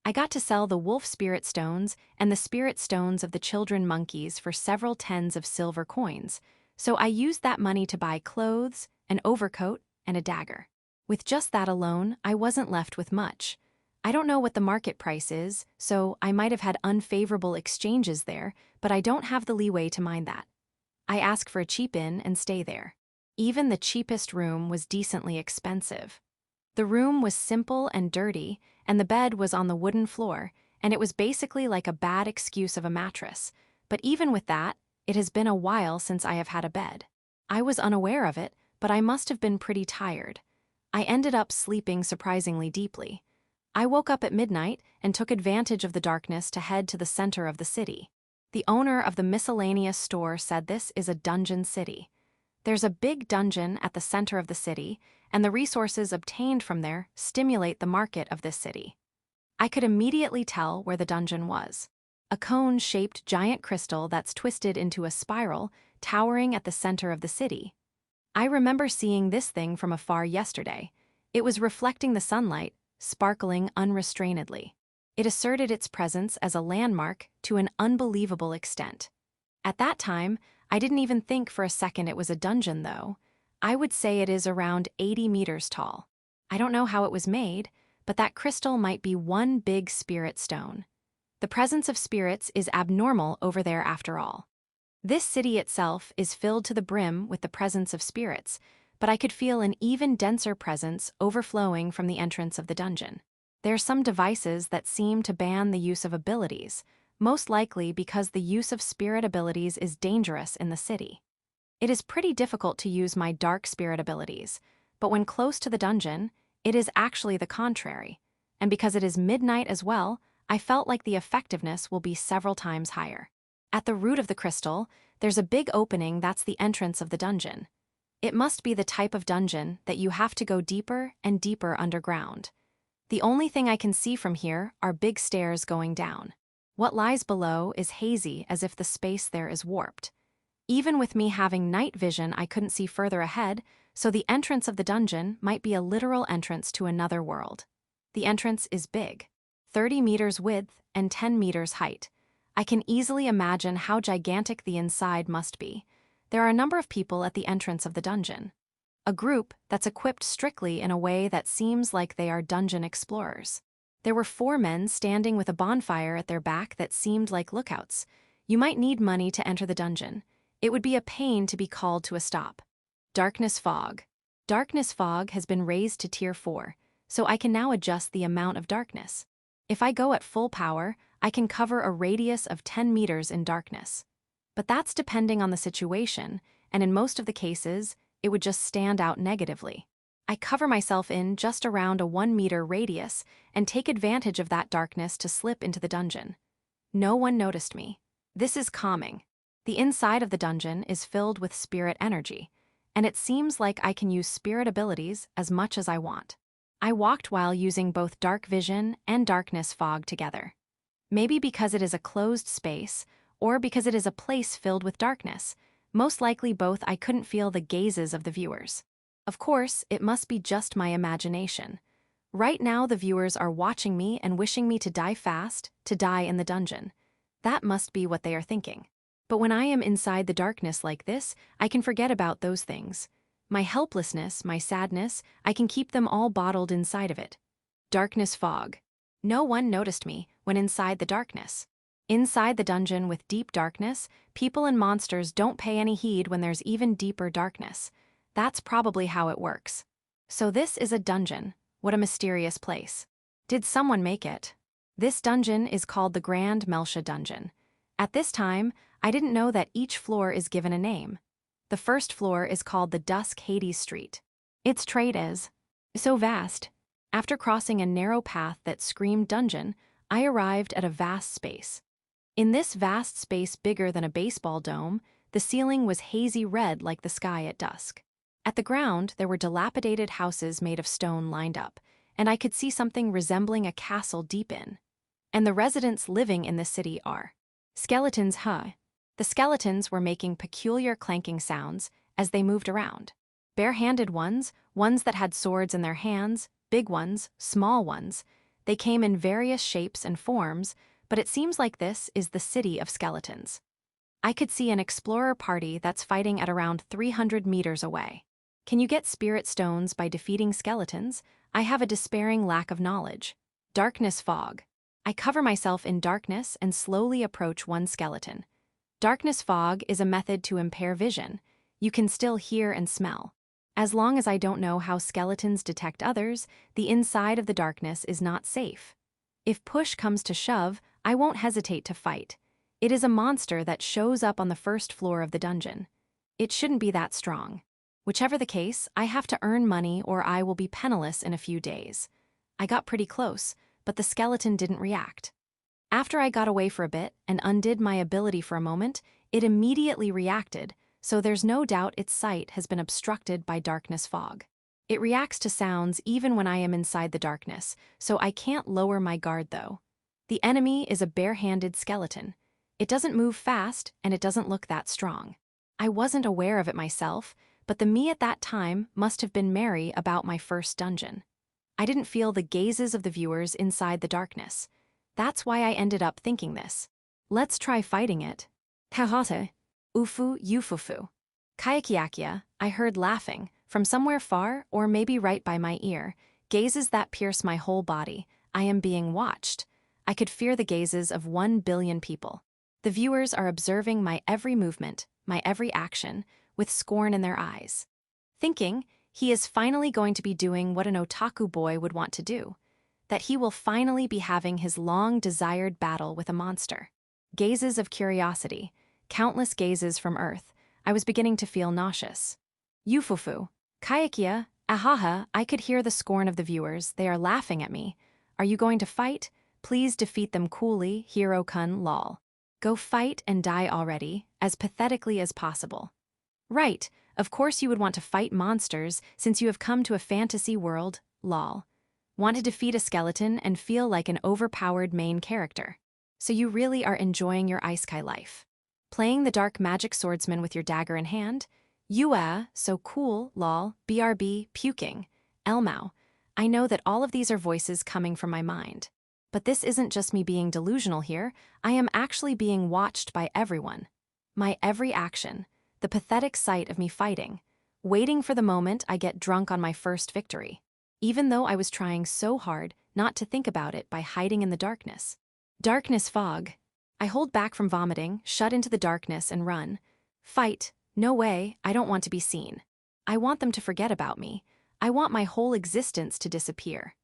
I got to sell the wolf spirit stones and the spirit stones of the children monkeys for several tens of silver coins, so I used that money to buy clothes, an overcoat, and a dagger. With just that alone, I wasn't left with much. I don't know what the market price is, so I might have had unfavorable exchanges there, but I don't have the leeway to mind that. I ask for a cheap inn and stay there. Even the cheapest room was decently expensive. The room was simple and dirty, and the bed was on the wooden floor, and it was basically like a bad excuse of a mattress. But even with that, it has been a while since I have had a bed. I was unaware of it, but I must have been pretty tired. I ended up sleeping surprisingly deeply. I woke up at midnight and took advantage of the darkness to head to the center of the city. The owner of the miscellaneous store said this is a dungeon city. There's a big dungeon at the center of the city, and the resources obtained from there stimulate the market of this city. I could immediately tell where the dungeon was. A cone-shaped giant crystal that's twisted into a spiral, towering at the center of the city. I remember seeing this thing from afar yesterday. It was reflecting the sunlight, sparkling unrestrainedly. It asserted its presence as a landmark to an unbelievable extent. At that time, I didn't even think for a second it was a dungeon, though. I would say it is around 80 meters tall. I don't know how it was made, but that crystal might be one big spirit stone. The presence of spirits is abnormal over there after all. This city itself is filled to the brim with the presence of spirits, but I could feel an even denser presence overflowing from the entrance of the dungeon. There are some devices that seem to ban the use of abilities, most likely because the use of spirit abilities is dangerous in the city. It is pretty difficult to use my dark spirit abilities, but when close to the dungeon, it is actually the contrary, and because it is midnight as well, I felt like the effectiveness will be several times higher. At the root of the crystal, there's a big opening that's the entrance of the dungeon. It must be the type of dungeon that you have to go deeper and deeper underground. The only thing I can see from here are big stairs going down. What lies below is hazy, as if the space there is warped. Even with me having night vision, I couldn't see further ahead, so the entrance of the dungeon might be a literal entrance to another world. The entrance is big, 30 meters width and 10 meters height. I can easily imagine how gigantic the inside must be. There are a number of people at the entrance of the dungeon. A group that's equipped strictly in a way that seems like they are dungeon explorers. There were 4 men standing with a bonfire at their back that seemed like lookouts. You might need money to enter the dungeon. It would be a pain to be called to a stop. Darkness fog. Darkness fog has been raised to tier 4, so I can now adjust the amount of darkness. If I go at full power, I can cover a radius of 10 meters in darkness. But that's depending on the situation, and in most of the cases, it would just stand out negatively. I cover myself in just around a 1-meter radius and take advantage of that darkness to slip into the dungeon. No one noticed me. This is calming. The inside of the dungeon is filled with spirit energy, and it seems like I can use spirit abilities as much as I want. I walked while using both dark vision and darkness fog together. Maybe because it is a closed space, or because it is a place filled with darkness. Most likely both. I couldn't feel the gazes of the viewers. Of course, it must be just my imagination. Right now the viewers are watching me and wishing me to die fast, to die in the dungeon. That must be what they are thinking. But when I am inside the darkness like this, I can forget about those things. My helplessness, my sadness, I can keep them all bottled inside of it. Darkness fog. No one noticed me when inside the darkness. Inside the dungeon with deep darkness, people and monsters don't pay any heed when there's even deeper darkness. That's probably how it works. So this is a dungeon. What a mysterious place. Did someone make it? This dungeon is called the Grand Melcha Dungeon. At this time, I didn't know that each floor is given a name. The first floor is called the Dusk Hades Street. Its trade is so vast. After crossing a narrow path that screamed dungeon, I arrived at a vast space. In this vast space bigger than a baseball dome, the ceiling was hazy red like the sky at dusk. At the ground, there were dilapidated houses made of stone lined up, and I could see something resembling a castle deep in. And the residents living in the city are skeletons. The skeletons were making peculiar clanking sounds as they moved around. Bare-handed ones, ones that had swords in their hands, big ones, small ones. They came in various shapes and forms, but it seems like this is the city of skeletons. I could see an explorer party that's fighting at around 300 meters away. Can you get spirit stones by defeating skeletons? I have a despairing lack of knowledge. Darkness fog. I cover myself in darkness and slowly approach one skeleton. Darkness fog is a method to impair vision. You can still hear and smell. As long as I don't know how skeletons detect others, the inside of the darkness is not safe. If push comes to shove, I won't hesitate to fight. It is a monster that shows up on the first floor of the dungeon. It shouldn't be that strong. Whichever the case, I have to earn money or I will be penniless in a few days. I got pretty close, but the skeleton didn't react. After I got away for a bit and undid my ability for a moment, it immediately reacted, so there's no doubt its sight has been obstructed by darkness fog. It reacts to sounds even when I am inside the darkness, so I can't lower my guard though. The enemy is a bare-handed skeleton. It doesn't move fast and it doesn't look that strong. I wasn't aware of it myself, but the me at that time must have been merry about my first dungeon. I didn't feel the gazes of the viewers inside the darkness. That's why I ended up thinking this. Let's try fighting it. Hahata. Ufu yufufu. Kayakiakia, I heard laughing, from somewhere far or maybe right by my ear, gazes that pierce my whole body. I am being watched. I could fear the gazes of 1 billion people. The viewers are observing my every movement, my every action, with scorn in their eyes. Thinking, he is finally going to be doing what an otaku boy would want to do. That he will finally be having his long-desired battle with a monster. Gazes of curiosity, countless gazes from Earth. I was beginning to feel nauseous. Yufufu. Kayakia, ahaha, I could hear the scorn of the viewers. They are laughing at me. Are you going to fight? Please defeat them coolly, Hero-kun lol. Go fight and die already, as pathetically as possible. Right, of course you would want to fight monsters since you have come to a fantasy world, lol. Want to defeat a skeleton and feel like an overpowered main character. So you really are enjoying your isekai life. Playing the dark magic swordsman with your dagger in hand? So cool, lol, BRB, puking, Elmao. I know that all of these are voices coming from my mind. But this isn't just me being delusional here, I am actually being watched by everyone. My every action, the pathetic sight of me fighting, waiting for the moment I get drunk on my first victory, even though I was trying so hard not to think about it by hiding in the darkness. Darkness fog. I hold back from vomiting, shut into the darkness and run. Fight. No way, I don't want to be seen. I want them to forget about me. I want my whole existence to disappear.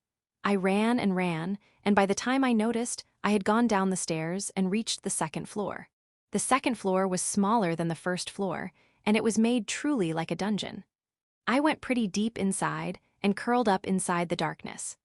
I ran, and by the time I noticed, I had gone down the stairs and reached the second floor. The second floor was smaller than the first floor, and it was made truly like a dungeon. I went pretty deep inside and curled up inside the darkness.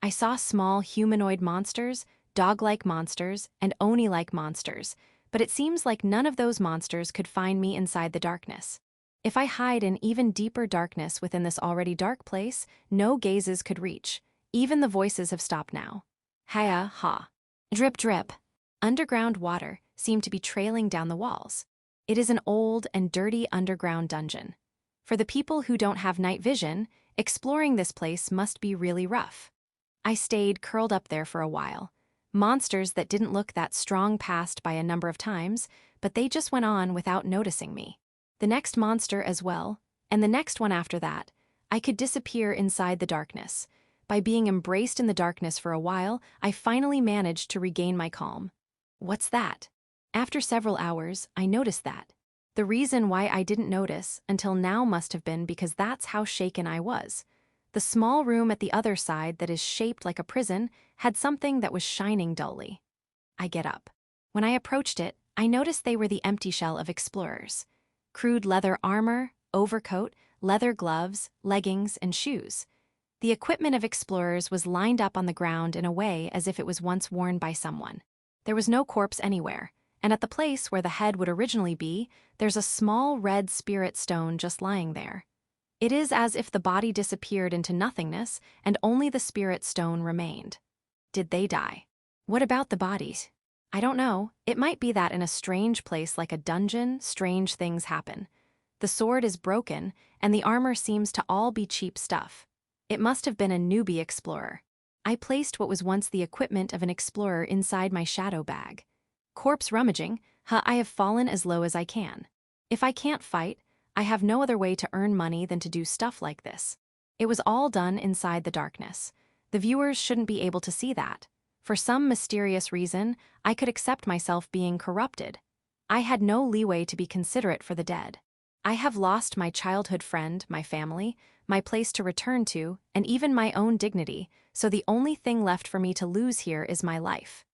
I saw small humanoid monsters, dog-like monsters, and oni-like monsters, but it seems like none of those monsters could find me inside the darkness. If I hide in even deeper darkness within this already dark place, no gazes could reach. Even the voices have stopped now. Haya ha. Drip drip. Underground water seemed to be trailing down the walls. It is an old and dirty underground dungeon. For the people who don't have night vision, exploring this place must be really rough. I stayed curled up there for a while. Monsters that didn't look that strong passed by a number of times, but they just went on without noticing me. The next monster as well, and the next one after that, I could disappear inside the darkness. By being embraced in the darkness for a while, I finally managed to regain my calm. What's that? After several hours, I noticed that. The reason why I didn't notice until now must have been because that's how shaken I was. The small room at the other side that is shaped like a prison had something that was shining dully. I get up. When I approached it, I noticed they were the empty shell of explorers. Crude leather armor, overcoat, leather gloves, leggings, and shoes. The equipment of explorers was lined up on the ground in a way as if it was once worn by someone. There was no corpse anywhere, and at the place where the head would originally be, there's a small red spirit stone just lying there. It is as if the body disappeared into nothingness and only the spirit stone remained. Did they die? What about the bodies? I don't know. It might be that in a strange place like a dungeon, strange things happen. The sword is broken, and the armor seems to all be cheap stuff. It must have been a newbie explorer. I placed what was once the equipment of an explorer inside my shadow bag. Corpse rummaging, I have fallen as low as I can. If I can't fight, I have no other way to earn money than to do stuff like this. It was all done inside the darkness. The viewers shouldn't be able to see that. For some mysterious reason, I could accept myself being corrupted. I had no leeway to be considerate for the dead. I have lost my childhood friend, my family, my place to return to, and even my own dignity, so the only thing left for me to lose here is my life.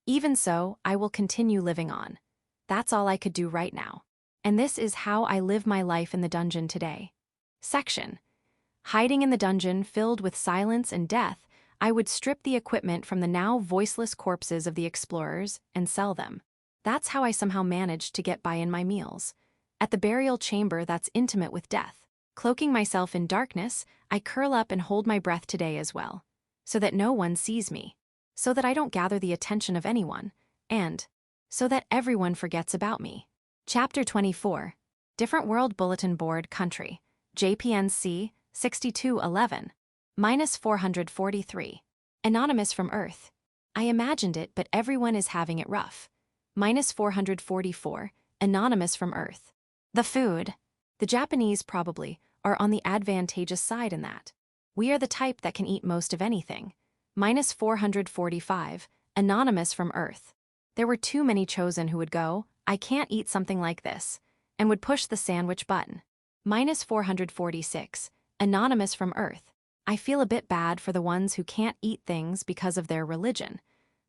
Even so, I will continue living on. That's all I could do right now. And this is how I live my life in the dungeon today. Section. Hiding in the dungeon filled with silence and death, I would strip the equipment from the now voiceless corpses of the explorers and sell them. That's how I somehow managed to get by in my meals. At the burial chamber that's intimate with death. Cloaking myself in darkness, I curl up and hold my breath today as well, so that no one sees me, so that I don't gather the attention of anyone, and so that everyone forgets about me. Chapter 24. Different World Bulletin Board Country. JPNC 6211. -443. Anonymous from Earth. I imagined it, but everyone is having it rough. -444. Anonymous from Earth. The food. The Japanese probably are on the advantageous side in that. We are the type that can eat most of anything. -445. Anonymous from Earth. There were too many chosen who would go, I can't eat something like this, and would push the sandwich button. -446. Anonymous from Earth. I feel a bit bad for the ones who can't eat things because of their religion,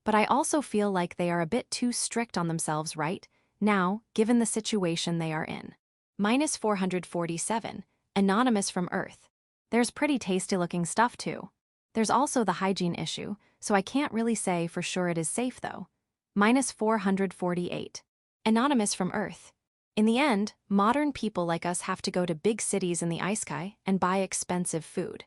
but I also feel like they are a bit too strict on themselves right now, given the situation they are in. -447. Anonymous from Earth. There's pretty tasty looking stuff too. There's also the hygiene issue, so I can't really say for sure it is safe though. Minus 448. Anonymous from Earth. In the end, modern people like us have to go to big cities in the Isekai and buy expensive food.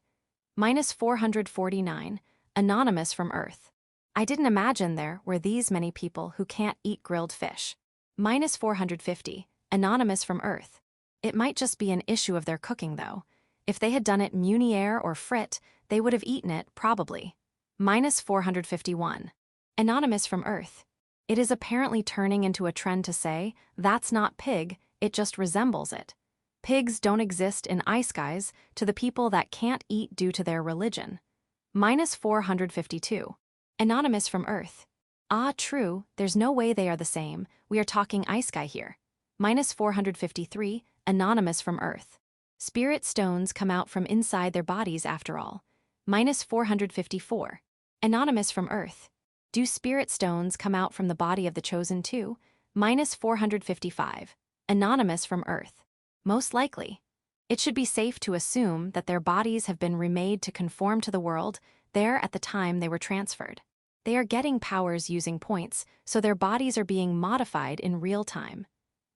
Minus 449. Anonymous from Earth. I didn't imagine there were these many people who can't eat grilled fish. Minus 450. Anonymous from Earth. It might just be an issue of their cooking though. If they had done it meunier or frit, they would have eaten it, probably. Minus 451. Anonymous from Earth. It is apparently turning into a trend to say, that's not pig, it just resembles it. Pigs don't exist in Isekais to the people that can't eat due to their religion. Minus 452. Anonymous from Earth. Ah, true, there's no way they are the same, we are talking Isekai here. Minus 453. Anonymous from Earth. Spirit stones come out from inside their bodies after all. Minus 454. Anonymous from Earth. Do spirit stones come out from the body of the chosen too? Minus 455. Anonymous from Earth. Most likely. It should be safe to assume that their bodies have been remade to conform to the world there at the time they were transferred. They are getting powers using points, so their bodies are being modified in real time.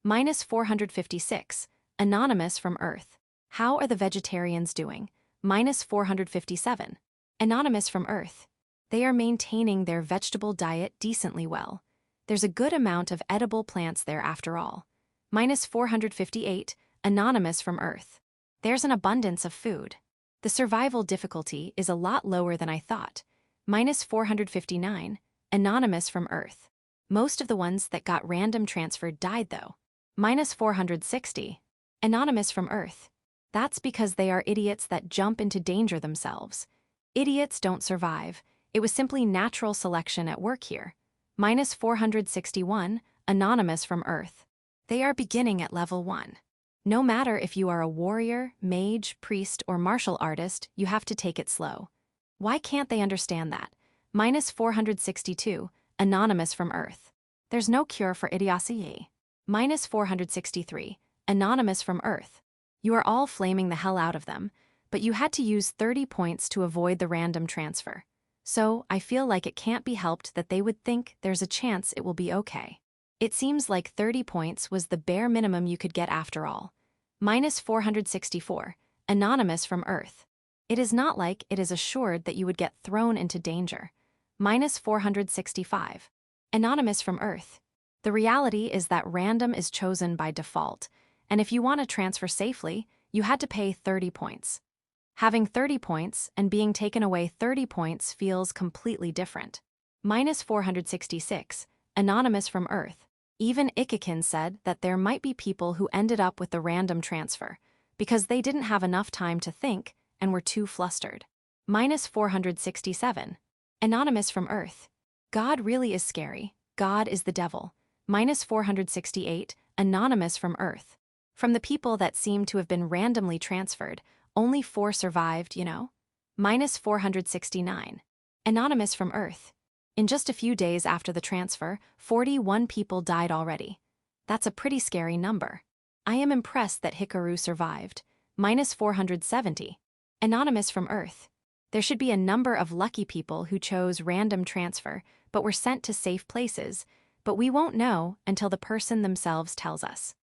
Minus 456. Anonymous from Earth. How are the vegetarians doing? Minus 457. Anonymous from Earth. They are maintaining their vegetable diet decently well. There's a good amount of edible plants there after all. Minus 458. Anonymous from Earth. There's an abundance of food. The survival difficulty is a lot lower than I thought. Minus 459. Anonymous from Earth. Most of the ones that got random transferred died though. Minus 460. Anonymous from Earth. That's because they are idiots that jump into danger themselves. Idiots don't survive. It was simply natural selection at work here. Minus 461. Anonymous from Earth. They are beginning at level 1. No matter if you are a warrior, mage, priest, or martial artist, you have to take it slow. Why can't they understand that? Minus 462. Anonymous from Earth. There's no cure for idiocy. Minus 463. Anonymous from Earth. You are all flaming the hell out of them, but you had to use 30 points to avoid the random transfer. So, I feel like it can't be helped that they would think there's a chance it will be okay. It seems like 30 points was the bare minimum you could get after all. Minus 464. Anonymous from Earth. It is not like it is assured that you would get thrown into danger. Minus 465. Anonymous from Earth. The reality is that random is chosen by default, and if you want to transfer safely, you had to pay 30 points. Having 30 points and being taken away 30 points feels completely different. Minus 466. Anonymous from Earth. Even Ikakin said that there might be people who ended up with the random transfer because they didn't have enough time to think and were too flustered. Minus 467. Anonymous from Earth. God really is scary. God is the devil. Minus 468. Anonymous from Earth. From the people that seem to have been randomly transferred, only 4 survived, you know? Minus 469. Anonymous from Earth. In just a few days after the transfer, 41 people died already. That's a pretty scary number. I am impressed that Hikaru survived. Minus 470. Anonymous from Earth. There should be a number of lucky people who chose random transfer but were sent to safe places, but we won't know until the person themselves tells us.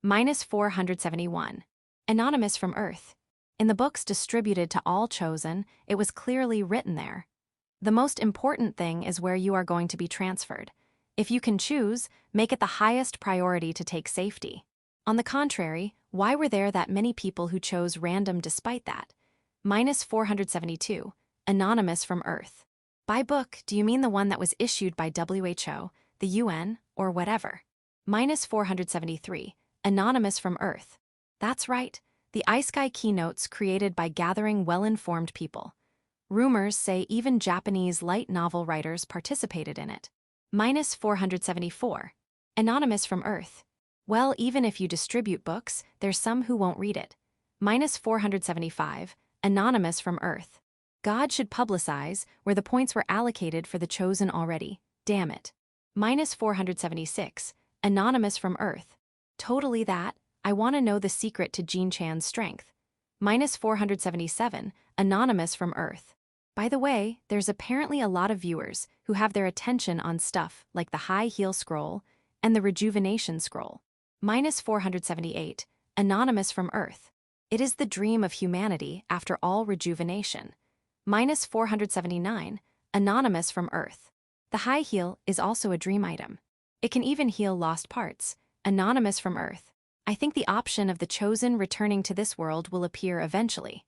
Minus 471. Anonymous from Earth. In the books distributed to all chosen, it was clearly written there. The most important thing is where you are going to be transferred. If you can choose, make it the highest priority to take safety. On the contrary, why were there that many people who chose random despite that? Minus 472. Anonymous from Earth. By book, do you mean the one that was issued by WHO, the UN, or whatever? Minus 473. Anonymous from Earth. That's right, the Isekai keynotes created by gathering well-informed people. Rumors say even Japanese light novel writers participated in it. Minus 474. Anonymous from Earth. Well, even if you distribute books, there's some who won't read it. Minus 475. Anonymous from Earth. God should publicize where the points were allocated for the chosen already. Damn it. Minus 476. Anonymous from Earth. Totally that. I want to know the secret to Jin-chan's strength. Minus 477. Anonymous from Earth. By the way, there's apparently a lot of viewers who have their attention on stuff like the high heel scroll and the rejuvenation scroll. -478, anonymous from Earth. It is the dream of humanity after all rejuvenation. -479, anonymous from Earth. The high heel is also a dream item. It can even heal lost parts. Anonymous from Earth. I think the option of the chosen returning to this world will appear eventually.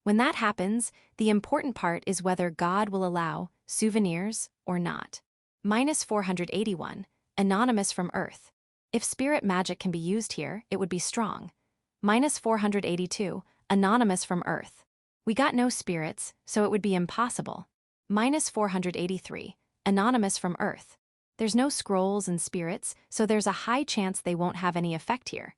When that happens, the important part is whether God will allow souvenirs or not. -481, anonymous from Earth. If spirit magic can be used here, it would be strong. -482, anonymous from Earth. We got no spirits, so it would be impossible. -483, anonymous from Earth. There's no scrolls and spirits, so there's a high chance they won't have any effect here.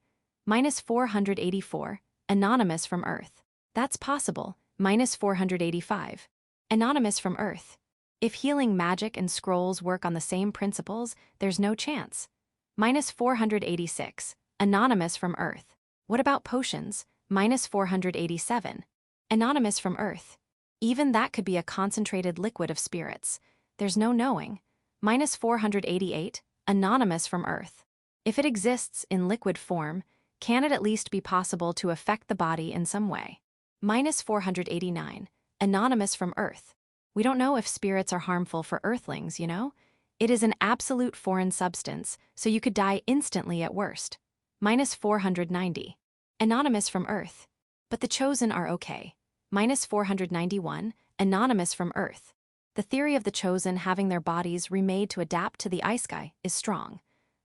-484, anonymous from Earth. That's possible. -485, anonymous from Earth. If healing magic and scrolls work on the same principles, there's no chance. -486, anonymous from Earth. What about potions? -487, anonymous from Earth. Even that could be a concentrated liquid of spirits. There's no knowing. -488, anonymous from Earth. If it exists in liquid form, can it at least be possible to affect the body in some way? -489, anonymous from Earth. We don't know if spirits are harmful for Earthlings, you know? It is an absolute foreign substance, so you could die instantly at worst. -490, anonymous from Earth. But the chosen are okay. -491, anonymous from Earth. The theory of the chosen having their bodies remade to adapt to the Isekai is strong.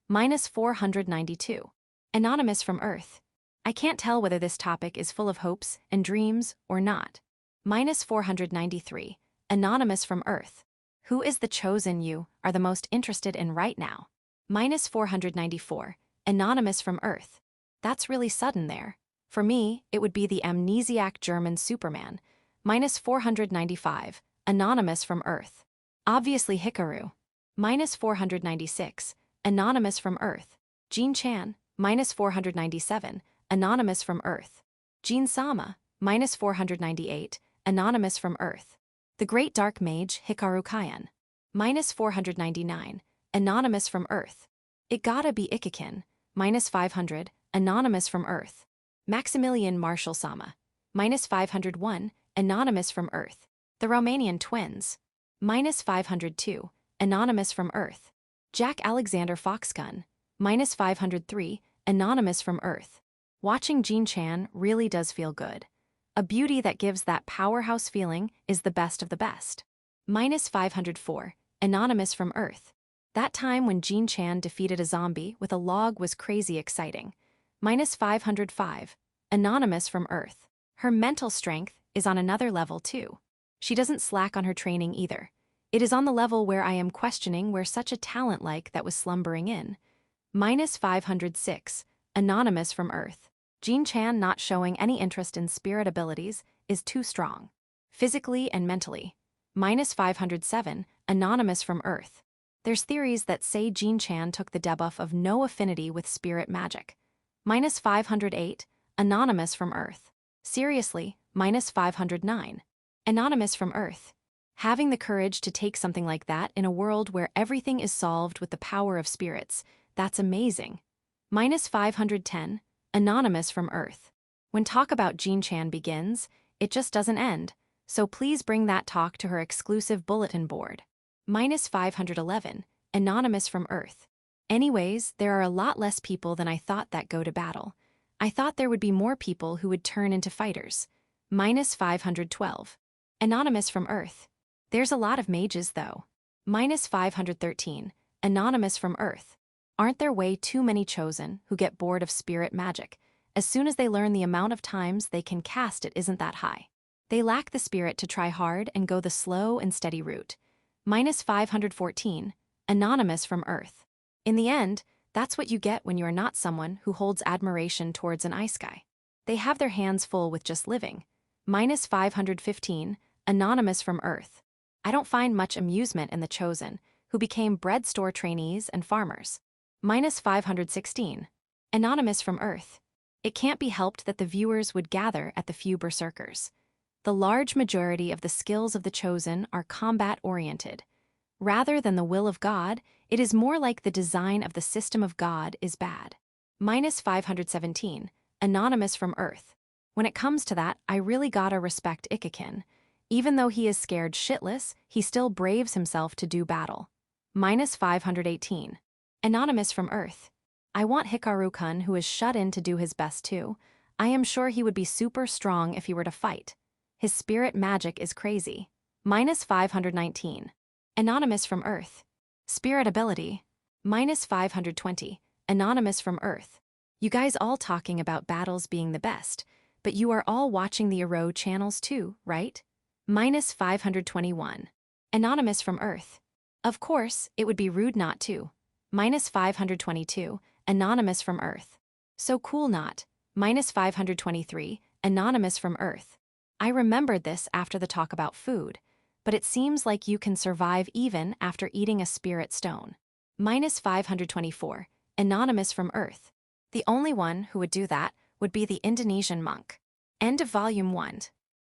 -492, anonymous from Earth. I can't tell whether this topic is full of hopes and dreams or not. -493, anonymous from Earth. Who is the chosen you are the most interested in right now? -494, anonymous from Earth. That's really sudden there. For me, it would be the amnesiac German Superman. -495, anonymous from Earth. Obviously Hikaru. -496, anonymous from Earth. Jean Chan, -497, anonymous from Earth. Jean Sama, -498, anonymous from Earth. The Great Dark Mage Hikaru Kayan, -499, anonymous from Earth. It gotta be Ikakin, -500, anonymous from Earth. Maximilian Marshall Sama, -501, anonymous from Earth. The Romanian twins, -502, anonymous from Earth. Jack Alexander Foxgun, -503, anonymous from Earth. Watching Jean Chan really does feel good. A beauty that gives that powerhouse feeling is the best of the best. -504, anonymous from Earth. That time when Jean Chan defeated a zombie with a log was crazy exciting. -505, anonymous from Earth. Her mental strength is on another level too. She doesn't slack on her training either. It is on the level where I am questioning where such a talent like that was slumbering in. -506, anonymous from Earth. Jean Chan not showing any interest in spirit abilities is too strong. Physically and mentally. -507, anonymous from Earth. There's theories that say Jean Chan took the debuff of no affinity with spirit magic. -508, anonymous from Earth. Seriously, -509. Anonymous from Earth. Having the courage to take something like that in a world where everything is solved with the power of spirits, that's amazing. -510, anonymous from Earth. When talk about Jean Chan begins, it just doesn't end, so please bring that talk to her exclusive bulletin board. -511, anonymous from Earth. Anyways, there are a lot less people than I thought that go to battle. I thought there would be more people who would turn into fighters. -512, anonymous from Earth. There's a lot of mages though. -513, anonymous from Earth. Aren't there way too many chosen who get bored of spirit magic? As soon as they learn the amount of times they can cast it isn't that high. They lack the spirit to try hard and go the slow and steady route. -514, anonymous from Earth. In the end, that's what you get when you are not someone who holds admiration towards an Isekai. They have their hands full with just living. -515, anonymous from Earth. I don't find much amusement in the chosen, who became bread store trainees and farmers. -516, anonymous from Earth. It can't be helped that the viewers would gather at the few berserkers. The large majority of the skills of the chosen are combat-oriented. Rather than the will of God, it is more like the design of the system of God is bad. -517, Anonymous from Earth. When it comes to that, I really gotta respect Ikakin. Even though he is scared shitless, he still braves himself to do battle. -518, Anonymous from Earth. I want Hikaru-kun, who is shut in, to do his best too. I am sure he would be super strong if he were to fight. His spirit magic is crazy. -519, Anonymous from Earth. Spirit ability. -520, Anonymous from Earth. You guys all talking about battles being the best, but you are all watching the Ero channels too, right? -521, Anonymous from Earth. Of course, it would be rude not to. -522, Anonymous from Earth. So cool not. -523, Anonymous from Earth. I remembered this after the talk about food, but it seems like you can survive even after eating a spirit stone. -524, Anonymous from Earth. The only one who would do that would be the Indonesian monk. End of Volume 1.